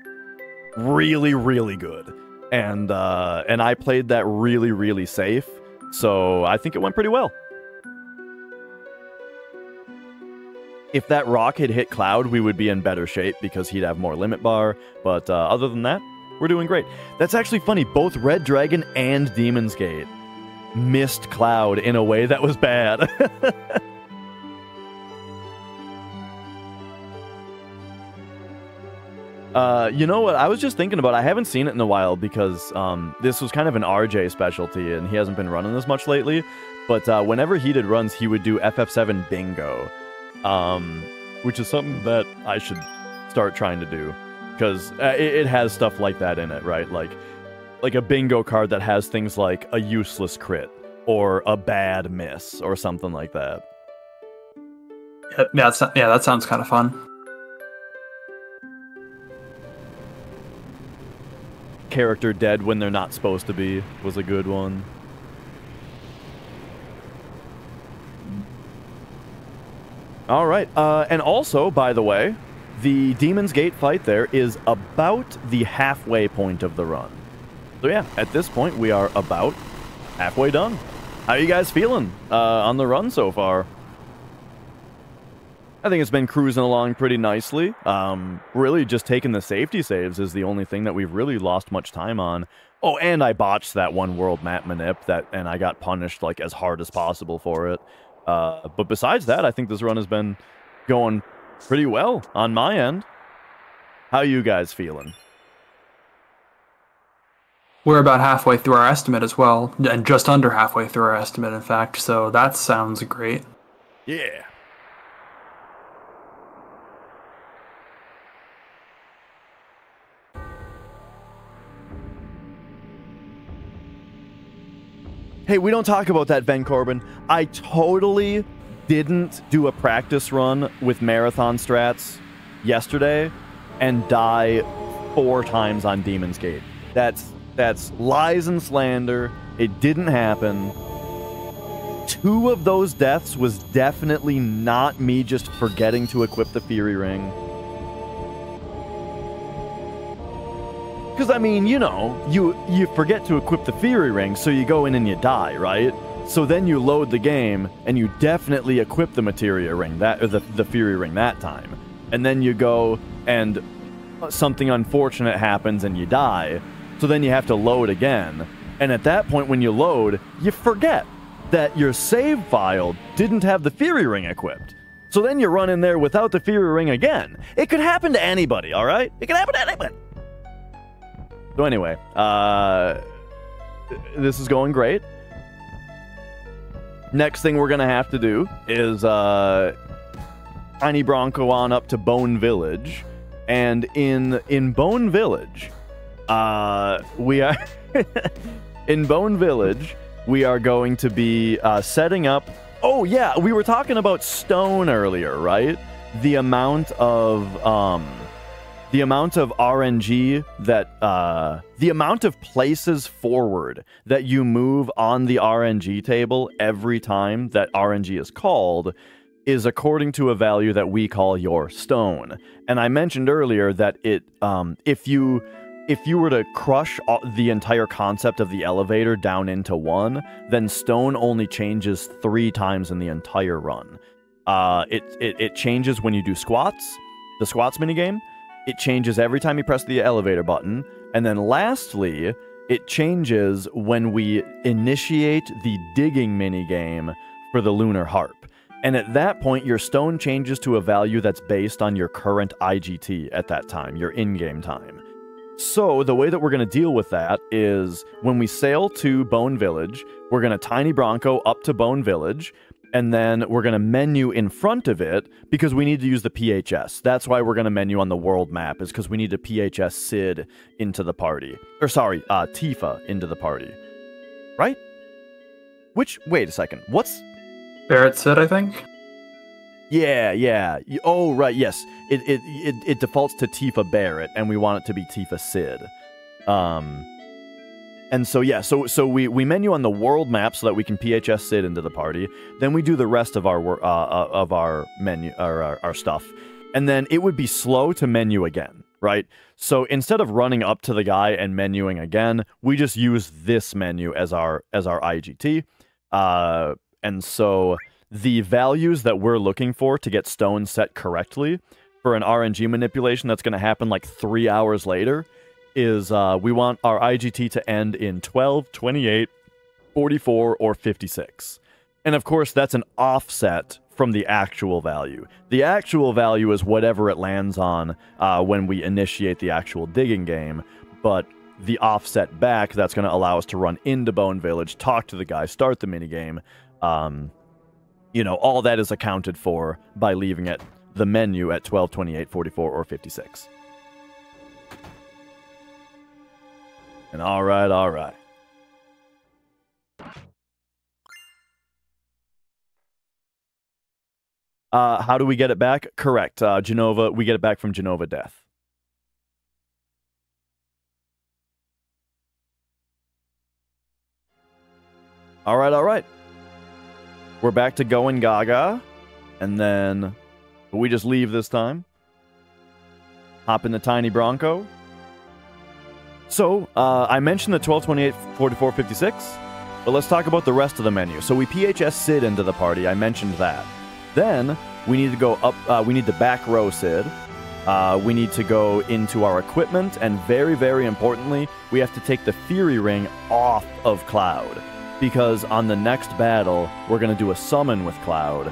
really, really good, and I played that really, really safe, so I think it went pretty well. If that rock had hit Cloud, we would be in better shape because he'd have more limit bar, but other than that, we're doing great. That's actually funny. Both Red Dragon and Demon's Gate missed Cloud in a way that was bad. You know what? I was just thinking about, I haven't seen it in a while because this was kind of an RJ specialty and he hasn't been running as much lately. But whenever he did runs, he would do FF7 bingo, which is something that I should start trying to do. Because it has stuff like that in it, right? Like, like a bingo card that has things like a useless crit or a bad miss or something like that. Yeah, that sounds kind of fun. Character dead when they're not supposed to be was a good one. All right, and also, by the way, the Demon's Gate fight there is about the halfway point of the run. So yeah, at this point, we are about halfway done. How are you guys feeling on the run so far? I think it's been cruising along pretty nicely. Really just taking the safety saves is the only thing that we've really lost much time on. Oh, and I botched that one world map manip, and I got punished like as hard as possible for it. But besides that, I think this run has been going pretty well on my end. How you guys feeling? We're about halfway through our estimate as well, and just under halfway through our estimate, in fact, so that sounds great. Yeah. Hey, we don't talk about that, Ven Corbin. I totally didn't do a practice run with marathon strats yesterday and die 4 times on Demon's Gate. That's lies and slander. It didn't happen. 2 of those deaths was definitely not me just forgetting to equip the Fury Ring. Because, I mean, you know, you forget to equip the Fury Ring, so you go in and you die, right? So then you load the game, and you definitely equip the Materia Ring, or the Fury Ring that time. And then you go, and something unfortunate happens, and you die. So then you have to load again. And at that point, when you load, you forget that your save file didn't have the Fury Ring equipped. So then you run in there without the Fury Ring again. It could happen to anybody, all right? It could happen to anybody. So anyway, this is going great. Next thing we're going to have to do is Tiny Bronco on up to Bone Village. And in Bone Village, we are... in Bone Village, we are going to be setting up... Oh, yeah, we were talking about stone earlier, right? The amount of RNG that, the amount of places forward that you move on the RNG table every time that RNG is called is according to a value that we call your stone. And I mentioned earlier that it, if you were to crush the entire concept of the elevator down into 1, then stone only changes 3 times in the entire run. It changes when you do squats, the squats minigame. It changes every time you press the elevator button. And then lastly, it changes when we initiate the digging minigame for the Lunar Harp. And at that point, your stone changes to a value that's based on your current IGT at that time, your in-game time. So the way that we're going to deal with that is when we sail to Bone Village, we're going to Tiny Bronco up to Bone Village, and then we're going to menu in front of it because we need to use the PHS. That's why we're going to menu on the world map, is because we need to PHS Sid into the party. Or sorry, Tifa into the party. Right? Wait a second. What's... Barrett Sid, I think? Yeah. Oh, right, yes. It defaults to Tifa Barrett, and we want it to be Tifa Sid. And so, yeah, so we menu on the world map so that we can PHS Sid into the party. Then we do the rest of our menu, or our stuff. And then it would be slow to menu again, right? So instead of running up to the guy and menuing again, we just use this menu as our IGT. And so the values that we're looking for to get stone set correctly for an RNG manipulation that's going to happen like 3 hours later is we want our IGT to end in 12, 28, 44, or 56. And of course, that's an offset from the actual value. The actual value is whatever it lands on when we initiate the actual digging game, but the offset back, that's going to allow us to run into Bone Village, talk to the guy, start the minigame. You know, all that is accounted for by leaving it the menu at 12, 28, 44, or 56. And all right, all right. How do we get it back? Correct. Genova, we get it back from Genova Death. All right, all right. We're back to going Gaga. And then we just leave this time. Hop in the tiny Bronco. So, I mentioned the 12, 28, 44, 56. But let's talk about the rest of the menu. So we PHS Sid into the party. I mentioned that. Then we need to go up. We need the back row Sid. We need to go into our equipment. And very, very importantly, we have to take the Fury Ring off of Cloud. Because on the next battle, we're going to do a summon with Cloud.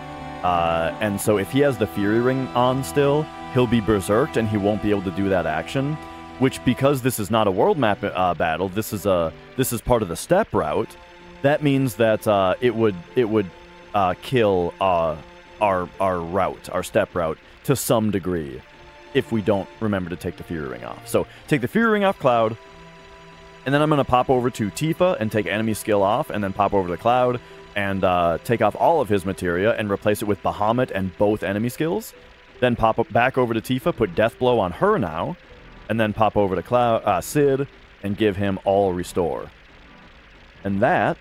And so if he has the Fury Ring on still, he'll be berserked and he won't be able to do that action. Which, because this is not a world map battle, this is part of the step route. That means that it would kill our route, our step route, to some degree, if we don't remember to take the Fury Ring off. So take the Fury Ring off Cloud. And then I'm going to pop over to Tifa and take enemy skill off, and then pop over to Cloud and take off all of his materia and replace it with Bahamut and both enemy skills. Then pop back over to Tifa, put Death Blow on her now, and then pop over to Sid and give him all restore. And that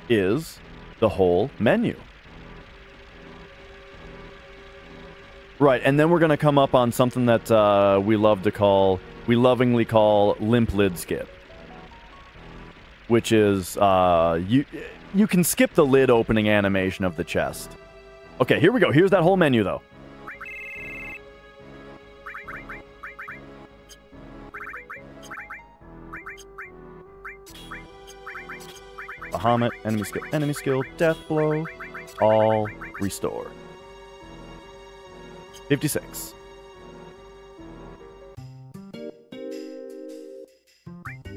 is the whole menu. Right, and then we're going to come up on something that we lovingly call Limp Lid Skip. Which is, you can skip the lid opening animation of the chest. Okay, here we go. Here's that whole menu, though. Bahamut, enemy skill, Death Blow, all restore. 56.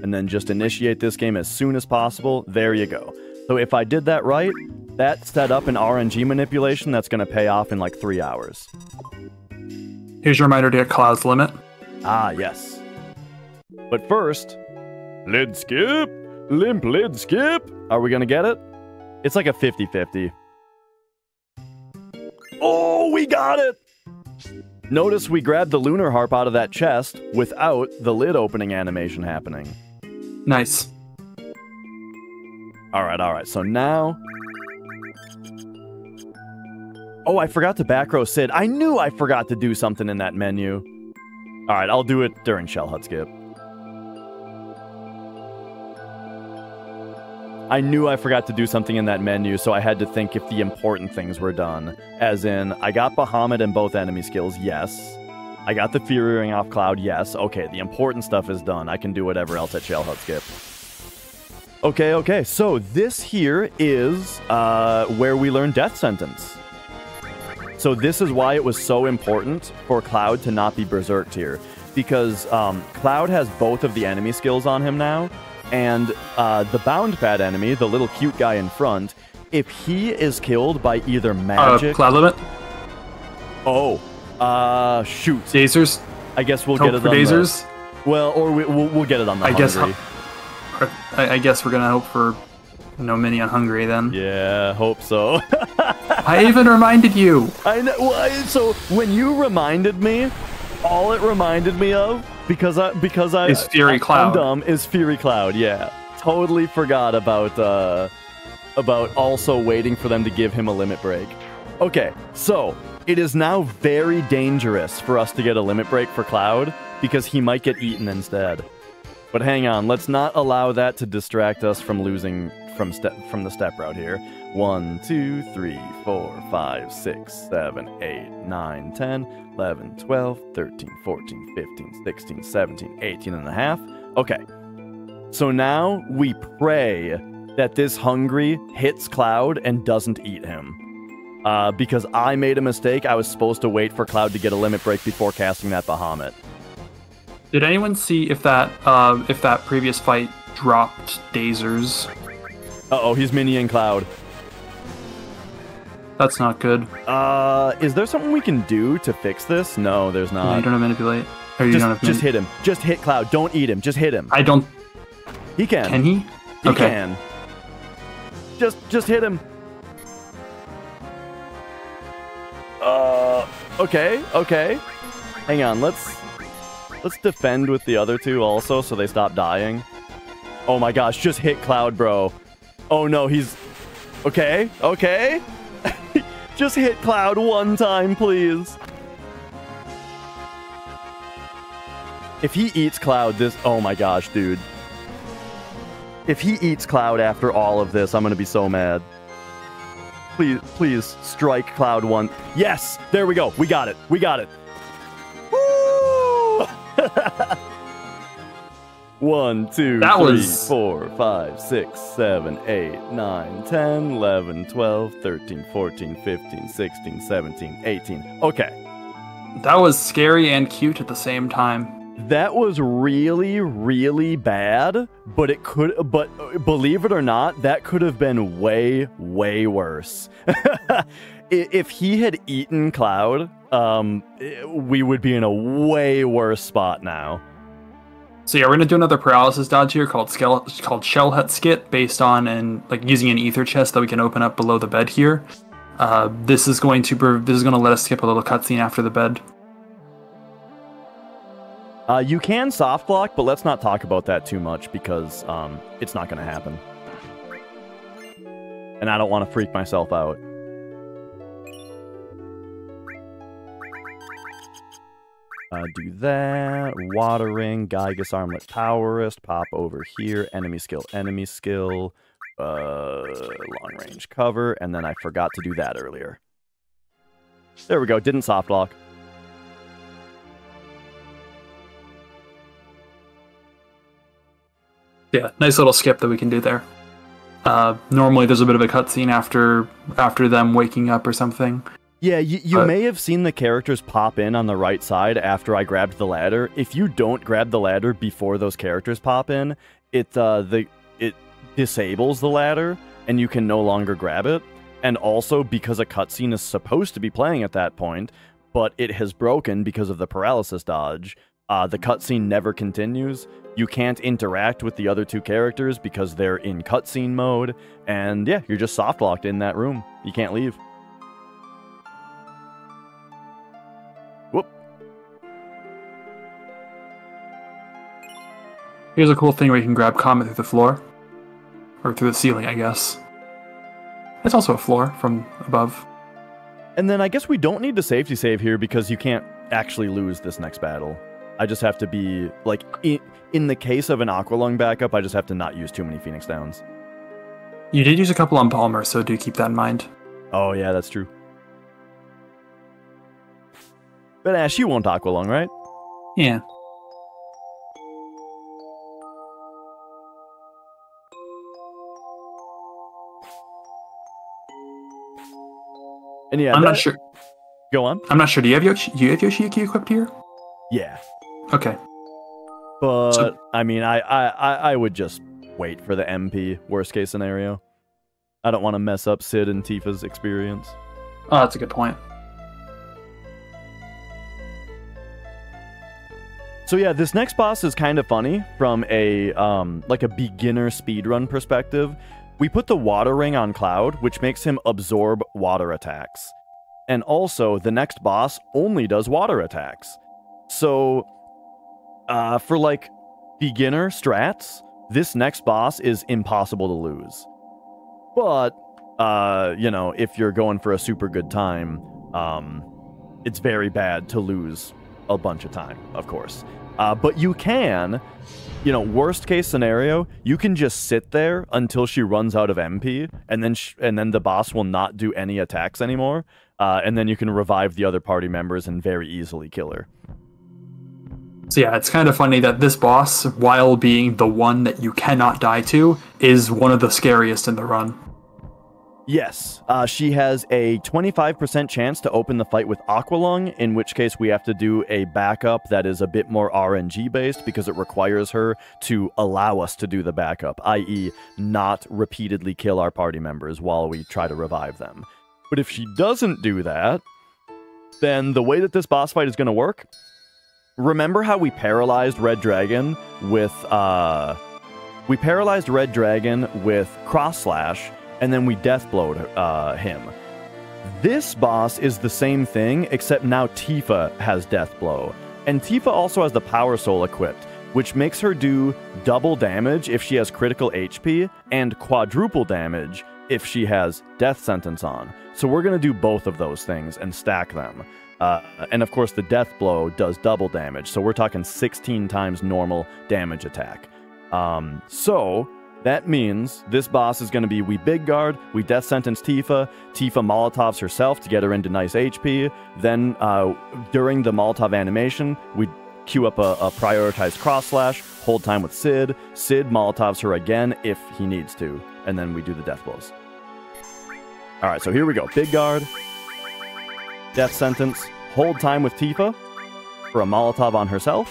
And then just initiate this game as soon as possible. There you go. So if I did that right, that set up an RNG manipulation that's going to pay off in like 3 hours. Here's your reminder to get Cloud's limit. Ah, yes. But first, lid skip, limp lid skip. Are we going to get it? It's like a 50-50. Oh, we got it! Notice we grabbed the Lunar Harp out of that chest without the lid opening animation happening. Nice. Alright, so now... Oh, I forgot to back row Sid. I knew I forgot to do something in that menu. Alright, I'll do it during Shell Hut Skip. I knew I forgot to do something in that menu, so I had to think if the important things were done. As in, I got Bahamut and both enemy skills, yes. I got the Fury Ring off Cloud, yes. Okay, the important stuff is done. I can do whatever else at Shell Hut Skip. Okay, so this here is where we learn Death Sentence. So this is why it was so important for Cloud to not be berserked here. Because Cloud has both of the enemy skills on him now, and the bound pad enemy, the little cute guy in front, if he is killed by either magic... Cloud limit? Oh. Shoot. Dazers? I guess we'll get it on Dazers? Well, or we'll get it on the Hungry. I guess we're gonna hope for no mini on Hungry then. Yeah, hope so. I even reminded you! I know. Well, so, when you reminded me, all it reminded me of, because I is Fury Cloud. I'm dumb, is Fury Cloud, yeah. Totally forgot about also waiting for them to give him a limit break. Okay, so... It is now very dangerous for us to get a limit break for Cloud, because he might get eaten instead. But hang on, let's not allow that to distract us from losing from the step route here. 1, 2, 3, 4, 5, 6, 7, 8, 9, 10, 11, 12, 13, 14, 15, 16, 17, 18 and a half. Okay. So now we pray that this Hungry hits Cloud and doesn't eat him. Because I made a mistake. I was supposed to wait for Cloud to get a limit break before casting that Bahamut. Did anyone see if that previous fight dropped Dazers? Uh-oh, he's miniing Cloud. That's not good. Is there something we can do to fix this? No, there's not. No, you don't have manipulate. Just hit him. Just hit Cloud. Don't eat him. Just hit him. I don't... He can. Can he? He Okay. can. Just hit him. Okay. Hang on, let's defend with the other two also so they stop dying. Oh my gosh, just hit Cloud, bro. Oh no, he's... Okay. Just hit Cloud one time, please. If he eats Cloud this... Oh my gosh, dude. If he eats Cloud after all of this, I'm gonna be so mad. Please, strike Cloud one. Yes! There we go. We got it. Woo! 1, 2, That 3, was- 4, 5, 6, 7, 8, 9, 10, 11, 12, 13, 14, 15, 16, 17, 18. Okay. That was scary and cute at the same time. That was really, really bad, but believe it or not, that could have been way, way worse. If he had eaten Cloud, we would be in a way worse spot now. So yeah, we're gonna do another paralysis dodge here called Shell Hut Skit, based on using an ether chest that we can open up below the bed here. This is going to let us skip a little cutscene after the bed. You can soft block, but let's not talk about that too much because it's not going to happen. And I don't want to freak myself out. Do that. Watering, Gygus Armlet Powerist, pop over here, enemy skill, long range cover, and then I forgot to do that earlier. There we go, didn't soft block. Yeah, nice little skip that we can do there. Normally there's a bit of a cutscene after them waking up or something. Yeah, you may have seen the characters pop in on the right side after I grabbed the ladder. If you don't grab the ladder before those characters pop in, it disables the ladder and you can no longer grab it. And also because a cutscene is supposed to be playing at that point, but it has broken because of the paralysis dodge, the cutscene never continues. You can't interact with the other two characters because they're in cutscene mode, and yeah, you're just soft locked in that room. You can't leave. Whoop. Here's a cool thing where you can grab Comet through the floor. Or through the ceiling, I guess. It's also a floor from above. And then I guess we don't need to safety save here because you can't actually lose this next battle. I just have to be, like, in the case of an Aqualung backup, I just have to not use too many Phoenix Downs. You did use a couple on Palmer, so do keep that in mind. Oh, yeah, that's true. But Ash, you won't Aqualung, right? Yeah. And yeah, I'm not sure. Go on. I'm not sure. Do you have Yoshiki equipped here? Yeah. Okay. But I mean, I would just wait for the MP. Worst case scenario. I don't want to mess up Sid and Tifa's experience. Oh, that's a good point. So yeah, this next boss is kind of funny from a like a beginner speedrun perspective. We put the water ring on Cloud, which makes him absorb water attacks. And also, the next boss only does water attacks. So, for like beginner strats, this next boss is impossible to lose. But, you know, if you're going for a super good time, it's very bad to lose a bunch of time, of course. But you can, you know, worst case scenario, you can just sit there until she runs out of MP, and then the boss will not do any attacks anymore, and then you can revive the other party members and very easily kill her. So yeah, it's kind of funny that this boss, while being the one that you cannot die to, is one of the scariest in the run. Yes, she has a 25% chance to open the fight with Aqualung, in which case we have to do a backup that is a bit more RNG based because it requires her to allow us to do the backup, i.e. not repeatedly kill our party members while we try to revive them. But if she doesn't do that, then the way that this boss fight is going to work, remember how we paralyzed Red Dragon with We paralyzed Red Dragon with Cross Slash, and then we Deathblowed him. This boss is the same thing, except now Tifa has Deathblow. And Tifa also has the Power Soul equipped, which makes her do double damage if she has critical HP, and quadruple damage if she has Death Sentence on. So we're going to do both of those things and stack them. And of course the Death Blow does double damage, so we're talking 16 times normal damage attack. So that means this boss is going to be we Big Guard, we Death Sentence Tifa, Tifa Molotovs herself to get her into nice HP, then during the Molotov animation, we queue up a prioritized Cross Slash, hold time with Sid Molotovs her again if he needs to, and then we do the Death Blows. Alright, so here we go. Big Guard, Death Sentence, hold time with Tifa for a Molotov on herself.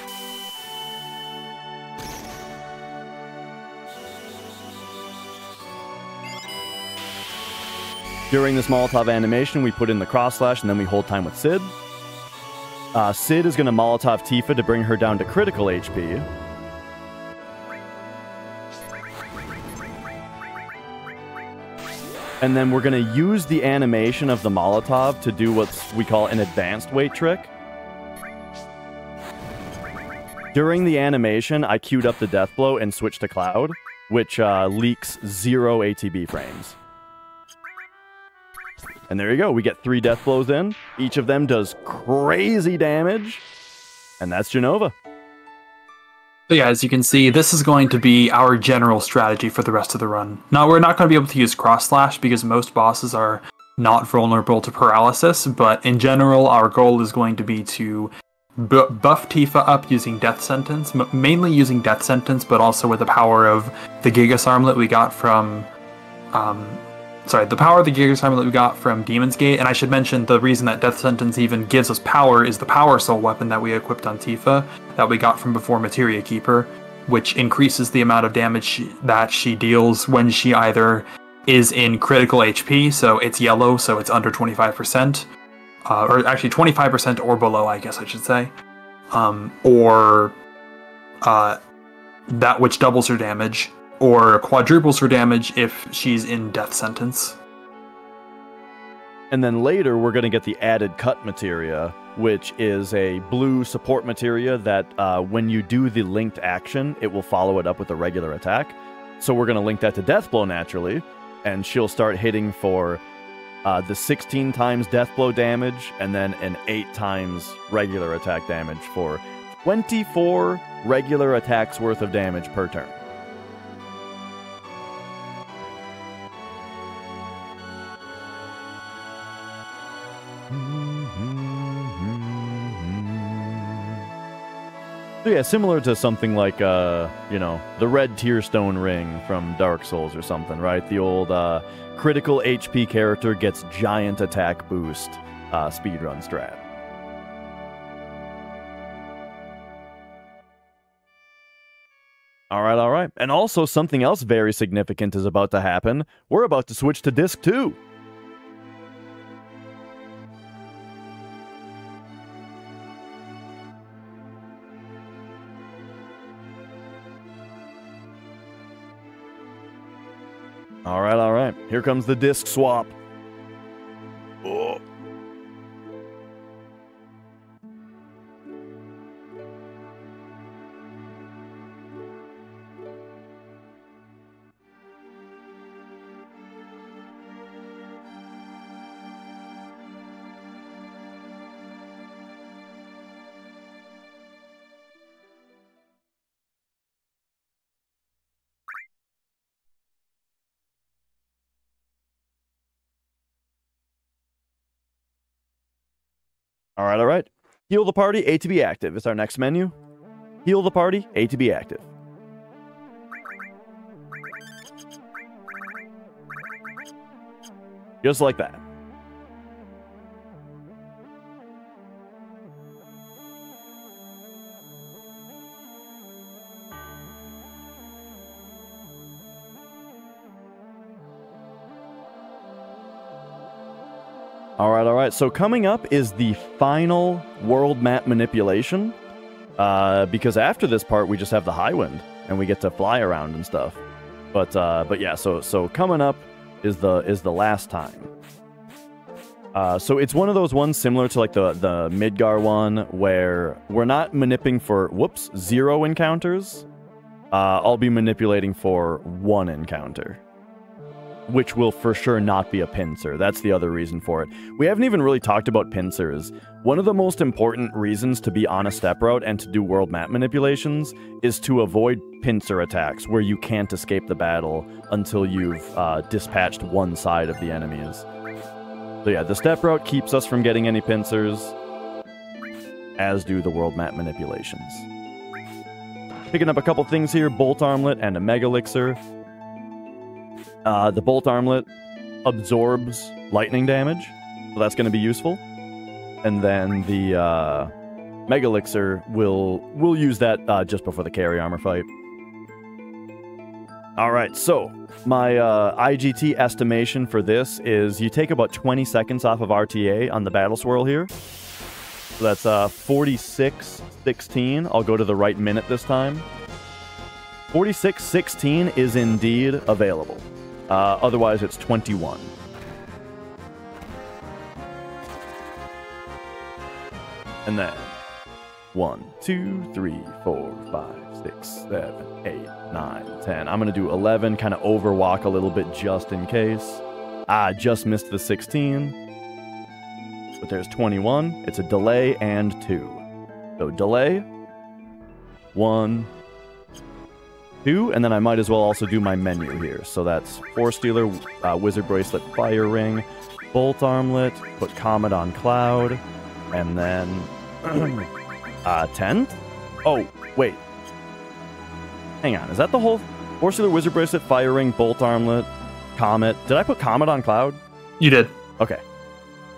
During this Molotov animation, we put in the Cross Slash and then we hold time with Sid. Sid is going to Molotov Tifa to bring her down to critical HP. And then we're going to use the animation of the Molotov to do what we call an advanced weight trick. During the animation, I queued up the Death Blow and switched to Cloud, which leaks 0 ATB frames. And there you go, we get 3 Death Blows in. Each of them does crazy damage. And that's Jenova. So yeah, as you can see, this is going to be our general strategy for the rest of the run. Now, we're not going to be able to use Cross Slash because most bosses are not vulnerable to paralysis, but in general, our goal is going to be to buff Tifa up using Death Sentence, mainly using Death Sentence, but also with the power of the Gigas Armlet we got from... the power of the Gigas Armlet we got from Demon's Gate, and I should mention the reason that Death Sentence even gives us power is the Power Soul weapon that we equipped on Tifa, that we got from before Materia Keeper, which increases the amount of damage that she deals when she either is in critical HP, so it's yellow, so it's under 25%, or actually 25% or below, I guess I should say, or that which doubles her damage, or quadruples her damage if she's in Death Sentence. And then later, we're going to get the added cut materia, which is a blue support materia that when you do the linked action, it will follow it up with a regular attack. So we're going to link that to Death Blow naturally, and she'll start hitting for the 16 times Death Blow damage, and then an 8 times regular attack damage for 24 regular attacks worth of damage per turn. So yeah, similar to something like, you know, the red Tearstone ring from Dark Souls or something, right? The old critical HP character gets giant attack boost speedrun strat. All right. And also something else very significant is about to happen. We're about to switch to Disc 2. All right. Here comes the disc swap. Oh. All right. Heal the party, A to be active. It's our next menu. Heal the party, A to be active. Just like that. All right. So coming up is the final world map manipulation, because after this part, we just have the High Wind. and we get to fly around and stuff. But yeah, so coming up is the last time. So it's one of those ones similar to like the Midgar one where we're not manipulating for 0 encounters. I'll be manipulating for 1 encounter, which will for sure not be a pincer. That's the other reason for it. We haven't even really talked about pincers. One of the most important reasons to be on a step route and to do world map manipulations is to avoid pincer attacks where you can't escape the battle until you've dispatched one side of the enemies. So yeah, the step route keeps us from getting any pincers, as do the world map manipulations. Picking up a couple things here, Bolt Armlet and a Mega Elixir. The Bolt Armlet absorbs lightning damage, so that's going to be useful. And then the Mega Elixir, we'll use that just before the carry armor fight. Alright, so my IGT estimation for this is you take about 20 seconds off of RTA on the Battle Swirl here. So that's 46:16. I'll go to the right minute this time. 46:16 is indeed available. Otherwise, it's 21. And then 1, 2, 3, 4, 5, 6, 7, 8, 9, 10. I'm going to do 11, kind of overwalk a little bit just in case. Just missed the 16. But there's 21. It's a delay and 2. So delay, 1, 2, and then I might as well also do my menu here. So that's Force Stealer, Wizard Bracelet, Fire Ring, Bolt Armlet, put Comet on Cloud, and then 10? Oh, wait. Hang on, is that the whole Force Stealer, Wizard Bracelet, Fire Ring, Bolt Armlet, Comet? Did I put Comet on Cloud? You did. Okay.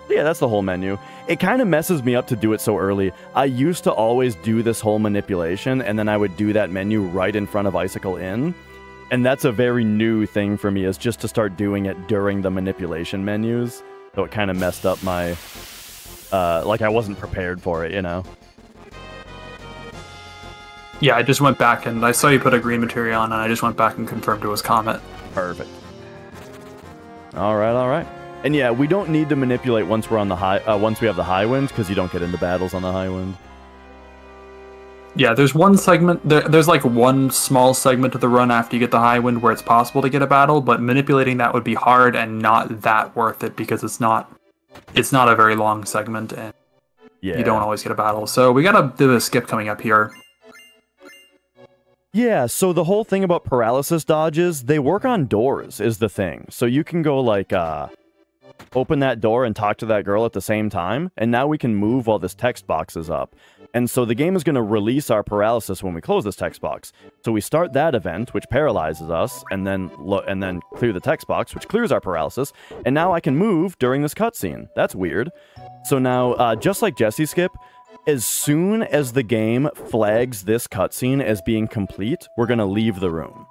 Yeah, that's the whole menu. It kind of messes me up to do it so early. I used to always do this whole manipulation, and then I would do that menu right in front of Icicle Inn. And that's a very new thing for me, is just to start doing it during the manipulation menus. So it kind of messed up my... like I wasn't prepared for it, you know? Yeah, I just went back and I saw you put a green material on, and I just went back and confirmed it was Comet. Perfect. Alright, alright. And yeah, we don't need to manipulate once we're on the once we have the high wind, because you don't get into battles on the high wind. Yeah, there's one segment, there's like one small segment of the run after you get the high wind where it's possible to get a battle, but manipulating that would be hard and not that worth it because it's not a very long segment and you don't always get a battle. So we gotta do a skip coming up here. Yeah, so the whole thing about paralysis dodges, they work on doors is the thing. So you can go like, open that door and talk to that girl at the same time, and now we can move while this text box is up. And so the game is going to release our paralysis when we close this text box. So we start that event, which paralyzes us, and then clear the text box, which clears our paralysis, and now I can move during this cutscene. That's weird. So now, just like Jesse Skip, as soon as the game flags this cutscene as being complete, we're going to leave the room.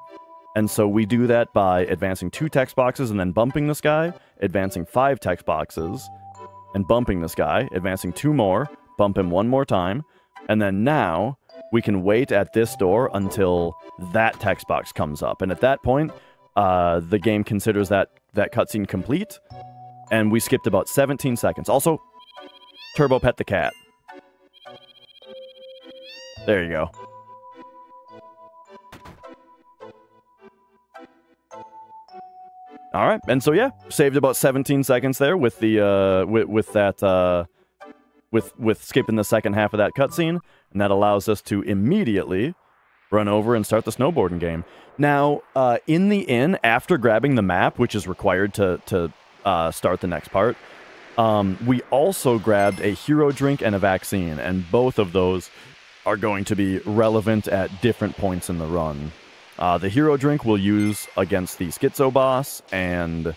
And so we do that by advancing 2 text boxes and then bumping this guy, advancing 5 text boxes and bumping this guy, advancing 2 more, bump him 1 more time, and then now we can wait at this door until that text box comes up. And at that point, the game considers that cutscene complete, and we skipped about 17 seconds. Also, turbo pet the cat. There you go. All right, and so yeah, saved about 17 seconds there with the with skipping the second half of that cutscene, and that allows us to immediately run over and start the snowboarding game. Now, in the inn, after grabbing the map, which is required to start the next part, we also grabbed a hero drink and a vaccine, and both of those are going to be relevant at different points in the run. The hero drink we'll use against the Schizo boss, and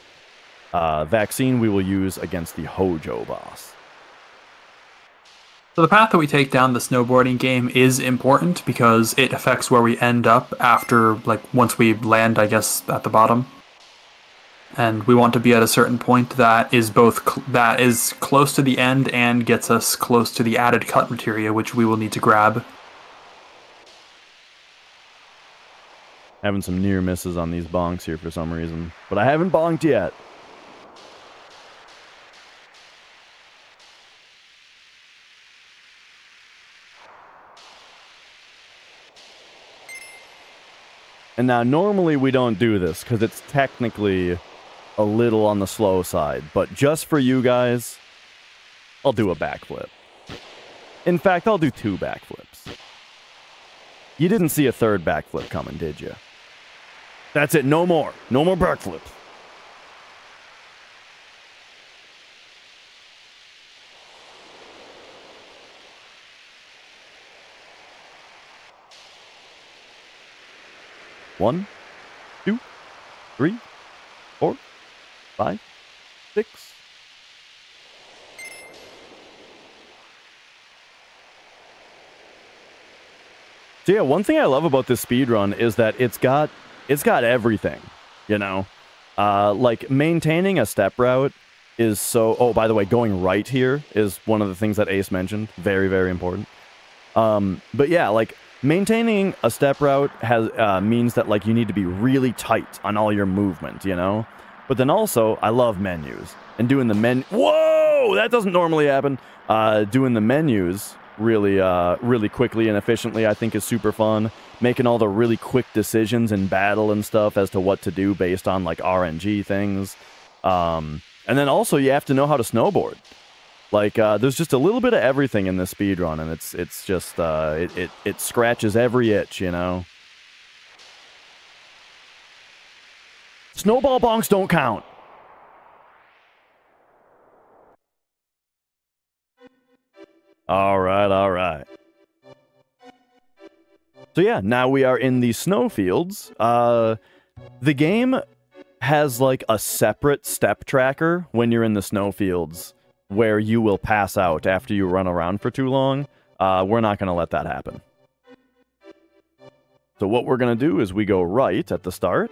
vaccine we will use against the Hojo boss. So the path that we take down the snowboarding game is important because it affects where we end up after, like, once we land, I guess, at the bottom. And we want to be at a certain point that is that is close to the end and gets us close to the added cut materia, which we will need to grab. Having some near misses on these bonks here for some reason. But I haven't bonked yet. And now, normally we don't do this, because it's technically a little on the slow side. But just for you guys, I'll do a backflip. In fact, I'll do 2 backflips. You didn't see a third backflip coming, did you? That's it, no more. No more backflips. One, 2, 3, 4, 5, 6. So yeah, one thing I love about this speedrun is that it's got everything, you know? Like, maintaining a step route is so... Oh, by the way, going right here is one of the things that Ace mentioned. Very, very important. But yeah, like, maintaining a step route has means that, like, you need to be really tight on all your movement, you know? But then also, I love menus. And doing the Whoa! That doesn't normally happen. Doing the menus really quickly and efficiently, I think, is super fun. Making all the really quick decisions in battle and stuff as to what to do based on, like, RNG things. And then also, you have to know how to snowboard. Like, there's just a little bit of everything in this speedrun, and it's just, it scratches every itch, you know? Snowball bonks don't count! Alright, alright. So yeah, now we are in the snowfields. The game has, like, a separate step tracker when you're in the snowfields, where you will pass out after you run around for too long. We're not going to let that happen. So what we're going to do is we go right at the start.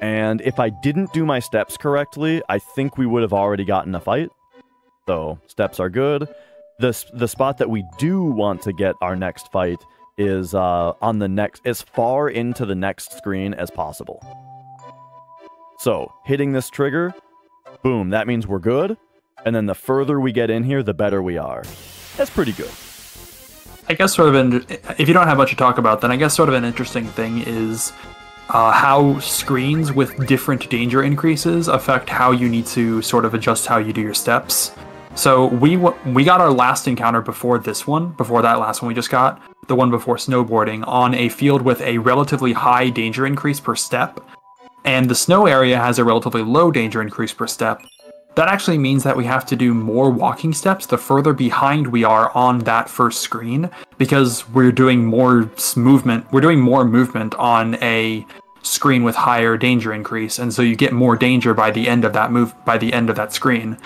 And if I didn't do my steps correctly, I think we would have already gotten a fight. So, steps are good. The spot that we do want to get our next fight is on the next, as far into the next screen as possible. So, hitting this trigger, boom, that means we're good. And then the further we get in here, the better we are. That's pretty good. I guess sort of, if you don't have much to talk about, then I guess sort of an interesting thing is how screens with different danger increases affect how you need to sort of adjust how you do your steps. So we got our last encounter before this one, before that last one we just got, the one before snowboarding, on a field with a relatively high danger increase per step. And the snow area has a relatively low danger increase per step. That actually means that we have to do more walking steps the further behind we are on that first screen, because we're doing more movement. We're doing more movement on a screen with higher danger increase, and so you get more danger by the end of that screen.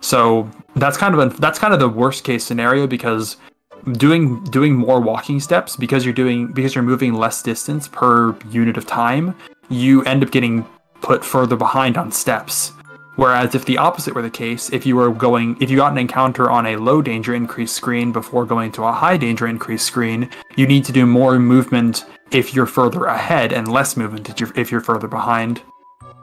So that's kind of the worst case scenario, because doing more walking steps, because you're moving less distance per unit of time, you end up getting put further behind on steps. Whereas if the opposite were the case, if you got an encounter on a low danger increase screen before going to a high danger increase screen, you need to do more movement if you're further ahead and less movement if you're further behind.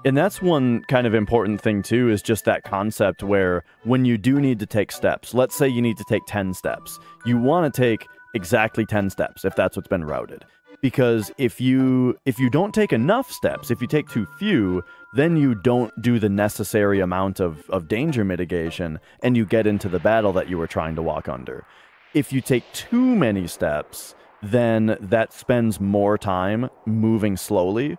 And that's one kind of important thing too, is just that concept where when you do need to take steps, let's say you need to take 10 steps, you want to take exactly 10 steps if that's what's been routed. Because if you don't take enough steps, if you take too few, then you don't do the necessary amount of danger mitigation, and you get into the battle that you were trying to walk under. If you take too many steps, then that spends more time moving slowly,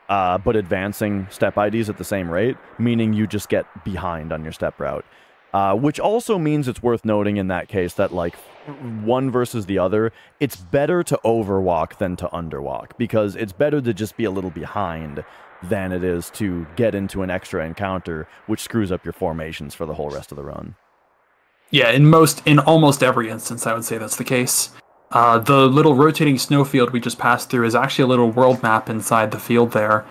but advancing step IDs at the same rate, meaning you just get behind on your step route. Which also means it's worth noting in that case that, like, one versus the other, it's better to overwalk than to underwalk, because it's better to just be a little behind than it is to get into an extra encounter, which screws up your formations for the whole rest of the run. Yeah, in almost every instance, I would say that's the case. The little rotating snowfield we just passed through is actually a little world map inside the field there,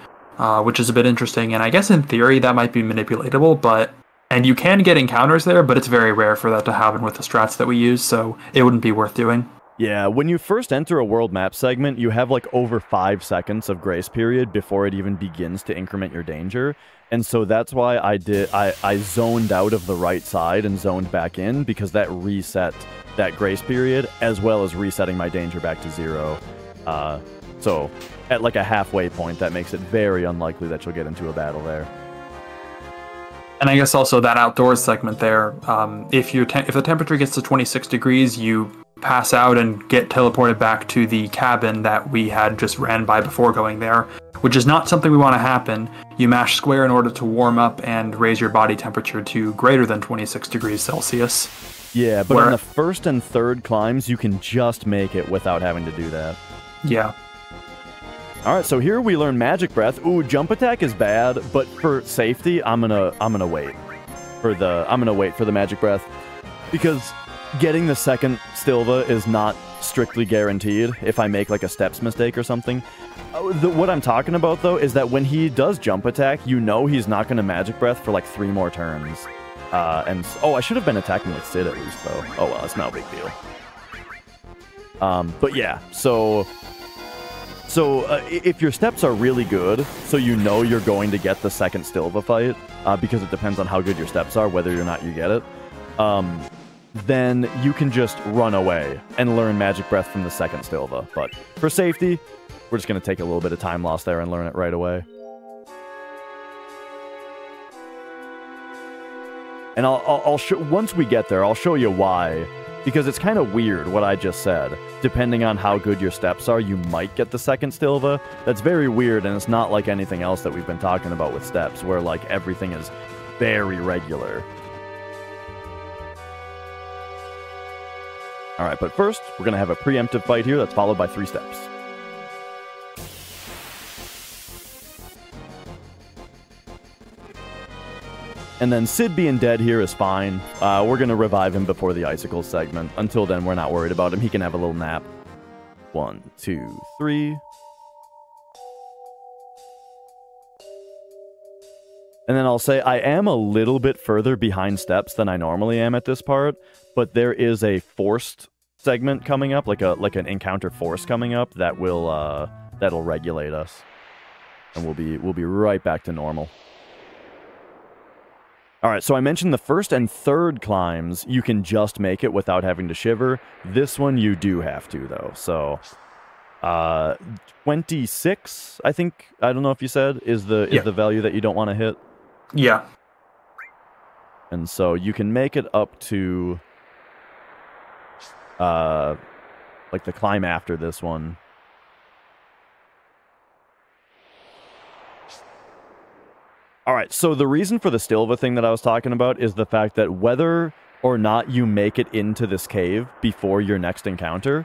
which is a bit interesting, and I guess in theory that might be manipulatable, and you can get encounters there, but it's very rare for that to happen with the strats that we use, so it wouldn't be worth doing. Yeah, when you first enter a world map segment, you have like over 5 seconds of grace period before it even begins to increment your danger. And so that's why I zoned out of the right side and zoned back in, because that reset that grace period, as well as resetting my danger back to 0. So at like a halfway point, that makes it very unlikely that you'll get into a battle there. And I guess also that outdoors segment there, if the temperature gets to 26 degrees, you pass out and get teleported back to the cabin that we had just ran by before going there, which is not something we want to happen. You mash square in order to warm up and raise your body temperature to greater than 26 degrees Celsius. Yeah, but on the first and third climbs, you can just make it without having to do that. Yeah. All right, so here we learn Magic Breath. Ooh, Jump Attack is bad, but for safety, I'm gonna wait for the Magic Breath, because getting the second Stilva is not strictly guaranteed if I make like a steps mistake or something. What I'm talking about though is that when he does Jump Attack, you know he's not gonna Magic Breath for like 3 more turns. I should have been attacking with Sid at least though. Oh well, it's no big deal. But yeah, so if your steps are really good, so you know you're going to get the second Stilva fight, because it depends on how good your steps are, whether or not you get it, then you can just run away and learn Magic Breath from the second Stilva. But for safety, we're just going to take a little bit of time loss there and learn it right away. And I'll show, once we get there, I'll show you why. Because it's kind of weird what I just said. Depending on how good your steps are, you might get the second Stilva. That's very weird, and it's not like anything else that we've been talking about with steps, where like everything is very regular. Alright, but first, we're going to have a preemptive fight here that's followed by 3 steps. And then Sid being dead here is fine. We're going to revive him before the Icicles segment. Until then, we're not worried about him. He can have a little nap. 1, 2, 3. And then I'll say I am a little bit further behind steps than I normally am at this part, but there is a forced segment coming up, like an encounter force coming up that will that'll regulate us. And we'll be right back to normal. Alright, so I mentioned the first and third climbs, you can just make it without having to shiver. This one you do have to, though. So, 26, I think, I don't know if you said, is the value that you don't want to hit. Yeah. And so you can make it up to, like the climb after this one. Alright, so the reason for the Stilva thing that I was talking about is the fact that whether or not you make it into this cave before your next encounter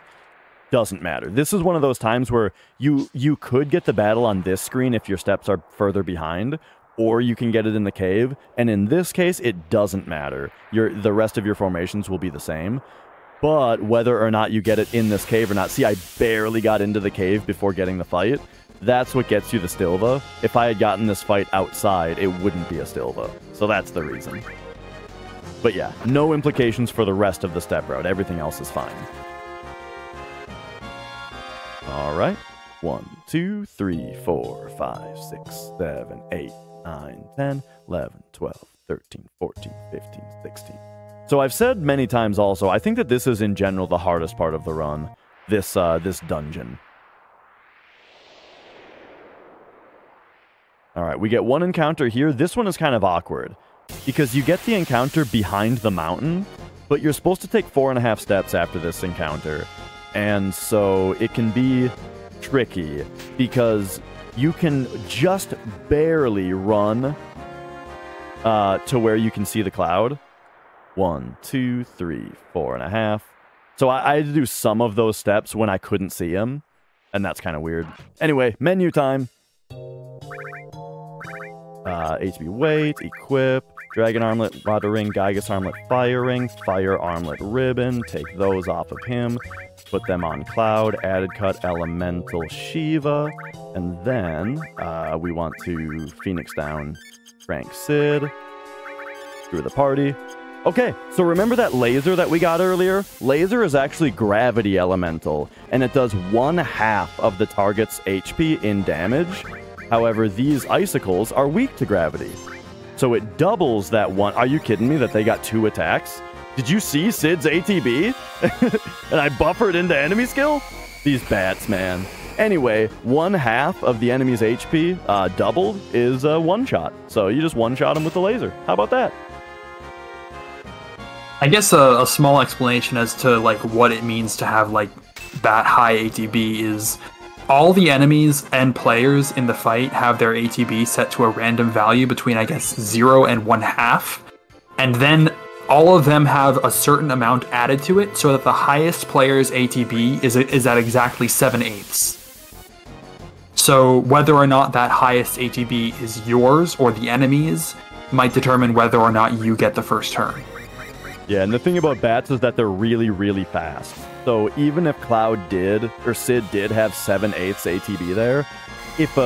doesn't matter. This is one of those times where you could get the battle on this screen if your steps are further behind, or you can get it in the cave, and in this case, it doesn't matter. The rest of your formations will be the same. But whether or not you get it in this cave or not, see, I barely got into the cave before getting the fight. That's what gets you the Stilva. If I had gotten this fight outside, it wouldn't be a Stilva. So that's the reason. But yeah, no implications for the rest of the step route. Everything else is fine. Alright. 1, 2, 3, 4, 5, 6, 7, 8, 9, 10, 11, 12, 13, 14, 15, 16. So I've said many times also, I think that this is in general the hardest part of the run. This dungeon. Alright, we get one encounter here. This one is kind of awkward, because you get the encounter behind the mountain, but you're supposed to take 4.5 steps after this encounter. And so it can be tricky, because you can just barely run to where you can see the cloud. 1, 2, 3, 4.5. So I had to do some of those steps when I couldn't see him, and that's kind of weird. Anyway, menu time. HB weight, equip, dragon armlet, water ring, Gygus armlet, fire ring, fire armlet ribbon, take those off of him, put them on cloud, added cut, elemental Shiva, and then we want to Phoenix down, Frank Sid, screw the party, Okay, so remember that laser that we got earlier? Laser is actually gravity elemental, and it does 1/2 of the target's HP in damage. However, these icicles are weak to gravity. So it doubles that one. Are you kidding me that they got 2 attacks? Did you see Sid's ATB? And I buffered into enemy skill? These bats, man. Anyway, 1/2 of the enemy's HP doubled is a one-shot. So you just one-shot him with the laser. How about that? I guess a small explanation as to like what it means to have like that high ATB is all the enemies and players in the fight have their ATB set to a random value between, I guess, 0 and 1/2. And then all of them have a certain amount added to it so that the highest player's ATB is at exactly 7/8. So whether or not that highest ATB is yours or the enemy's might determine whether or not you get the first turn. Yeah, and the thing about bats is that they're really, really fast. So even if Cloud did, or Sid did have 7/8 ATB there, if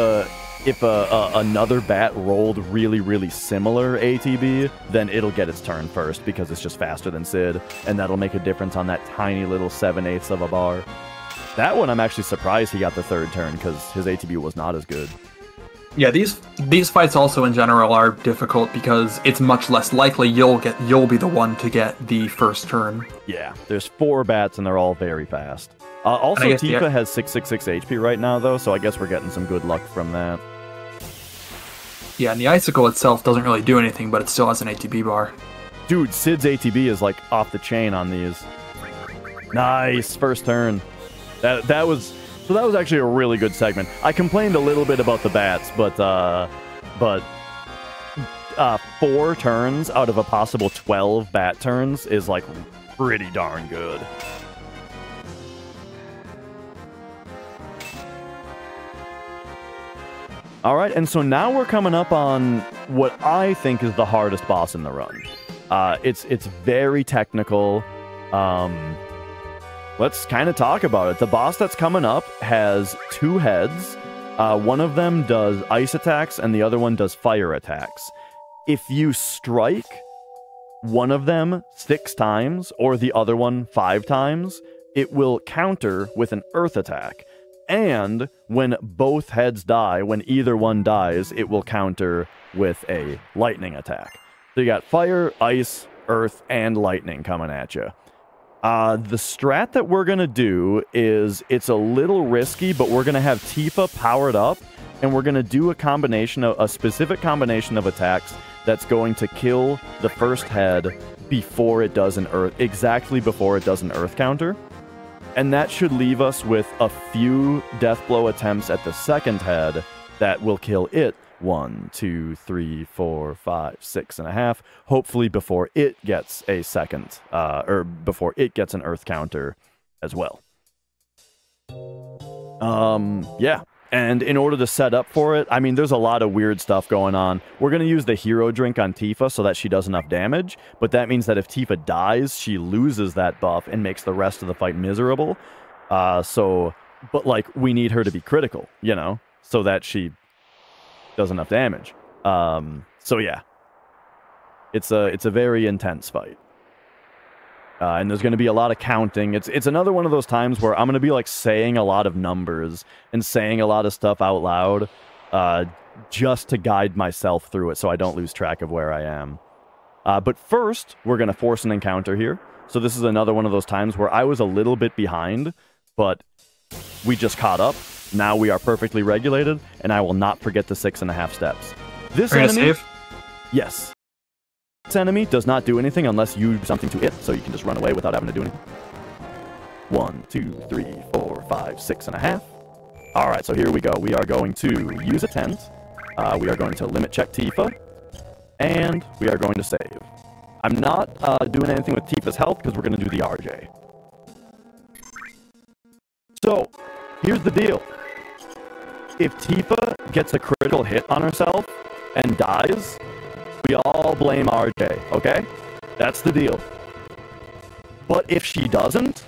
another bat rolled really, really similar ATB, then it'll get its turn first because it's just faster than Sid, and that'll make a difference on that tiny little 7/8 of a bar. That one, I'm actually surprised he got the third turn because his ATB was not as good. Yeah, these fights also in general are difficult because it's much less likely you'll be the one to get the first turn. Yeah, there's 4 bats and they're all very fast. Also, Tifa has 666 HP right now though, so I guess we're getting some good luck from that. Yeah, and the icicle itself doesn't really do anything, but it still has an ATB bar. Dude, Sid's ATB is like off the chain on these. Nice, first turn. That was actually a really good segment. I complained a little bit about the bats, but 4 turns out of a possible 12 bat turns is like pretty darn good. All right, and so now we're coming up on what I think is the hardest boss in the run. It's very technical. Let's kind of talk about it. The boss that's coming up has 2 heads. One of them does ice attacks, and the other one does fire attacks. If you strike one of them 6 times, or the other one 5 times, it will counter with an earth attack. And when both heads die, when either one dies, it will counter with a lightning attack. So you got fire, ice, earth, and lightning coming at you. The strat that we're going to do is, it's a little risky, but we're going to have Tifa powered up, and we're going to do a specific combination of attacks that's going to kill the first head before it does exactly before it does an earth counter. And that should leave us with a few death blow attempts at the second head that will kill it 1, 2, 3, 4, 5, 6.5. Hopefully before it gets a second, or before it gets an earth counter as well. Yeah. And in order to set up for it, I mean, there's a lot of weird stuff going on. We're going to use the hero drink on Tifa so that she does enough damage, but that means that if Tifa dies, she loses that buff and makes the rest of the fight miserable. But like, we need her to be critical, you know, so that she does enough damage. So yeah, it's a very intense fight. And there's going to be a lot of counting. It's another one of those times where I'm going to be like saying a lot of numbers and saying a lot of stuff out loud, just to guide myself through it so I don't lose track of where I am. But first, we're going to force an encounter here. So this is another one of those times where I was a little bit behind, but we just caught up. Now we are perfectly regulated, and I will not forget the 6.5 steps. This enemy, save? Yes. This enemy does not do anything unless you do something to it, so you can just run away without having to do anything. 1, 2, 3, 4, 5, 6.5. All right, so here we go. We are going to use a tent. We are going to limit check Tifa, and we are going to save. I'm not doing anything with Tifa's health because we're going to do the RJ. So, here's the deal. If Tifa gets a critical hit on herself and dies, we all blame RJ, okay? That's the deal. But if she doesn't,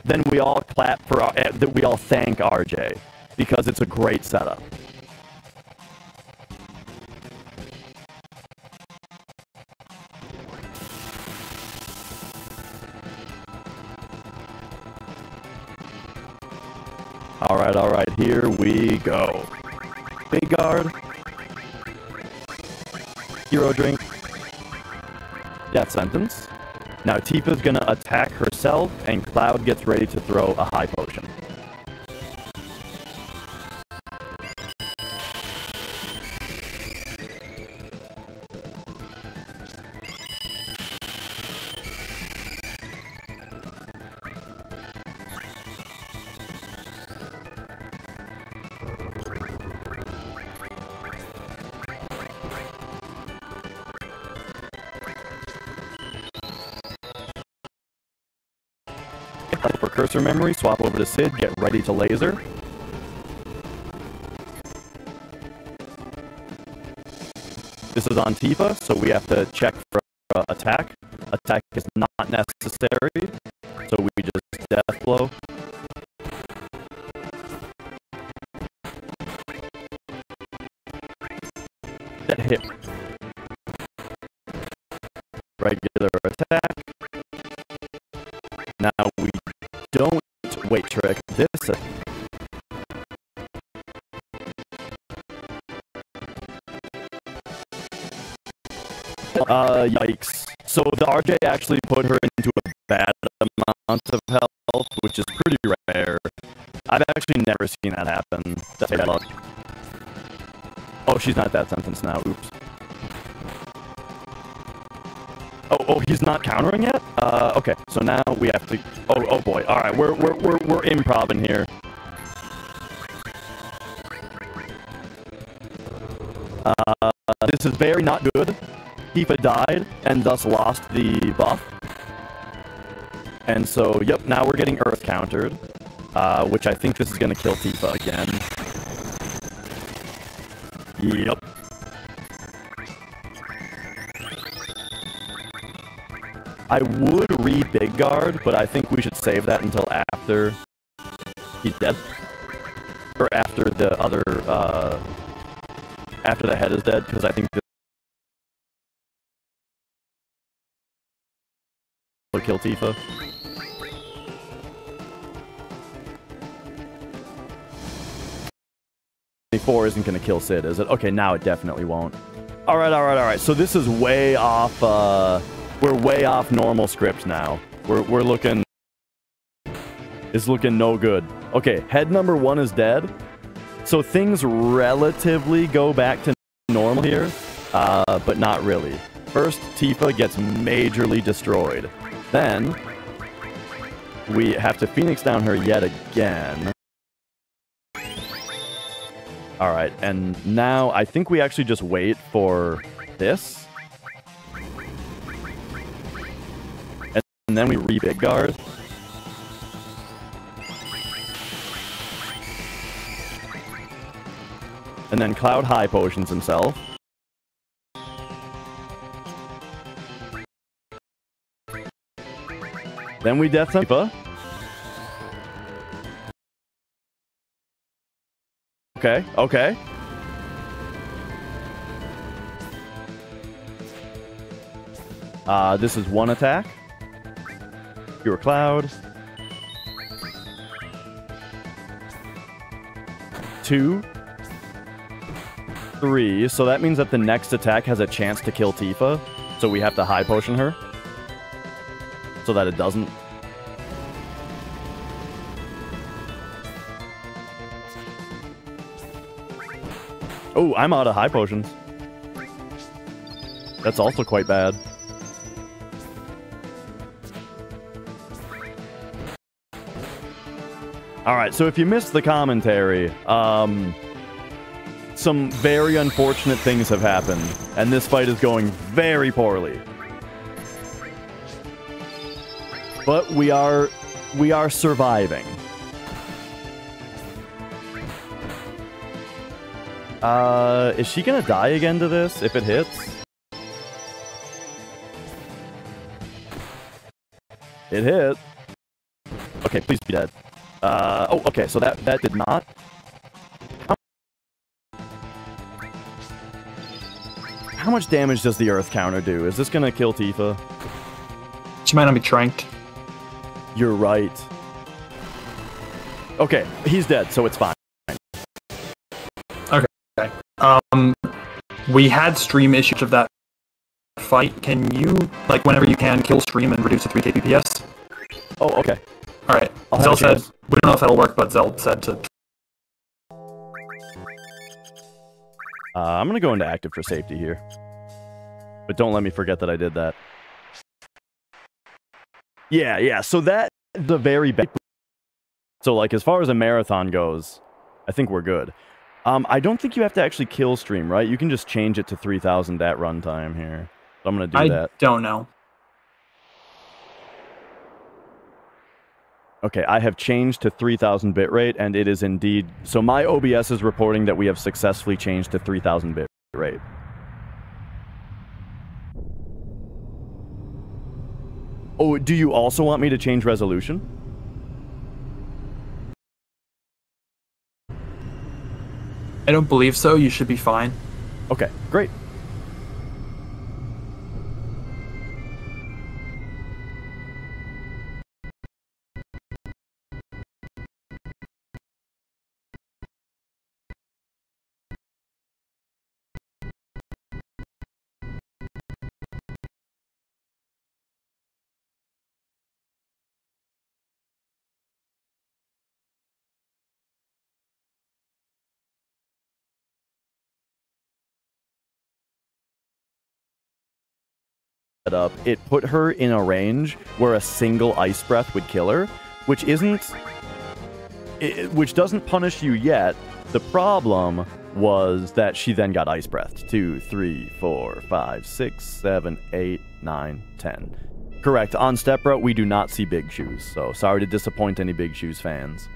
then we all clap for we all thank RJ because it's a great setup. Alright, here we go. Big guard. Hero drink. Death sentence. Now Tifa's gonna attack herself, and Cloud gets ready to throw a high potion. For cursor memory, swap over to Sid, get ready to laser. This is on Tifa, so we have to check for attack. Attack is not necessary, so we just death blow. That hit. Regular attack. Now we don't wait trick this. Yikes. So the RJ actually put her into a bad amount of health, which is pretty rare. I've actually never seen that happen. That's bad luck. Oh, she's not that sentence now. Oops. Oh, he's not countering yet? Okay, so now we have to... Oh boy. Alright, we're improv-ing here. This is very not good. Tifa died, and thus lost the buff. And so, yep, now we're getting Earth countered. Which I think this is gonna kill Tifa again. Yep. I would re-big guard, but I think we should save that until after he's dead. Or after the other, after the head is dead, because I think this will kill Tifa. Four isn't going to kill Sid, is it? Okay, now it definitely won't. Alright. So this is way off, we're way off normal script now. We're looking... It's looking no good. Okay, head number 1 is dead. So things relatively go back to normal here, but not really. First, Tifa gets majorly destroyed. Then, we have to Phoenix down her yet again. Alright, and now I think we actually just wait for this. And then we re-big guard. And then Cloud high potions himself. Then we death Tifa. Okay. This is 1 attack. Pure Cloud. 2. 3. So that means that the next attack has a chance to kill Tifa. So we have to high potion her. So that it doesn't. Oh, I'm out of high potions. That's also quite bad. Alright, so if you missed the commentary, some very unfortunate things have happened, and this fight is going very poorly. But we are surviving. Is she gonna die again to this if it hits? It hit. Okay, please be dead. Oh, okay, so that did not. How much damage does the Earth counter do? Is this gonna kill Tifa? She might not be tranked. You're right. Okay, he's dead, so it's fine. Okay. We had stream issues of that fight. Can you, like, whenever you can, kill stream and reduce it to 3 kbps? Oh, okay. Alright. Zell said, we don't know if that'll work, but Zell said to... I'm gonna go into active for safety here. But don't let me forget that I did that. Yeah, so that's the very best. So, like, as far as a marathon goes, I think we're good. I don't think you have to actually kill stream, right? You can just change it to 3000 at runtime here. So I'm gonna do that. I don't know. Okay, I have changed to 3000 bitrate, and it is indeed... So my OBS is reporting that we have successfully changed to 3000 bitrate. Oh, do you also want me to change resolution? I don't believe so. You should be fine. Okay, great. Up, it put her in a range where a single ice breath would kill her, which doesn't punish you yet. The problem was that she then got ice breathed. 2, 3, 4, 5, 6, 7, 8, 9, 10. Correct. On step route, we do not see Big Shoes, so sorry to disappoint any Big Shoes fans.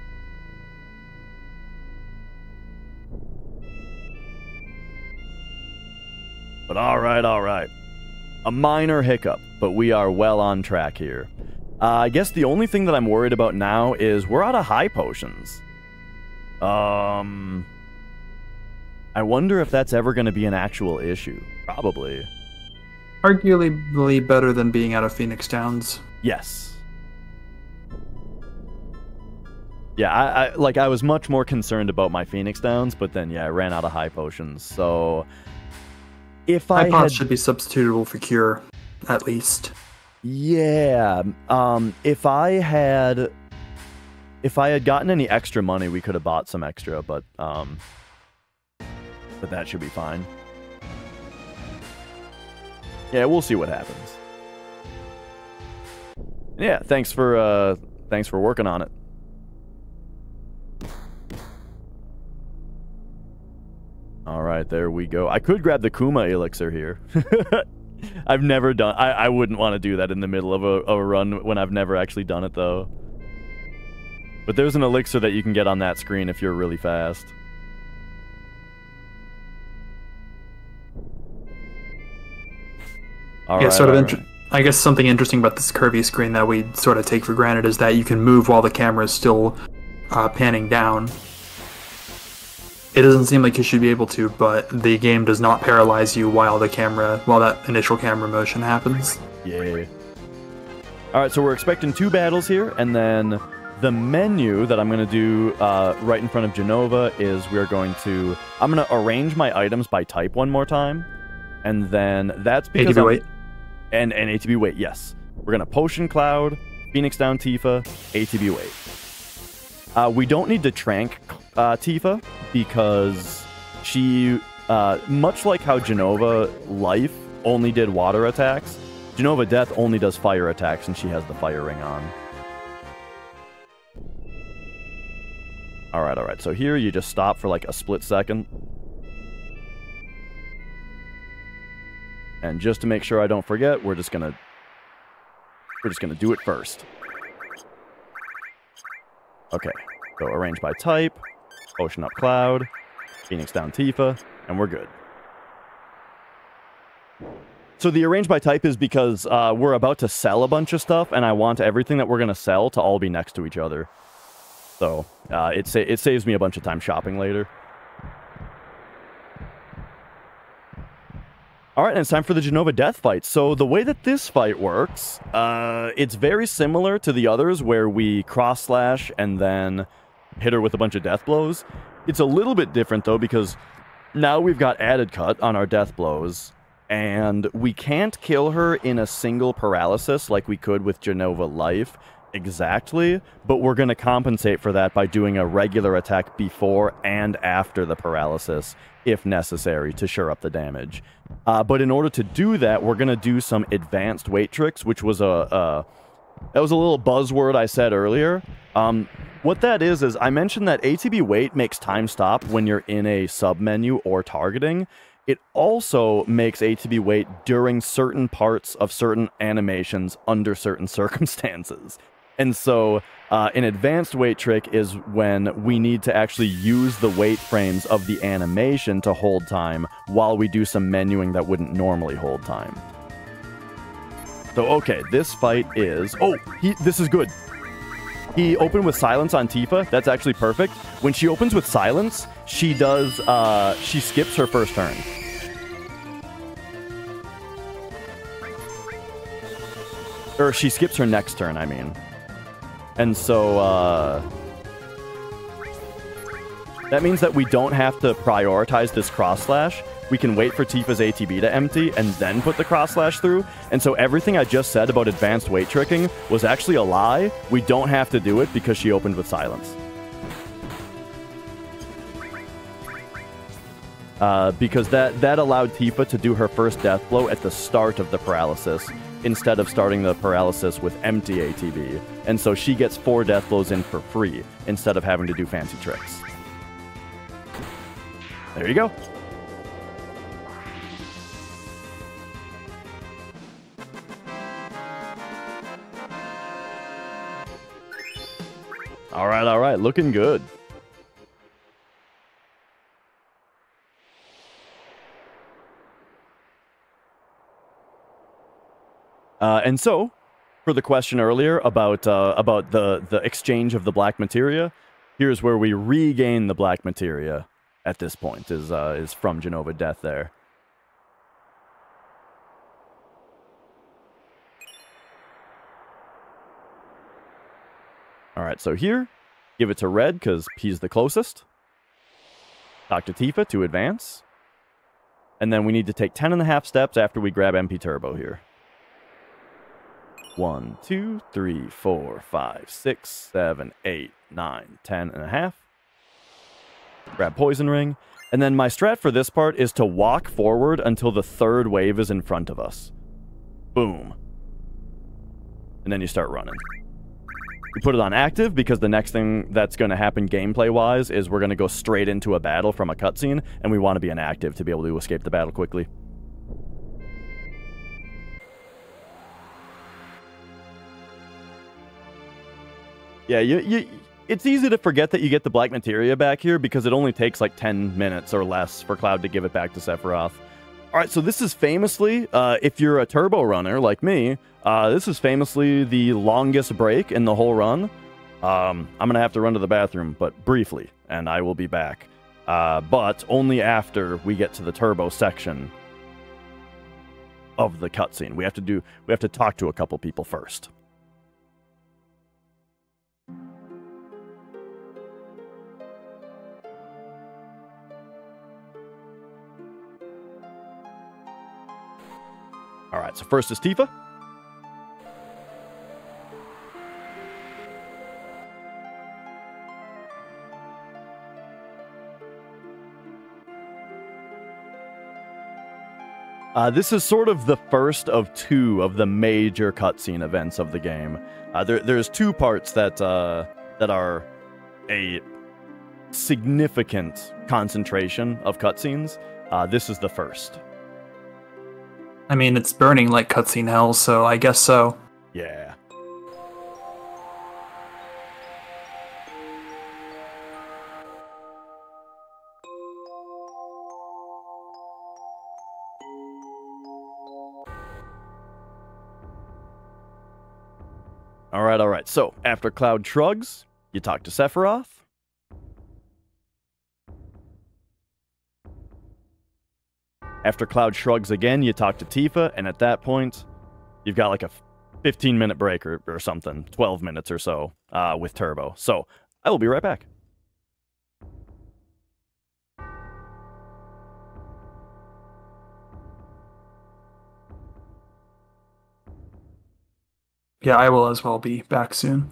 But all right. A minor hiccup, but we are well on track here. I guess the only thing that I'm worried about now is we're out of high potions. I wonder if that's ever going to be an actual issue. Probably. Arguably better than being out of Phoenix Downs. Yes. Yeah, I was much more concerned about my Phoenix Downs, but then, yeah, I ran out of high potions, so... If I had... should be substitutable for Cure, at least. Yeah. If I had gotten any extra money, we could have bought some extra, but that should be fine. Yeah, we'll see what happens. Yeah, thanks for working on it. Alright, there we go. I could grab the Kuma elixir here. I've never done... I wouldn't want to do that in the middle of a run when I've never actually done it, though. But there's an elixir that you can get on that screen if you're really fast. I guess something interesting about this curvy screen that we sort of take for granted is that you can move while the camera is still panning down. It doesn't seem like you should be able to, but the game does not paralyze you while that initial camera motion happens. Yeah. Alright, so we're expecting 2 battles here, and then the menu that I'm going to do right in front of Genova is I'm going to arrange my items by type one more time, and then that's because ATB weight. And ATB weight, yes. We're going to Potion Cloud, Phoenix Down Tifa, ATB weight. We don't need to Trank Tifa, because she, much like how Genova Life only did water attacks, Genova Death only does fire attacks, and she has the fire ring on. Alright, so here you just stop for like a split second. And just to make sure I don't forget, we're just gonna do it first. Okay, go arrange by type, Ocean Up Cloud, Phoenix Down Tifa, and we're good. So the arrange by type is because we're about to sell a bunch of stuff, and I want everything that we're going to sell to all be next to each other. So it saves me a bunch of time shopping later. Alright, and it's time for the Genova Death fight. So the way that this fight works, it's very similar to the others where we cross-slash and then hit her with a bunch of death blows. It's a little bit different, though, because now we've got added cut on our death blows, and we can't kill her in a single paralysis like we could with Genova Life exactly, but we're going to compensate for that by doing a regular attack before and after the paralysis, if necessary, to shore up the damage. But in order to do that, we're going to do some advanced weight tricks, which was that was a little buzzword I said earlier. What that is I mentioned that ATB wait makes time stop when you're in a submenu or targeting. It also makes ATB wait during certain parts of certain animations under certain circumstances. And so an advanced wait trick is when we need to actually use the wait frames of the animation to hold time while we do some menuing that wouldn't normally hold time. So, okay, this fight is... Oh, this is good. He opened with silence on Tifa. That's actually perfect. When she opens with silence, she does... she skips her first turn. Or she skips her next turn, I mean. And so, that means that we don't have to prioritize this cross slash. We can wait for Tifa's ATB to empty and then put the cross slash through. And so everything I just said about advanced weight tricking was actually a lie. We don't have to do it because she opened with silence. Because that allowed Tifa to do her first death blow at the start of the paralysis, instead of starting the paralysis with empty ATB. And so she gets 4 death blows in for free, instead of having to do fancy tricks. There you go. All right, looking good. And so, for the question earlier about the exchange of the black materia, here's where we regain the black materia at this point, is from Genova Death there. Alright, so here, give it to Red, because he's the closest. Talk to Tifa to advance. And then we need to take 10.5 steps after we grab MP Turbo here. 1, 2, 3, 4, 5, 6, 7, 8, 9, 10.5. Grab Poison Ring. And then my strat for this part is to walk forward until the 3rd wave is in front of us. Boom. And then you start running. We put it on active because the next thing that's going to happen gameplay-wise is we're going to go straight into a battle from a cutscene, and we want to be on active to be able to escape the battle quickly. Yeah, it's easy to forget that you get the black materia back here because it only takes like 10 minutes or less for Cloud to give it back to Sephiroth. Alright, so this is famously, if you're a turbo runner like me, this is famously the longest break in the whole run. I'm going to have to run to the bathroom, but briefly, and I will be back. But only after we get to the turbo section of the cutscene. We have to talk to a couple people first. Alright, so first is Tifa. This is sort of the first of 2 of the major cutscene events of the game. There's 2 parts that are a significant concentration of cutscenes. This is the first. I mean, it's burning like cutscene hell, so I guess so. Yeah. All right. So, after Cloud shrugs, you talk to Sephiroth. After Cloud shrugs again, you talk to Tifa, and at that point, you've got like a 15-minute break or something, 12 minutes or so, with Turbo. So, I will be right back. Yeah, I will as well be back soon.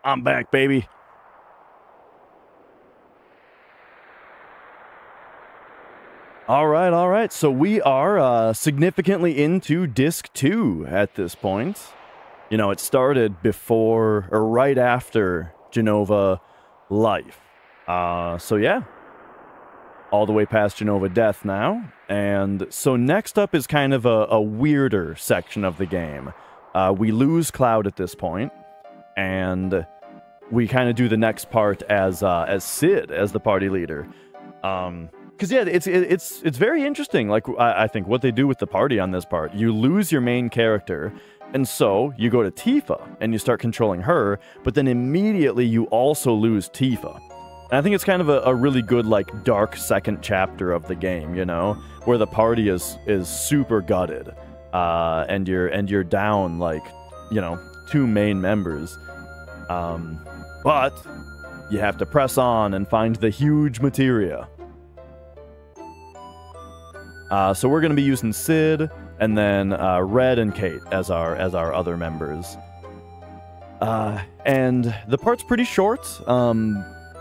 I'm back, baby. All right. So we are significantly into Disc 2 at this point. You know, it started before or right after Genova Life. So yeah, all the way past Genova Death now. And so next up is kind of a weirder section of the game. We lose Cloud at this point, and we kind of do the next part as Sid, as the party leader. Because yeah, it's very interesting. Like I think what they do with the party on this part, you lose your main character, and so you go to Tifa and you start controlling her, but then immediately you also lose Tifa. And I think it's kind of a really good, like, dark second chapter of the game, you know, where the party is super gutted, and you're down, like, you know, 2 main members. But you have to press on and find the huge materia. So we're going to be using Sid, and then Red and Kate as our other members. And the part's pretty short.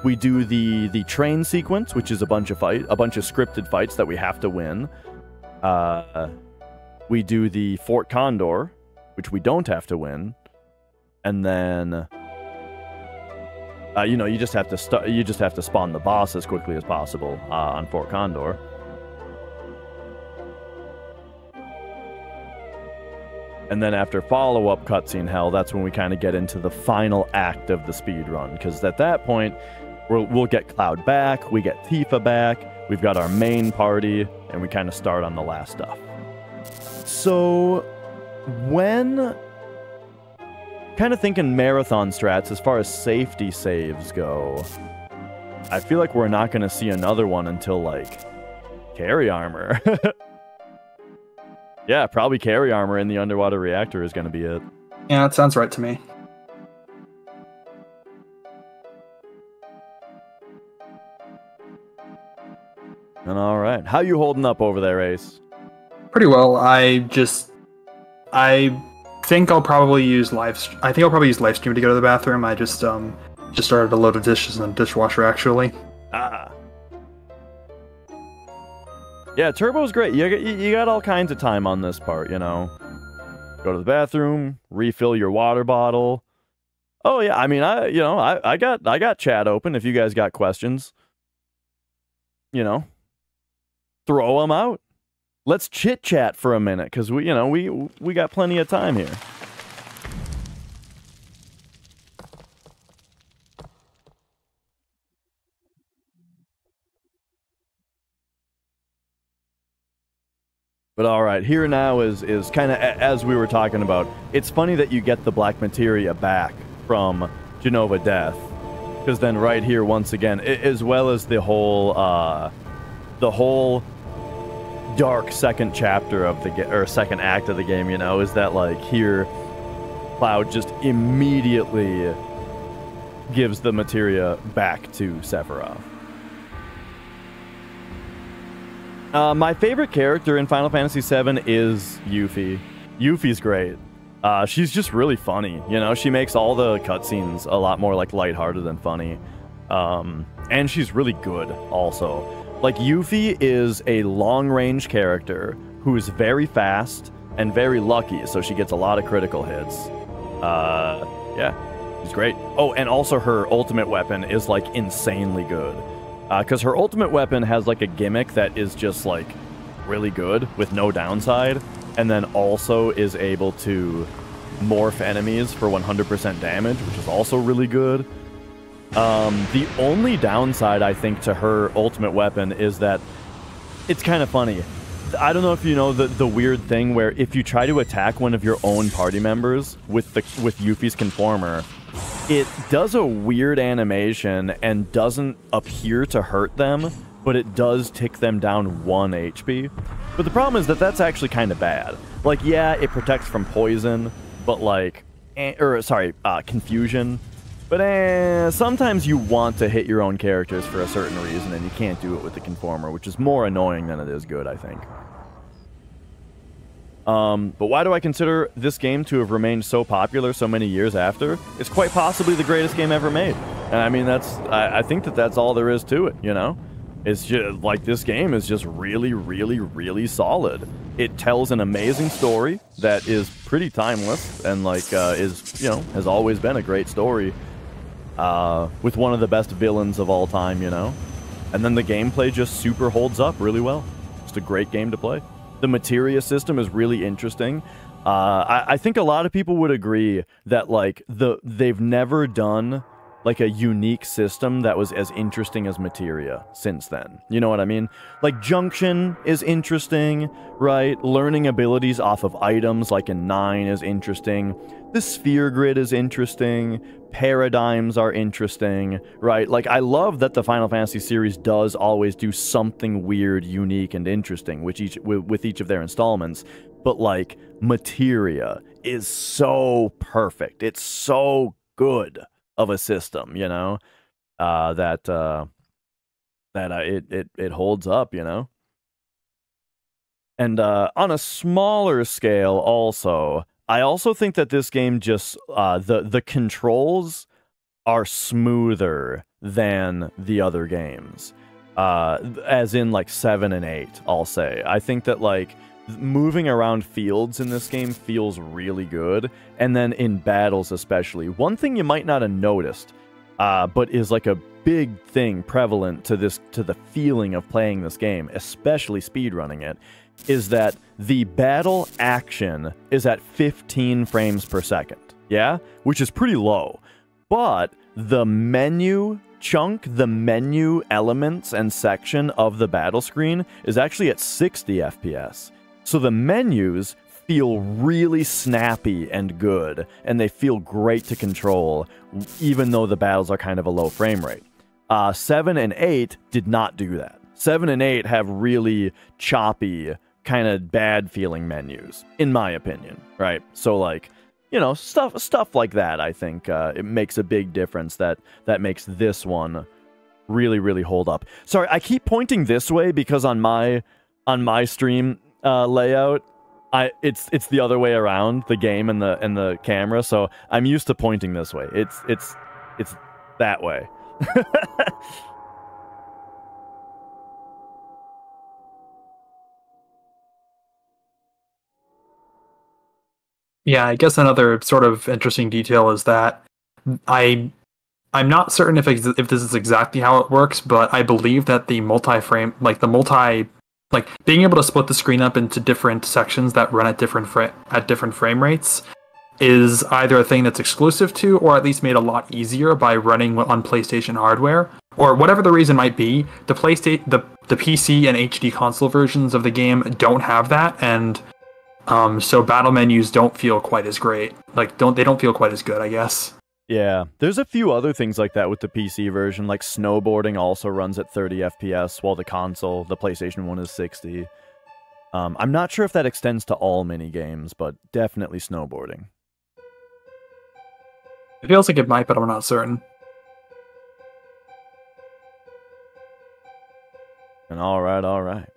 We do the train sequence, which is a bunch of scripted fights that we have to win. We do the Fort Condor, which we don't have to win, and then you know, you just have to spawn the boss as quickly as possible on Fort Condor. And then after follow-up cutscene hell, that's when we kind of get into the final act of the speed run, because at that point we'll get Cloud back, we get Tifa back, we've got our main party, and we kind of start on the last stuff. So when kind of thinking marathon strats as far as safety saves go, I feel like we're not going to see another one until, like, carry armor. Yeah, probably carry armor in the underwater reactor is going to be it. Yeah, that sounds right to me. And all right, how you holding up over there, Ace? Pretty well. I think I'll probably use live stream to go to the bathroom. I just started a load of dishes in the dishwasher, actually. Ah. Yeah, Turbo's great. You got all kinds of time on this part, you know. Go to the bathroom, refill your water bottle. Oh yeah, I mean, I got chat open if you guys got questions. You know, throw them out. Let's chit chat for a minute because we got plenty of time here. But all right, here now is kind of as we were talking about. It's funny that you get the black materia back from Genova Death, because then right here once again, as well as the whole dark second chapter of the second act of the game, you know, is that like here, Cloud just immediately gives the materia back to Sephiroth. My favorite character in Final Fantasy VII is Yuffie. Yuffie's great. She's just really funny, you know? She makes all the cutscenes a lot more, like, lighthearted and funny. And she's really good, also. Like, Yuffie is a long-range character who is very fast and very lucky, so she gets a lot of critical hits. Yeah, she's great. Oh, and also her ultimate weapon is, like, insanely good. Because her ultimate weapon has, like, a gimmick that is just, like, really good with no downside, and then also is able to morph enemies for 100% damage, which is also really good. The only downside, I think, to her ultimate weapon is that it's kind of funny. I don't know if you know the weird thing where if you try to attack one of your own party members with Yuffie's Conformer, it does a weird animation and doesn't appear to hurt them, but it does tick them down 1 HP. But the problem is that that's actually kind of bad. Like, yeah, it protects from poison, but like, confusion. But sometimes you want to hit your own characters for a certain reason, and you can't do it with the Conformer, which is more annoying than it is good, I think. But why do I consider this game to have remained so popular so many years after? It's quite possibly the greatest game ever made. And I mean, I think that's all there is to it, you know? It's just, like, this game is just really, really, really solid. It tells an amazing story that is pretty timeless and, like, has always been a great story. With one of the best villains of all time, you know? And then the gameplay just super holds up really well. Just a great game to play. The materia system is really interesting. I think a lot of people would agree that, like, they've never done, like, a unique system that was as interesting as materia since then. You know what I mean? Like, Junction is interesting, right? Learning abilities off of items, like in 9, is interesting. The Sphere Grid is interesting. Paradigms are interesting, right? Like, I love that the Final Fantasy series does always do something weird, unique, and interesting with each of their installments. But, like, materia is so perfect. It's so good of a system, you know, that it holds up, you know. And on a smaller scale, also, I also think that this game just the controls are smoother than the other games, as in like 7 and 8. I'll say I think that, like, moving around fields in this game feels really good, and then in battles especially. One thing you might not have noticed, but is like a big thing prevalent to the feeling of playing this game, especially speedrunning it, is that the battle action is at 15 frames per second, yeah? Which is pretty low. But the menu chunk, the menu elements and section of the battle screen is actually at 60 FPS. So the menus feel really snappy and good, and they feel great to control, even though the battles are kind of a low frame rate. 7 and 8 did not do that. 7 and 8 have really choppy, kind of bad feeling menus, in my opinion, right? So like, you know, stuff like that, I think it makes a big difference that makes this one really, really hold up. Sorry, I keep pointing this way because on my stream layout, it's the other way around, the game and the camera, so I'm used to pointing this way. It's that way. Yeah, I guess another sort of interesting detail is that I'm not certain if this is exactly how it works, but I believe that the being able to split the screen up into different sections that run at different frame rates is either a thing that's exclusive to, or at least made a lot easier by running on PlayStation hardware, or whatever the reason might be. The PC and HD console versions of the game don't have that, and so battle menus don't feel quite as great. They don't feel quite as good, I guess. Yeah, there's a few other things like that with the PC version, like snowboarding also runs at 30 FPS, while the PlayStation 1 is 60. I'm not sure if that extends to all mini-games, but definitely snowboarding. It feels like it might, but I'm not certain. And all right.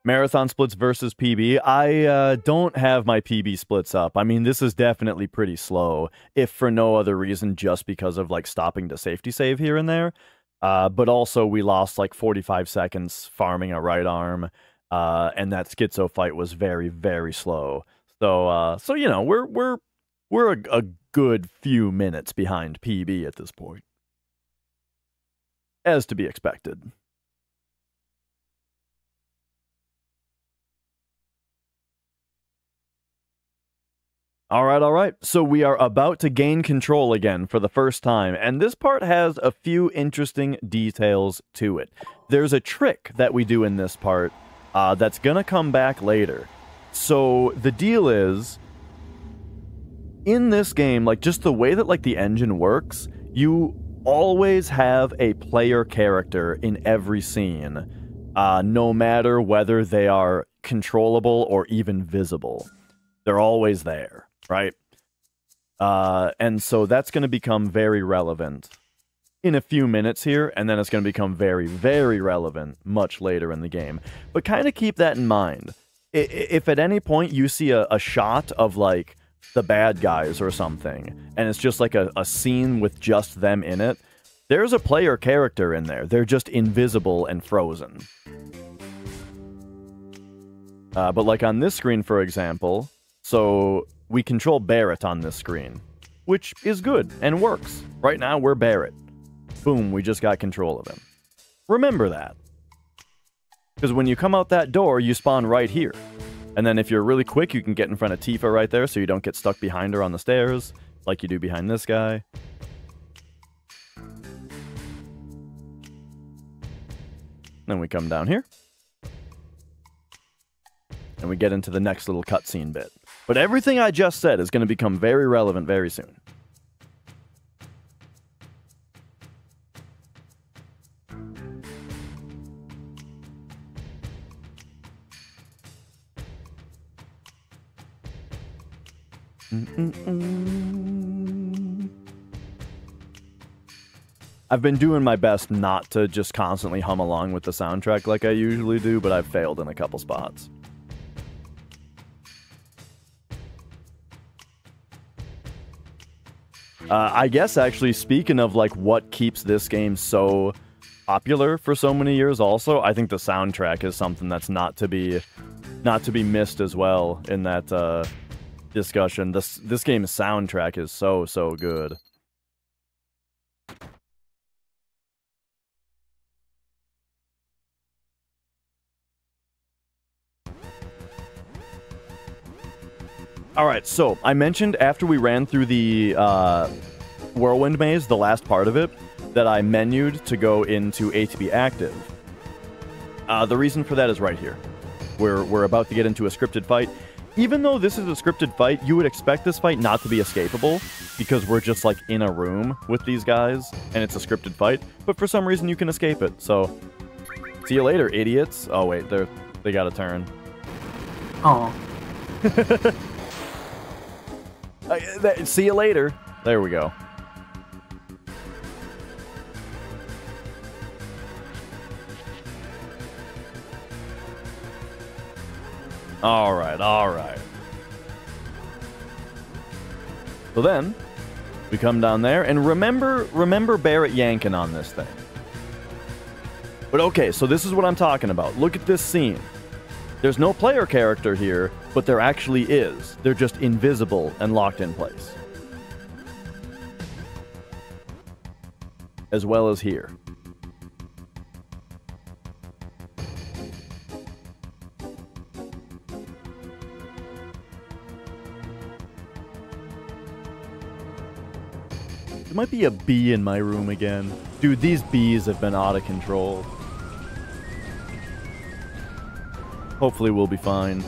Marathon splits versus PB. I don't have my PB splits up. I mean, this is definitely pretty slow, if for no other reason, just because of like stopping to safety save here and there. But also we lost like 45 seconds farming a right arm, and that schizo fight was very, very slow. So you know, we're a good few minutes behind PB at this point, as to be expected. All right. So we are about to gain control again for the first time, and this part has a few interesting details to it. There's a trick that we do in this part that's gonna come back later. So the deal is, in this game, like just the way that like the engine works, you always have a player character in every scene, no matter whether they are controllable or even visible. They're always there. Right? And so that's going to become very relevant in a few minutes here, and then it's going to become very, very relevant much later in the game. But kind of keep that in mind. If at any point you see a shot of, like, the bad guys or something, and it's just like a scene with just them in it, there's a player character in there. They're just invisible and frozen. But like on this screen, for example, so we control Barrett on this screen, which is good and works. Right now, we're Barrett. Boom, we just got control of him. Remember that. Because when you come out that door, you spawn right here. And then if you're really quick, you can get in front of Tifa right there so you don't get stuck behind her on the stairs, like you do behind this guy. Then we come down here. And we get into the next little cutscene bit. But everything I just said is going to become very relevant very soon. I've been doing my best not to just constantly hum along with the soundtrack like I usually do, but I've failed in a couple spots. I guess actually, speaking of like what keeps this game so popular for so many years also, I think the soundtrack is something that's not to be missed as well in that discussion. This game's soundtrack is so good. Alright, so I mentioned after we ran through the Whirlwind Maze, the last part of it, that I menued to go into ATB Active. The reason for that is right here. We're about to get into a scripted fight. even though this is a scripted fight, you would expect this fight not to be escapable because we're just like in a room with these guys and it's a scripted fight. But for some reason, you can escape it. So, see you later, idiots. Oh wait, they got a turn. Oh. See you later. There we go. All right. So then, we come down there, and remember Barrett yanking on this thing. But okay, so this is what I'm talking about. Look at this scene. There's no player character here, but there actually is. They're just invisible and locked in place. As well as here. There might be a bee in my room again. Dude, these bees have been out of control. Hopefully we'll be fine.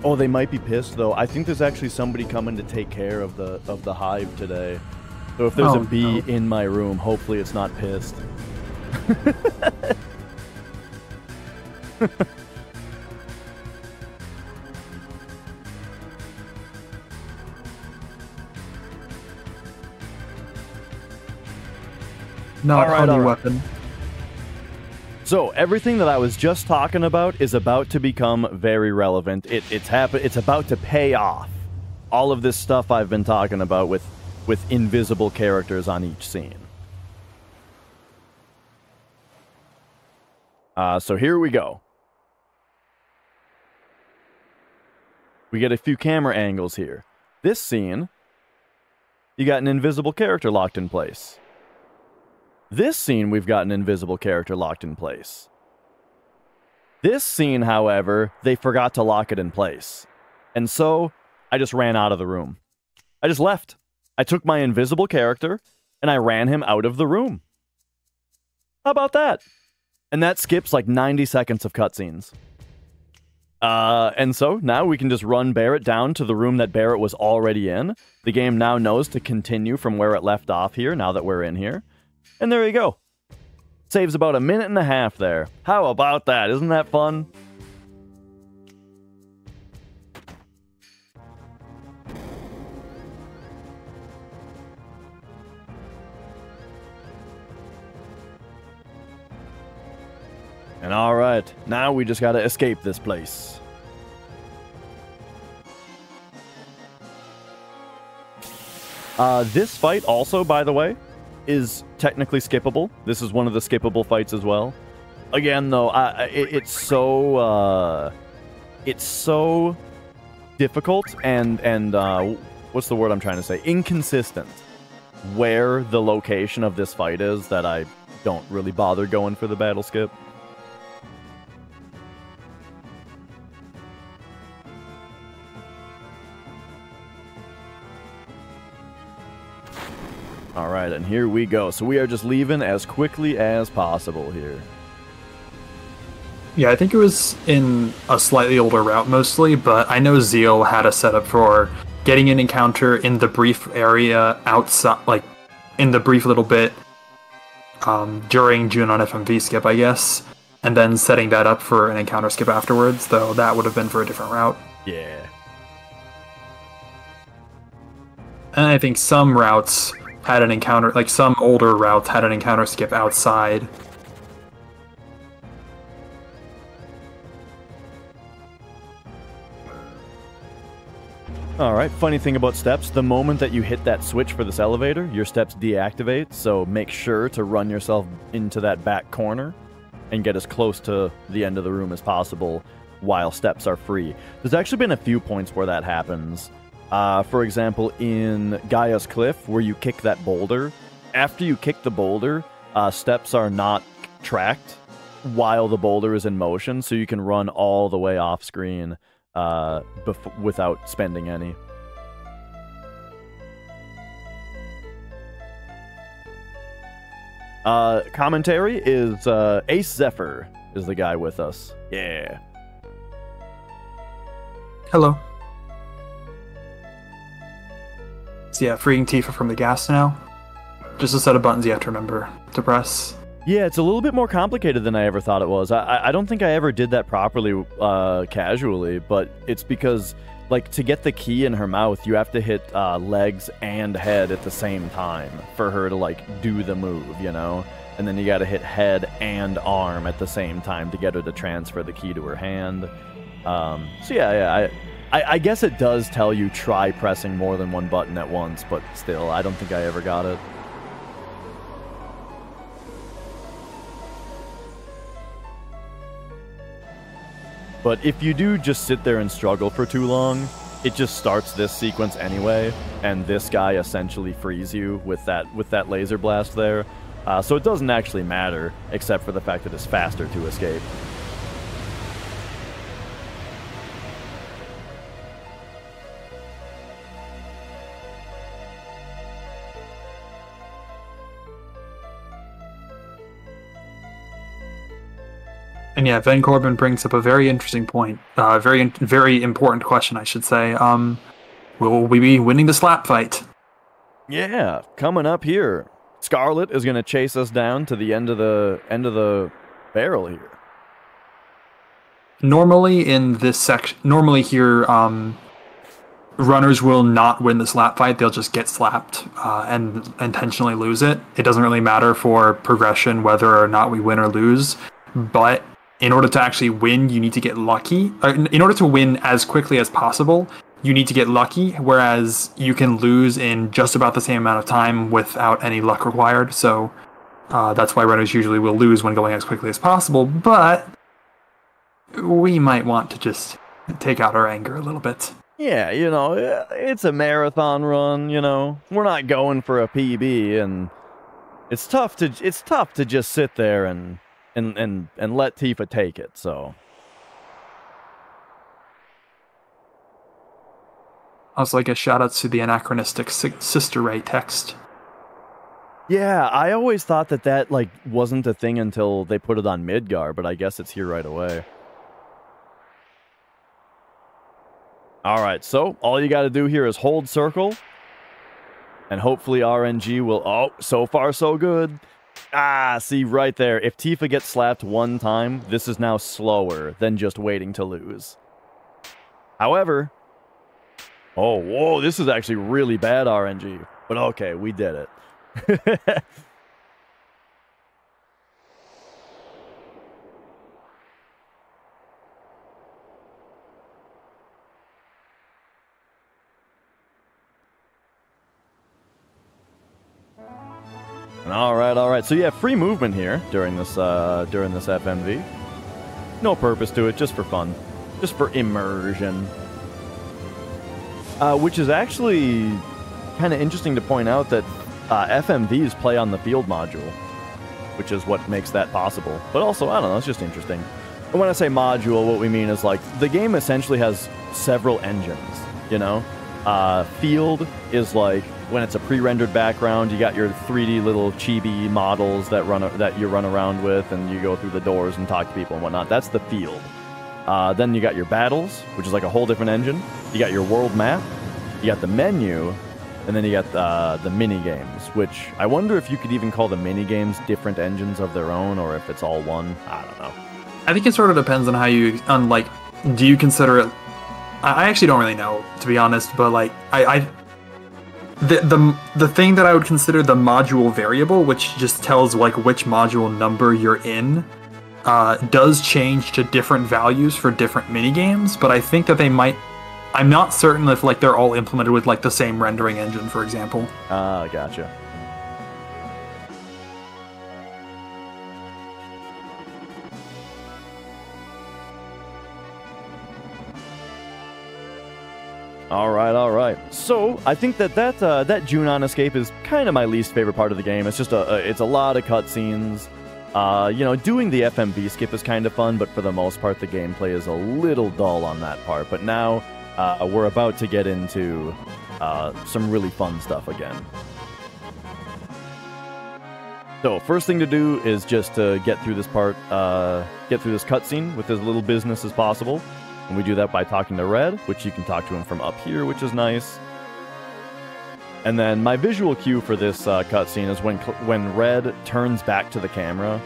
Oh, they might be pissed though. I think there's actually somebody coming to take care of the hive today. So if there's a bee in my room, hopefully it's not pissed. Not a honey weapon. So everything that I was just talking about is about to become very relevant. It's about to pay off. All of this stuff I've been talking about with invisible characters on each scene. So here we go. We get a few camera angles here. This scene, you got an invisible character locked in place. This scene, we've got an invisible character locked in place. This scene, however, they forgot to lock it in place. And so, I just ran out of the room. I just left. I took my invisible character, and I ran him out of the room. How about that? And that skips like 90 seconds of cutscenes. And so, now we can just run Barrett down to the room that Barrett was already in. The game now knows to continue from where it left off here, now that we're in here. And there you go. Saves about a minute and a half there. How about that? Isn't that fun? And alright, now we just gotta escape this place. This fight also, by the way, is technically skippable. This is one of the skippable fights as well. Again, though, it's so difficult and what's the word I'm trying to say? Inconsistent. Where the location of this fight is that I don't really bother going for the battle skip. Alright, and here we go. So we are just leaving as quickly as possible here. Yeah, I think it was in a slightly older route mostly, but I know Zeal had a setup for getting an encounter in the brief area outside, like, in the brief little bit during June on FMV skip, I guess, and then setting that up for an encounter skip afterwards, though that would have been for a different route. Yeah. And I think some routes had an encounter, like some older routes had an encounter skip outside. Alright, funny thing about steps, the moment that you hit that switch for this elevator, your steps deactivate, so make sure to run yourself into that back corner and get as close to the end of the room as possible while steps are free. There's actually been a few points where that happens. For example, in Gaia's Cliff, where you kick that boulder, after you kick the boulder, steps are not tracked while the boulder is in motion, so you can run all the way off screen without spending any. Commentary is Ace Zephyr is the guy with us. Yeah. Hello. So yeah, freeing Tifa from the gas now. Just a set of buttons you have to remember to press. Yeah, it's a little bit more complicated than I ever thought it was. I don't think I ever did that properly casually, but it's because, like, to get the key in her mouth, you have to hit legs and head at the same time for her to, like, do the move, you know? And then you gotta hit head and arm at the same time to get her to transfer the key to her hand. So yeah, I guess it does tell you try pressing more than one button at once, but still, I don't think I ever got it. But if you do just sit there and struggle for too long, it just starts this sequence anyway, and this guy essentially frees you with that laser blast there. So it doesn't actually matter, except for the fact that it's faster to escape. And yeah, Van Corbin brings up a very interesting point. Very important question, I should say. Will we be winning the slap fight? Yeah, coming up here. Scarlet is going to chase us down to the end of the barrel here. Normally in this section, here, runners will not win the slap fight. They'll just get slapped and intentionally lose it. It doesn't really matter for progression whether or not we win or lose, but in order to actually win, you need to get lucky. In order to win as quickly as possible, you need to get lucky, whereas you can lose in just about the same amount of time without any luck required. So that's why runners usually will lose when going as quickly as possible, but we might want to just take out our anger a little bit. Yeah, you know, it's a marathon run, you know. We're not going for a PB, and it's tough to just sit there and let Tifa take it, so. Also, like a shout out to the anachronistic Sister Ray text. Yeah, I always thought that like wasn't a thing until they put it on Midgar, but I guess it's here right away. Alright, so all you gotta do here is hold circle, and hopefully RNG will, oh, so far so good. Ah, see right there, if Tifa gets slapped one time, this is now slower than just waiting to lose. However, oh, whoa, this is actually really bad RNG, but okay, we did it. All right. So yeah, free movement here during this FMV. No purpose to it, just for fun, just for immersion. Which is actually kind of interesting to point out that FMVs play on the field module, which is what makes that possible. But also, I don't know, it's just interesting. And when I say module, what we mean is like the game essentially has several engines. You know, field is like when it's a pre-rendered background, you got your 3D little chibi models that you run around with, and you go through the doors and talk to people and whatnot. That's the field. Then you got your battles, which is like a whole different engine. You got your world map. You got the menu, and then you got the mini games. Which I wonder if you could even call the mini games different engines of their own, or if it's all one. I don't know. I think it sort of depends on how you do you consider it. I actually don't really know, to be honest, but like the thing that I would consider the module variable, which just tells like which module number you're in, does change to different values for different minigames, but I think that they might. I'm not certain if like they're all implemented with like the same rendering engine, for example. Gotcha. All right. So I think that Junon escape is kind of my least favorite part of the game. It's just it's a lot of cutscenes. You know, doing the FMV skip is kind of fun, but for the most part, the gameplay is a little dull on that part. But now we're about to get into some really fun stuff again. So first thing to do is just to get through this part, get through this cutscene with as little business as possible. And we do that by talking to Red, which you can talk to him from up here, which is nice. And then my visual cue for this cutscene is when Red turns back to the camera.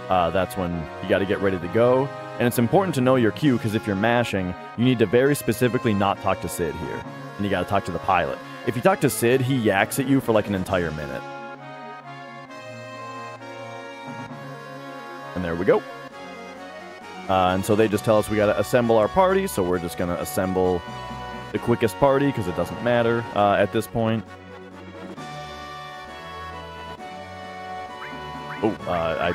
That's when you got to get ready to go. And it's important to know your cue, because if you're mashing, you need to very specifically not talk to Sid here. And you got to talk to the pilot. If you talk to Sid, he yaks at you for like an entire minute. And there we go. And so they just tell us we got to assemble our party, so we're just going to assemble the quickest party, because it doesn't matter at this point. Oh,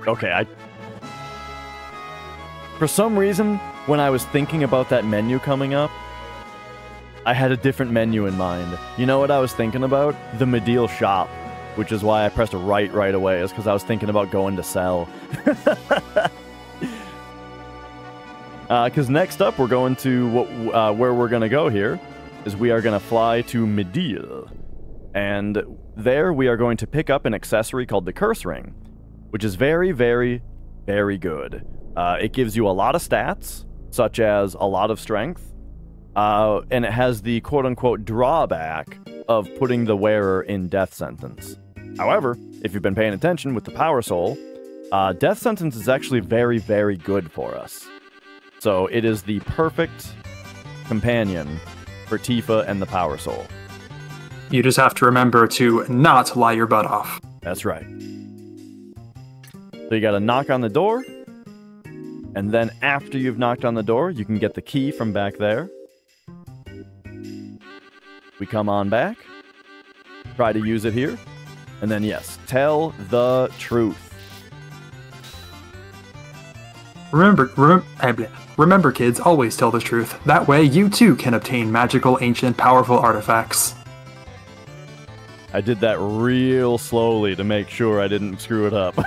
Okay, for some reason, when I was thinking about that menu coming up, I had a different menu in mind. You know what I was thinking about? The Medial shop, which is why I pressed right away, is because I was thinking about going to sell. Because next up, we're going to, where we're going to go here, is we are going to fly to Medial. And there we are going to pick up an accessory called the Curse Ring, which is very, very, very good. It gives you a lot of stats, such as a lot of strength, and it has the quote-unquote drawback of putting the wearer in death sentence. However, if you've been paying attention with the Power Soul, death sentence is actually very, very good for us. So it is the perfect companion for Tifa and the Power Soul. You just have to remember to not lie your butt off. That's right. So you gotta knock on the door, and then after you've knocked on the door, you can get the key from back there. We come on back, try to use it here, and then yes, tell the truth. Remember kids, always tell the truth. That way you too can obtain magical, ancient, powerful artifacts. I did that real slowly to make sure I didn't screw it up.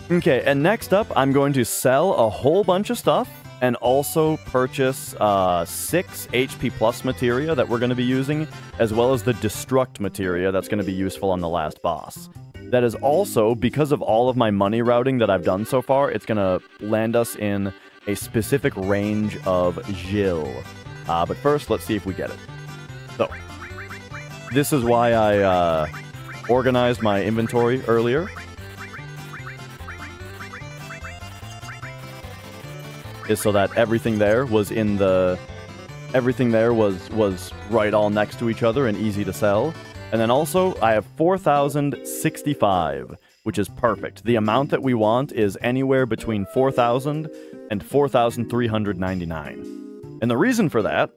Okay, and next up, I'm going to sell a whole bunch of stuff and also purchase 6 HP plus materia that we're going to be using, as well as the destruct materia that's going to be useful on the last boss. That is also, because of all of my money routing that I've done so far, it's going to land us in a specific range of Jill. But first, let's see if we get it. So, this is why I organized my inventory earlier. Is so that everything there was in the... Everything there was right all next to each other and easy to sell. And then also, I have 4,065, which is perfect. The amount that we want is anywhere between 4,000 and 4,399. And the reason for that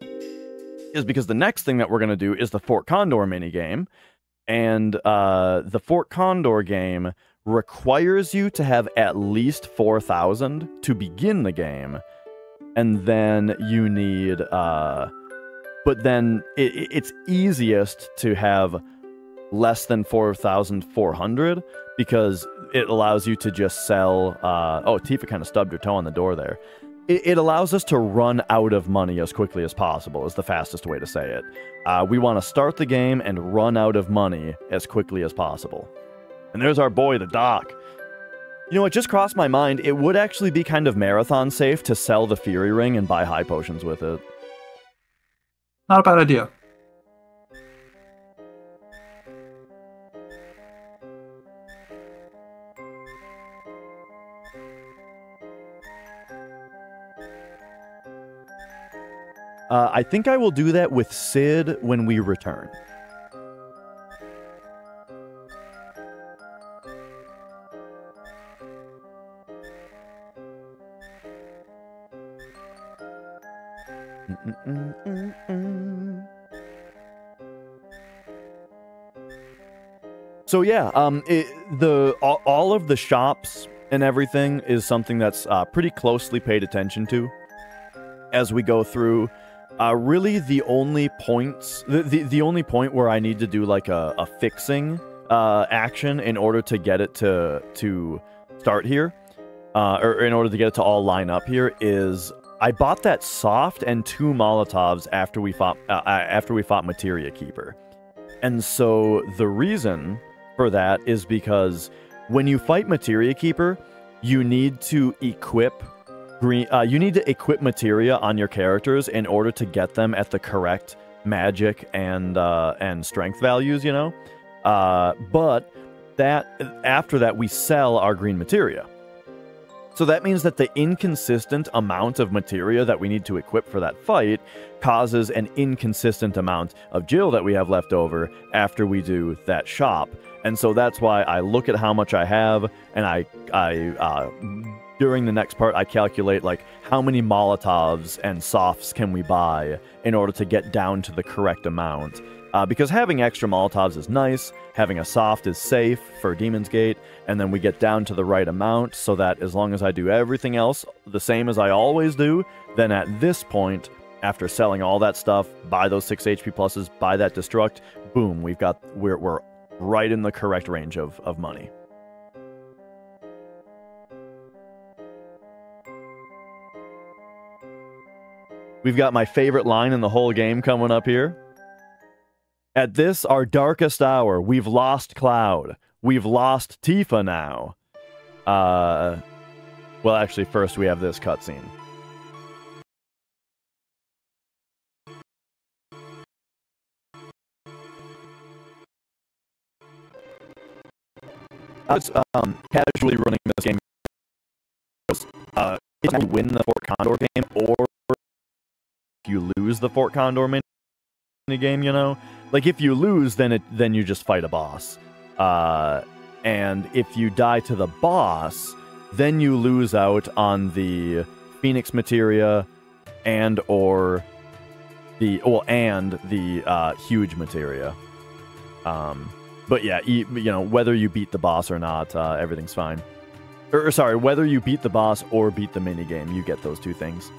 is because the next thing that we're going to do is the Fort Condor minigame. And the Fort Condor game requires you to have at least 4,000 to begin the game. And then you need... but then it's easiest to have less than 4,400 because it allows you to just sell... oh, Tifa kind of stubbed her toe on the door there. It allows us to run out of money as quickly as possible, is the fastest way to say it. We want to start the game and run out of money as quickly as possible. And there's our boy, the Doc. You know, it just crossed my mind, it would actually be kind of marathon safe to sell the Fury Ring and buy high potions with it. Not a bad idea. I think I will do that with Sid when we return. So yeah, all of the shops and everything is something that's pretty closely paid attention to as we go through. Really, the only points, the only point where I need to do like a fixing action in order to get it to start here, or in order to get it to all line up here, is I bought that soft and 2 Molotovs after we fought Materia Keeper. And so the reason for that is because when you fight Materia Keeper, you need to equip materia on your characters in order to get them at the correct magic and strength values, you know. But after that, we sell our green materia. So that means that the inconsistent amount of materia that we need to equip for that fight causes an inconsistent amount of gil that we have left over after we do that shop. And so that's why I look at how much I have, and I during the next part, I calculate like how many Molotovs and softs can we buy in order to get down to the correct amount. Because having extra Molotovs is nice, having a soft is safe for Demon's Gate, and then we get down to the right amount so that as long as I do everything else the same as I always do, then at this point, after selling all that stuff, buy those 6 HP pluses, buy that Destruct, boom, we're right in the correct range of money. We've got my favorite line in the whole game coming up here. At this, our darkest hour, we've lost Cloud. We've lost Tifa now. Well, actually, first we have this cutscene. I was casually running this game. If you win the Fort Condor game, or if you lose the Fort Condor mini game, you know, like if you lose, then you just fight a boss, and if you die to the boss, then you lose out on the Phoenix materia and the huge materia. But yeah, you know, whether you beat the boss or not, everything's fine. Or sorry, whether you beat the boss or beat the minigame, you get those two things.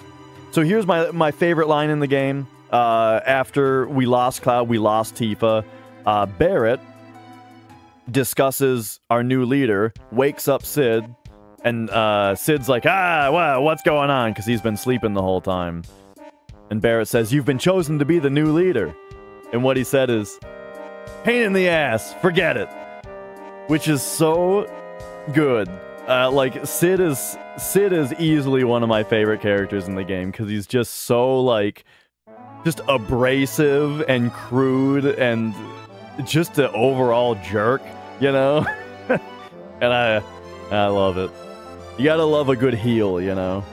So here's my favorite line in the game. After we lost Cloud, we lost Tifa. Barret discusses our new leader, wakes up Sid, and Sid's like, wow, what's going on? Because he's been sleeping the whole time. And Barret says, you've been chosen to be the new leader. And what he said is, pain in the ass, forget it. Which is so good. Like, Sid is easily one of my favorite characters in the game, because he's just so, like, just abrasive and crude and just an overall jerk, you know? And I love it. You gotta love a good heel, you know?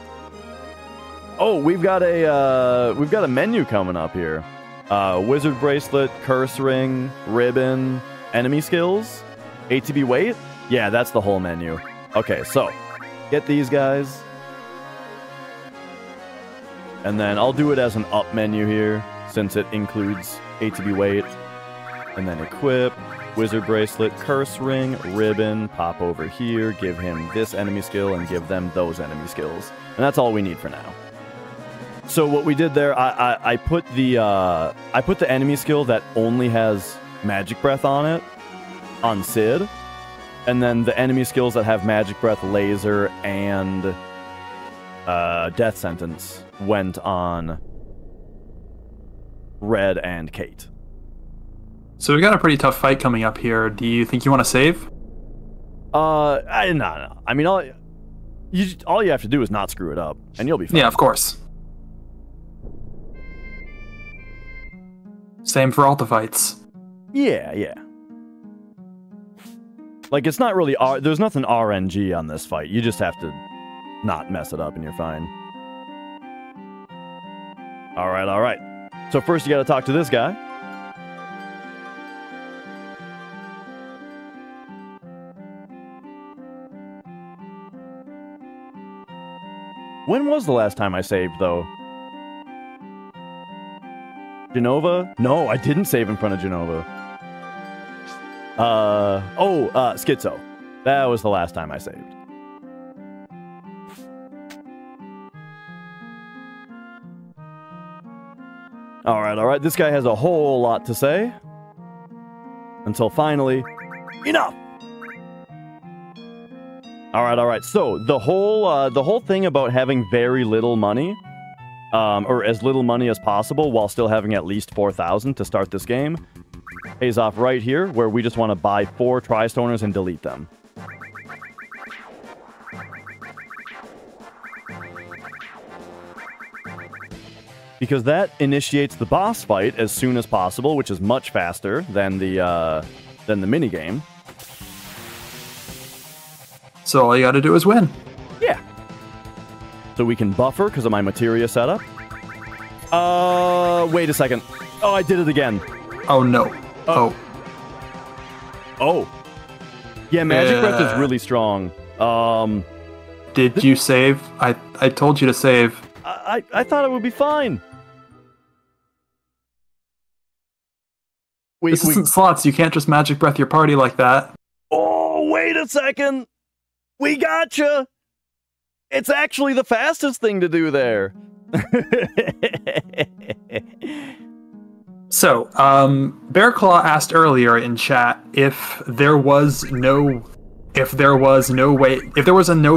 Oh, we've got a menu coming up here. Wizard Bracelet, Curse Ring, Ribbon, Enemy Skills, ATB Weight? Yeah, that's the whole menu. Okay, so, get these guys. And then I'll do it as an up menu here, since it includes ATB Weight. And then Equip, Wizard Bracelet, Curse Ring, Ribbon, pop over here, give him this enemy skill, and give them those enemy skills. And that's all we need for now. So what we did there, I put the enemy skill that only has Magic Breath on it, on Sid. And then the enemy skills that have Magic Breath, Laser, and Death Sentence went on Red and Kate. So we got a pretty tough fight coming up here. Do you think you want to save? No. I mean, all you have to do is not screw it up, and you'll be fine. Yeah, of course. Same for all the fights. Yeah. Like, it's not really... there's nothing RNG on this fight. You just have to not mess it up, and you're fine. Alright. So first you gotta talk to this guy. When was the last time I saved, though? Genova? No, I didn't save in front of Genova. Schizo. That was the last time I saved. Alright. This guy has a whole lot to say. Until finally... Enough! Alright. So, the whole thing about having very little money... or as little money as possible while still having at least 4,000 to start this game... pays off right here, where we just want to buy 4 Tri-Stoners and delete them. Because that initiates the boss fight as soon as possible, which is much faster than the minigame. So all you gotta do is win. Yeah. So we can buffer because of my materia setup. Wait a second. Oh, I did it again. Oh no. Oh. Yeah, Magic Breath is really strong. Did you save? I told you to save. I thought it would be fine. This isn't slots. You can't just Magic Breath your party like that. Oh, wait a second. We gotcha. It's actually the fastest thing to do there. So, Bearclaw asked earlier in chat if there was a no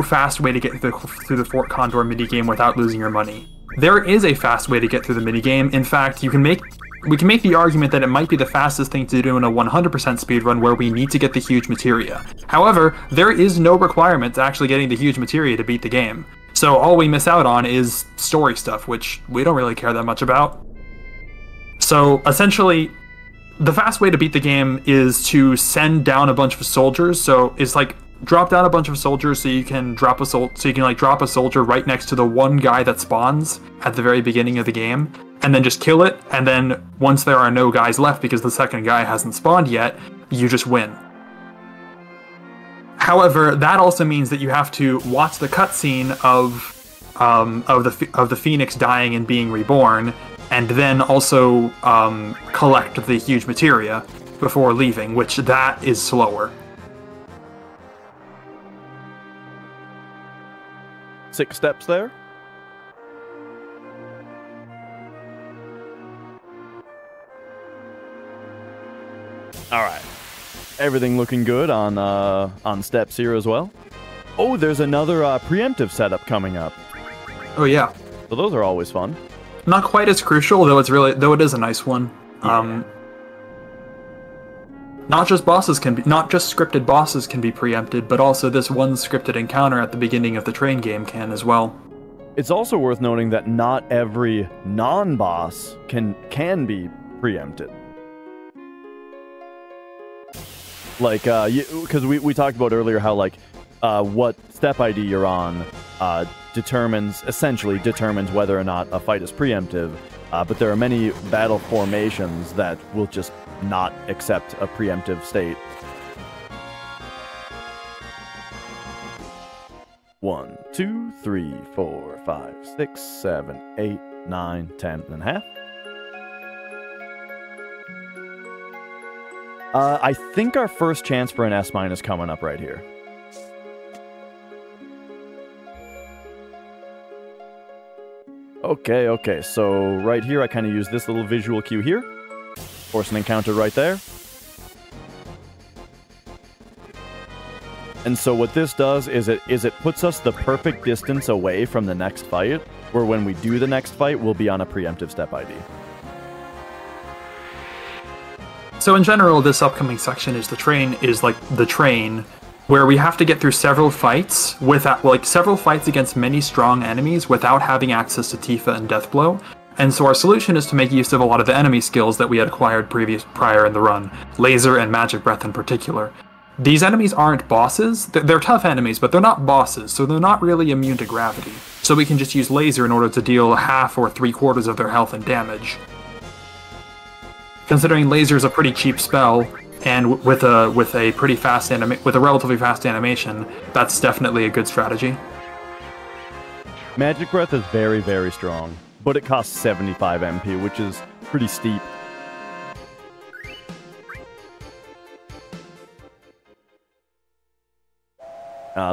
fast way to get through the Fort Condor minigame without losing your money. There is a fast way to get through the minigame. In fact, we can make the argument that it might be the fastest thing to do in a 100% speedrun where we need to get the huge materia. However, there is no requirement to actually getting the huge materia to beat the game. So all we miss out on is story stuff, which we don't really care that much about. So essentially, the fast way to beat the game is to send down a bunch of soldiers. So it's like drop down a bunch of soldiers so you can drop a soldier right next to the one guy that spawns at the very beginning of the game, and then just kill it. And then once there are no guys left because the second guy hasn't spawned yet, you just win. However, that also means that you have to watch the cutscene of the Phoenix dying and being reborn, and then also collect the huge materia before leaving, which that is slower. 6 steps there. All right. Everything looking good on steps here as well. Oh, there's another preemptive setup coming up. Oh yeah. So those are always fun. Not quite as crucial, though it is a nice one. Yeah. Not just scripted bosses can be preempted, but also this one scripted encounter at the beginning of the train game can as well. It's also worth noting that not every non-boss can be preempted. Like, because we talked about earlier how, like, what step ID you're on essentially determines whether or not a fight is preemptive, but there are many battle formations that will just not accept a preemptive state. 1, 2, 3, 4, 5, 6, 7, 8, 9, 10 and a half. I think our first chance for an S- is coming up right here. Okay, so right here I kind of use this little visual cue here. Force an encounter right there. And so what this does is it puts us the perfect distance away from the next fight, where when we do the next fight, we'll be on a preemptive step ID. So in general, this upcoming section is the train, where we have to get through several fights against many strong enemies without having access to Tifa and Deathblow. And so our solution is to make use of a lot of the enemy skills that we had acquired prior in the run, Laser and Magic Breath in particular. These enemies aren't bosses. They're tough enemies, but they're not bosses, so they're not really immune to gravity. So we can just use Laser in order to deal half or 3/4 of their health and damage. Considering Laser is a pretty cheap spell, and with a relatively fast animation, that's definitely a good strategy. Magic Breath is very, very strong, but it costs 75 MP, which is pretty steep.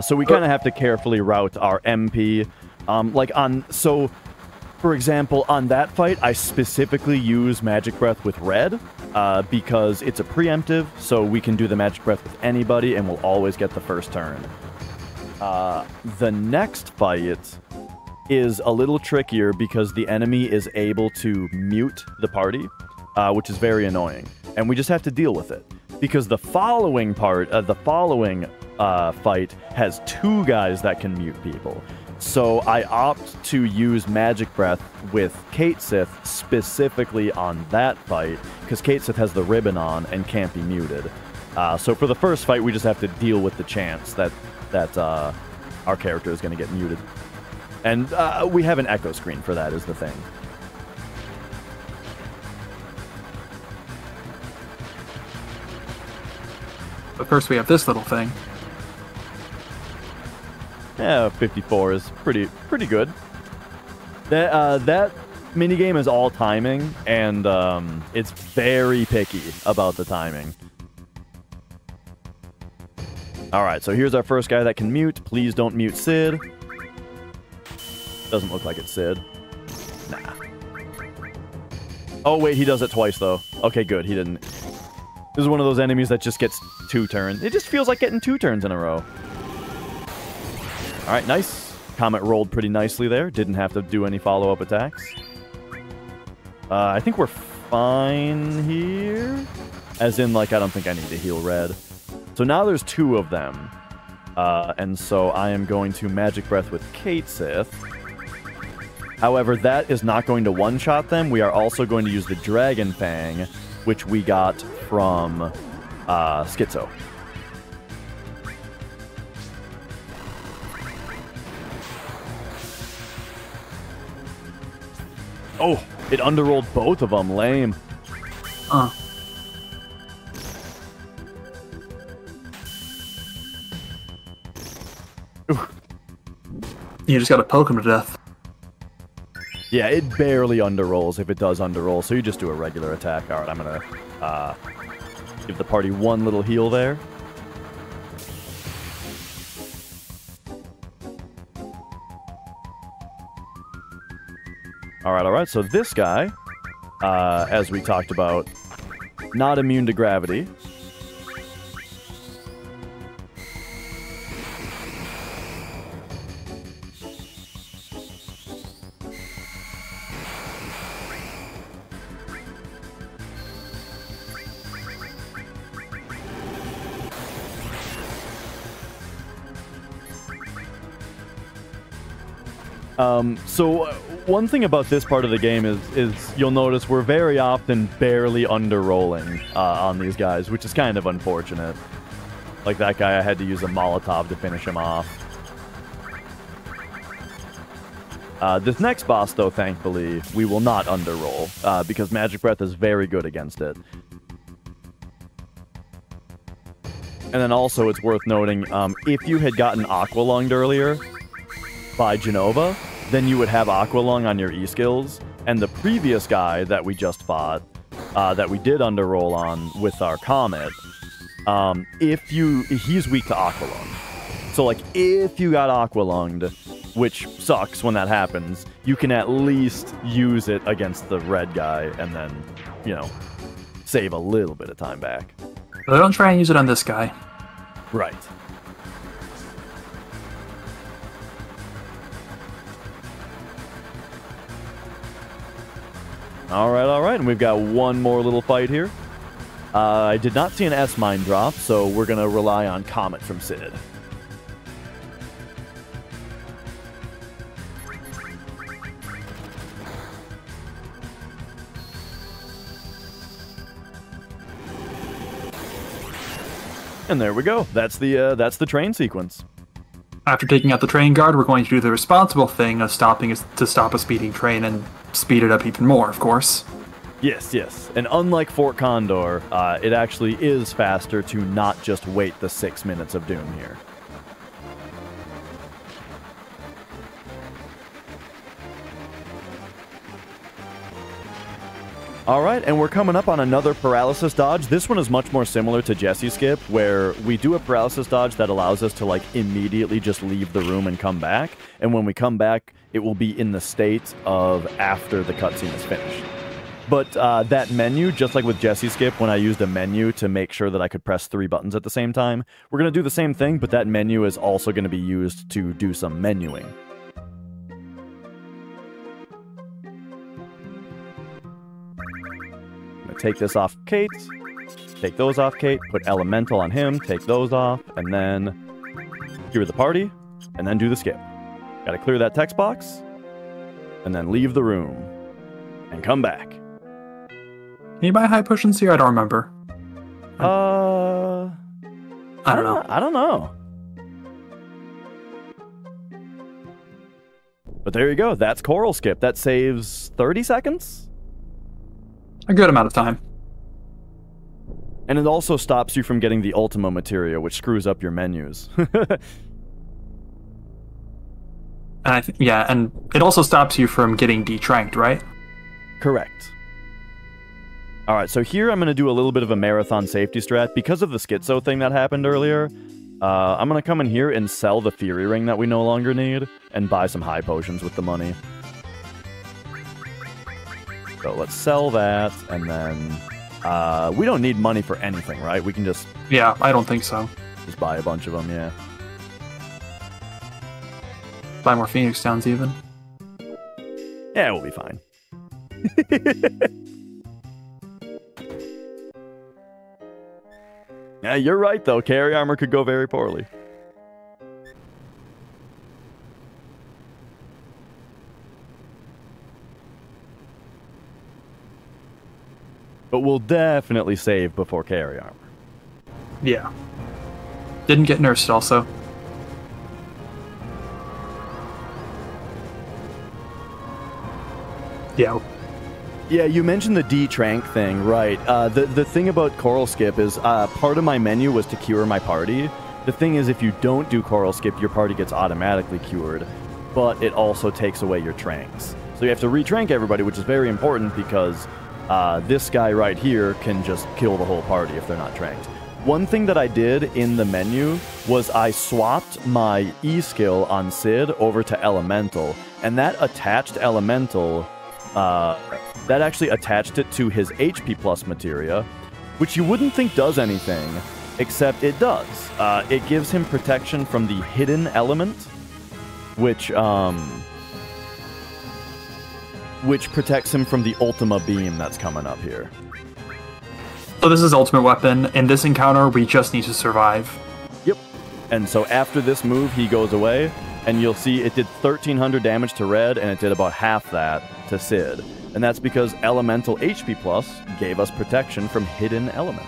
So we kind of have to carefully route our MP. For example, on that fight, I specifically use Magic Breath with red, because it's a preemptive, so we can do the Magic Breath with anybody, and we'll always get the first turn. The next fight is a little trickier because the enemy is able to mute the party, which is very annoying. and we just have to deal with it. Because the following fight has 2 guys that can mute people. So I opt to use Magic Breath with Kate Sith specifically on that fight, because Kate Sith has the ribbon on and can't be muted. So for the first fight, we just have to deal with the chance that our character is going to get muted. And we have an echo screen for that, is the thing. But first we have this little thing. Yeah, 54 is pretty good. That minigame is all timing, and it's very picky about the timing. Alright, so here's our first guy that can mute. Please don't mute Sid. Doesn't look like it's Sid. Nah. Oh, wait, he does it twice, though. Okay, good, he didn't. This is one of those enemies that just gets 2 turns. It just feels like getting 2 turns in a row. Alright, nice. Comet rolled pretty nicely there. Didn't have to do any follow-up attacks. I think we're fine here. As in, like, I don't think I need to heal red. So now there's 2 of them. And so I am going to Magic Breath with Kate Sith. However, that is not going to one-shot them. We are also going to use the Dragon Fang, which we got from Schizo. Oh, it underrolled both of them. Lame. You just gotta poke him to death. Yeah, it barely underrolls if it does underroll, so you just do a regular attack. Alright, I'm gonna give the party 1 little heal there. Alright, so this guy, as we talked about, not immune to gravity. So one thing about this part of the game is you'll notice we're very often barely underrolling on these guys, which is kind of unfortunate. Like that guy, I had to use a Molotov to finish him off. This next boss, though, thankfully, we will not underroll, because Magic Breath is very good against it. And then also, it's worth noting, if you had gotten Aqua Lunged earlier by Genova, then you would have Aqua Lung on your E-skills, and the previous guy that we just fought, that we did underroll on with our Comet, he's weak to Aqua Lung. So, like, if you got Aqua Lunged, which sucks when that happens, you can at least use it against the red guy and then, you know, save a little bit of time back. But don't try and use it on this guy. Right. Alright, and we've got one more little fight here. I did not see an S-Mine drop, so we're going to rely on Comet from Sid. And there we go. That's the train sequence. After taking out the train guard, we're going to do the responsible thing of stop a speeding train and speed it up even more, of course. Yes. And unlike Fort Condor, it actually is faster to not just wait the 6 minutes of doom here. Alright, and we're coming up on another paralysis dodge. This one is much more similar to Jesse Skip, where we do a paralysis dodge that allows us to, like, immediately just leave the room and come back. And when we come back, it will be in the state of after the cutscene is finished. But that menu, just like with Jesse Skip, when I used a menu to make sure that I could press 3 buttons at the same time, we're going to do the same thing, but that menu is also going to be used to do some menuing. Take this off Kate. Take those off, Kate. Put elemental on him. Take those off. And then cure the party. And then do the skip. Gotta clear that text box. And then leave the room. And come back. Can you buy high potions here? I don't remember. I don't know. I don't know. But there you go. That's Coral Skip. That saves 30 seconds? A good amount of time. And it also stops you from getting the Ultima materia, which screws up your menus. And it also stops you from getting detranked, right? Correct. Alright, so here I'm going to do a little bit of a marathon safety strat. Because of the schizo thing that happened earlier, I'm going to come in here and sell the Fury Ring that we no longer need, and buy some high potions with the money. So let's sell that, and then... we don't need money for anything, right? We can just... Yeah, I don't think so. Just buy a bunch of them, yeah. Buy more Phoenix Downs, even. Yeah, we'll be fine. Yeah, you're right, though. Carry armor could go very poorly. But we'll definitely save before carry armor. Yeah. Didn't get nursed, also. Yeah. Yeah, you mentioned the D-Trank thing, right. The thing about Coral Skip is part of my menu was to cure my party. The thing is, if you don't do Coral Skip, your party gets automatically cured, but it also takes away your tranks. So you have to re-trank everybody, which is very important because this guy right here can just kill the whole party if they're not tranked. One thing that I did in the menu was I swapped my E-skill on Sid over to Elemental, and that attached Elemental... that actually attached it to his HP plus materia, which you wouldn't think does anything, except it does. It gives him protection from the hidden element, which protects him from the Ultima beam that's coming up here. So this is ultimate weapon. In this encounter, we just need to survive. Yep. And so after this move, he goes away, and you'll see it did 1,300 damage to Red, and it did about half that to Sid. And that's because Elemental HP Plus gave us protection from Hidden Element.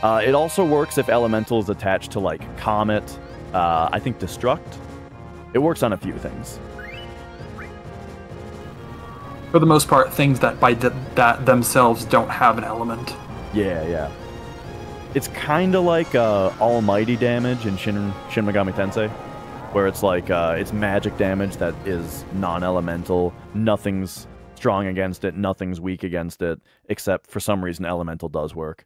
It also works if Elemental is attached to, like, Comet, I think Destruct. It works on a few things. For the most part, things that by that themselves don't have an element. Yeah. It's kind of like Almighty damage in Shin Megami Tensei, where it's like, it's magic damage that is non-elemental, nothing's strong against it, nothing's weak against it, except for some reason elemental does work.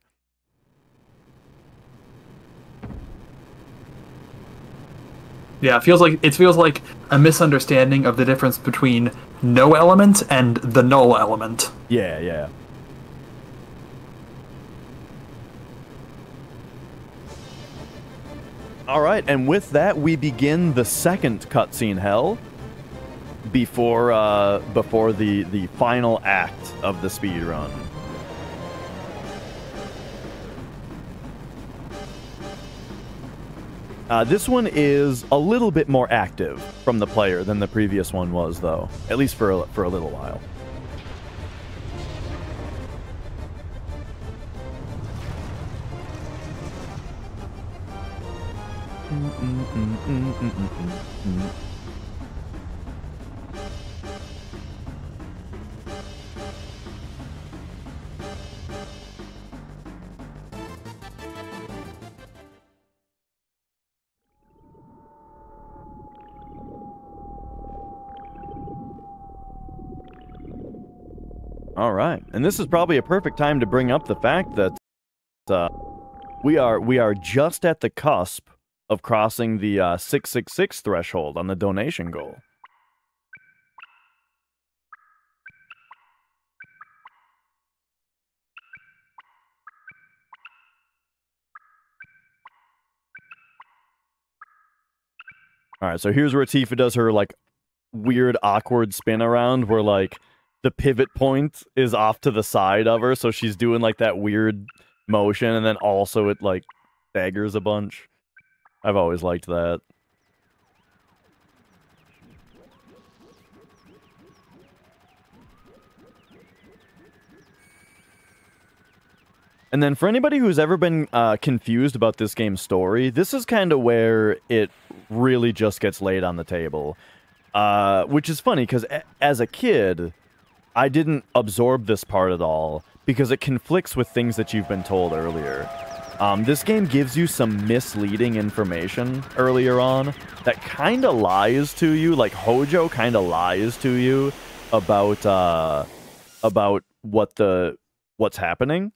Yeah, it feels like a misunderstanding of the difference between no element and the null element. Yeah. Alright, and with that, we begin the second cutscene hell before the final act of the speed run. This one is a little bit more active from the player than the previous one was, though. At least for a little while. All right, and this is probably a perfect time to bring up the fact that we are just at the cusp of crossing the 666 threshold on the donation goal. All right, so here's where Tifa does her like weird awkward spin around where like the pivot point is off to the side of her, so she's doing like that weird motion, and then also it like staggers a bunch. I've always liked that. And then for anybody who's ever been confused about this game's story, this is kind of where it really just gets laid on the table. Which is funny, because as a kid, I didn't absorb this part at all, because it conflicts with things that you've been told earlier. This game gives you some misleading information earlier on that kind of lies to you, like Hojo kind of lies to you about what's happening.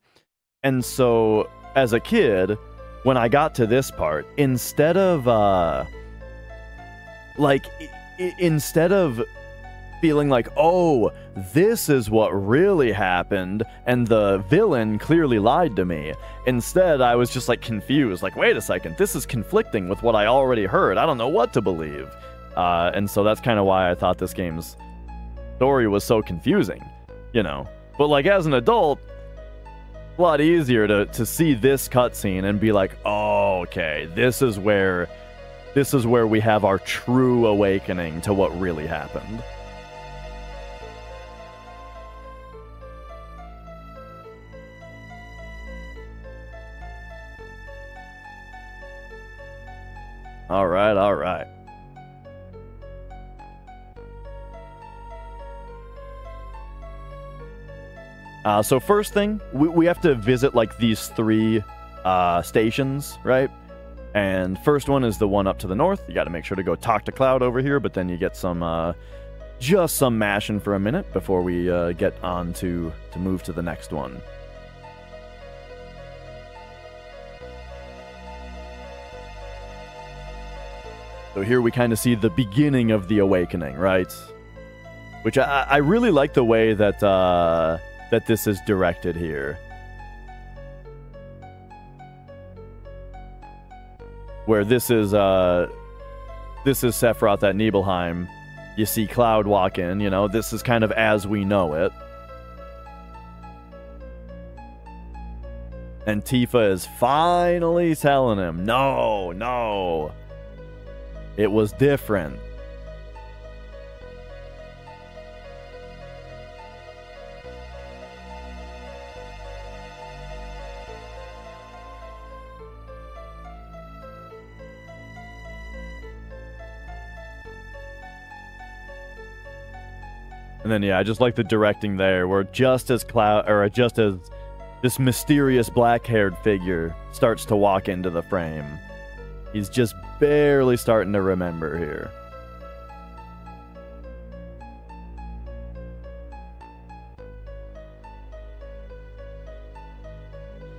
And so, as a kid, when I got to this part, instead of feeling like, oh, this is what really happened, and the villain clearly lied to me, instead I was just like confused, like, wait a second, this is conflicting with what I already heard, I don't know what to believe. And so that's kind of why I thought this game's story was so confusing, you know. But like as an adult, a lot easier to see this cutscene and be like, oh, okay, this is where we have our true awakening to what really happened. All right, all right. So first thing, we have to visit like these 3 stations, right? And first one is the one up to the north. You got to make sure to go talk to Cloud over here, but then you get some just some mashing for a minute before we get on to move to the next one. So here we kind of see the beginning of the awakening, right? Which I really like the way that that this is directed here. Where this is Sephiroth at Nibelheim. You see Cloud walk in, you know, this is kind of as we know it. And Tifa is finally telling him, no, it was different. And then, yeah, I just like the directing there, where just as this mysterious black-haired figure starts to walk into the frame, he's just barely starting to remember here.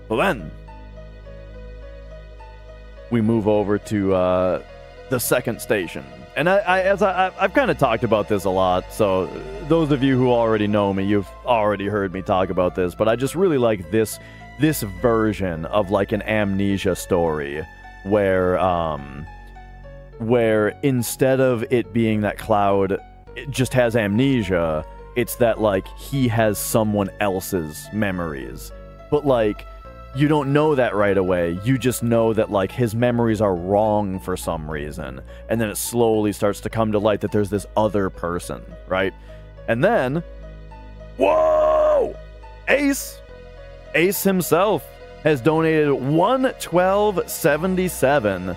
Well, then we move over to the second station. And I've kind of talked about this a lot, so those of you who already know me, you've already heard me talk about this, but I just really like this version of like an amnesia story where instead of it being that Cloud just has amnesia, it's that like he has someone else's memories. But like you don't know that right away. You just know that like his memories are wrong for some reason. And then it slowly starts to come to light that there's this other person, right? And then, whoa! Ace himself has donated $112.77,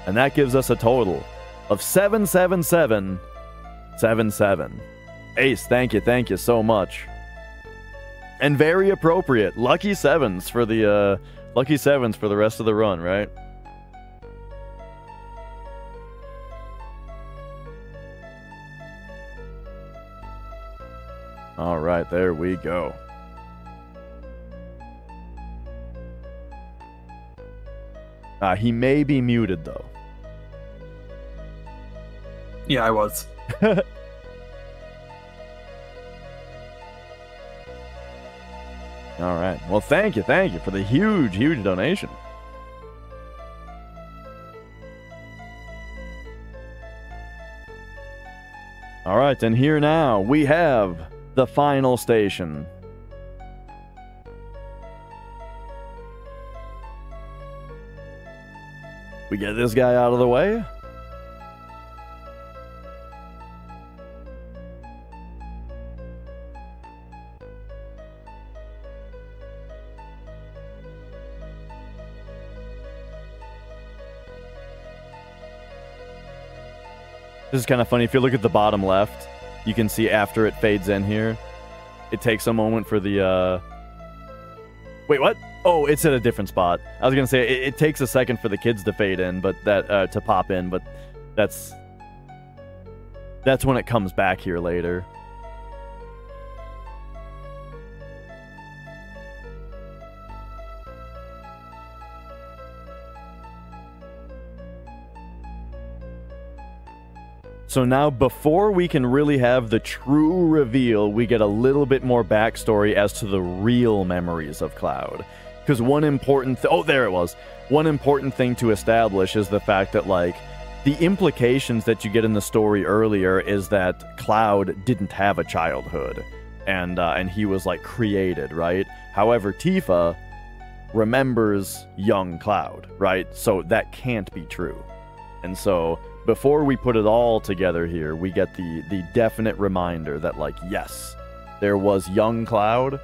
and that gives us a total of $777.77. Ace, thank you so much. And very appropriate. Lucky sevens for the rest of the run, right? All right, there we go. He may be muted though. Yeah, I was. All right. Well, thank you for the huge donation. All right, and here now we have the final station. We get this guy out of the way. This is kind of funny. If you look at the bottom left, you can see after it fades in here, it takes a moment for the, Wait, what? Oh, it's at a different spot. I was going to say, it takes a second for the kids to fade in, but that, to pop in, but that's when it comes back here later. So now, before we can really have the true reveal, we get a little bit more backstory as to the real memories of Cloud. Because one important oh, there it was. One important thing to establish is the fact that, like, the implications that you get in the story earlier is that Cloud didn't have a childhood. And he was, like, created, right? However, Tifa remembers young Cloud, right? So that can't be true. And so, before we put it all together here, we get the definite reminder that, like, yes, there was young Cloud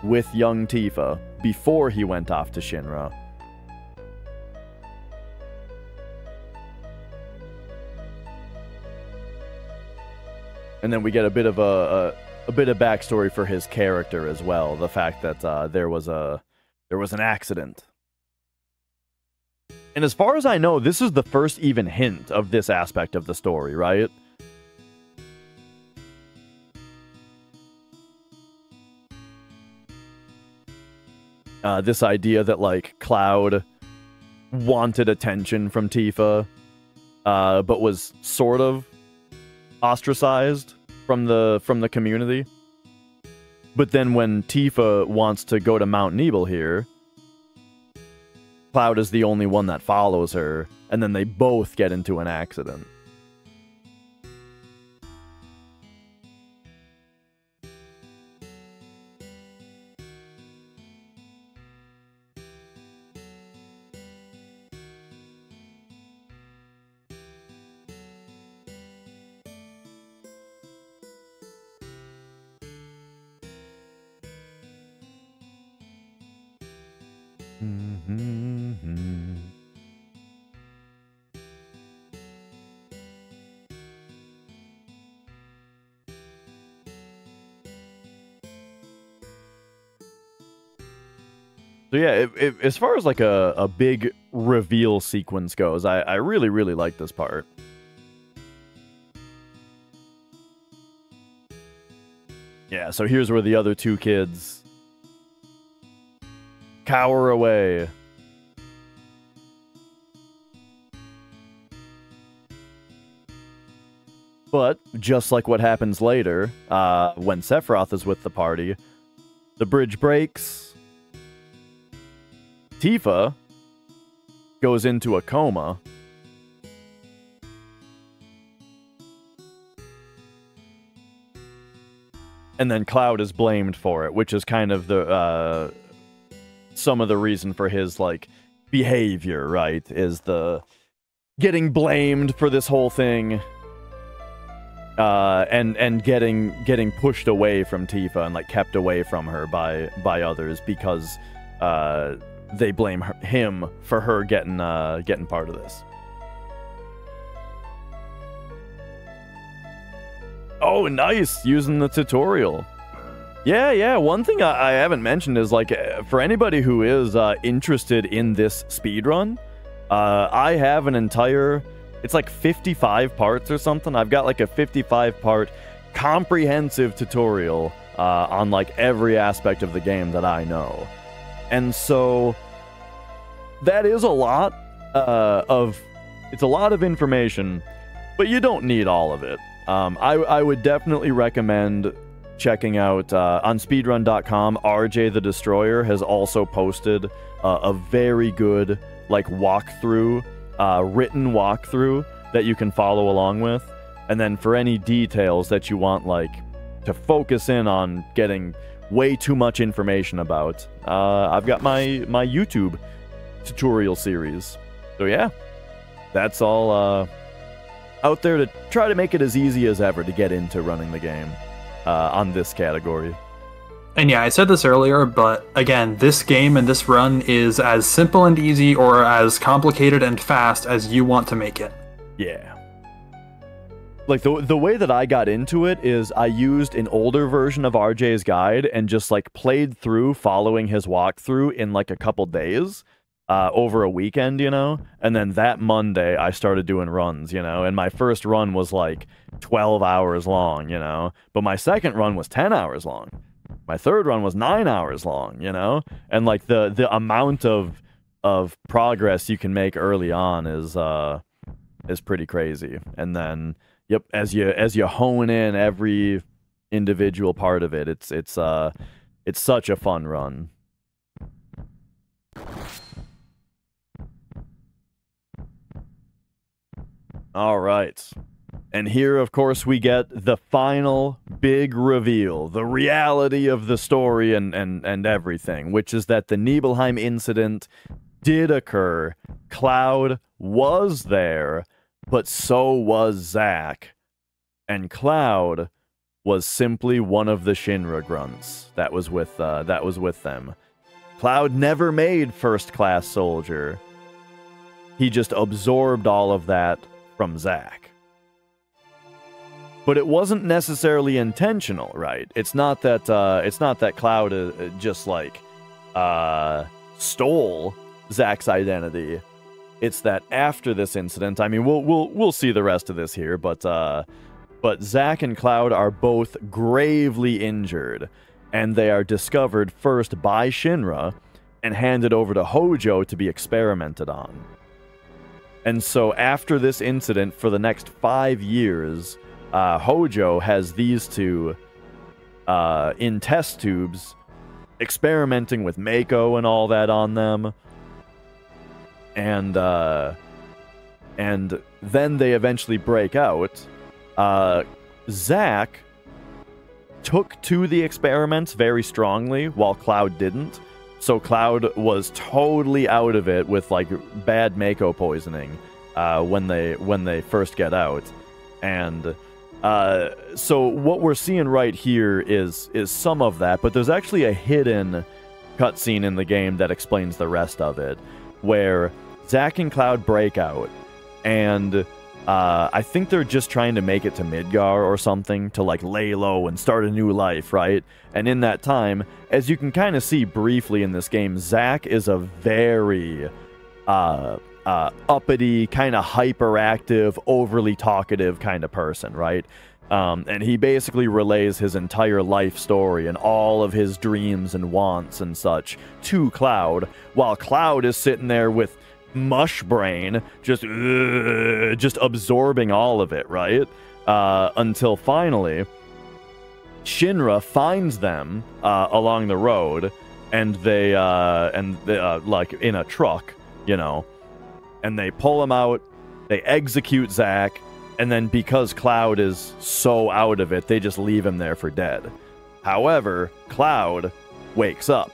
with young Tifa before he went off to Shinra. And then we get a bit of a bit of backstory for his character as well. The fact that there was an accident. And as far as I know, this is the first even hint of this aspect of the story, right? This idea that, like, Cloud wanted attention from Tifa, but was sort of ostracized from the community. But then when Tifa wants to go to Mount Nebel here, Cloud is the only one that follows her, and then they both get into an accident. So yeah, as far as like a big reveal sequence goes, I really, really like this part. Yeah, so here's where the other two kids cower away. But, just like what happens later, when Sephiroth is with the party, the bridge breaks. Tifa goes into a coma. And then Cloud is blamed for it, which is kind of the some of the reason for his, like, behavior, right? Is the getting blamed for this whole thing. And getting pushed away from Tifa and, like, kept away from her by others because they blame him for her getting part of this. Oh, nice! Using the tutorial. Yeah, one thing I haven't mentioned is, like, for anybody who is interested in this speedrun, I have an entire... It's like 55 parts or something. I've got like a 55-part comprehensive tutorial on like every aspect of the game that I know. And so that is a lot it's a lot of information, but you don't need all of it. I would definitely recommend checking out on speedrun.com. RJ the Destroyer has also posted a very good like walkthrough, written walkthrough that you can follow along with. And then for any details that you want, like, to focus in on getting way too much information about, I've got my YouTube tutorial series. So yeah, that's all out there to try to make it as easy as ever to get into running the game on this category. And yeah, I said this earlier, but again, this game and this run is as simple and easy or as complicated and fast as you want to make it. Yeah. Like, the way that I got into it is I used an older version of RJ's guide and just, like, played through following his walkthrough in, like, a couple days over a weekend, you know? And then that Monday, I started doing runs, you know? And my first run was, like, 12 hours long, you know? But my second run was 10 hours long. My third run was 9 hours long, you know? And, like, the amount of progress you can make early on is pretty crazy. And then, yep, as you hone in every individual part of it, it's such a fun run. All right. And here, of course, we get the final big reveal, the reality of the story and everything, which is that the Nibelheim incident did occur. Cloud was there, but so was Zack. And Cloud was simply one of the Shinra grunts that was with them. Cloud never made first-class soldier. He just absorbed all of that from Zack. But it wasn't necessarily intentional, right? It's not that Cloud just like stole Zack's identity. It's that after this incident, I mean, we'll see the rest of this here, but Zack and Cloud are both gravely injured, and they are discovered first by Shinra and handed over to Hojo to be experimented on. And so after this incident, for the next 5 years, Hojo has these two in test tubes, experimenting with Mako and all that on them. And then they eventually break out. Zack took to the experiments very strongly, while Cloud didn't. So Cloud was totally out of it with like bad Mako poisoning when they first get out. And so what we're seeing right here is some of that, but there's actually a hidden cutscene in the game that explains the rest of it, where Zack and Cloud break out, and I think they're just trying to make it to Midgar or something, to like lay low and start a new life, right? And in that time, as you can kind of see briefly in this game, Zack is a very uppity, kind of hyperactive, overly talkative kind of person, right? And he basically relays his entire life story and all of his dreams and wants and such to Cloud, while Cloud is sitting there with mush brain, just absorbing all of it, right? Until finally, Shinra finds them along the road, and they like in a truck, you know. And they pull him out, they execute Zack, and then because Cloud is so out of it, they just leave him there for dead. However, Cloud wakes up.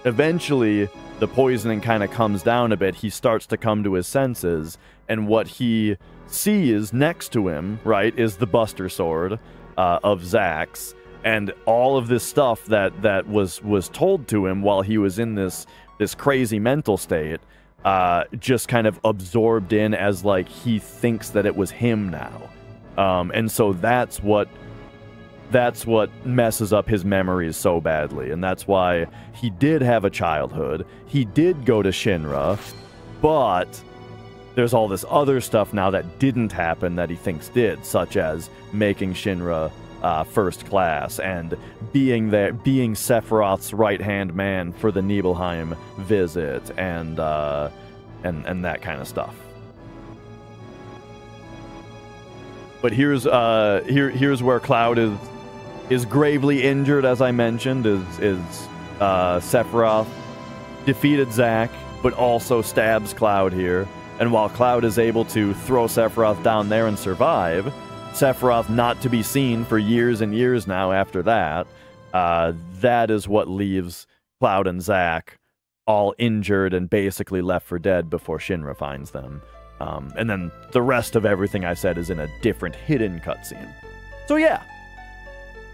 Eventually, the poisoning kind of comes down a bit. He starts to come to his senses, and what he sees next to him, right, is the Buster Sword of Zack's, and all of this stuff that was told to him while he was in this crazy mental state, just kind of absorbed in as like he thinks that it was him now. And so that's what messes up his memories so badly, and that's why he did have a childhood. He did go to Shinra, but there's all this other stuff now that didn't happen that he thinks did, such as making Shinra first class and being Sephiroth's right-hand man for the Nibelheim visit and that kind of stuff. But here's where Cloud is gravely injured, as I mentioned. Sephiroth defeated Zack, but also stabs Cloud here. And while Cloud is able to throw Sephiroth down there and survive, Sephiroth not to be seen for years and years now after that, that is what leaves Cloud and Zack all injured and basically left for dead before Shinra finds them. And then the rest of everything I said is in a different hidden cutscene. So yeah,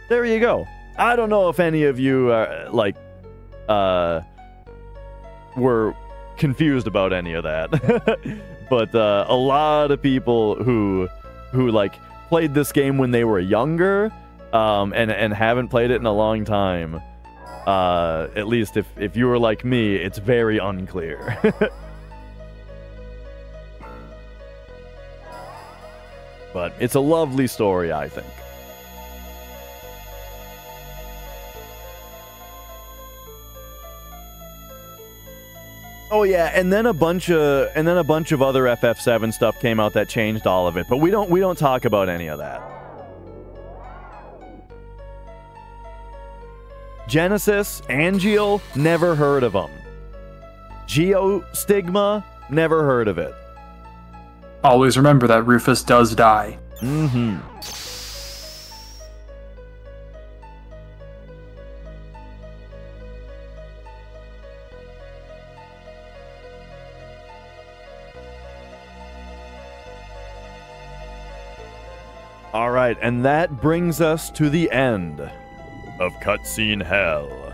there you go. I don't know if any of you were confused about any of that, but a lot of people who like played this game when they were younger, and haven't played it in a long time. At least if you were like me, it's very unclear. But it's a lovely story, I think. Oh yeah, and then a bunch of other FF7 stuff came out that changed all of it, but we don't talk about any of that. Genesis, Angeal, never heard of them. Geostigma, never heard of it. Always remember that Rufus does die. Mm-hmm. All right, and that brings us to the end of Cutscene Hell.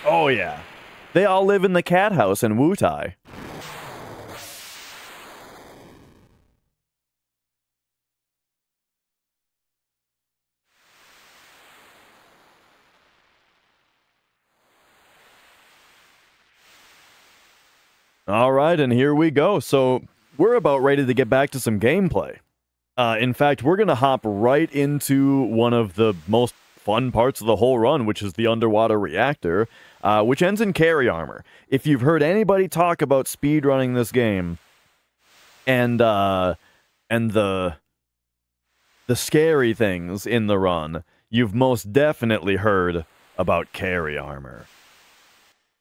Oh yeah. They all live in the cat house in Wutai. All right, and here we go. So we're about ready to get back to some gameplay. In fact, we're going to hop right into one of the most fun parts of the whole run, which is the underwater reactor, which ends in carry armor. If you've heard anybody talk about speedrunning this game and the scary things in the run, you've most definitely heard about carry armor.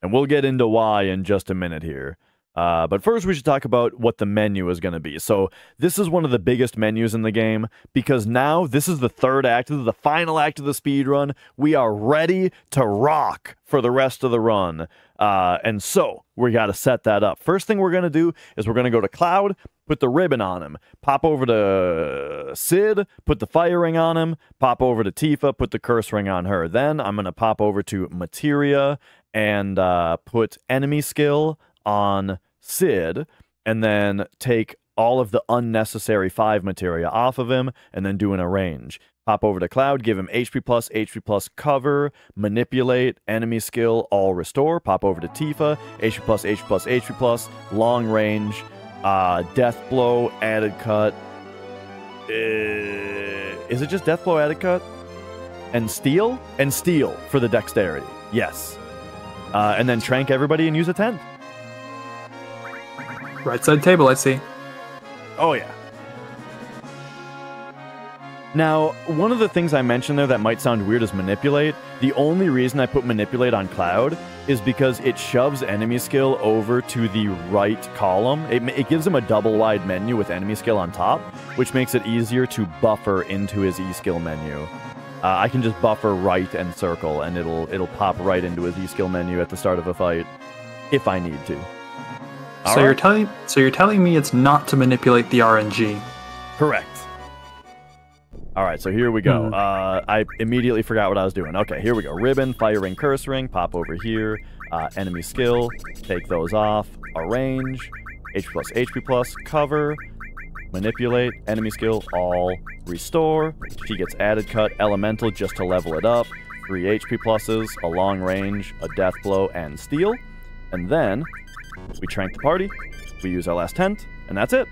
And we'll get into why in just a minute here. But first we should talk about what the menu is going to be. So this is one of the biggest menus in the game, because now this is the third act, this is the final act of the speed run. We are ready to rock for the rest of the run. And so we got to set that up. First thing we're going to do is we're going to go to Cloud, put the ribbon on him, pop over to Sid, put the fire ring on him, pop over to Tifa, put the curse ring on her. Then I'm going to pop over to Materia and put enemy skill on Sid, and then take all of the unnecessary 5 materia off of him, and then do an arrange. Pop over to Cloud, give him HP plus cover, manipulate, enemy skill, all restore. Pop over to Tifa, HP plus, long range, death blow, added cut. Is it just death blow, added cut? And steal? And steal for the dexterity. Yes. And then trank everybody and use a 10. Right side table, I see. Oh, yeah. Now, one of the things I mentioned there that might sound weird is manipulate. The only reason I put manipulate on Cloud is because it shoves enemy skill over to the right column. It gives him a double wide menu with enemy skill on top, which makes it easier to buffer into his E-skill menu. I can just buffer right and circle, and it'll pop right into his E-skill menu at the start of a fight, if I need to. So you're telling me it's not to manipulate the RNG. Correct. All right, so here we go. I immediately forgot what I was doing. Okay, here we go. Ribbon, fire ring, curse ring, pop over here. Enemy skill, take those off. Arrange, HP plus, cover, manipulate, enemy skill, all, restore. She gets added cut, elemental just to level it up. 3 HP pluses, a long range, a death blow, and steal. And then we trank the party, we use our last tent, and that's it.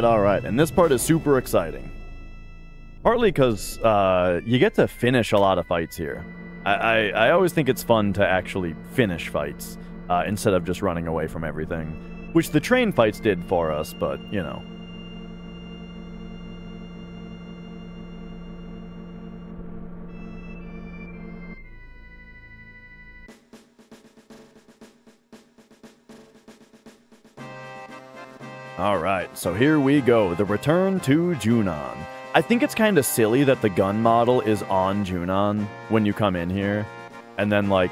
All right, and this part is super exciting. Partly because you get to finish a lot of fights here. I always think it's fun to actually finish fights instead of just running away from everything, which the train fights did for us, but, you know. Alright, so here we go. The return to Junon. I think it's kind of silly that the gun model is on Junon when you come in here. And then, like,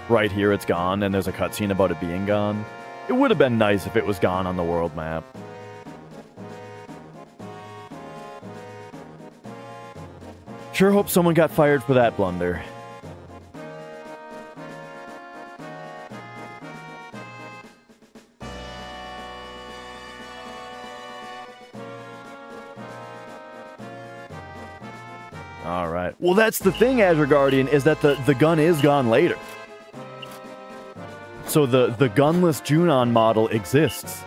right here it's gone, and there's a cutscene about it being gone. It would have been nice if it was gone on the world map. Sure hope someone got fired for that blunder. Alright. Well, that's the thing, Azure Guardian, is that the gun is gone later. So the gunless Junon model exists.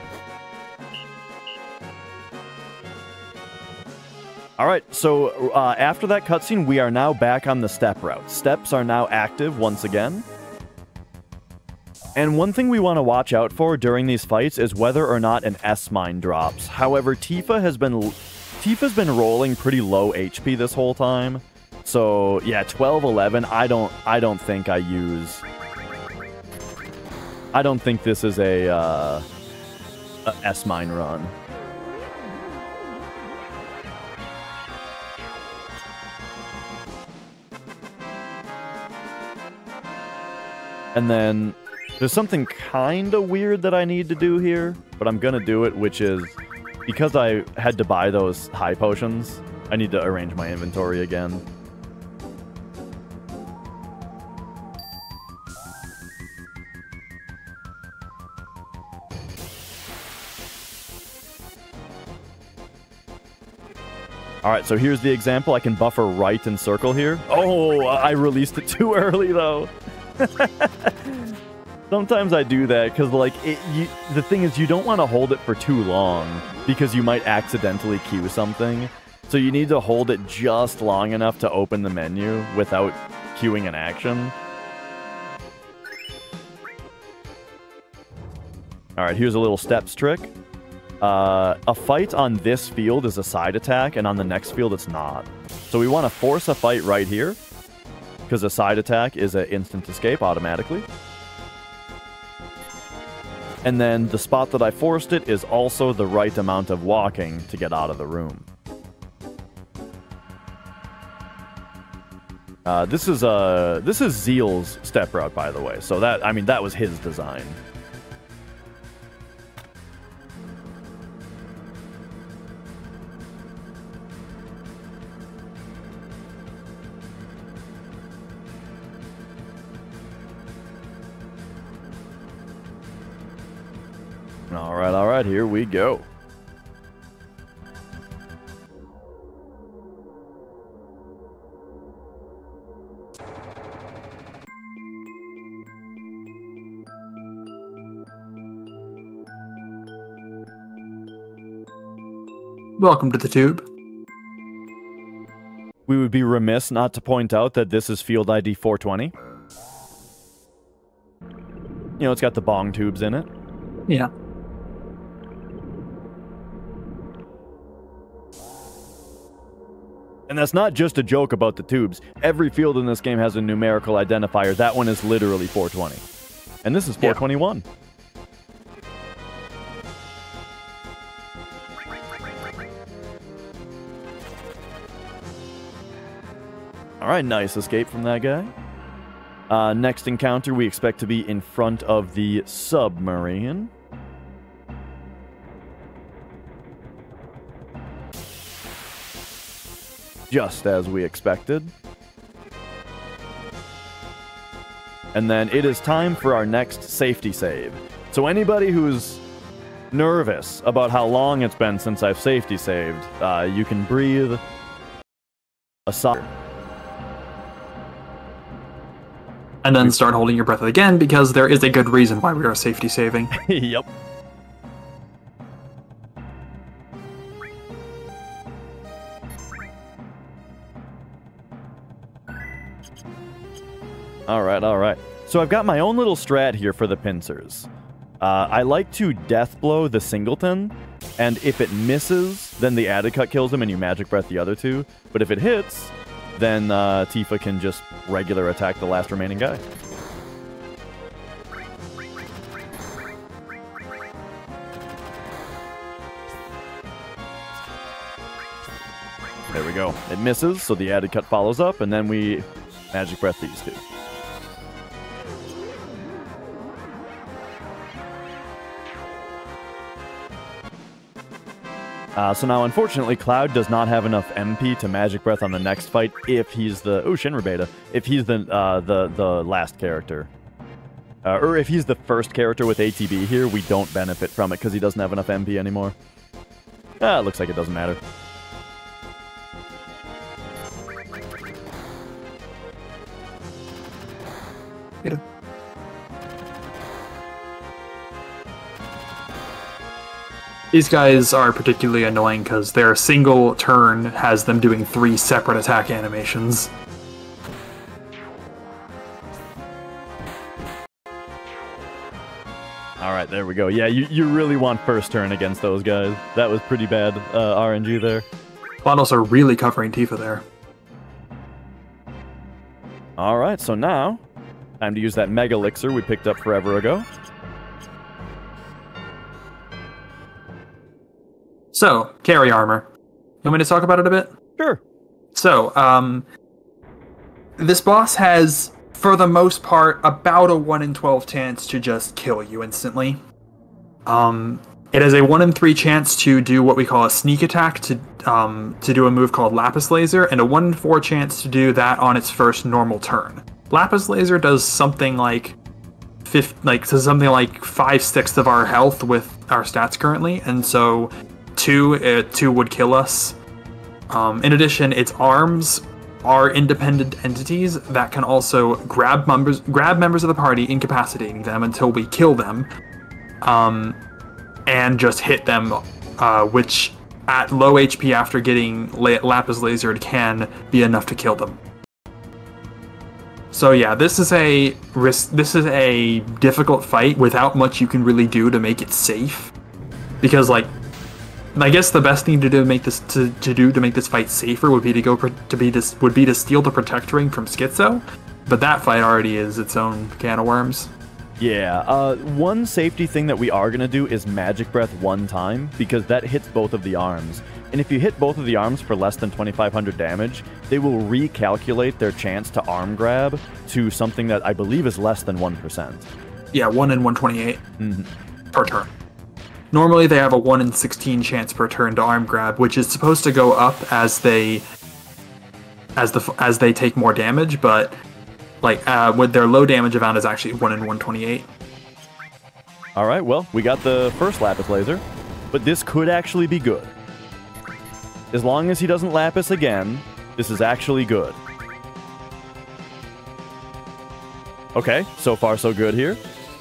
Alright, so after that cutscene, we are now back on the step route. Steps are now active once again. And one thing we want to watch out for during these fights is whether or not an S-mine drops. However, Tifa's been rolling pretty low HP this whole time. So, yeah, 12-11, I don't think I use... I don't think this is a S-mine run. And then there's something kind of weird that I need to do here, but I'm going to do it, which is because I had to buy those high potions, I need to arrange my inventory again. Alright, so here's the example. I can buffer right and circle here. Oh, I released it too early, though. Sometimes I do that because, like, the thing is you don't want to hold it for too long because you might accidentally queue something. So you need to hold it just long enough to open the menu without queuing an action. Alright, here's a little steps trick. A fight on this field is a side attack, and on the next field it's not. So we want to force a fight right here, because a side attack is an instant escape automatically. And then the spot that I forced it is also the right amount of walking to get out of the room. This is Zeal's step route, by the way. So that was his design. Alright, here we go. Welcome to the tube. We would be remiss not to point out that this is field ID 420. You know, it's got the bong tubes in it. Yeah. And that's not just a joke about the tubes. Every field in this game has a numerical identifier. That one is literally 420. And this is 421. Yeah. Alright, nice escape from that guy. Next encounter, we expect to be in front of the submarine. Just as we expected. And then it is time for our next safety save. So anybody who's nervous about how long it's been since I've safety saved, you can breathe a sigh. And then start holding your breath again, because there is a good reason why we are safety saving. Yep. Alright. So I've got my own little strat here for the pincers. I like to death blow the singleton, and if it misses, then the added cut kills him and you magic breath the other two. But if it hits, then Tifa can just regular attack the last remaining guy. There we go. It misses, so the added cut follows up, and then we magic breath these two. So now, unfortunately, Cloud does not have enough MP to magic breath on the next fight if he's the Shinra Beta, if he's the last character. Or if he's the first character with ATB here, we don't benefit from it because he doesn't have enough MP anymore. It looks like it doesn't matter. These guys are particularly annoying because their single turn has them doing 3 separate attack animations. Alright, there we go. Yeah, you really want first turn against those guys. That was pretty bad RNG there. Bottles are really covering Tifa there. Alright, so now, time to use that Mega Elixir we picked up forever ago. So, carry armor. You want me to talk about it a bit? Sure. So, this boss has, for the most part, about a 1 in 12 chance to just kill you instantly. It has a 1 in 3 chance to do what we call a sneak attack, to do a move called Lapis Laser, and a 1 in 4 chance to do that on its first normal turn. Lapis Laser does something like 5/6 of our health with our stats currently, and so 2 would kill us. In addition, its arms are independent entities that can also grab members of the party, incapacitating them until we kill them, and just hit them, which at low HP after getting Lapis Lasered can be enough to kill them. So yeah, this is a difficult fight without much you can really do to make it safe, because I guess the best thing to do to make this fight safer would be to steal the Protect Ring from Schizo, but that fight already is its own can of worms. Yeah, one safety thing that we are going to do is Magic Breath 1 time, because that hits both of the arms. And if you hit both of the arms for less than 2,500 damage, they will recalculate their chance to arm grab to something that I believe is less than 1%. Yeah, 1 in 128 per turn. Normally they have a 1 in 16 chance per turn to arm grab, which is supposed to go up as they take more damage, but with their low damage amount is actually 1 in 128. Alright, well, we got the first Lapis Laser, but this could actually be good. As long as he doesn't Lapis again, this is actually good. Okay, so far so good here.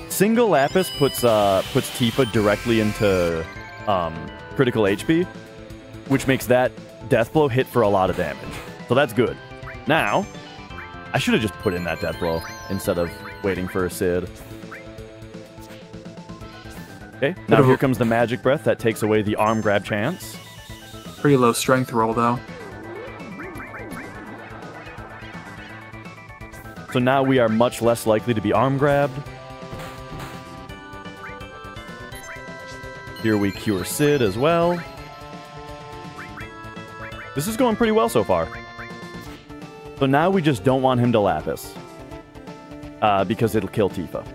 Single Lapis puts Tifa directly into critical HP, which makes that Death Blow hit for a lot of damage. So that's good. Now, I should have just put in that Death Blow instead of waiting for a Sid. Okay, now here comes the Magic Breath that takes away the arm grab chance. Pretty low strength roll, though. So now we are much less likely to be arm grabbed. Here we cure Sid as well. This is going pretty well so far. So now we just don't want him to Lapis. Because it'll kill Tifa.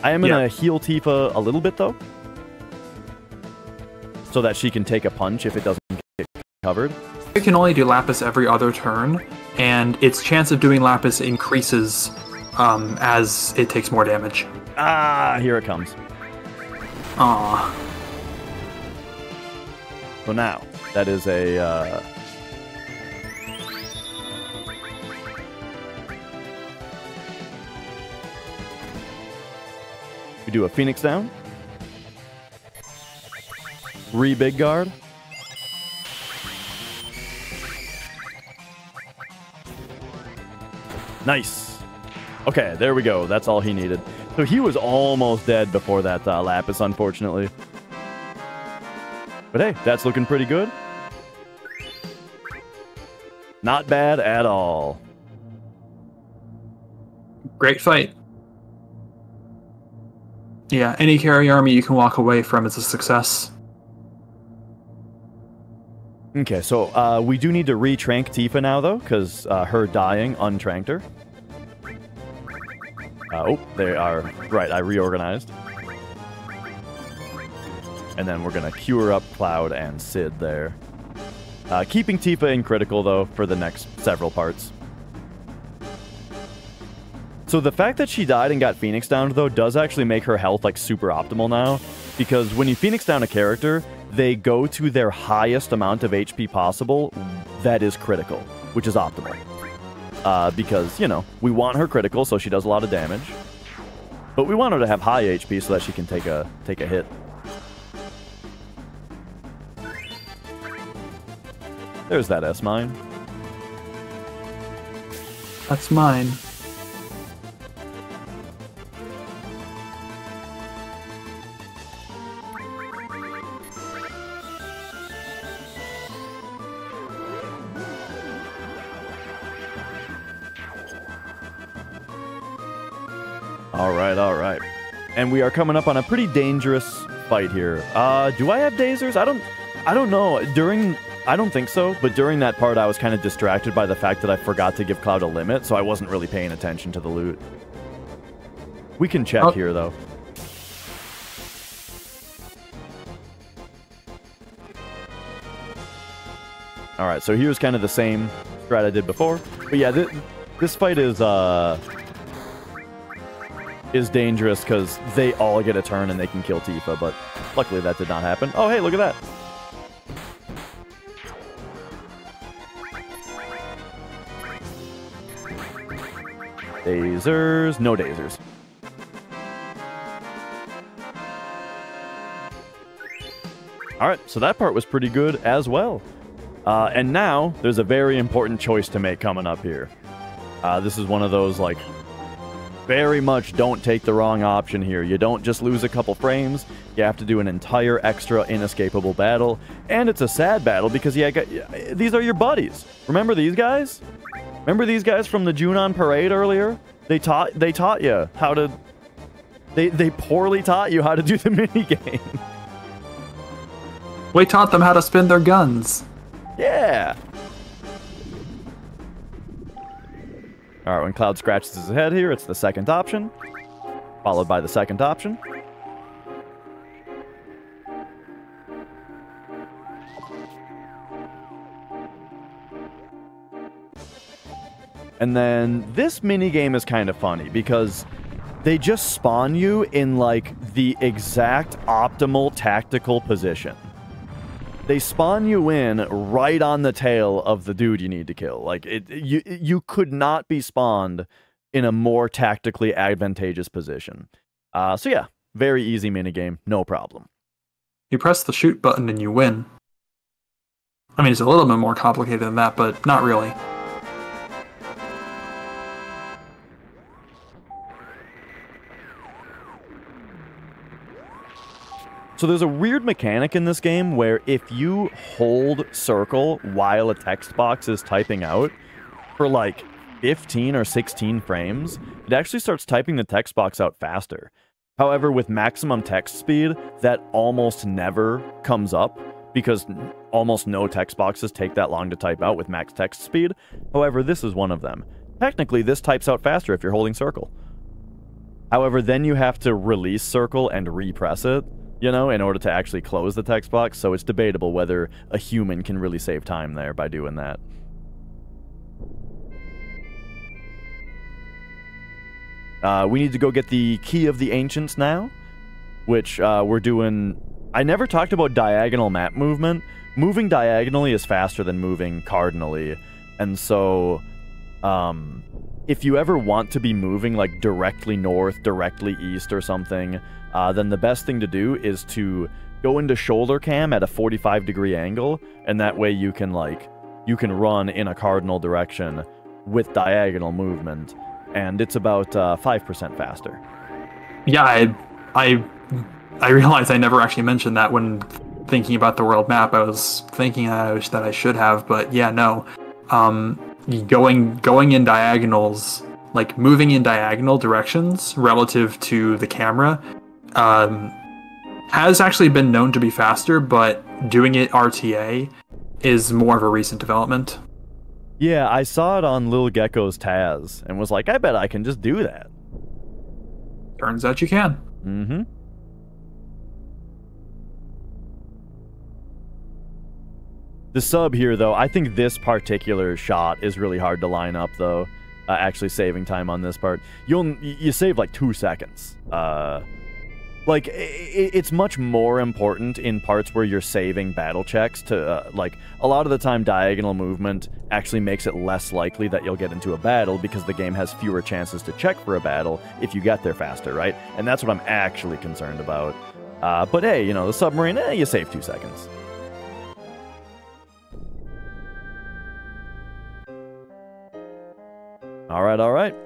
I am going to heal Tifa a little bit, though. So that she can take a punch if it doesn't get covered. It can only do Lapis every other turn, and its chance of doing Lapis increases as it takes more damage. Ah, here it comes. Aww. So now, that is a... we do a Phoenix down. Big guard. Nice. Okay, there we go. That's all he needed. So he was almost dead before that Lapis, unfortunately. But hey, that's looking pretty good. Not bad at all. Great fight. Yeah, any carry army you can walk away from is a success. Okay, so we do need to re-trank Tifa now, though, because her dying untranked her. Oh, they are... Right, I reorganized. And then we're going to cure up Cloud and Sid there. Keeping Tifa in critical, though, for the next several parts. So the fact that she died and got Phoenix downed, though, does actually make her health, like, super optimal now. Because when you Phoenix down a character, they go to their highest amount of HP possible that is critical, which is optimal. Because, you know, we want her critical, so she does a lot of damage. But we want her to have high HP so that she can take a hit. There's that S-mine. That's mine. All right. And we are coming up on a pretty dangerous fight here. Do I have dasers? I don't know. I don't think so, but during that part I was kind of distracted by the fact that I forgot to give Cloud a limit, so I wasn't really paying attention to the loot. We can check here, though. Alright, so here's kind of the same strat I did before. But yeah, this fight is dangerous because they all get a turn and they can kill Tifa, but luckily that did not happen. Oh, hey, look at that. Dasers. No dasers. Alright, so that part was pretty good as well. And now, there's a very important choice to make coming up here. This is one of those, like, very much don't take the wrong option here. You don't just lose a couple frames. You have to do an entire extra inescapable battle. And it's a sad battle because these are your buddies. Remember these guys? Remember these guys from the Junon parade earlier? They taught you how to... They poorly taught you how to do the minigame. We taught them how to spin their guns. Yeah. Alright, when Cloud scratches his head here, it's the second option. Followed by the second option. And then this minigame is kind of funny because they just spawn you in, like, the exact optimal tactical position. They spawn you in right on the tail of the dude you need to kill. Like, you could not be spawned in a more tactically advantageous position. So yeah, very easy minigame, no problem. You press the shoot button and you win. I mean, it's a little bit more complicated than that, but not really. So there's a weird mechanic in this game where if you hold circle while a text box is typing out for like 15 or 16 frames, it actually starts typing the text box out faster. However, with maximum text speed, that almost never comes up because almost no text boxes take that long to type out with max text speed. However, this is one of them. Technically, this types out faster if you're holding circle. However, then you have to release circle and repress it, you know, in order to actually close the text box, so it's debatable whether a human can really save time there by doing that. We need to go get the Key of the Ancients now, which we're doing... I never talked about diagonal map movement. Moving diagonally is faster than moving cardinally, and so... if you ever want to be moving like directly north, directly east or something, then the best thing to do is to go into shoulder cam at a 45-degree angle, and that way you can run in a cardinal direction with diagonal movement, and it's about 5% faster. Yeah, I realized I never actually mentioned that when thinking about the world map. I was thinking that I should have, but yeah, no. Going in diagonals, like moving in diagonal directions relative to the camera, has actually been known to be faster, but doing it RTA is more of a recent development. Yeah, I saw it on Lil Gecko's Taz and was like, I bet I can just do that. Turns out you can. Mm-hmm. The sub here, though, I think this particular shot is really hard to line up, though. Actually saving time on this part. You save like 2 seconds. Like, it's much more important in parts where you're saving battle checks to, like, a lot of the time diagonal movement actually makes it less likely that you'll get into a battle because the game has fewer chances to check for a battle if you get there faster, right? And that's what I'm actually concerned about. But hey, you know, the submarine, you save 2 seconds. Alright, alright.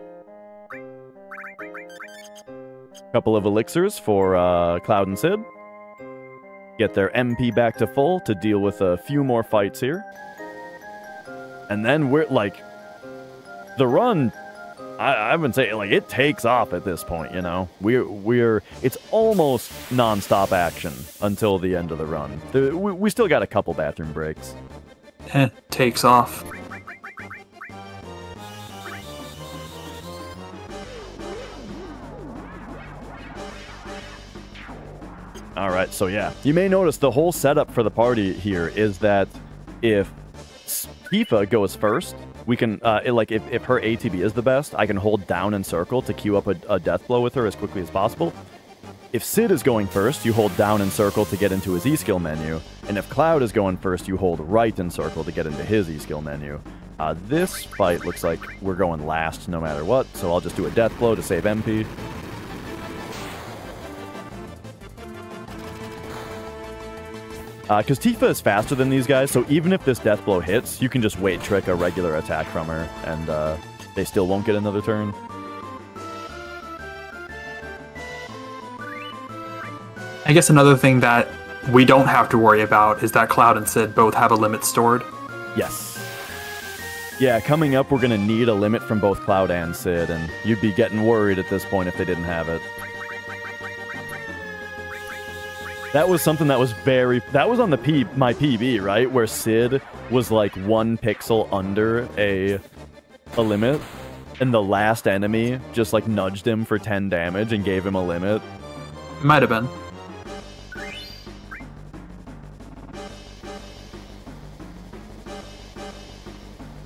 Couple of elixirs for Cloud and Sid. Get their MP back to full to deal with a few more fights here. And then we're, like, the run, I've been saying, like, it takes off at this point, you know? It's almost non-stop action until the end of the run. We still got a couple bathroom breaks. Takes off. Alright, so yeah. You may notice the whole setup for the party here is that if Tifa goes first, we can, if her ATB is the best, I can hold down and circle to queue up a death blow with her as quickly as possible. If Sid is going first, you hold down and circle to get into his E-skill menu. And if Cloud is going first, you hold right and circle to get into his E-skill menu. This fight looks like we're going last no matter what, so I'll just do a death blow to save MP. Because Tifa is faster than these guys, so even if this death blow hits, you can just wait trick a regular attack from her, and they still won't get another turn. I guess another thing that we don't have to worry about is that Cloud and Sid both have a limit stored. Yes. Yeah, coming up, we're going to need a limit from both Cloud and Sid, and you'd be getting worried at this point if they didn't have it. That was something that was that was on the my PB, right? Where Sid was like 1 pixel under a limit, and the last enemy just like nudged him for 10 damage and gave him a limit. Might have been.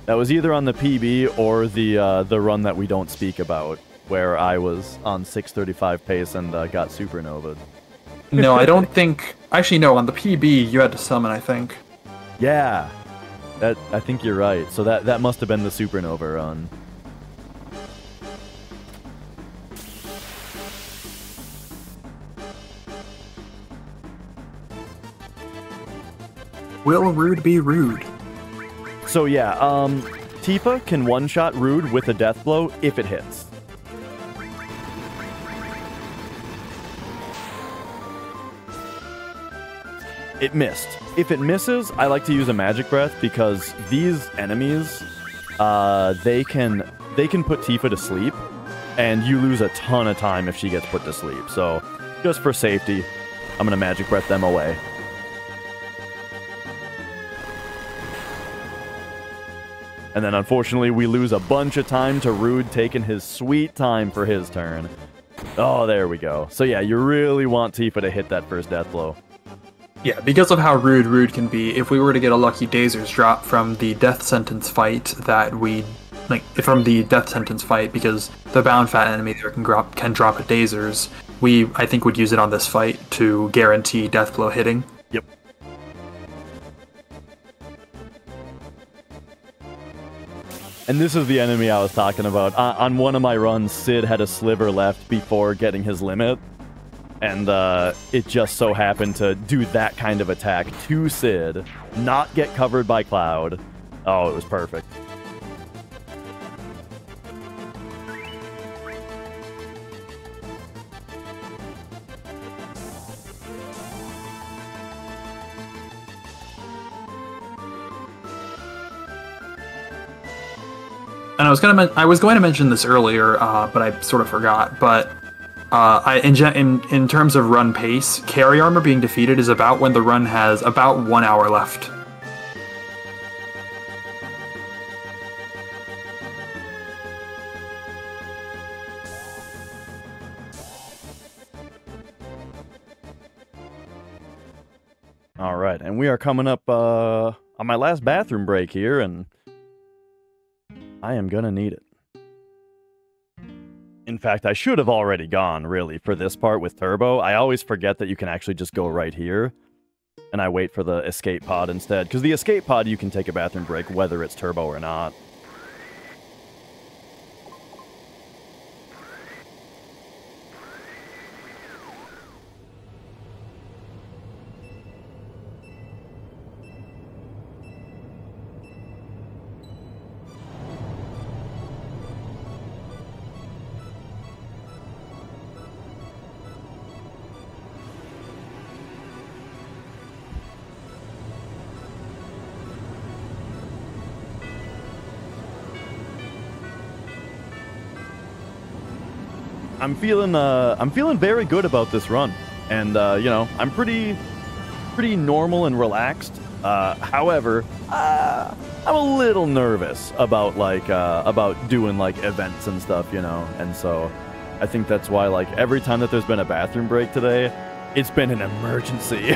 That was either on the PB or the run that we don't speak about, where I was on 635 pace and got supernovaed. No, I don't think... Actually, no, on the PB, you had to summon, I think. Yeah. I think you're right. So that must have been the supernova run. Will Rude be rude? So yeah, Tifa can one-shot Rude with a death blow if it hits. It missed. If it misses, I like to use a magic breath because these enemies, they can put Tifa to sleep, and you lose a ton of time if she gets put to sleep. So, just for safety, I'm gonna magic breath them away. And then unfortunately, we lose a bunch of time to Rude taking his sweet time for his turn. Oh, there we go. So yeah, you really want Tifa to hit that first death blow. Yeah, because of how rude Rude can be, if we were to get a lucky Dazers drop from the death sentence fight because the bound fat enemy there can drop a Dazers, I think would use it on this fight to guarantee death blow hitting. Yep. And this is the enemy I was talking about. On one of my runs, Sid had a sliver left before getting his limit. And it just so happened to do that kind of attack to Sid, not get covered by Cloud. Oh, it was perfect. And I was going to mention this earlier, but I sort of forgot. But in terms of run pace, carry armor being defeated is about when the run has about 1 hour left. All right, and we are coming up on my last bathroom break here, and I am gonna need it. In fact, I should have already gone, really, for this part with Turbo. I always forget that you can actually just go right here, and I wait for the escape pod instead, because the escape pod, you can take a bathroom break whether it's Turbo or not. I'm feeling very good about this run, and you know, I'm pretty normal and relaxed. However, I'm a little nervous about about doing like events and stuff, you know, and so I think that's why like every time that there's been a bathroom break today, it's been an emergency.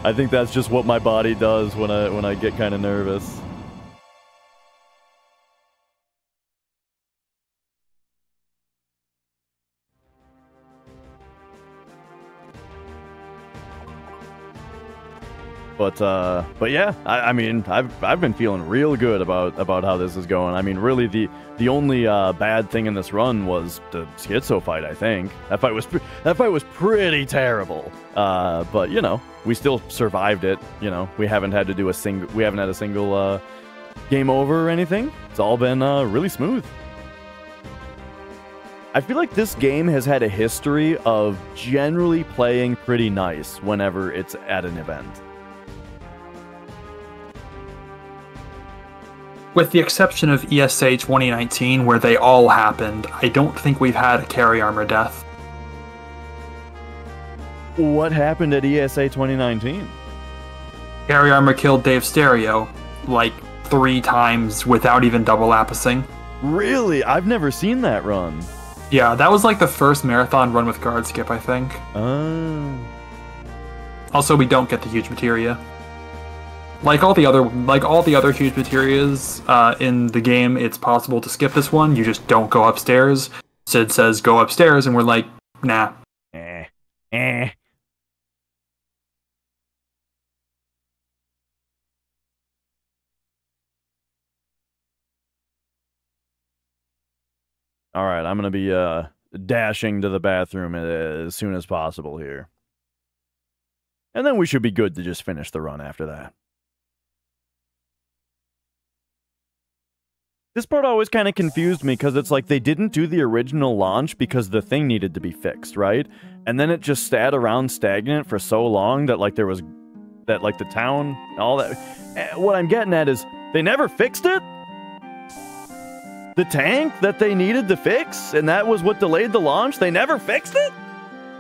I think that's just what my body does when I get kind of nervous. But yeah, I mean, I've been feeling real good about how this is going. I mean, really, the only bad thing in this run was the Schizo fight. I think that fight was pretty terrible. But you know, we still survived it. You know, we haven't had a single game over or anything. It's all been really smooth. I feel like this game has had a history of generally playing pretty nice whenever it's at an event. With the exception of ESA 2019, where they all happened, I don't think we've had a carry armor death. What happened at ESA 2019? Carry armor killed Dave Stereo, like 3 times without even double lapacing. Really? I've never seen that run. Yeah, that was like the first marathon run with guard skip, I think. Oh. Also, we don't get the huge materia. Like all the other huge materias in the game, it's possible to skip this one. You just don't go upstairs. Sid says go upstairs, and we're like, nah. All right, I'm gonna be dashing to the bathroom as soon as possible here, and then we should be good to just finish the run after that. This part always kind of confused me because it's like they didn't do the original launch because the thing needed to be fixed, right? And then it just sat around stagnant for so long that like the town, all that. What I'm getting at is they never fixed it? The tank that they needed to fix, and that was what delayed the launch? They never fixed it?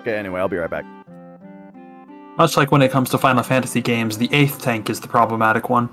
Okay, anyway, I'll be right back. Much like when it comes to Final Fantasy games, the 8th tank is the problematic one.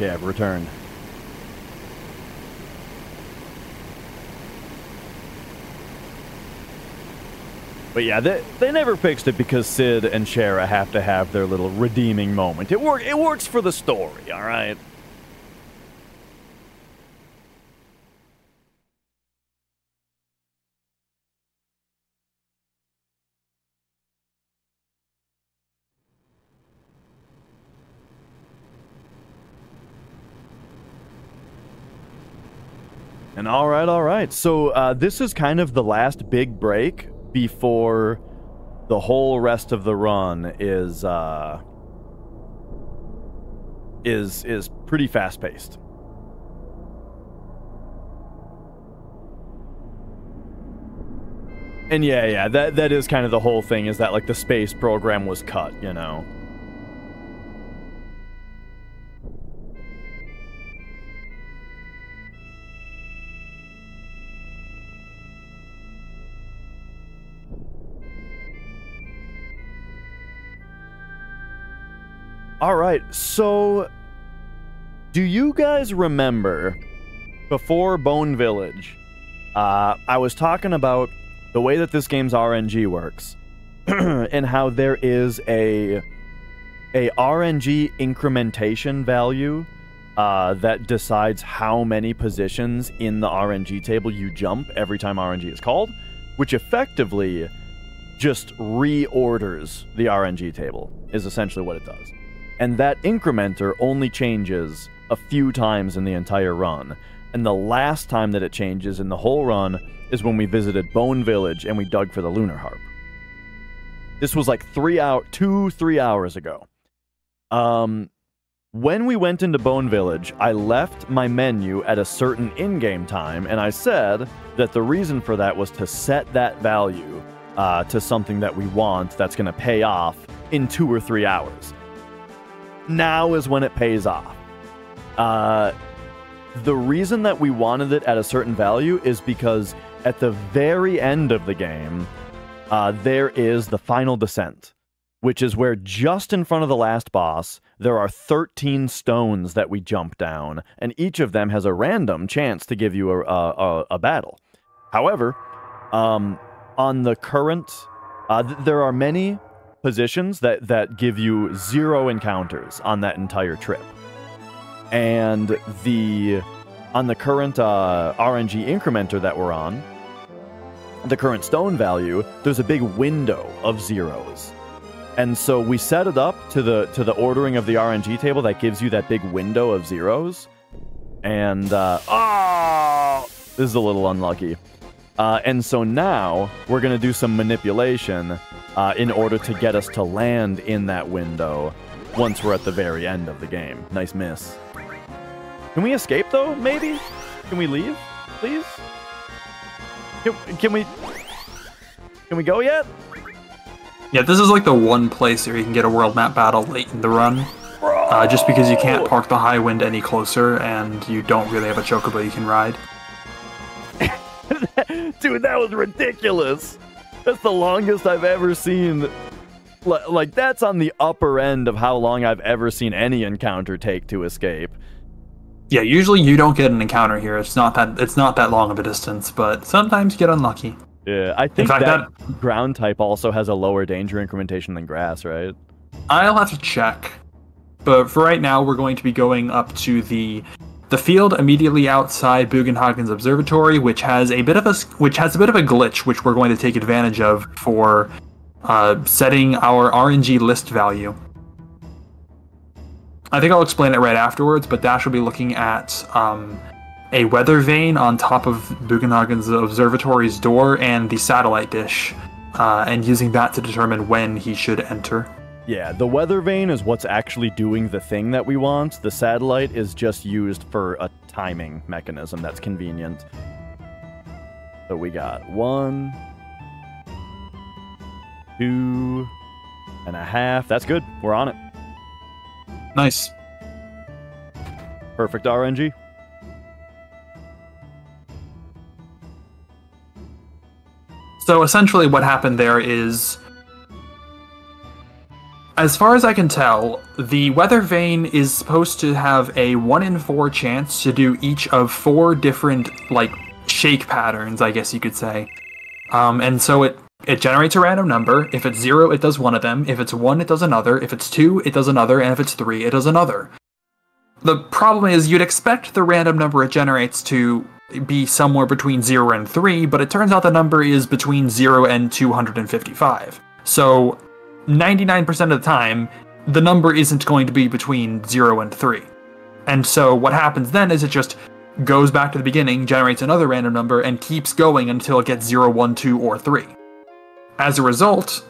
Okay, I've returned. But yeah, they never fixed it because Sid and Shara have to have their little redeeming moment. It works for the story, all right? And all right. So this is kind of the last big break before the whole rest of the run is pretty fast paced. And yeah, that is kind of the whole thing, is that like the space program was cut, you know. All right, so do you guys remember before Bone Village, I was talking about the way that this game's RNG works and how there is a RNG incrementation value that decides how many positions in the RNG table you jump every time RNG is called, which effectively just reorders the RNG table, is essentially what it does. And that incrementer only changes a few times in the entire run. And the last time that it changes in the whole run is when we visited Bone Village and we dug for the Lunar Harp. This was like 3 hours ago. When we went into Bone Village, I left my menu at a certain in-game time, and I said that the reason for that was to set that value to something that we want that's going to pay off in 2 or 3 hours. Now is when it pays off. The reason that we wanted it at a certain value is because at the very end of the game, there is the final descent, which is where just in front of the last boss, there are 13 stones that we jump down, and each of them has a random chance to give you a battle. However, on the current, there are many positions that give you 0 encounters on that entire trip. And on the current RNG incrementer that we're on, the current stone value, there's a big window of zeros. And so we set it up to the ordering of the RNG table that gives you that big window of zeros. And this is a little unlucky. And so now we're going to do some manipulation in order to get us to land in that window once we're at the very end of the game. Nice miss. Can we escape, though, maybe? Can we leave, please? Can we go yet? Yeah, this is like the one place where you can get a world map battle late in the run. Just because you can't park the high wind any closer, and you don't really have a chocobo you can ride. Dude, that was ridiculous. That's the longest I've ever seen. Like, that's on the upper end of how long I've ever seen any encounter take to escape. Yeah, usually you don't get an encounter here. It's not that long of a distance, but sometimes you get unlucky. Yeah, I think that ground type also has a lower danger incrementation than grass, right? I'll have to check. But for right now, we're going to be going up to the field immediately outside Bugenhagen's observatory, which has a bit of a glitch, which we're going to take advantage of for setting our RNG list value. I think I'll explain it right afterwards, but Dash will be looking at a weather vane on top of Bugenhagen's observatory's door and the satellite dish, and using that to determine when he should enter. Yeah, the weather vane is what's actually doing the thing that we want. The satellite is just used for a timing mechanism that's convenient. So we got 1, 2.5. That's good. We're on it. Nice. Perfect RNG. So essentially what happened there is, as far as I can tell, the weather vane is supposed to have a 1 in 4 chance to do each of 4 different, like, shake patterns, I guess you could say. And so it it generates a random number. If it's 0, it does one of them. If it's 1, it does another. If it's 2, it does another. And if it's 3, it does another. The problem is you'd expect the random number it generates to be somewhere between 0 and 3, but it turns out the number is between 0 and 255. So 99% of the time, the number isn't going to be between 0 and 3. And so what happens then is it just goes back to the beginning, generates another random number, and keeps going until it gets 0, 1, 2, or 3. As a result,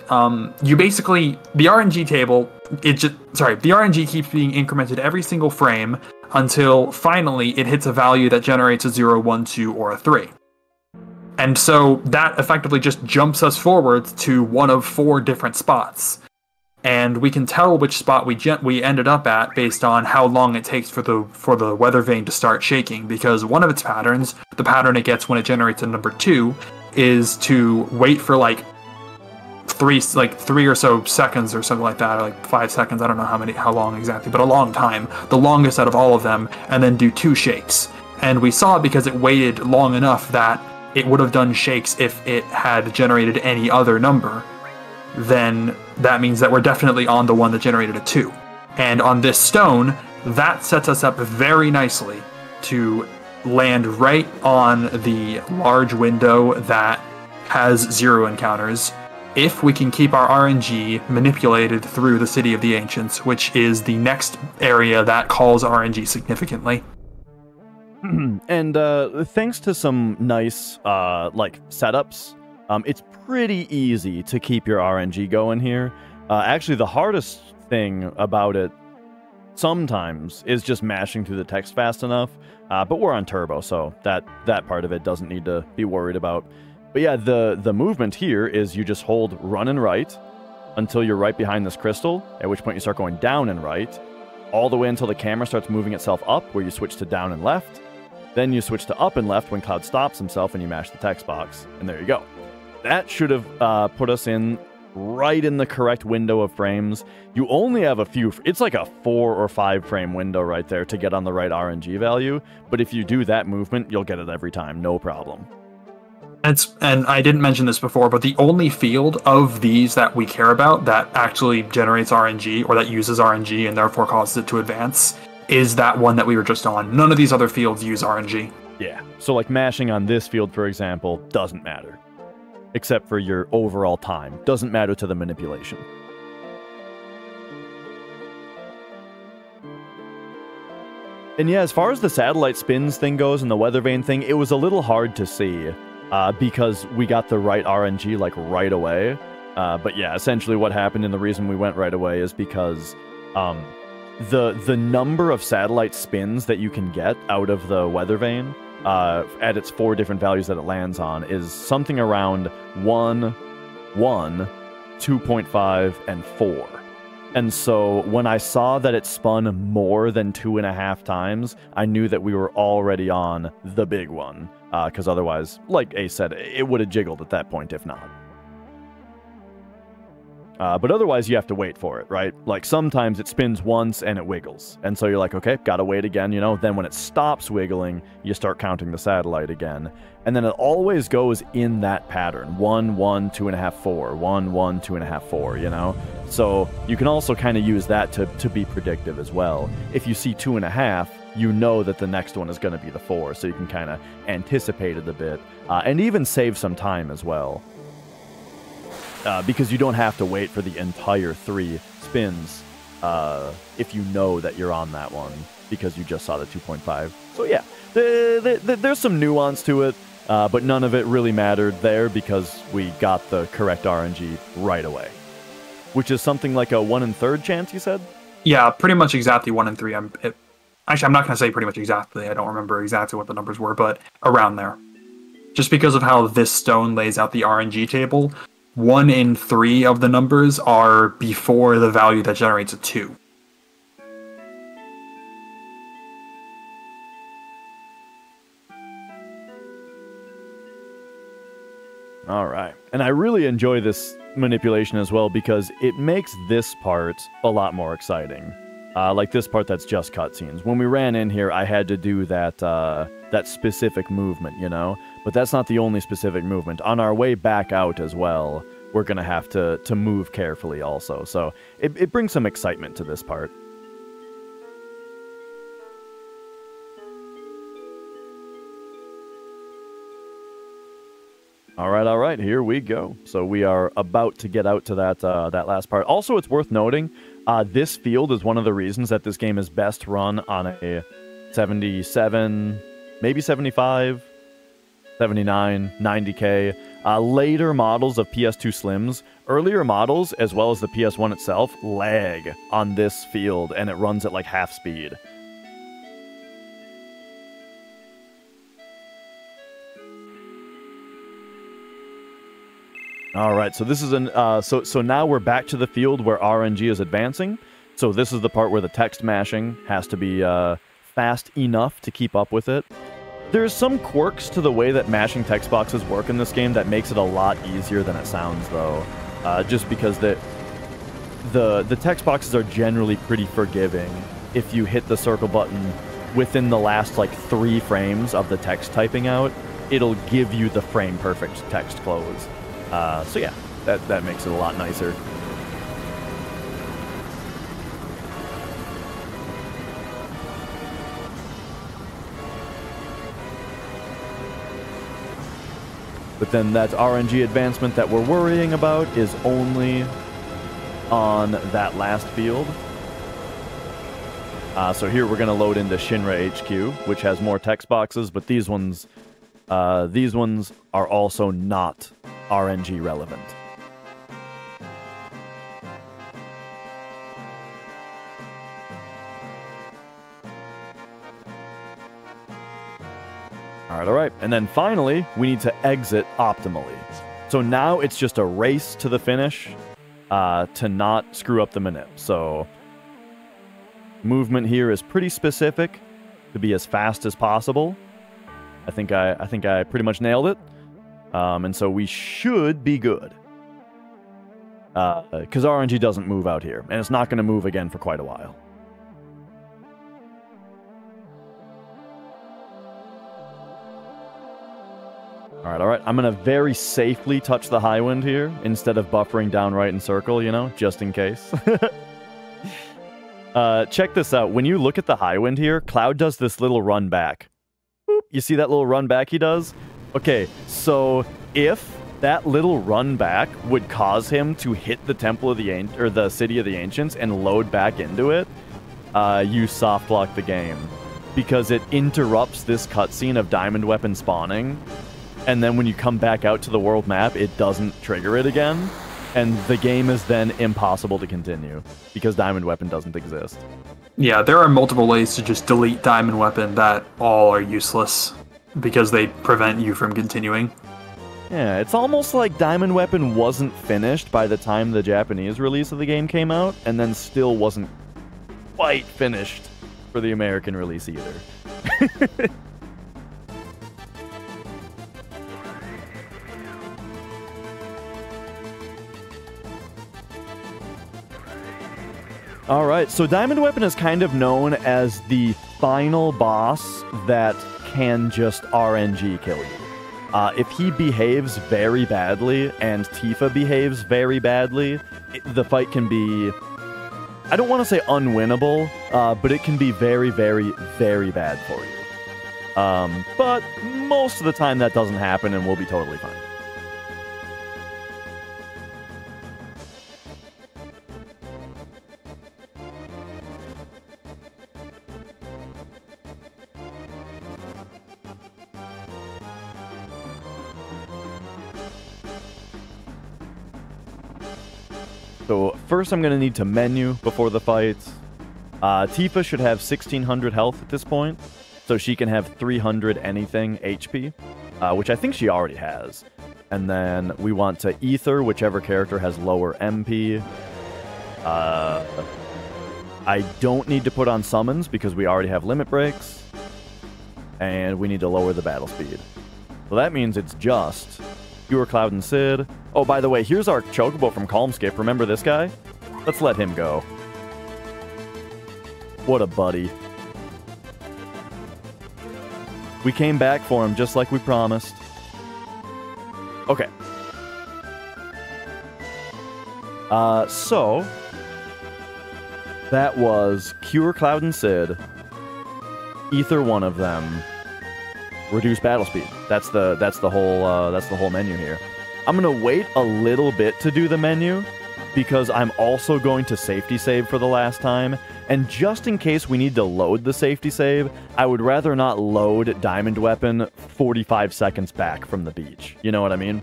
you basically, the RNG table, the RNG keeps being incremented every single frame until finally it hits a value that generates a 0, 1, 2, or a 3. And so that effectively just jumps us forward to one of 4 different spots. And we can tell which spot we ended up at based on how long it takes for the weather vane to start shaking, because one of its patterns, the pattern it gets when it generates a number 2, is to wait for like 3 or so seconds or something like that, or like 5 seconds, I don't know how long exactly, but a long time, the longest out of all of them, and then do 2 shakes. And we saw because it waited long enough that it would have done shakes if it had generated any other number, then that means that we're definitely on the one that generated a 2. And on this stone, that sets us up very nicely to land right on the large window that has 0 encounters, if we can keep our RNG manipulated through the City of the Ancients, which is the next area that calls RNG significantly. And thanks to some nice setups, it's pretty easy to keep your RNG going here. Actually, the hardest thing about it sometimes is just mashing through the text fast enough, but we're on turbo, so that part of it doesn't need to be worried about. But yeah, the movement here is you just hold run and right until you're right behind this crystal, at which point you start going down and right, all the way until the camera starts moving itself up, where you switch to down and left. Then you switch to up and left when Cloud stops himself and you mash the text box, and there you go. That should have put us in right in the correct window of frames. You only have a few, it's like a 4 or 5 frame window right there to get on the right RNG value, but if you do that movement, you'll get it every time, no problem. And I didn't mention this before, but the only field of these that we care about that actually generates RNG, or that uses RNG and therefore causes it to advance, is that one that we were just on. None of these other fields use RNG. Yeah, so like mashing on this field, for example, doesn't matter. Except for your overall time. Doesn't matter to the manipulation. And yeah, as far as the satellite spins thing goes and the weather vane thing, it was a little hard to see because we got the right RNG like right away. But yeah, essentially what happened, and the reason we went right away, is because the number of satellite spins that you can get out of the weather vane at its 4 different values that it lands on is something around 1, 1, 2.5, and 4. And so when I saw that it spun more than 2.5 times, I knew that we were already on the big one. Because otherwise, like Ace said, it would have jiggled at that point if not. But otherwise, you have to wait for it, right? Like, sometimes it spins once and it wiggles. And so you're like, okay, gotta wait again, you know? Then when it stops wiggling, you start counting the satellite again. And then it always goes in that pattern. 1, 1, 2.5, 4. 1, 1, 2.5, 4, you know? So you can also kind of use that to be predictive as well. If you see 2.5, you know that the next one is going to be the 4, so you can kind of anticipate it a bit. And even save some time as well. Because you don't have to wait for the entire 3 spins if you know that you're on that one, because you just saw the 2.5. So yeah, there's some nuance to it, but none of it really mattered there because we got the correct RNG right away. Which is something like a 1 1/3 chance, you said? Yeah, pretty much exactly 1 in 3. Actually, I'm not going to say pretty much exactly. I don't remember exactly what the numbers were, but around there. Just because of how this stone lays out the RNG table, 1 in 3 of the numbers are before the value that generates a 2. All right. And I really enjoy this manipulation as well because it makes this part a lot more exciting. Like this part that's just cutscenes. When we ran in here, I had to do that that specific movement, you know? But that's not the only specific movement. On our way back out as well, we're going to have to move carefully also. So it brings some excitement to this part. All right, here we go. So we are about to get out to that last part. Also, it's worth noting, this field is one of the reasons that this game is best run on a 77, maybe 75, 79, 90K. Later models of PS2 Slims, earlier models, as well as the PS1 itself, lag on this field, and it runs at like half speed. All right, so this is so now we're back to the field where RNG is advancing. So this is the part where the text mashing has to be fast enough to keep up with it. There's some quirks to the way that mashing text boxes work in this game that makes it a lot easier than it sounds, though. Just because the text boxes are generally pretty forgiving if you hit the circle button within the last like 3 frames of the text typing out. It'll give you the frame perfect text close. So yeah, that makes it a lot nicer. But then that RNG advancement that we're worrying about is only on that last field. So here we're going to load into Shinra HQ, which has more text boxes, but these ones are also not RNG relevant. All right. And then finally, we need to exit optimally. So now it's just a race to the finish to not screw up the manip. So movement here is pretty specific to be as fast as possible. I think I pretty much nailed it. And so we should be good. Because RNG doesn't move out here, and it's not going to move again for quite a while. All right. I'm going to very safely touch the high wind here instead of buffering down right in circle, you know, just in case. Check this out. When you look at the high wind here, Cloud does this little run back. Boop. You see that little run back he does? Okay, so if that little run back would cause him to hit the Temple of the or the City of the Ancients and load back into it, you soft lock the game. Because it interrupts this cutscene of Diamond Weapon spawning, and then when you come back out to the world map, it doesn't trigger it again, and the game is then impossible to continue, because Diamond Weapon doesn't exist. Yeah, there are multiple ways to just delete Diamond Weapon that all are useless, because they prevent you from continuing. Yeah, it's almost like Diamond Weapon wasn't finished by the time the Japanese release of the game came out, and then still wasn't quite finished for the American release either. Alright, so Diamond Weapon is kind of known as the final boss that can just RNG kill you. If he behaves very badly and Tifa behaves very badly, the fight can be, I don't want to say unwinnable, but it can be very, very, very bad for you. But most of the time that doesn't happen and we'll be totally fine. So first I'm going to need to menu before the fight. Tifa should have 1600 health at this point, so she can have 300 anything HP, which I think she already has. And then we want to ether whichever character has lower MP. I don't need to put on summons because we already have limit breaks. And we need to lower the battle speed. So that means it's just Pure Cloud and Sid. Oh, by the way, here's our Chocobo from Calmscape. Remember this guy? Let's let him go. What a buddy. We came back for him just like we promised. Okay. So that was Cure Cloud and Sid, Ether one of them, reduce battle speed. That's the whole menu here. I'm gonna wait a little bit to do the menu because I'm also going to safety save for the last time, and just in case we need to load the safety save, I would rather not load Diamond Weapon 45 seconds back from the beach. You know what I mean?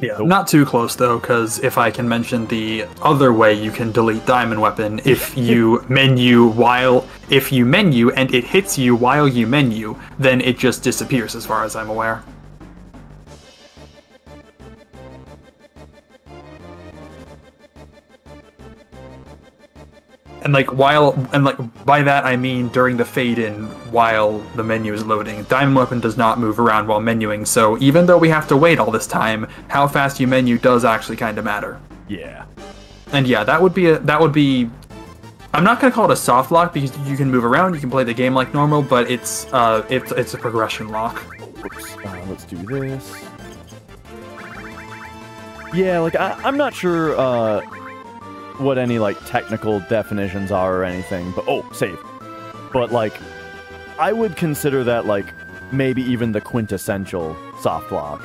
Yeah, not too close though, because if I can mention the other way you can delete Diamond Weapon, if you menu and it hits you while you menu, then it just disappears as far as I'm aware. And by that I mean during the fade in while the menu is loading. Diamond Weapon does not move around while menuing, so even though we have to wait all this time, how fast you menu does actually kind of matter. Yeah. And yeah, that would be I'm not gonna call it a soft lock because you can move around, you can play the game like normal, but it's a progression lock. Oops. Let's do this. Yeah, like I'm not sure what any like technical definitions are or anything, but save. But like I would consider that like maybe even the quintessential soft lock,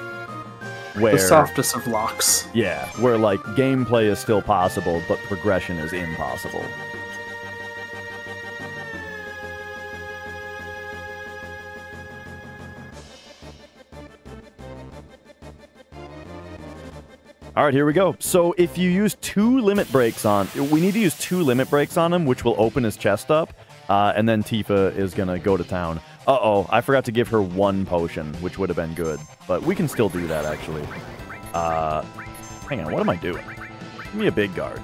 where the softest of locks. Yeah, where like gameplay is still possible but progression is impossible. All right, here we go. So if you use 2 limit breaks we need to use 2 limit breaks on him, which will open his chest up, and then Tifa is gonna go to town. Uh-oh, I forgot to give her 1 potion, which would have been good, but we can still do that, actually. Hang on, what am I doing? Give me a big guard.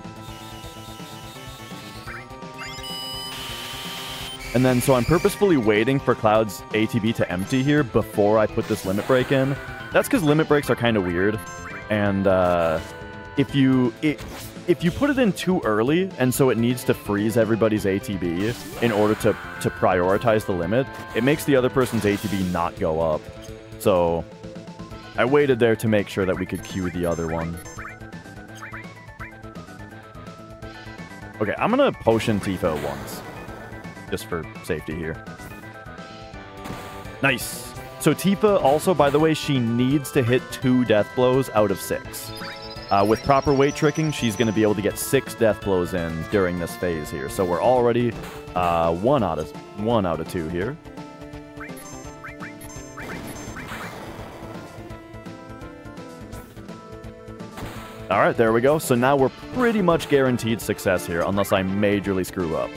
And then, so I'm purposefully waiting for Cloud's ATB to empty here before I put this limit break in. That's because limit breaks are kind of weird. And if you put it in too early, and so it needs to freeze everybody's ATB in order to prioritize the limit, it makes the other person's ATB not go up. So I waited there to make sure that we could queue the other one. Okay, I'm gonna potion Tifa once, just for safety here. Nice. So Tifa also, by the way, she needs to hit 2 death blows out of 6. With proper weight tricking, she's going to be able to get 6 death blows in during this phase here. So we're already 1 out of 2 here. All right, there we go. So now we're pretty much guaranteed success here, unless I majorly screw up.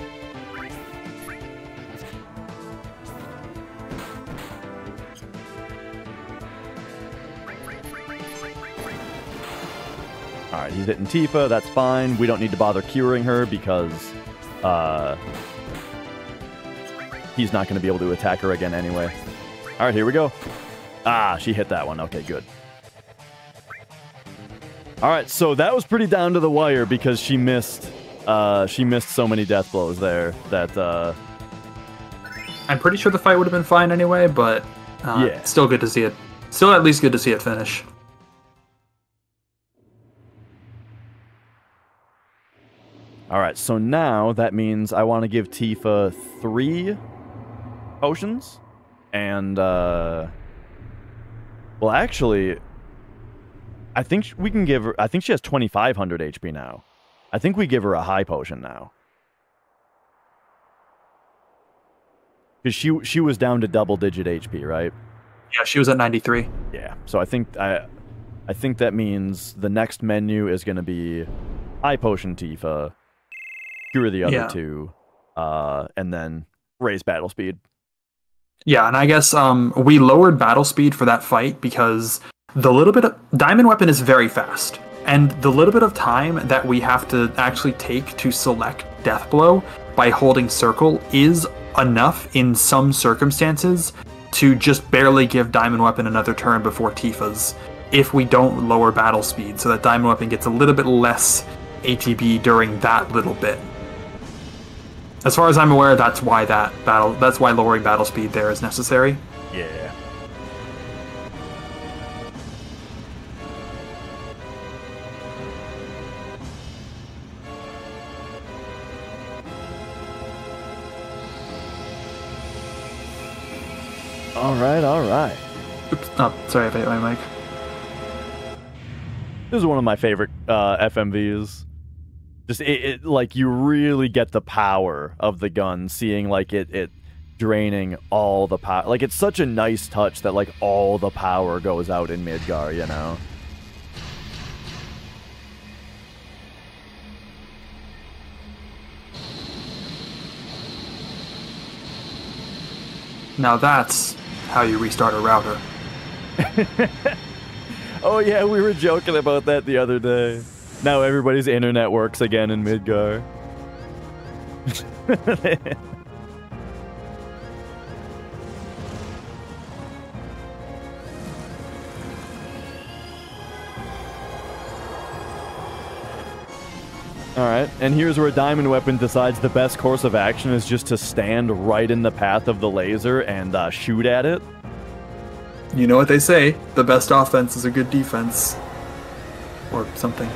Alright, he's hitting Tifa, that's fine. We don't need to bother curing her because he's not going to be able to attack her again anyway. Alright, here we go. Ah, she hit that one. Okay, good. Alright, so that was pretty down to the wire because she missed so many death blows there that I'm pretty sure the fight would have been fine anyway, but yeah. Still good to see it. Still at least good to see it finish. Alright, so now that means I want to give Tifa 3 potions. And, well, actually, I think we can give her... I think she has 2,500 HP now. I think we give her a high potion now. Because she was down to double-digit HP, right? Yeah, she was at 93. Yeah, so I think that means the next menu is going to be high potion Tifa, cure the other 2, and then raise battle speed. Yeah, and I guess we lowered battle speed for that fight because the little bit of... Diamond Weapon is very fast, and the little bit of time that we have to actually take to select Death Blow by holding circle is enough in some circumstances to just barely give Diamond Weapon another turn before Tifa's if we don't lower battle speed, so that Diamond Weapon gets a little bit less ATB during that little bit. As far as I'm aware, that's why lowering battle speed there is necessary. Yeah. All right. Oops. Oh, sorry, I hit my mic. This is one of my favorite FMVs. Just it like you really get the power of the gun, seeing like it draining all the power. Like it's such a nice touch that like all the power goes out in Midgar, you know. Now that's how you restart a router. Oh yeah, we were joking about that the other day. Now everybody's internet works again in Midgar. Alright, and here's where Diamond Weapon decides the best course of action is just to stand right in the path of the laser and shoot at it. You know what they say, the best offense is a good defense. Or something.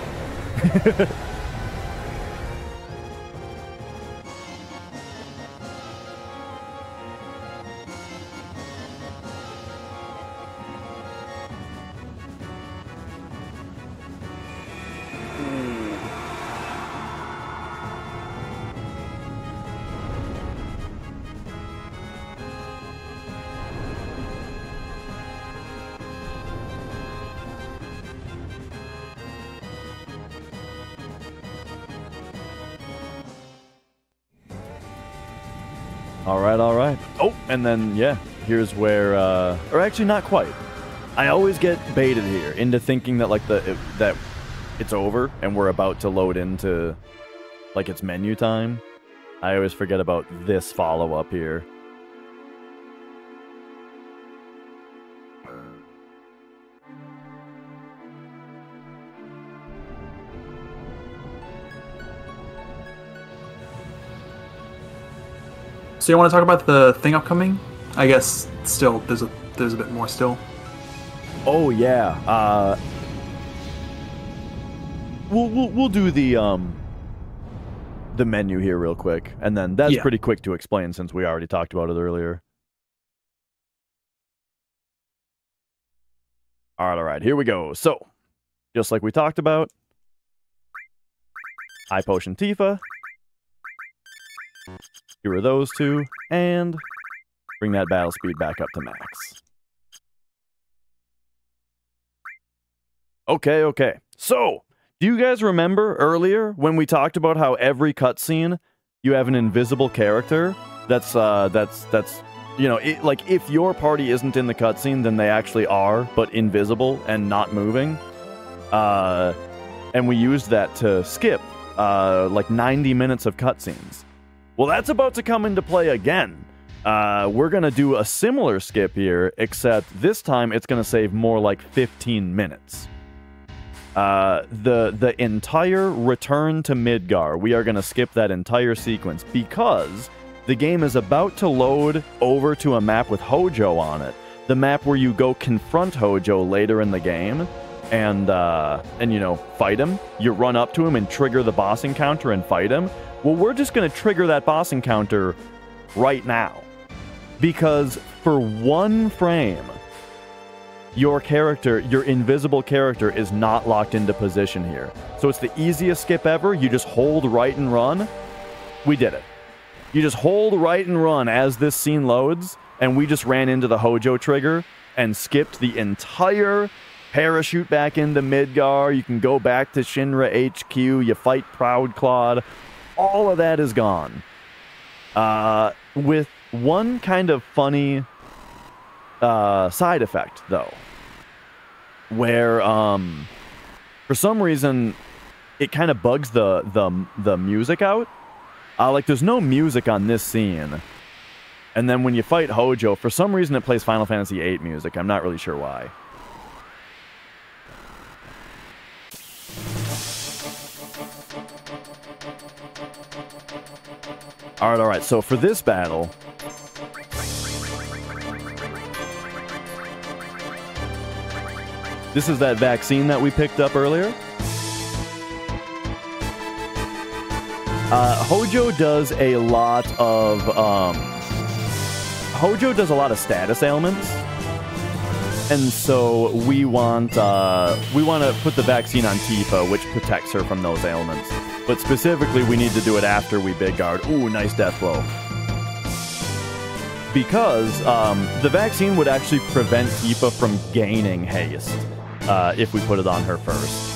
Alright. Oh, and then, yeah, here's where, or actually not quite. I always get baited here into thinking that, like, that it's over and we're about to load into, like, it's menu time. I always forget about this follow-up here. So you want to talk about the thing upcoming? I guess still there's a bit more still. Oh yeah. We'll do the menu here real quick, and then that's pretty quick to explain since we already talked about it earlier. All right, here we go. So, just like we talked about, Eye Potion Tifa. Here are those two, and bring that battle speed back up to max. Okay. So, do you guys remember earlier when we talked about how every cutscene you have an invisible character? That's you know, like if your party isn't in the cutscene, then they actually are, but invisible and not moving. And we used that to skip like 90 minutes of cutscenes. Well, that's about to come into play again. We're going to do a similar skip here, except this time it's going to save more like 15 minutes. The entire return to Midgar, we are going to skip that entire sequence because the game is about to load over to a map with Hojo on it. The map where you go confront Hojo later in the game and you know, fight him. You run up to him and trigger the boss encounter and fight him. Well, we're just going to trigger that boss encounter right now. Because for one frame, your invisible character is not locked into position here. So it's the easiest skip ever. You just hold right and run. We did it. You just hold right and run as this scene loads, and we just ran into the Hojo trigger and skipped the entire parachute back into Midgar. You can go back to Shinra HQ. You fight Proud Claude. All of that is gone. With one kind of funny side effect, though, where for some reason it kind of bugs the music out. Like there's no music on this scene, and then when you fight Hojo, for some reason it plays Final Fantasy VIII music. I'm not really sure why. All right. So for this battle, this is that vaccine that we picked up earlier. Hojo does a lot of status ailments, and so we want to put the vaccine on Tifa, which protects her from those ailments. But specifically, we need to do it after we big guard. Ooh, nice death blow. Because the vaccine would actually prevent Tifa from gaining haste if we put it on her first.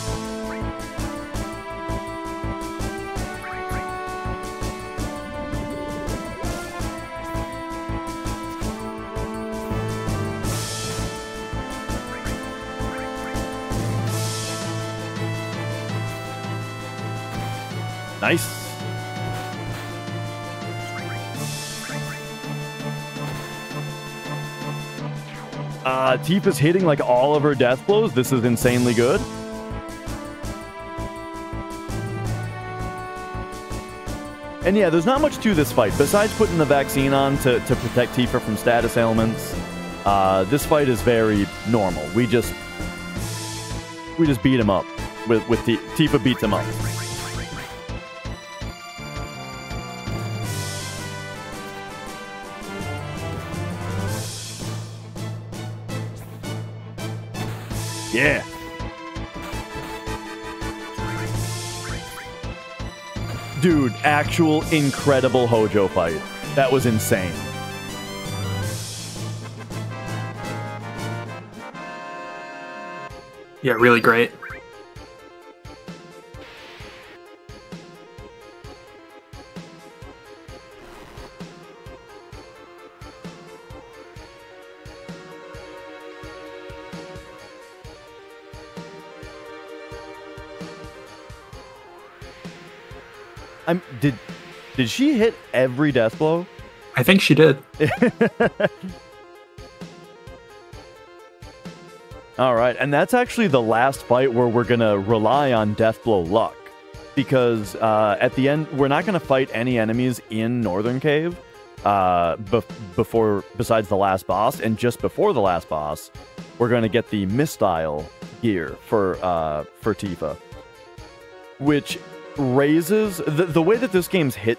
Nice. Tifa's hitting like all of her death blows. This is insanely good. And yeah, there's not much to this fight besides putting the vaccine on to protect Tifa from status ailments. This fight is very normal. We just beat him up with Tifa beats him up. Yeah. Dude, actual incredible Hojo fight. That was insane. Yeah, really great. Did she hit every death blow? I think she did. All right, and that's actually the last fight where we're gonna rely on death blow luck, because at the end we're not gonna fight any enemies in Northern Cave besides the last boss, and just before the last boss, we're gonna get the Mistile gear for Tifa, which raises the way that this game's hit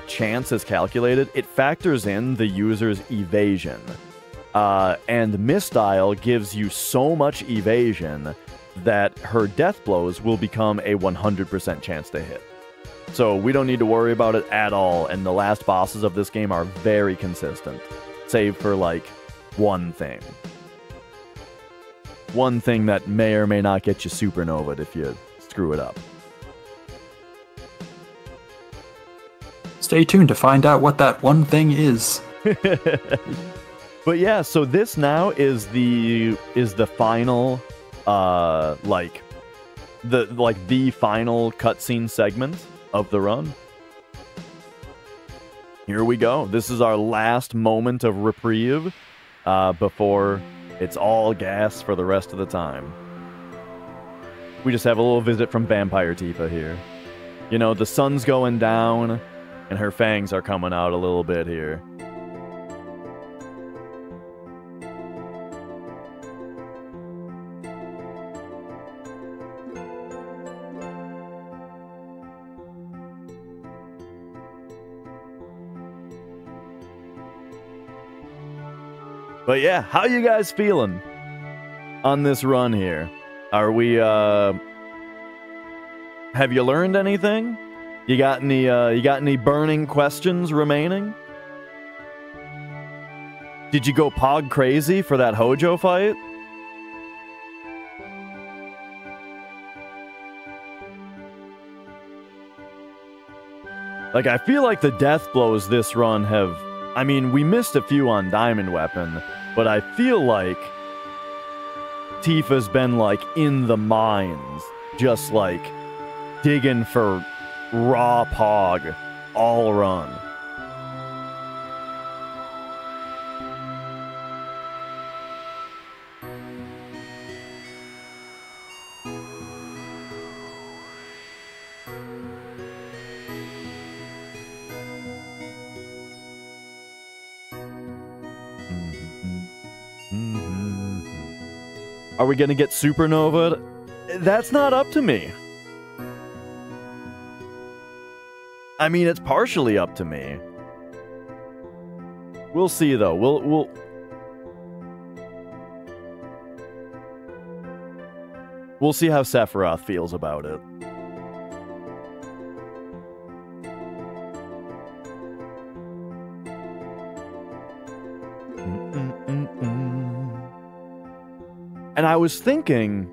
chance is calculated. It factors in the user's evasion, and Mistile gives you so much evasion that her death blows will become a 100% chance to hit. So we don't need to worry about it at all, and the last bosses of this game are very consistent, save for like one thing. One thing that may or may not get you supernova'd if you screw it up. Stay tuned to find out what that one thing is. But yeah, so this now is the final the final cutscene segment of the run. Here we go. This is our last moment of reprieve before it's all gas for the rest of the time. We just have a little visit from Vampire Tifa here. You know, the sun's going down, and her fangs are coming out a little bit here. But yeah, how you guys feeling on this run here? Are we, have you learned anything? You got any burning questions remaining? Did you go pog crazy for that Hojo fight? Like, I feel like the death blows this run have... I mean, we missed a few on Diamond Weapon, but I feel like Tifa's been, like, in the mines, just, like, digging for raw pog all run. Are we gonna get supernova? That's not up to me. I mean, it's partially up to me. We'll see, though. We'll see how Sephiroth feels about it. And I was thinking,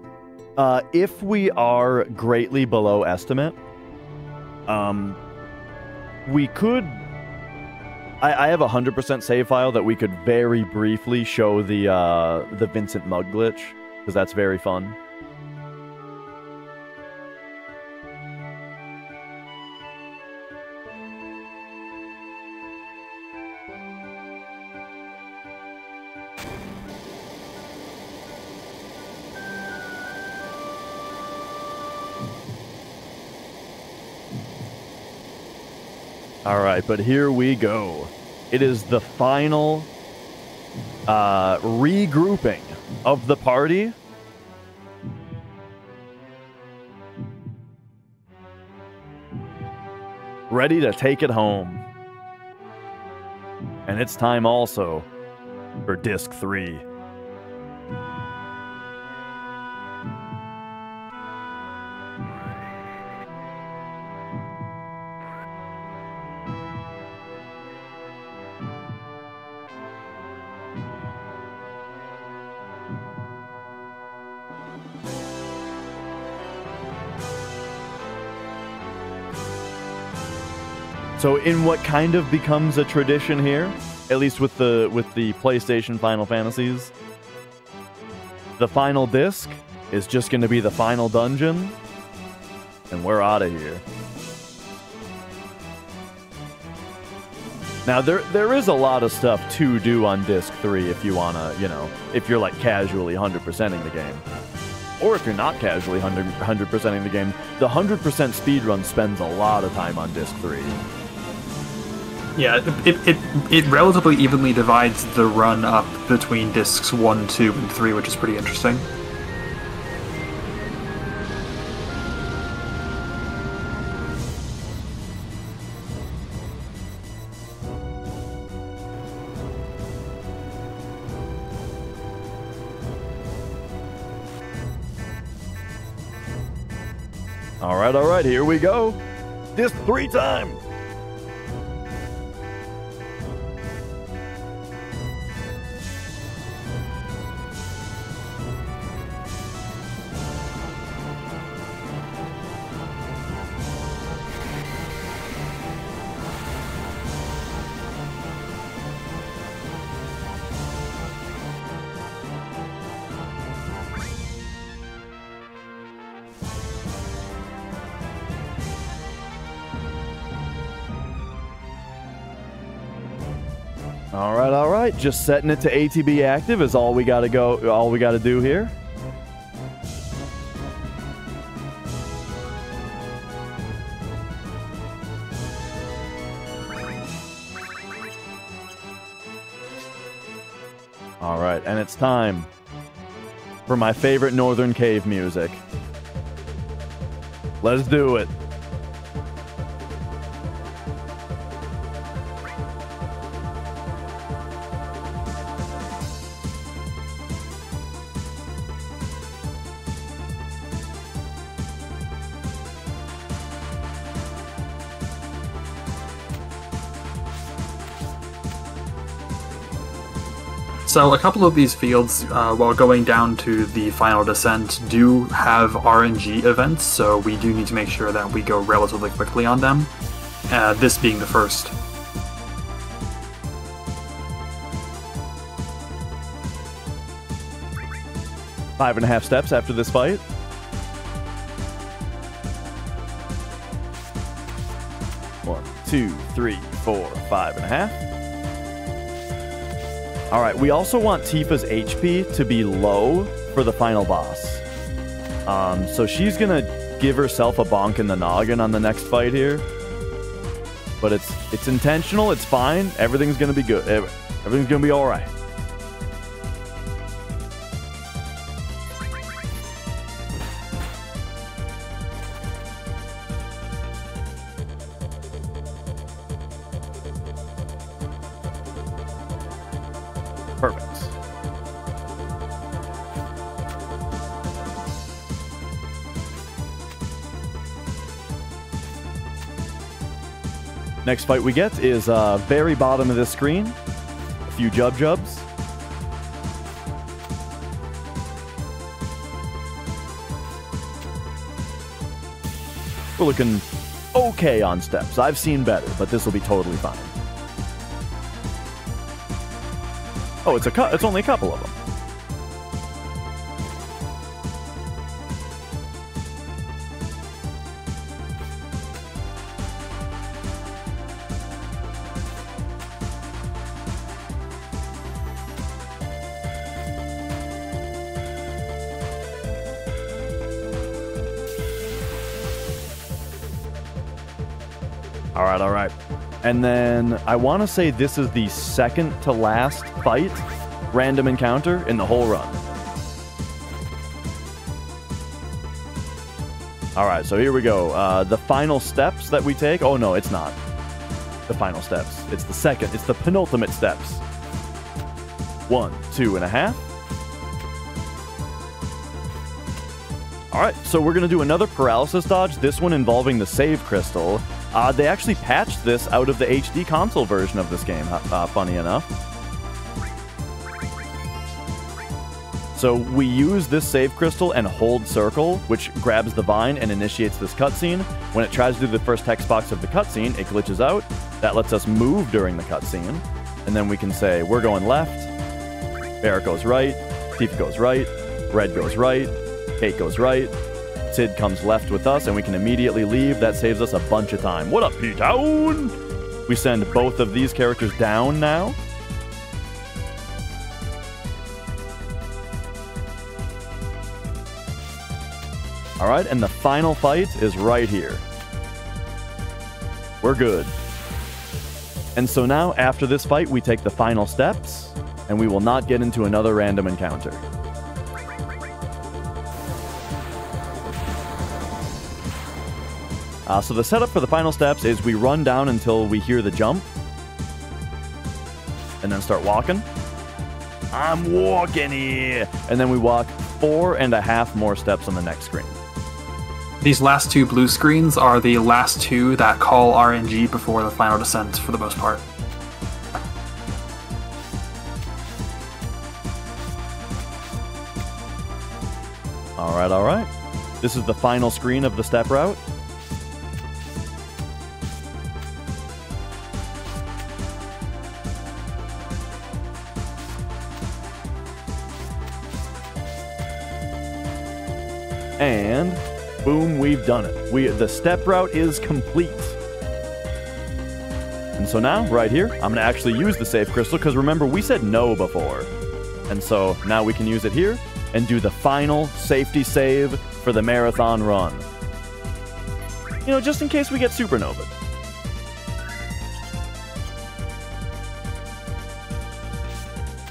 if we are greatly below estimate, we could... I have a 100% save file that we could very briefly show the Vincent Mug glitch, because that's very fun. Alright, but here we go. It is the final regrouping of the party. Ready to take it home. And it's time also for Disc 3. So in what kind of becomes a tradition here, at least with the PlayStation Final Fantasies, the final disc is just going to be the final dungeon, and we're out of here. Now there is a lot of stuff to do on disc 3 if you wanna, you know, if you're like casually 100%ing the game. Or if you're not casually 100%ing the game, the 100% speedrun spends a lot of time on disc 3. Yeah, it relatively evenly divides the run up between discs 1, 2, and 3, which is pretty interesting. Alright, here we go. Disc 3 time! Alright, just setting it to ATB active is all we gotta do here. Alright, and it's time for my favorite Northern Cave music. Let's do it. So a couple of these fields, while going down to the final descent, do have RNG events, so we do need to make sure that we go relatively quickly on them, this being the first. Five and a half steps after this fight. One, two, three, 4, 5.5. Alright, we also want Tifa's HP to be low for the final boss. So she's gonna give herself a bonk in the noggin on the next fight here. But it's intentional, it's fine, everything's gonna be good. Everything's gonna be alright. Perfect. Next fight we get is very bottom of this screen. A few jubs. We're looking okay on steps. I've seen better, but this will be totally fine. Oh, it's only a couple of them. All right. And then I want to say this is the second to last fight, random encounter in the whole run. All right, so here we go. The final steps that we take. Oh, no, it's not the final steps. It's the penultimate steps. 1, 2.5. All right, so we're going to do another paralysis dodge, this one involving the save crystal. They actually patched this out of the HD console version of this game, funny enough. So we use this save crystal and hold circle, which grabs the vine and initiates this cutscene. When it tries to do the first text box of the cutscene, it glitches out. That lets us move during the cutscene. And then we can say, we're going left, Barrett goes right, Tifa goes right, Red goes right, Kate goes right, Sid comes left with us, and we can immediately leave. That saves us a bunch of time. What up, P-Town? We send both of these characters down now. All right, and the final fight is right here. We're good. And so now, after this fight, we take the final steps, and we will not get into another random encounter. So the setup for the final steps is we run down until we hear the jump, and then start walking. I'm walking here! And then we walk 4.5 more steps on the next screen. These last two blue screens are the last two that call RNG before the final descent for the most part. All right. This is the final screen of the step route. And boom, we've done it. The step route is complete. And so now, right here, I'm going to actually use the save crystal, because remember, we said no before. And so now we can use it here and do the final safety save for the marathon run. You know, just in case we get supernova.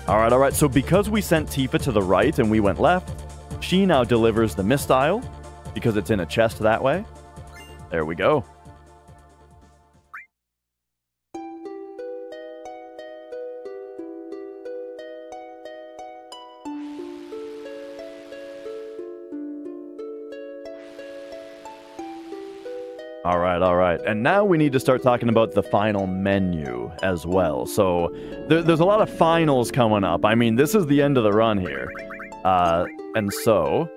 All right. So because we sent Tifa to the right and we went left, she now delivers the missile, because it's in a chest that way. There we go. All right. And now we need to start talking about the final menu as well. So there's a lot of finals coming up. I mean, this is the end of the run here. And so,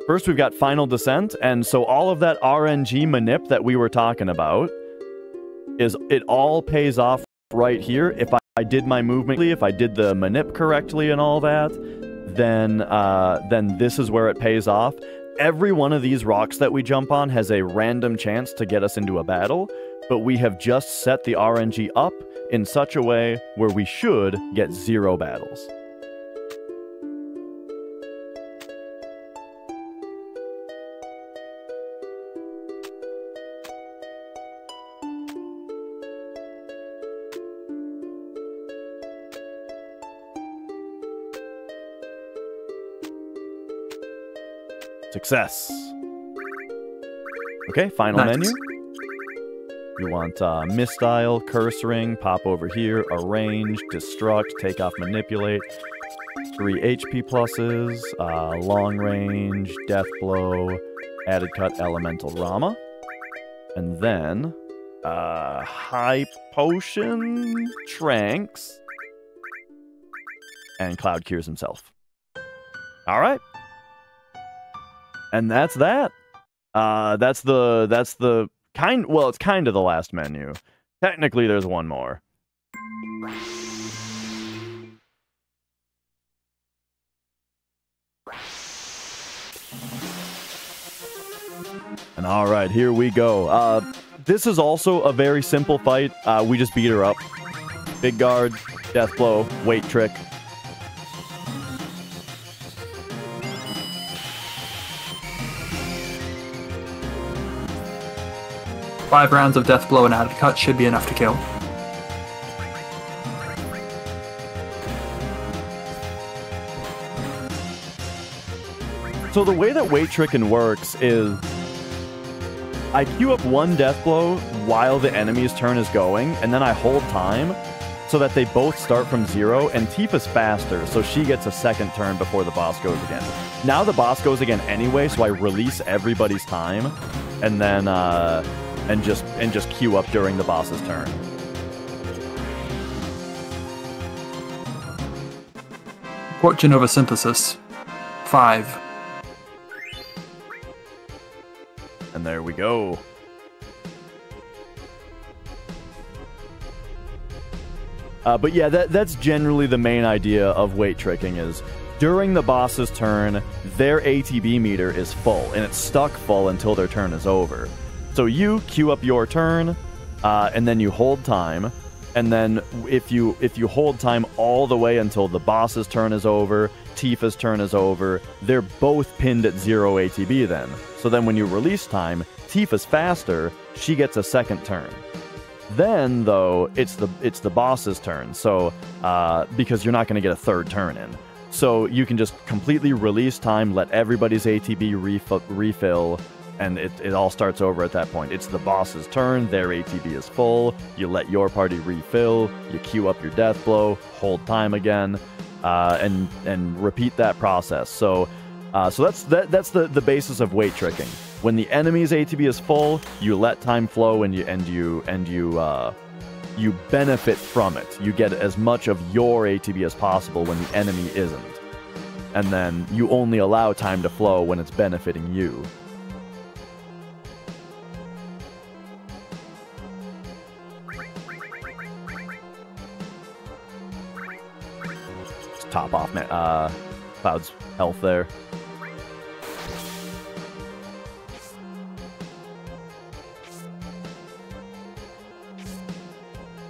first we've got Final Descent, and so all of that RNG manip that we were talking about, it all pays off right here. If I did my movement, if I did the manip correctly and all that, then this is where it pays off. Every one of these rocks that we jump on has a random chance to get us into a battle, but we have just set the RNG up in such a way where we should get 0 battles. Success. Okay, final menu. You want Mistile, Curse Ring, pop over here, Arrange, Destruct, take off Manipulate, 3 HP pluses, Long Range, Death Blow, Added Cut, Elemental Rama, and then High Potion, Tranks, and Cloud cures himself. Alright. And that's that. That's the kind, well, it's kind of the last menu. Technically, there's one more. And alright, here we go. This is also a very simple fight. We just beat her up. Big guard, death blow, weight trick. Five rounds of death blow and added cut should be enough to kill. So the way that weight tricking works is I queue up one death blow while the enemy's turn is going, and then I hold time so that they both start from 0, and Tifa's faster, so she gets a second turn before the boss goes again. Now the boss goes again anyway, so I release everybody's time, and then and just queue up during the boss's turn. Quote Genova Synthesis. 5. And there we go. But yeah, that's generally the main idea of weight tricking is during the boss's turn, their ATB meter is full, and it's stuck full until their turn is over. So you queue up your turn, and then you hold time, and then if you hold time all the way until the boss's turn is over, Tifa's turn is over, they're both pinned at 0 ATB then. So then when you release time, Tifa's faster, she gets a second turn. Then, though, it's the boss's turn, so because you're not going to get a third turn in. So you can just completely release time, let everybody's ATB refill, and it all starts over at that point. It's the boss's turn, their ATB is full, you let your party refill, you queue up your death blow, hold time again, and repeat that process. So that's the basis of weight tricking. When the enemy's ATB is full, you let time flow and you benefit from it. You get as much of your ATB as possible when the enemy isn't. And then you only allow time to flow when it's benefiting you. Just top off Cloud's health there.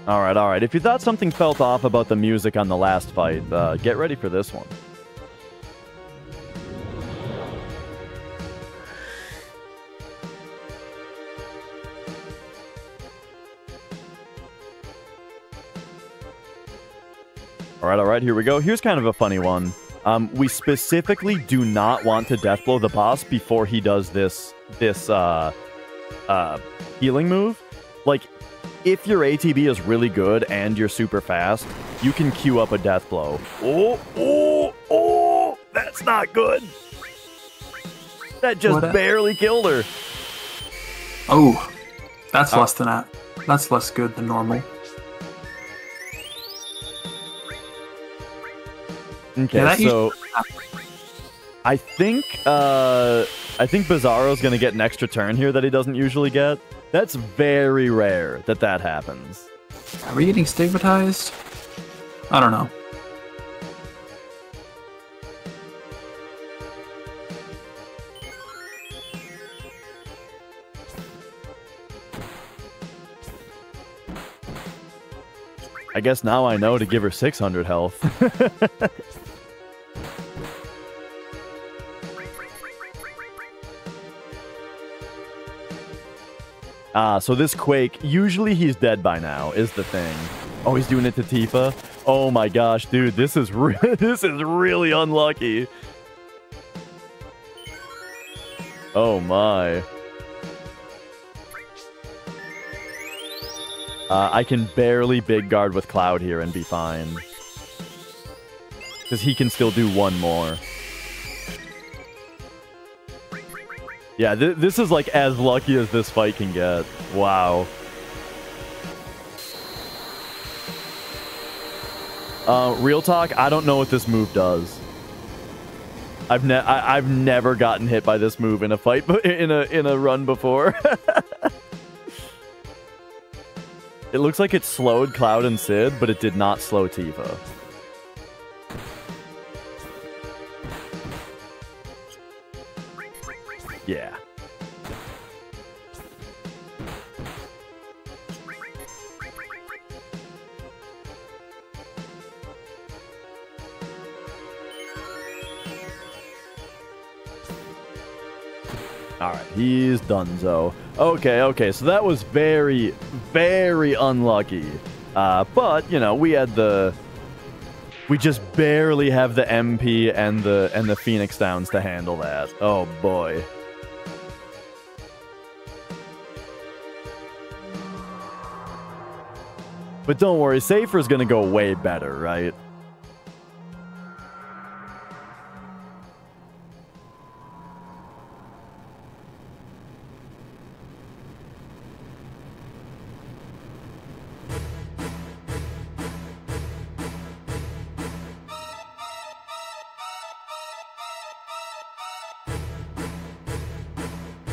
Alright. If you thought something felt off about the music on the last fight, get ready for this one. Alright, here we go. Here's kind of a funny one. We specifically do not want to death blow the boss before he does this healing move. Like, if your ATB is really good and you're super fast, you can queue up a death blow. Oh, that's not good. That just barely killed her. Oh, that's less than that. That's less good than normal. Okay, yeah, so I think Bizarro's gonna get an extra turn here that he doesn't usually get. That's very rare that happens. Are we getting stigmatized? I don't know. I guess now I know to give her 600 health. So this Quake, usually he's dead by now, is the thing. Oh, he's doing it to Tifa? Oh my gosh, dude, this is really unlucky. Oh my. I can barely big guard with Cloud here and be fine. Because he can still do one more. Yeah, this is like as lucky as this fight can get. Wow. Real talk, I don't know what this move does. I've never gotten hit by this move in a fight, in a run before. It looks like it slowed Cloud and Sid, but it did not slow Tifa. Yeah. Alright, he's donezo. Okay, so that was very, very unlucky. But, you know, we just barely have the MP and the Phoenix Downs to handle that. Oh boy. But don't worry, Safer's gonna go way better, right?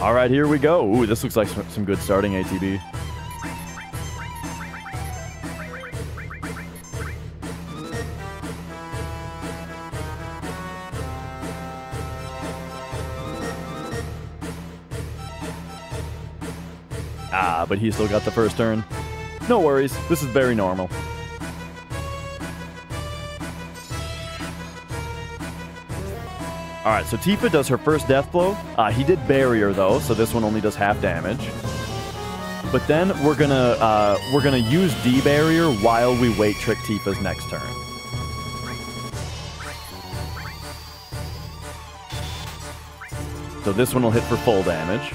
All right, here we go. Ooh, this looks like some good starting ATB. Ah, but he still got the first turn. No worries. This is very normal. Alright, so Tifa does her first death blow. He did barrier though, so this one only does half damage. But then we're gonna use D-barrier while we wait trick Tifa's next turn. So this one will hit for full damage.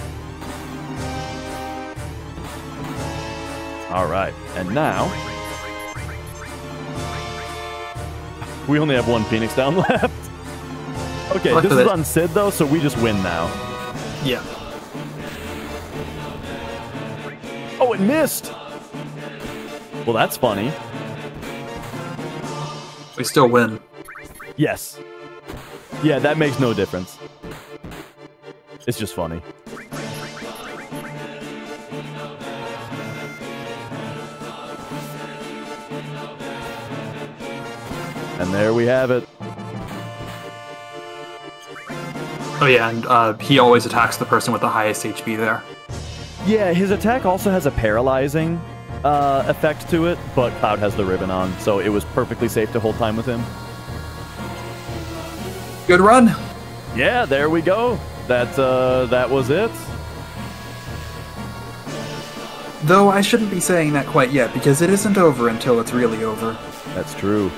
Alright, and now we only have one Phoenix down left. Okay, this is on Sid, though, so we just win now. Yeah. Oh, it missed! Well, that's funny. We still win. Yes. Yeah, that makes no difference. It's just funny. And there we have it. Oh yeah, and he always attacks the person with the highest HP there. Yeah, his attack also has a paralyzing effect to it, but Cloud has the ribbon on, so it was perfectly safe to hold time with him. Good run! Yeah, there we go. That was it. Though I shouldn't be saying that quite yet, because it isn't over until it's really over. That's true.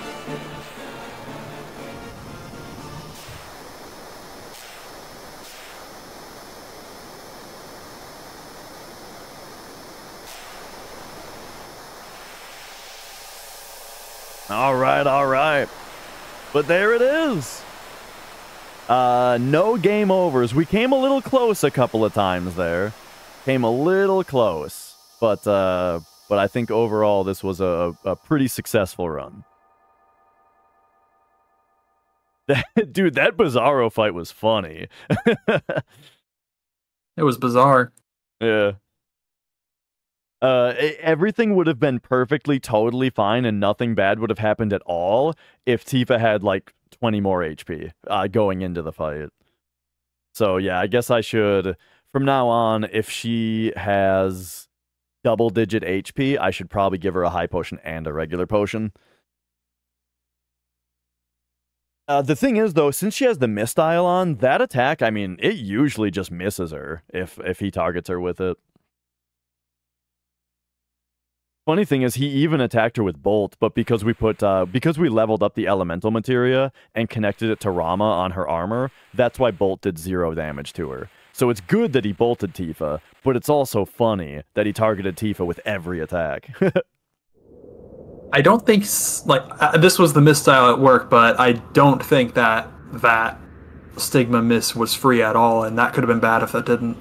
All right. But there it is. No game overs. We came a little close a couple of times there. Came a little close. But I think overall this was a pretty successful run. Dude, that Bizarro fight was funny. It was bizarre. Yeah. Everything would have been perfectly, totally fine, and nothing bad would have happened at all if Tifa had, like, 20 more HP going into the fight. So, yeah, I guess I should, from now on, if she has double-digit HP, I should probably give her a high potion and a regular potion. The thing is, though, since she has the Mistile on, that attack, I mean, it usually just misses her if he targets her with it. Funny thing is, he even attacked her with Bolt, but because we leveled up the elemental materia and connected it to Rama on her armor, that's why Bolt did 0 damage to her. So it's good that he bolted Tifa, but it's also funny that he targeted Tifa with every attack. I don't think this was the misstyle at work, but I don't think that Stigma miss was free at all, and that could have been bad if that didn't.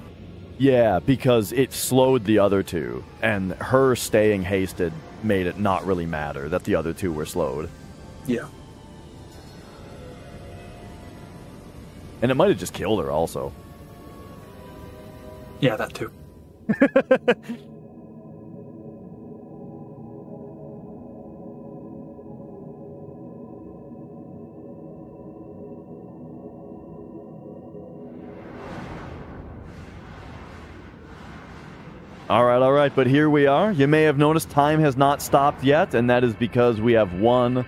Yeah, because it slowed the other two, and her staying hasted made it not really matter that the other two were slowed. Yeah. And it might have just killed her also. Yeah, that too. All right, but here we are. You may have noticed time has not stopped yet, and that is because we have one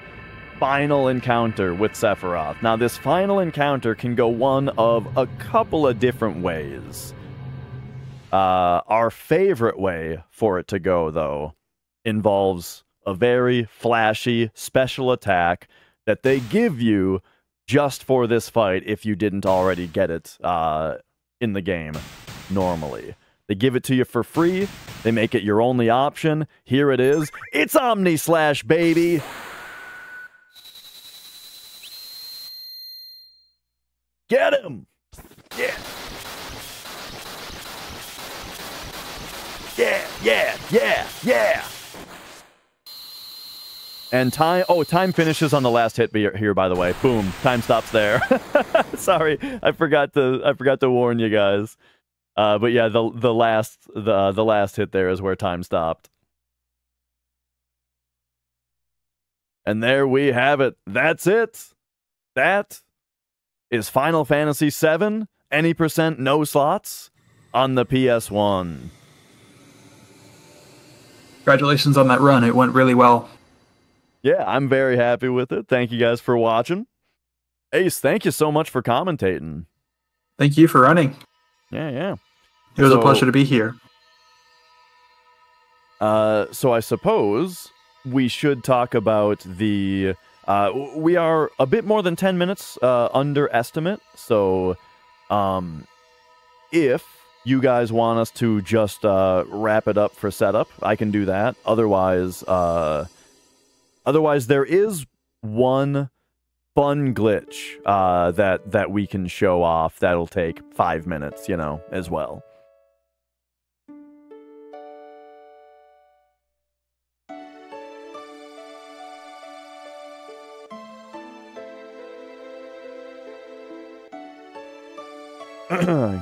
final encounter with Sephiroth. Now, this final encounter can go one of a couple of different ways. Our favorite way for it to go, though, involves a very flashy special attack that they give you just for this fight if you didn't already get it in the game normally. They give it to you for free. They make it your only option. Here it is. It's Omni Slash, baby! Get him! Yeah! Yeah! And time finishes on the last hit here, by the way. Boom. Time stops there. Sorry, I forgot to warn you guys. But yeah, the last hit there is where time stopped. And there we have it. That's it. That is Final Fantasy VII. Any percent no slots on the PS1. Congratulations on that run. It went really well. Yeah, I'm very happy with it. Thank you guys for watching. Ace, thank you so much for commentating. Thank you for running. Yeah. It was a pleasure to be here. So I suppose we should talk about the... we are a bit more than 10 minutes under estimate, so if you guys want us to just wrap it up for setup, I can do that. Otherwise, there is one fun glitch that we can show off that'll take 5 minutes, as well.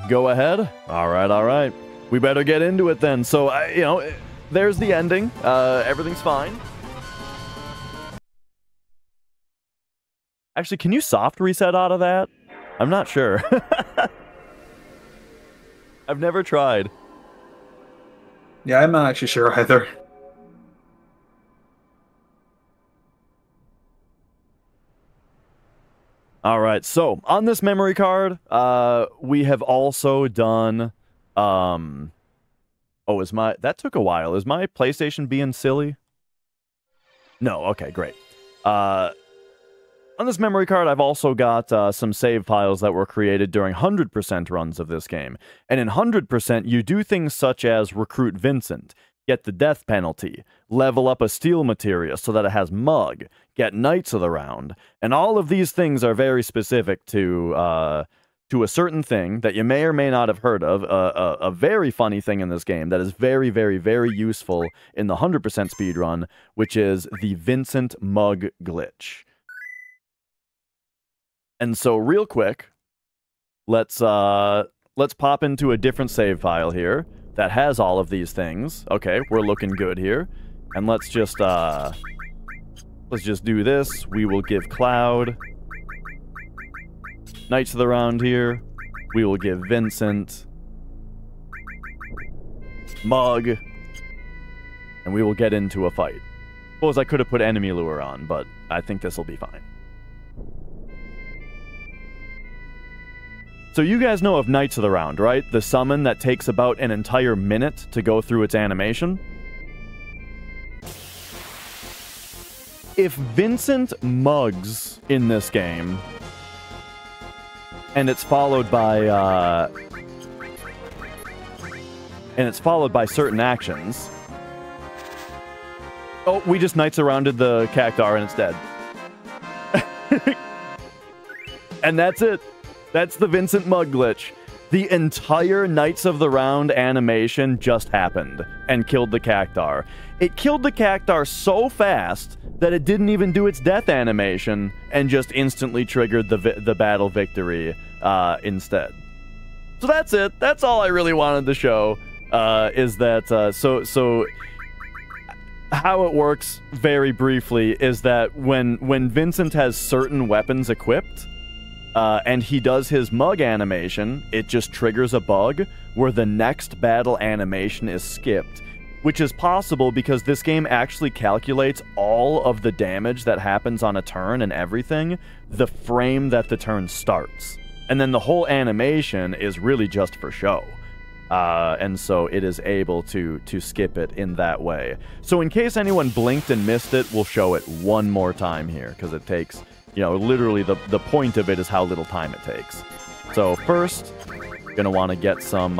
Go ahead. All right. We better get into it then. So, there's the ending. Everything's fine. Actually, can you soft reset out of that? I'm not sure. I've never tried. Yeah, I'm not actually sure either. All right, so on this memory card, we have also done, that took a while. Is my PlayStation being silly? No, okay, great. On this memory card, I've also got some save files that were created during 100% runs of this game. And in 100%, you do things such as recruit Vincent, get the death penalty, level up a steel materia so that it has Mug, get Knights of the Round, and all of these things are very specific to a certain thing that you may or may not have heard of, a very funny thing in this game that is very, very, very useful in the 100% speedrun, which is the Vincent Mug glitch. And so real quick, let's pop into a different save file here that has all of these things. Okay, we're looking good here. And let's just do this. We will give Cloud Knights of the Round here. We will give Vincent Mug. And we will get into a fight. Suppose I could have put Enemy Lure on, but I think this will be fine. So you guys know of Knights of the Round, right? The summon that takes about an entire minute to go through its animation. if Vincent mugs in this game, and it's followed by certain actions. Oh, we just Knights Arounded the Cactuar and it's dead. And that's it. That's the Vincent mug glitch. The entire Knights of the Round animation just happened and killed the Cactuar. It killed the Cactuar so fast that it didn't even do its death animation and just instantly triggered the battle victory instead. So that's it. That's all I really wanted to show. Is that so how it works very briefly is that when Vincent has certain weapons equipped, and he does his mug animation, it just triggers a bug where the next battle animation is skipped, which is possible because this game actually calculates all of the damage that happens on a turn and everything the frame that the turn starts. And then the whole animation is really just for show. And so it is able to skip it in that way. So in case anyone blinked and missed it, we'll show it one more time here, because it takes, you know, literally the point of it is how little time it takes. So first, you're gonna want to get some,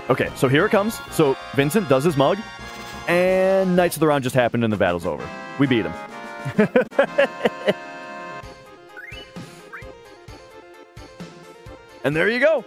okay, so here it comes. So Vincent does his mug, and Knights of the Round just happened and the battle's over. We beat him. And there you go.